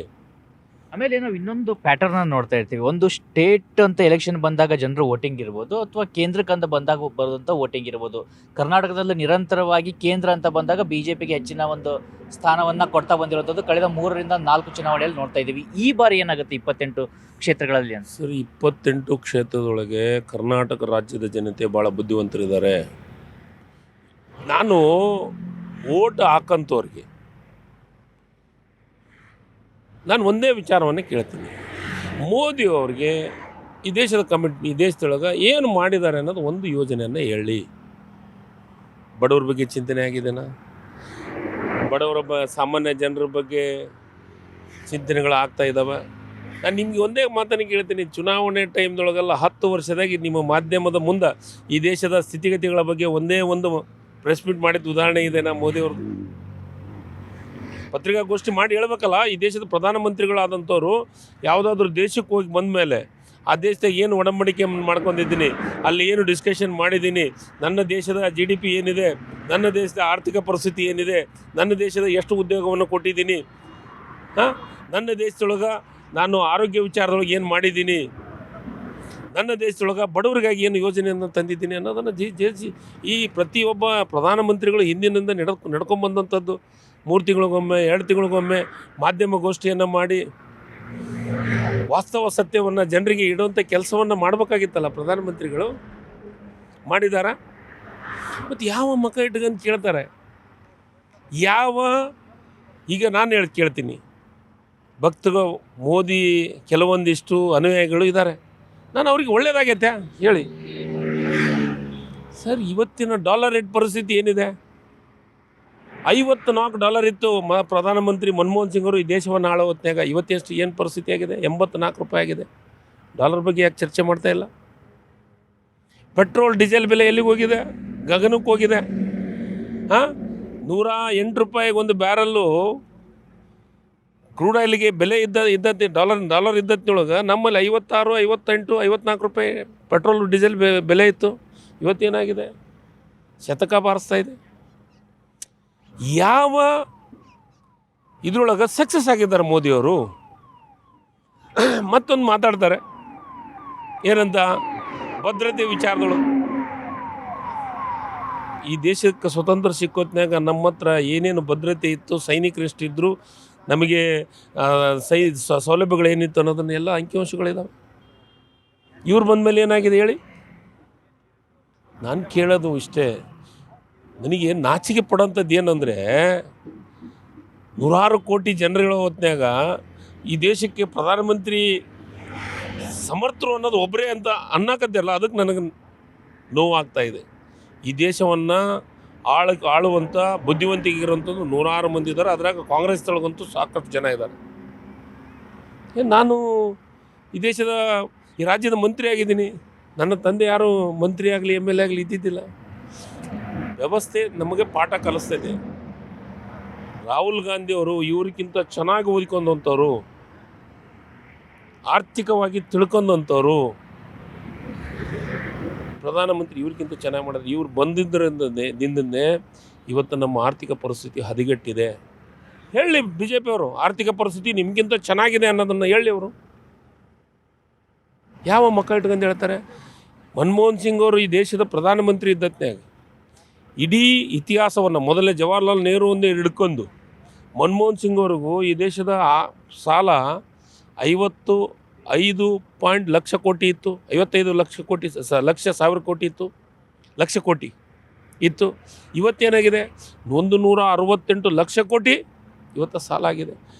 ಆಮೇಲೆ ನಾವು ಇನ್ನೊಂದು ಪ್ಯಾಟರ್ನ್ ನೋಡ್ತಾ ಇರ್ತೀವಿ. ಒಂದು ಸ್ಟೇಟ್ ಅಂತ ಎಲೆಕ್ಷನ್ ಬಂದಾಗ ಜನರು ವೋಟಿಂಗ್ ಇರ್ಬೋದು, ಅಥವಾ ಕೇಂದ್ರಕ್ಕಂತ ಬಂದಾಗ ಬರೋದಂಥ ವೋಟಿಂಗ್ ಇರ್ಬೋದು. ಕರ್ನಾಟಕದಲ್ಲಿ ನಿರಂತರವಾಗಿ ಕೇಂದ್ರ ಅಂತ ಬಂದಾಗ BJPಗೆ ಹೆಚ್ಚಿನ ಒಂದು ಸ್ಥಾನವನ್ನು ಕೊಡ್ತಾ ಬಂದಿರೋದು ಕಳೆದ 3ರಿಂದ 4 ಚುನಾವಣೆಯಲ್ಲಿ ನೋಡ್ತಾ ಇದ್ದೀವಿ. ಈ ಬಾರಿ ಏನಾಗುತ್ತೆ 28 ಕ್ಷೇತ್ರಗಳಲ್ಲಿ ಅಂತ? ಸರಿ, 28 ಕ್ಷೇತ್ರದೊಳಗೆ ಕರ್ನಾಟಕ ರಾಜ್ಯದ ಜನತೆ ಭಾಳ ಬುದ್ಧಿವಂತರಿದ್ದಾರೆ. ನಾನು ಓಟ್ ಹಾಕಂಥವ್ರಿಗೆ ನಾನು ಒಂದೇ ವಿಚಾರವನ್ನು ಕೇಳ್ತೀನಿ. ಮೋದಿ ಅವ್ರಿಗೆ ಈ ದೇಶದ ಈ ದೇಶದೊಳಗೆ ಏನು ಮಾಡಿದ್ದಾರೆ ಅನ್ನೋದು ಒಂದು ಯೋಜನೆಯನ್ನು ಹೇಳಿ. ಬಡವ್ರ ಬಗ್ಗೆ ಚಿಂತನೆ ಆಗಿದೆನಾ? ಬಡವರ ಸಾಮಾನ್ಯ ಜನರ ಬಗ್ಗೆ ಚಿಂತನೆಗಳು ಆಗ್ತಾ ಇದ್ದಾವೆ? ನಾನು ನಿಮಗೆ ಒಂದೇ ಮಾತನ್ನು ಕೇಳ್ತೀನಿ. ಚುನಾವಣೆ ಟೈಮ್ದೊಳಗೆಲ್ಲ 10 ವರ್ಷದಾಗಿ ನಿಮ್ಮ ಮಾಧ್ಯಮದ ಮುಂದೆ ಈ ದೇಶದ ಸ್ಥಿತಿಗತಿಗಳ ಬಗ್ಗೆ ಒಂದೇ ಒಂದು ಪ್ರೆಸ್ ಮೀಟ್ ಮಾಡಿದ ಉದಾಹರಣೆ ಇದೆನಾ ಮೋದಿಯವ್ರದ್ದು? ಪತ್ರಿಕಾಗೋಷ್ಠಿ ಮಾಡಿ ಹೇಳ್ಬೇಕಲ್ಲ. ಈ ದೇಶದ ಪ್ರಧಾನಮಂತ್ರಿಗಳಾದಂಥವ್ರು ಯಾವುದಾದ್ರೂ ದೇಶಕ್ಕೆ ಹೋಗಿ ಬಂದ ಮೇಲೆ ಆ ದೇಶದಾಗ ಏನು ಒಡಂಬಡಿಕೆ ಮಾಡ್ಕೊಂಡಿದ್ದೀನಿ, ಅಲ್ಲಿ ಏನು ಡಿಸ್ಕಷನ್ ಮಾಡಿದ್ದೀನಿ, ನನ್ನ ದೇಶದ GDP ಏನಿದೆ, ನನ್ನ ದೇಶದ ಆರ್ಥಿಕ ಪರಿಸ್ಥಿತಿ ಏನಿದೆ, ನನ್ನ ದೇಶದ ಎಷ್ಟು ಉದ್ಯೋಗವನ್ನು ಕೊಟ್ಟಿದ್ದೀನಿ, ನನ್ನ ದೇಶದೊಳಗೆ ನಾನು ಆರೋಗ್ಯ ವಿಚಾರದೊಳಗೆ ಏನು ಮಾಡಿದ್ದೀನಿ, ನನ್ನ ದೇಶದೊಳಗೆ ಬಡವರಿಗಾಗಿ ಏನು ಯೋಜನೆಯನ್ನು ತಂದಿದ್ದೀನಿ ಅನ್ನೋದನ್ನು ಈ ಪ್ರತಿಯೊಬ್ಬ ಪ್ರಧಾನಮಂತ್ರಿಗಳು ಹಿಂದಿನಿಂದ ನಡ್ಕೊಂಬಂದಂಥದ್ದು. 3 ತಿಂಗಳಿಗೊಮ್ಮೆ 2 ತಿಂಗಳಿಗೊಮ್ಮೆ ಮಾಧ್ಯಮ ಗೋಷ್ಠಿಯನ್ನು ಮಾಡಿ ವಾಸ್ತವ ಸತ್ಯವನ್ನು ಜನರಿಗೆ ಇಡುವಂಥ ಕೆಲಸವನ್ನು ಮಾಡಬೇಕಾಗಿತ್ತಲ್ಲ ಪ್ರಧಾನಮಂತ್ರಿಗಳು. ಮಾಡಿದಾರ? ಮತ್ತು ಯಾವ ಮಕ ಇಟ್ಕೊಂಡು ಕೇಳ್ತಾರೆ? ಈಗ ನಾನು ಕೇಳ್ತೀನಿ, ಭಕ್ತರು ಮೋದಿ ಕೆಲವೊಂದಿಷ್ಟು ಅನುಯಾಯಿಗಳು ಇದ್ದಾರೆ. ನಾನು ಅವ್ರಿಗೆ ಒಳ್ಳೇದಾಗೈತೆ ಹೇಳಿ. ಸರ್, ಇವತ್ತಿನ ಡಾಲರ್ ರೇಟ್ ಪರಿಸ್ಥಿತಿ ಏನಿದೆ? $54 ಇತ್ತು ಪ್ರಧಾನಮಂತ್ರಿ ಮನಮೋಹನ್ ಸಿಂಗ್ ಅವರು ಈ ದೇಶವನ್ನು ಆಳೋ ಹೊತ್ನಾಗ. ಇವತ್ತೆಷ್ಟು ಏನು ಪರಿಸ್ಥಿತಿ ಆಗಿದೆ? 84 ರೂಪಾಯಿ ಆಗಿದೆ. ಡಾಲರ್ ಬಗ್ಗೆ ಯಾಕೆ ಚರ್ಚೆ ಮಾಡ್ತಾ ಇಲ್ಲ? ಪೆಟ್ರೋಲ್ ಡೀಸೆಲ್ ಬೆಲೆ ಎಲ್ಲಿಗೆ ಹೋಗಿದೆ? ಗಗನಕ್ಕೆ ಹೋಗಿದೆ. 108 ರೂಪಾಯಿಗೆ ಒಂದು ಬ್ಯಾರಲ್ಲು ಕ್ರೂಡ್ ಆಯಿಲ್ಗೆ ಬೆಲೆ ಇದ್ದತ್ತೆ ಡಾಲರ್ ಇದ್ದತ್ತಿನೊಳಗೆ ನಮ್ಮಲ್ಲಿ 56, 58, 54 ರೂಪಾಯಿ ಪೆಟ್ರೋಲ್ ಡೀಸೆಲ್ ಬೆಲೆ ಇತ್ತು. ಇವತ್ತೇನಾಗಿದೆ? ಶತಕ ಬಾರಿಸ್ತಾ ಇದೆ. ಯಾವ ಇದ್ರೊಳಗೆ ಸಕ್ಸಸ್ ಆಗಿದ್ದಾರೆ ಮೋದಿಯವರು? ಮತ್ತೊಂದು ಮಾತಾಡ್ತಾರೆ ಏನಂತ, ಭದ್ರತೆ ವಿಚಾರದೊಳಗೆ. ಈ ದೇಶಕ್ಕೆ ಸ್ವತಂತ್ರ ಸಿಕ್ಕೋತ್ನಾಗ ನಮ್ಮ ಹತ್ರ ಏನೇನು ಭದ್ರತೆ ಇತ್ತು, ಸೈನಿಕರು ಎಷ್ಟಿದ್ರು, ನಮಗೆ ಸೌಲಭ್ಯಗಳೇನಿತ್ತು ಅನ್ನೋದನ್ನೆಲ್ಲ ಅಂಕಿಅಂಶಗಳಿದ್ದಾವೆ. ಇವ್ರು ಬಂದ ಮೇಲೆ ಏನಾಗಿದೆ ಹೇಳಿ? ನಾನು ಕೇಳೋದು ಇಷ್ಟೇ, ನನಗೆ ನಾಚಿಕೆ ಪಡೋಂಥದ್ದು ಏನಂದರೆ, 106 ಕೋಟಿ ಜನರುಗಳ ಹೊತ್ನಾಗ ಈ ದೇಶಕ್ಕೆ ಪ್ರಧಾನಮಂತ್ರಿ ಸಮರ್ಥರು ಅನ್ನೋದು ಒಬ್ಬರೇ ಅಂತ ಅನ್ನಕತ್ತಿರಲ್ಲ, ಅದಕ್ಕೆ ನನಗೆ ನೋವಾಗ್ತಾ ಇದೆ. ಈ ದೇಶವನ್ನು ಆಳುವಂಥ ಬುದ್ಧಿವಂತಿಕೆ ಇರೋಂಥದ್ದು 106 ಮಂದಿ ಇದ್ದಾರೆ. ಅದ್ರಾಗ ಕಾಂಗ್ರೆಸ್ ಒಳಗಂತೂ ಸಾಕಷ್ಟು ಜನ ಇದ್ದಾರೆ. ನಾನು ಈ ರಾಜ್ಯದ ಮಂತ್ರಿ ಆಗಿದ್ದೀನಿ. ನನ್ನ ತಂದೆ ಯಾರು ಮಂತ್ರಿ ಆಗಲಿ MLA ಆಗಲಿ ಇದ್ದಿದ್ದಿಲ್ಲ. ವ್ಯವಸ್ಥೆ ನಮಗೆ ಪಾಠ ಕಲಿಸ್ತೈತೆ. ರಾಹುಲ್ ಗಾಂಧಿ ಅವರು ಇವ್ರಿಗಿಂತ ಚೆನ್ನಾಗಿ ಓದಿಕೊಂಡಂಥವ್ರು, ಆರ್ಥಿಕವಾಗಿ ತಿಳ್ಕೊಂಡಂಥವ್ರು, ಪ್ರಧಾನಮಂತ್ರಿ ಇವ್ರಿಗಿಂತ ಚೆನ್ನಾಗಿ ಮಾಡಿದ್ರು. ಇವ್ರು ಬಂದಿದ್ದರಿಂದನೇ ಇವತ್ತು ನಮ್ಮ ಆರ್ಥಿಕ ಪರಿಸ್ಥಿತಿ ಹದಗೆಟ್ಟಿದೆ. ಹೇಳಿ BJP ಅವರು, ಆರ್ಥಿಕ ಪರಿಸ್ಥಿತಿ ನಿಮಗಿಂತ ಚೆನ್ನಾಗಿದೆ ಅನ್ನೋದನ್ನು ಹೇಳಿ. ಅವರು ಯಾವ ಮಕ್ಕ ಇಟ್ಕೊಂಡು ಹೇಳ್ತಾರೆ? ಮನಮೋಹನ್ ಸಿಂಗ್ ಅವರು ಈ ದೇಶದ ಪ್ರಧಾನಮಂತ್ರಿ ಇದ್ದತ್ನಾಗ ಇಡೀ ಇತಿಹಾಸವನ್ನು ಮೊದಲೇ ಜವಾಹರ್ಲಾಲ್ ನೆಹರು ಒಂದೇ ಹಿಡ್ಕೊಂಡು ಮನಮೋಹನ್ ಸಿಂಗ್ ಅವ್ರಿಗೂ ಈ ದೇಶದ ಸಾಲ 55 ಲಕ್ಷ ಕೋಟಿ ಇತ್ತು. 55 ಲಕ್ಷ ಕೋಟಿ ಸಾವಿರ ಕೋಟಿ ಇತ್ತು, ಲಕ್ಷ ಕೋಟಿ ಇತ್ತು. ಇವತ್ತೇನಾಗಿದೆ? 168 ಲಕ್ಷ ಕೋಟಿ ಇವತ್ತು ಸಾಲ ಆಗಿದೆ.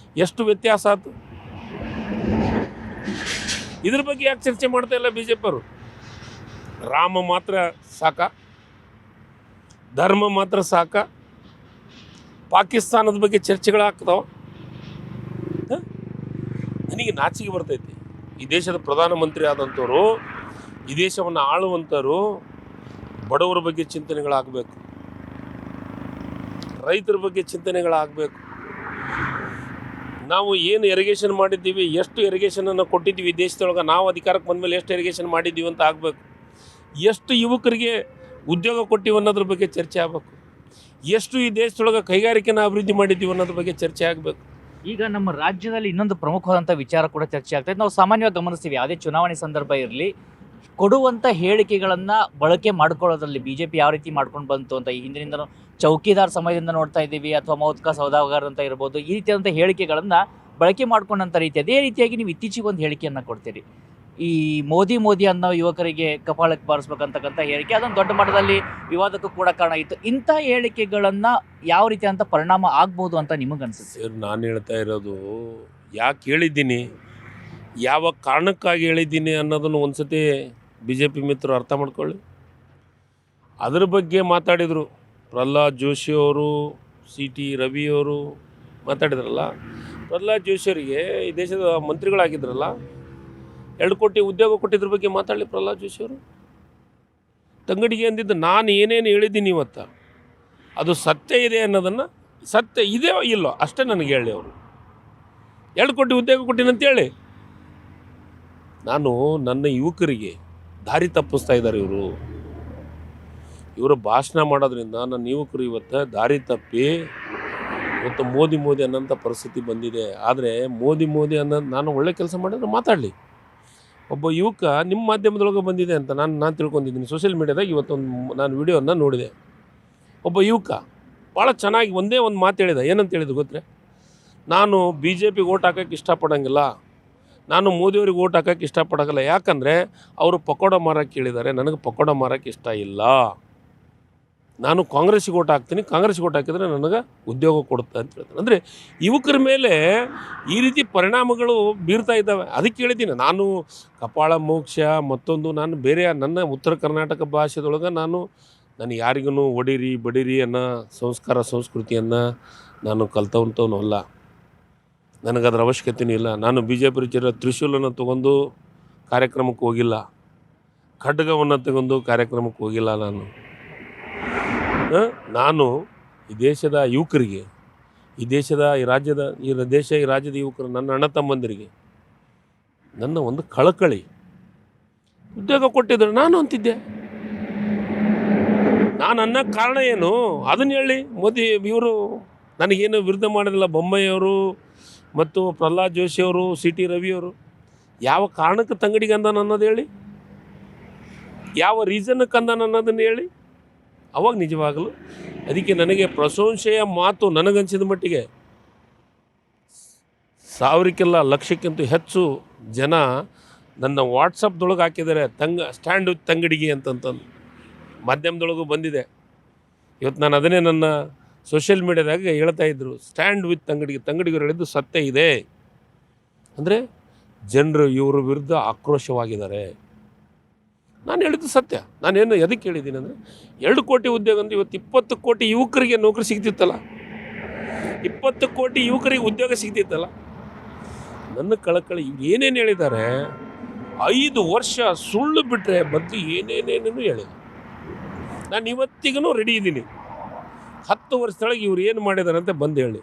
ಎಷ್ಟು ವ್ಯತ್ಯಾಸ ಆಯ್ತು? ಇದ್ರ ಬಗ್ಗೆ ಯಾಕೆ ಚರ್ಚೆ ಮಾಡ್ತಾ ಇಲ್ಲ BJP ಅವರು? ರಾಮ ಮಾತ್ರ ಸಾಕ, ಧರ್ಮ ಮಾತ್ರ ಸಾಕ, ಪಾಕಿಸ್ತಾನದ ಬಗ್ಗೆ ಚರ್ಚೆಗಳಾಗ್ತಾವ. ನನಗೆ ನಾಚಿಕೆ ಬರ್ತೈತಿ. ಈ ದೇಶದ ಪ್ರಧಾನಮಂತ್ರಿ ಆದಂಥವ್ರು, ಈ ದೇಶವನ್ನು ಆಳುವಂಥವ್ರು ಬಡವರ ಬಗ್ಗೆ ಚಿಂತನೆಗಳಾಗಬೇಕು, ರೈತರ ಬಗ್ಗೆ ಚಿಂತನೆಗಳಾಗಬೇಕು. ನಾವು ಏನು ಇರಿಗೇಷನ್ ಮಾಡಿದ್ದೀವಿ, ಎಷ್ಟು ಇರಿಗೇಷನನ್ನು ಕೊಟ್ಟಿದ್ದೀವಿ ಈ ದೇಶದೊಳಗೆ, ನಾವು ಅಧಿಕಾರಕ್ಕೆ ಬಂದಮೇಲೆ ಎಷ್ಟು ಇರಿಗೇಷನ್ ಮಾಡಿದ್ದೀವಿ ಅಂತ ಆಗಬೇಕು. ಎಷ್ಟು ಯುವಕರಿಗೆ ಉದ್ಯೋಗ ಕೊಟ್ಟಿವಿ ಅನ್ನೋದ್ರ ಬಗ್ಗೆ ಚರ್ಚೆ ಆಗಬೇಕು. ಎಷ್ಟು ಈ ದೇಶದೊಳಗೆ ಕೈಗಾರಿಕೆನ ಅಭಿವೃದ್ಧಿ ಮಾಡಿದ್ದೀವಿ ಅನ್ನೋದ್ರ ಬಗ್ಗೆ ಚರ್ಚೆ ಆಗಬೇಕು. ಈಗ ನಮ್ಮ ರಾಜ್ಯದಲ್ಲಿ ಇನ್ನೊಂದು ಪ್ರಮುಖವಾದಂಥ ವಿಚಾರ ಕೂಡ ಚರ್ಚೆ ಆಗ್ತದೆ. ನಾವು ಸಾಮಾನ್ಯವಾಗಿ ಗಮನಿಸ್ತೀವಿ, ಯಾವುದೇ ಚುನಾವಣೆ ಸಂದರ್ಭ ಇರಲಿ, ಕೊಡುವಂಥ ಹೇಳಿಕೆಗಳನ್ನು ಬಳಕೆ ಮಾಡ್ಕೊಳ್ಳೋದ್ರಲ್ಲಿ BJP ಯಾವ ರೀತಿ ಮಾಡ್ಕೊಂಡು ಬಂತು ಅಂತ ಈ ಹಿಂದಿನಿಂದ ಚೌಕಿದಾರ್ ಸಮಯದಿಂದ ನೋಡ್ತಾ ಇದ್ದೀವಿ, ಅಥವಾ ಮೌತ್ಕಾ ಸೌದಾಗರ್ ಅಂತ ಇರ್ಬೋದು. ಈ ರೀತಿಯಾದಂಥ ಹೇಳಿಕೆಗಳನ್ನು ಬಳಕೆ ಮಾಡ್ಕೊಂಡಂಥ ರೀತಿ. ಅದೇ ರೀತಿಯಾಗಿ ನೀವು ಇತ್ತೀಚೆಗೆ ಒಂದು ಹೇಳಿಕೆಯನ್ನು ಕೊಡ್ತೀರಿ, ಈ ಮೋದಿ ಅನ್ನೋ ಯುವಕರಿಗೆ ಕಪಾಳಕ್ಕೆ ಬಾರಿಸ್ಬೇಕಂತಕ್ಕಂಥ ಹೇಳಿಕೆ. ಅದೊಂದು ದೊಡ್ಡ ಮಟ್ಟದಲ್ಲಿ ವಿವಾದಕ್ಕೂ ಕೂಡ ಕಾರಣ ಇತ್ತು. ಇಂಥ ಹೇಳಿಕೆಗಳನ್ನು ಯಾವ ರೀತಿಯಾದಂಥ ಪರಿಣಾಮ ಆಗ್ಬೋದು ಅಂತ ನಿಮಗನ್ಸುತ್ತೆ? ಸರ್, ನಾನು ಹೇಳ್ತಾ ಇರೋದು ಯಾಕೆ ಹೇಳಿದ್ದೀನಿ, ಯಾವ ಕಾರಣಕ್ಕಾಗಿ ಹೇಳಿದ್ದೀನಿ ಅನ್ನೋದನ್ನು ಒಂದು ಸತಿ BJP ಮಿತ್ರರು ಅರ್ಥ ಮಾಡ್ಕೊಳ್ಳಿ. ಅದ್ರ ಬಗ್ಗೆ ಮಾತಾಡಿದರು ಪ್ರಹ್ಲಾದ್ ಜೋಶಿ ಅವರು, CT ರವಿಯವರು ಮಾತಾಡಿದ್ರಲ್ಲ. ಪ್ರಹ್ಲಾದ್ ಜೋಶಿ ಅವರಿಗೆ ಈ ದೇಶದ ಮಂತ್ರಿಗಳಾಗಿದ್ರಲ್ಲ, 2 ಕೋಟಿ ಉದ್ಯೋಗ ಕೊಟ್ಟಿದ್ರ ಬಗ್ಗೆ ಮಾತಾಡಲಿ ಪ್ರಹ್ಲಾದ್ ಜೋಶಿ ಅವರು. ತಂಗಡಿಗೆ ಅಂದಿದ್ದು ನಾನು ಏನೇನು ಹೇಳಿದ್ದೀನಿ ಇವತ್ತು ಅದು ಸತ್ಯ ಇದೆ ಅನ್ನೋದನ್ನು, ಸತ್ಯ ಇದೆಯೋ ಇಲ್ಲೋ ಅಷ್ಟೇ ನನಗೆ ಹೇಳಿ. ಅವರು 2 ಕೋಟಿ ಉದ್ಯೋಗ ಕೊಟ್ಟಿನಂತೇಳಿ ನಾನು ನನ್ನ ಯುವಕರಿಗೆ ದಾರಿ ತಪ್ಪಿಸ್ತಾ ಇದ್ದಾರೆ ಇವರು ಭಾಷಣ ಮಾಡೋದ್ರಿಂದ ನನ್ನ ಯುವಕರು ಇವತ್ತು ದಾರಿ ತಪ್ಪಿ ಇವತ್ತು ಮೋದಿ ಅನ್ನೋಂಥ ಪರಿಸ್ಥಿತಿ ಬಂದಿದೆ. ಆದರೆ ಮೋದಿ ಅನ್ನೋದು ನಾನು ಒಳ್ಳೆ ಕೆಲಸ ಮಾಡಿದ್ರೆ ಮಾತಾಡಲಿ. ಒಬ್ಬ ಯುವಕ ನಿಮ್ಮ ಮಾಧ್ಯಮದೊಳಗೆ ಬಂದಿದೆ ಅಂತ ನಾನು ತಿಳ್ಕೊಂಡಿದ್ದೀನಿ. ಸೋಷಿಯಲ್ ಮೀಡಿಯಾದಾಗ ಇವತ್ತೊಂದು ನಾನು ವಿಡಿಯೋನ ನೋಡಿದೆ. ಒಬ್ಬ ಯುವಕ ಭಾಳ ಚೆನ್ನಾಗಿ ಒಂದೇ ಒಂದು ಮಾತು ಹೇಳಿದ. ಏನಂತ ಹೇಳಿದ್ದು ಗೊತ್ತೇ? ನಾನು BJPಗೆ ಓಟ್ ಹಾಕೋಕ್ಕೆ ಇಷ್ಟಪಡೋಂಗಿಲ್ಲ, ನಾನು ಮೋದಿಯವ್ರಿಗೆ ಓಟ್ ಹಾಕೋಕ್ಕೆ ಇಷ್ಟಪಡೋಲ್ಲ. ಯಾಕಂದರೆ ಅವರು ಪಕೋಡ ಮಾರೋಕ್ಕೆ ಕೇಳಿದ್ದಾರೆ, ನನಗೆ ಪಕೋಡ ಮಾರೋಕ್ಕೆ ಇಷ್ಟ ಇಲ್ಲ. ನಾನು ಕಾಂಗ್ರೆಸ್ಸಿಗೆ ಓಟ್ ಹಾಕ್ತೀನಿ, ಕಾಂಗ್ರೆಸ್ಗೆ ಓಟ್ ಹಾಕಿದರೆ ನನಗೆ ಉದ್ಯೋಗ ಕೊಡುತ್ತೆ ಅಂತ ಹೇಳ್ತಾರೆ. ಅಂದರೆ ಯುವಕರ ಮೇಲೆ ಈ ರೀತಿ ಪರಿಣಾಮಗಳು ಬೀರ್ತಾ ಇದ್ದಾವೆ. ಅದಕ್ಕೆ ಹೇಳಿದ್ದೀನಿ ನಾನು ಕಪಾಳ ಮೋಕ್ಷ ಮತ್ತೊಂದು, ನಾನು ಬೇರೆ ನನ್ನ ಉತ್ತರ ಕರ್ನಾಟಕ ಭಾಷೆದೊಳಗೆ ನಾನು ಯಾರಿಗೂ ಒಡಿರಿ ಬಡಿರಿ ಅನ್ನೋ ಸಂಸ್ಕೃತಿಯನ್ನು ನಾನು ಕಲ್ತವಂಥವನು ಅಲ್ಲ. ನನಗದರ ಅವಶ್ಯಕತೆಯೂ ಇಲ್ಲ. ನಾನು BJP ತ್ರಿಶೂಲನ್ನು ತೊಗೊಂಡು ಕಾರ್ಯಕ್ರಮಕ್ಕೆ ಹೋಗಿಲ್ಲ, ಖಡ್ಗವನ್ನು ತಗೊಂಡು ಕಾರ್ಯಕ್ರಮಕ್ಕೆ ಹೋಗಿಲ್ಲ. ನಾನು ಈ ದೇಶದ ಯುವಕರಿಗೆ, ಈ ರಾಜ್ಯದ ಯುವಕರು, ನನ್ನ ಅಣ್ಣ ತಮ್ಮಂದಿರಿಗೆ ನನ್ನ ಒಂದು ಕಳಕಳಿ. ಉದ್ಯೋಗ ಕೊಟ್ಟಿದ್ರು ನಾನು ಅಂತಿದ್ದೆ. ನಾನು ಅನ್ನೋಕ್ಕೆ ಕಾರಣ ಏನು ಅದನ್ನು ಹೇಳಿ. ಮೋದಿ ಇವರು ನನಗೇನು ವಿರುದ್ಧ ಮಾಡೋದಿಲ್ಲ. ಬೊಮ್ಮಾಯಿಯವರು ಮತ್ತು ಪ್ರಹ್ಲಾದ್ ಜೋಶಿ ಅವರು, CT ರವಿಯವರು ಯಾವ ಕಾರಣಕ್ಕೆ ತಂಗಡಿಗೆ ಅಂದಾನ ಅನ್ನೋದು ಹೇಳಿ, ಯಾವ ರೀಸನ್ಕ್ಕೆ ಅಂದಾನ ಅನ್ನೋದನ್ನು ಹೇಳಿ. ಅವಾಗ ನಿಜವಾಗಲು ಅದಕ್ಕೆ ನನಗೆ ಪ್ರಶಂಸೆಯ ಮಾತು ನನಗನ್ಸಿದ ಮಟ್ಟಿಗೆ 1000ಕ್ಕಿಂತ ಲಕ್ಷಕ್ಕಿಂತ ಹೆಚ್ಚು ಜನ ನನ್ನ ವಾಟ್ಸಪ್ದೊಳಗೆ ಹಾಕಿದ್ದಾರೆ ಸ್ಟ್ಯಾಂಡ್ ವಿತ್ ತಂಗಡಿಗೆ ಅಂತಂತಂದು. ಮಾಧ್ಯಮದೊಳಗೂ ಬಂದಿದೆ. ಇವತ್ತು ನಾನು ಅದನ್ನೇ ನನ್ನ ಸೋಷಿಯಲ್ ಮೀಡಿಯಾದಾಗ ಹೇಳ್ತಾ ಇದ್ದರು, ಸ್ಟ್ಯಾಂಡ್ ವಿತ್ ತಂಗಡಿಗರು ಹೇಳಿದ್ದು ಸತ್ಯ ಇದೆ. ಅಂದರೆ ಜನರು ಇವ್ರ ವಿರುದ್ಧ ಆಕ್ರೋಶವಾಗಿದ್ದಾರೆ. ನಾನು ಹೇಳಿದ್ದು ಸತ್ಯ. ನಾನೇನು ಎದಕ್ಕೆ ಹೇಳಿದ್ದೀನಿ ಅಂದರೆ 2 ಕೋಟಿ ಉದ್ಯೋಗ ಅಂದರೆ ಇವತ್ತು 20 ಕೋಟಿ ಯುವಕರಿಗೆ ನೌಕರಿ ಸಿಗ್ತಿತ್ತಲ್ಲ, 20 ಕೋಟಿ ಯುವಕರಿಗೆ ಉದ್ಯೋಗ ಸಿಗ್ತಿತ್ತಲ್ಲ. ನನ್ನ ಕಳಕಳಿ ಇವ್ರು ಏನೇನು ಹೇಳಿದ್ದಾರೆ, 5 ವರ್ಷ ಸುಳ್ಳು ಬಿಟ್ಟರೆ ಬದಲು ಏನೇನೇನೇನು ಹೇಳಿದೆ. ನಾನು ಇವತ್ತಿಗೂ ರೆಡಿ ಇದ್ದೀನಿ. 10 ವರ್ಷದೊಳಗೆ ಇವ್ರು ಏನು ಮಾಡಿದಾರಂತೆ ಬಂದು ಹೇಳಿ,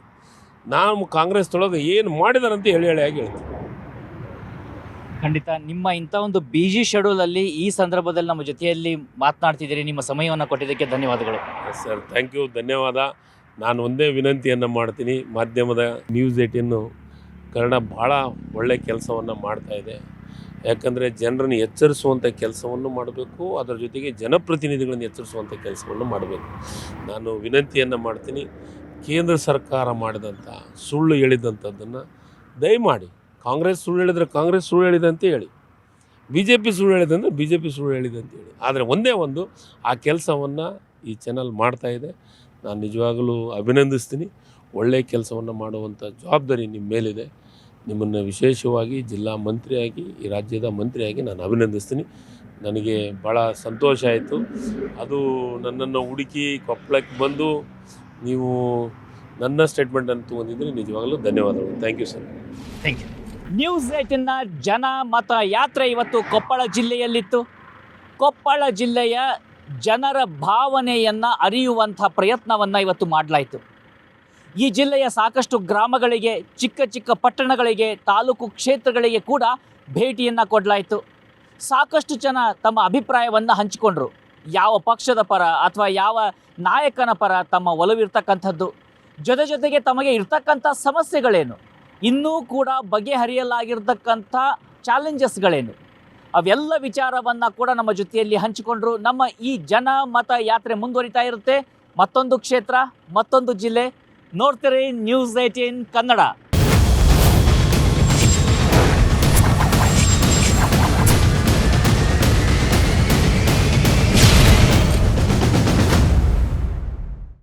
ನಾವು ಕಾಂಗ್ರೆಸ್ದೊಳಗೆ ಏನು ಮಾಡಿದಾರಂತೆ ಹೇಳಿ ಆಗಿ ಹೇಳ್ತೀನಿ. ಖಂಡಿತ ನಿಮ್ಮ ಇಂಥ ಒಂದು ಬಿಜಿ ಶೆಡ್ಯೂಲಲ್ಲಿ ಈ ಸಂದರ್ಭದಲ್ಲಿ ನಮ್ಮ ಜೊತೆಯಲ್ಲಿ ಮಾತನಾಡ್ತಿದ್ದೀರಿ. ನಿಮ್ಮ ಸಮಯವನ್ನು ಕೊಟ್ಟಿದ್ದಕ್ಕೆ ಧನ್ಯವಾದಗಳು. ಸರ್, ಥ್ಯಾಂಕ್ ಯು, ಧನ್ಯವಾದ. ನಾನು ಒಂದೇ ವಿನಂತಿಯನ್ನು ಮಾಡ್ತೀನಿ, ಮಾಧ್ಯಮದ ನ್ಯೂಸ್ 18 ಕನ್ನಡ ಭಾಳ ಒಳ್ಳೆಯ ಕೆಲಸವನ್ನು ಮಾಡ್ತಾಯಿದೆ. ಯಾಕಂದರೆ ಜನರನ್ನು ಎಚ್ಚರಿಸುವಂಥ ಕೆಲಸವನ್ನು ಮಾಡಬೇಕು, ಅದರ ಜೊತೆಗೆ ಜನಪ್ರತಿನಿಧಿಗಳನ್ನು ಎಚ್ಚರಿಸುವಂಥ ಕೆಲಸವನ್ನು ಮಾಡಬೇಕು. ನಾನು ವಿನಂತಿಯನ್ನು ಮಾಡ್ತೀನಿ, ಕೇಂದ್ರ ಸರ್ಕಾರ ಮಾಡಿದಂಥ ಸುಳ್ಳು ಹೇಳಿದಂಥದ್ದನ್ನು ದಯಮಾಡಿ, ಕಾಂಗ್ರೆಸ್ ಸುಳ್ಳು ಹೇಳಿದರೆ ಕಾಂಗ್ರೆಸ್ ಸುಳ್ಳು ಹೇಳಿದೆ ಅಂತ ಹೇಳಿ, ಬಿ ಜೆ ಪಿ ಸುಳ್ಳು ಹೇಳಿದೆ ಅಂದರೆ ಬಿ ಜೆ ಪಿ ಸುಳ್ಳು ಹೇಳಿದೆ ಅಂತ ಹೇಳಿ. ಆದರೆ ಒಂದೇ ಒಂದು, ಆ ಕೆಲಸವನ್ನು ಈ ಚಾನಲ್ ಮಾಡ್ತಾಯಿದೆ. ನಾನು ನಿಜವಾಗಲೂ ಅಭಿನಂದಿಸ್ತೀನಿ. ಒಳ್ಳೆಯ ಕೆಲಸವನ್ನು ಮಾಡುವಂಥ ಜವಾಬ್ದಾರಿ ನಿಮ್ಮ ಮೇಲಿದೆ. ನಿಮ್ಮನ್ನು ವಿಶೇಷವಾಗಿ ಜಿಲ್ಲಾ ಮಂತ್ರಿಯಾಗಿ, ಈ ರಾಜ್ಯದ ಮಂತ್ರಿಯಾಗಿ ನಾನು ಅಭಿನಂದಿಸ್ತೀನಿ. ನನಗೆ ಭಾಳ ಸಂತೋಷ ಆಯಿತು. ಅದು ನನ್ನನ್ನು ಹುಡುಕಿ ಕೊಪ್ಪಳಕ್ಕೆ ಬಂದು ನೀವು ನನ್ನ ಸ್ಟೇಟ್ಮೆಂಟನ್ನು ತೊಗೊಂಡಿದ್ದೀರಿ. ನಿಜವಾಗಲೂ ಧನ್ಯವಾದಗಳು. Thank you sir. Thank you. News 18ನ ಜನ ಮತ ಯಾತ್ರೆ ಇವತ್ತು ಕೊಪ್ಪಳ ಜಿಲ್ಲೆಯಲ್ಲಿತ್ತು. ಕೊಪ್ಪಳ ಜಿಲ್ಲೆಯ ಜನರ ಭಾವನೆಯನ್ನು ಅರಿಯುವಂಥ ಪ್ರಯತ್ನವನ್ನು ಇವತ್ತು ಮಾಡಲಾಯಿತು. ಈ ಜಿಲ್ಲೆಯ ಸಾಕಷ್ಟು ಗ್ರಾಮಗಳಿಗೆ, ಚಿಕ್ಕ ಚಿಕ್ಕ ಪಟ್ಟಣಗಳಿಗೆ, ತಾಲೂಕು ಕ್ಷೇತ್ರಗಳಿಗೆ ಕೂಡ ಭೇಟಿಯನ್ನು ಕೊಡಲಾಯಿತು. ಸಾಕಷ್ಟು ಜನ ತಮ್ಮ ಅಭಿಪ್ರಾಯವನ್ನು ಹಂಚಿಕೊಂಡ್ರು. ಯಾವ ಪಕ್ಷದ ಪರ ಅಥವಾ ಯಾವ ನಾಯಕನ ಪರ ತಮ್ಮ ಒಲವಿರ್ತಕ್ಕಂಥದ್ದು, ಜೊತೆಗೆ ತಮಗೆ ಇರ್ತಕ್ಕಂಥ ಸಮಸ್ಯೆಗಳೇನು, ಇನ್ನೂ ಕೂಡ ಬಗೆಹರಿಯಲಾಗಿರ್ತಕ್ಕಂಥ ಚಾಲೆಂಜಸ್ಗಳೇನು, ಅವೆಲ್ಲ ವಿಚಾರವನ್ನು ಕೂಡ ನಮ್ಮ ಜೊತೆಯಲ್ಲಿ ಹಂಚಿಕೊಂಡ್ರು. ನಮ್ಮ ಈ ಜನ ಮತ ಯಾತ್ರೆ ಮುಂದುವರಿತಾ ಇರುತ್ತೆ. ಮತ್ತೊಂದು ಕ್ಷೇತ್ರ, ಮತ್ತೊಂದು ಜಿಲ್ಲೆ. ನೋಡ್ತೀರಿ ನ್ಯೂಸ್ 18 ಕನ್ನಡ.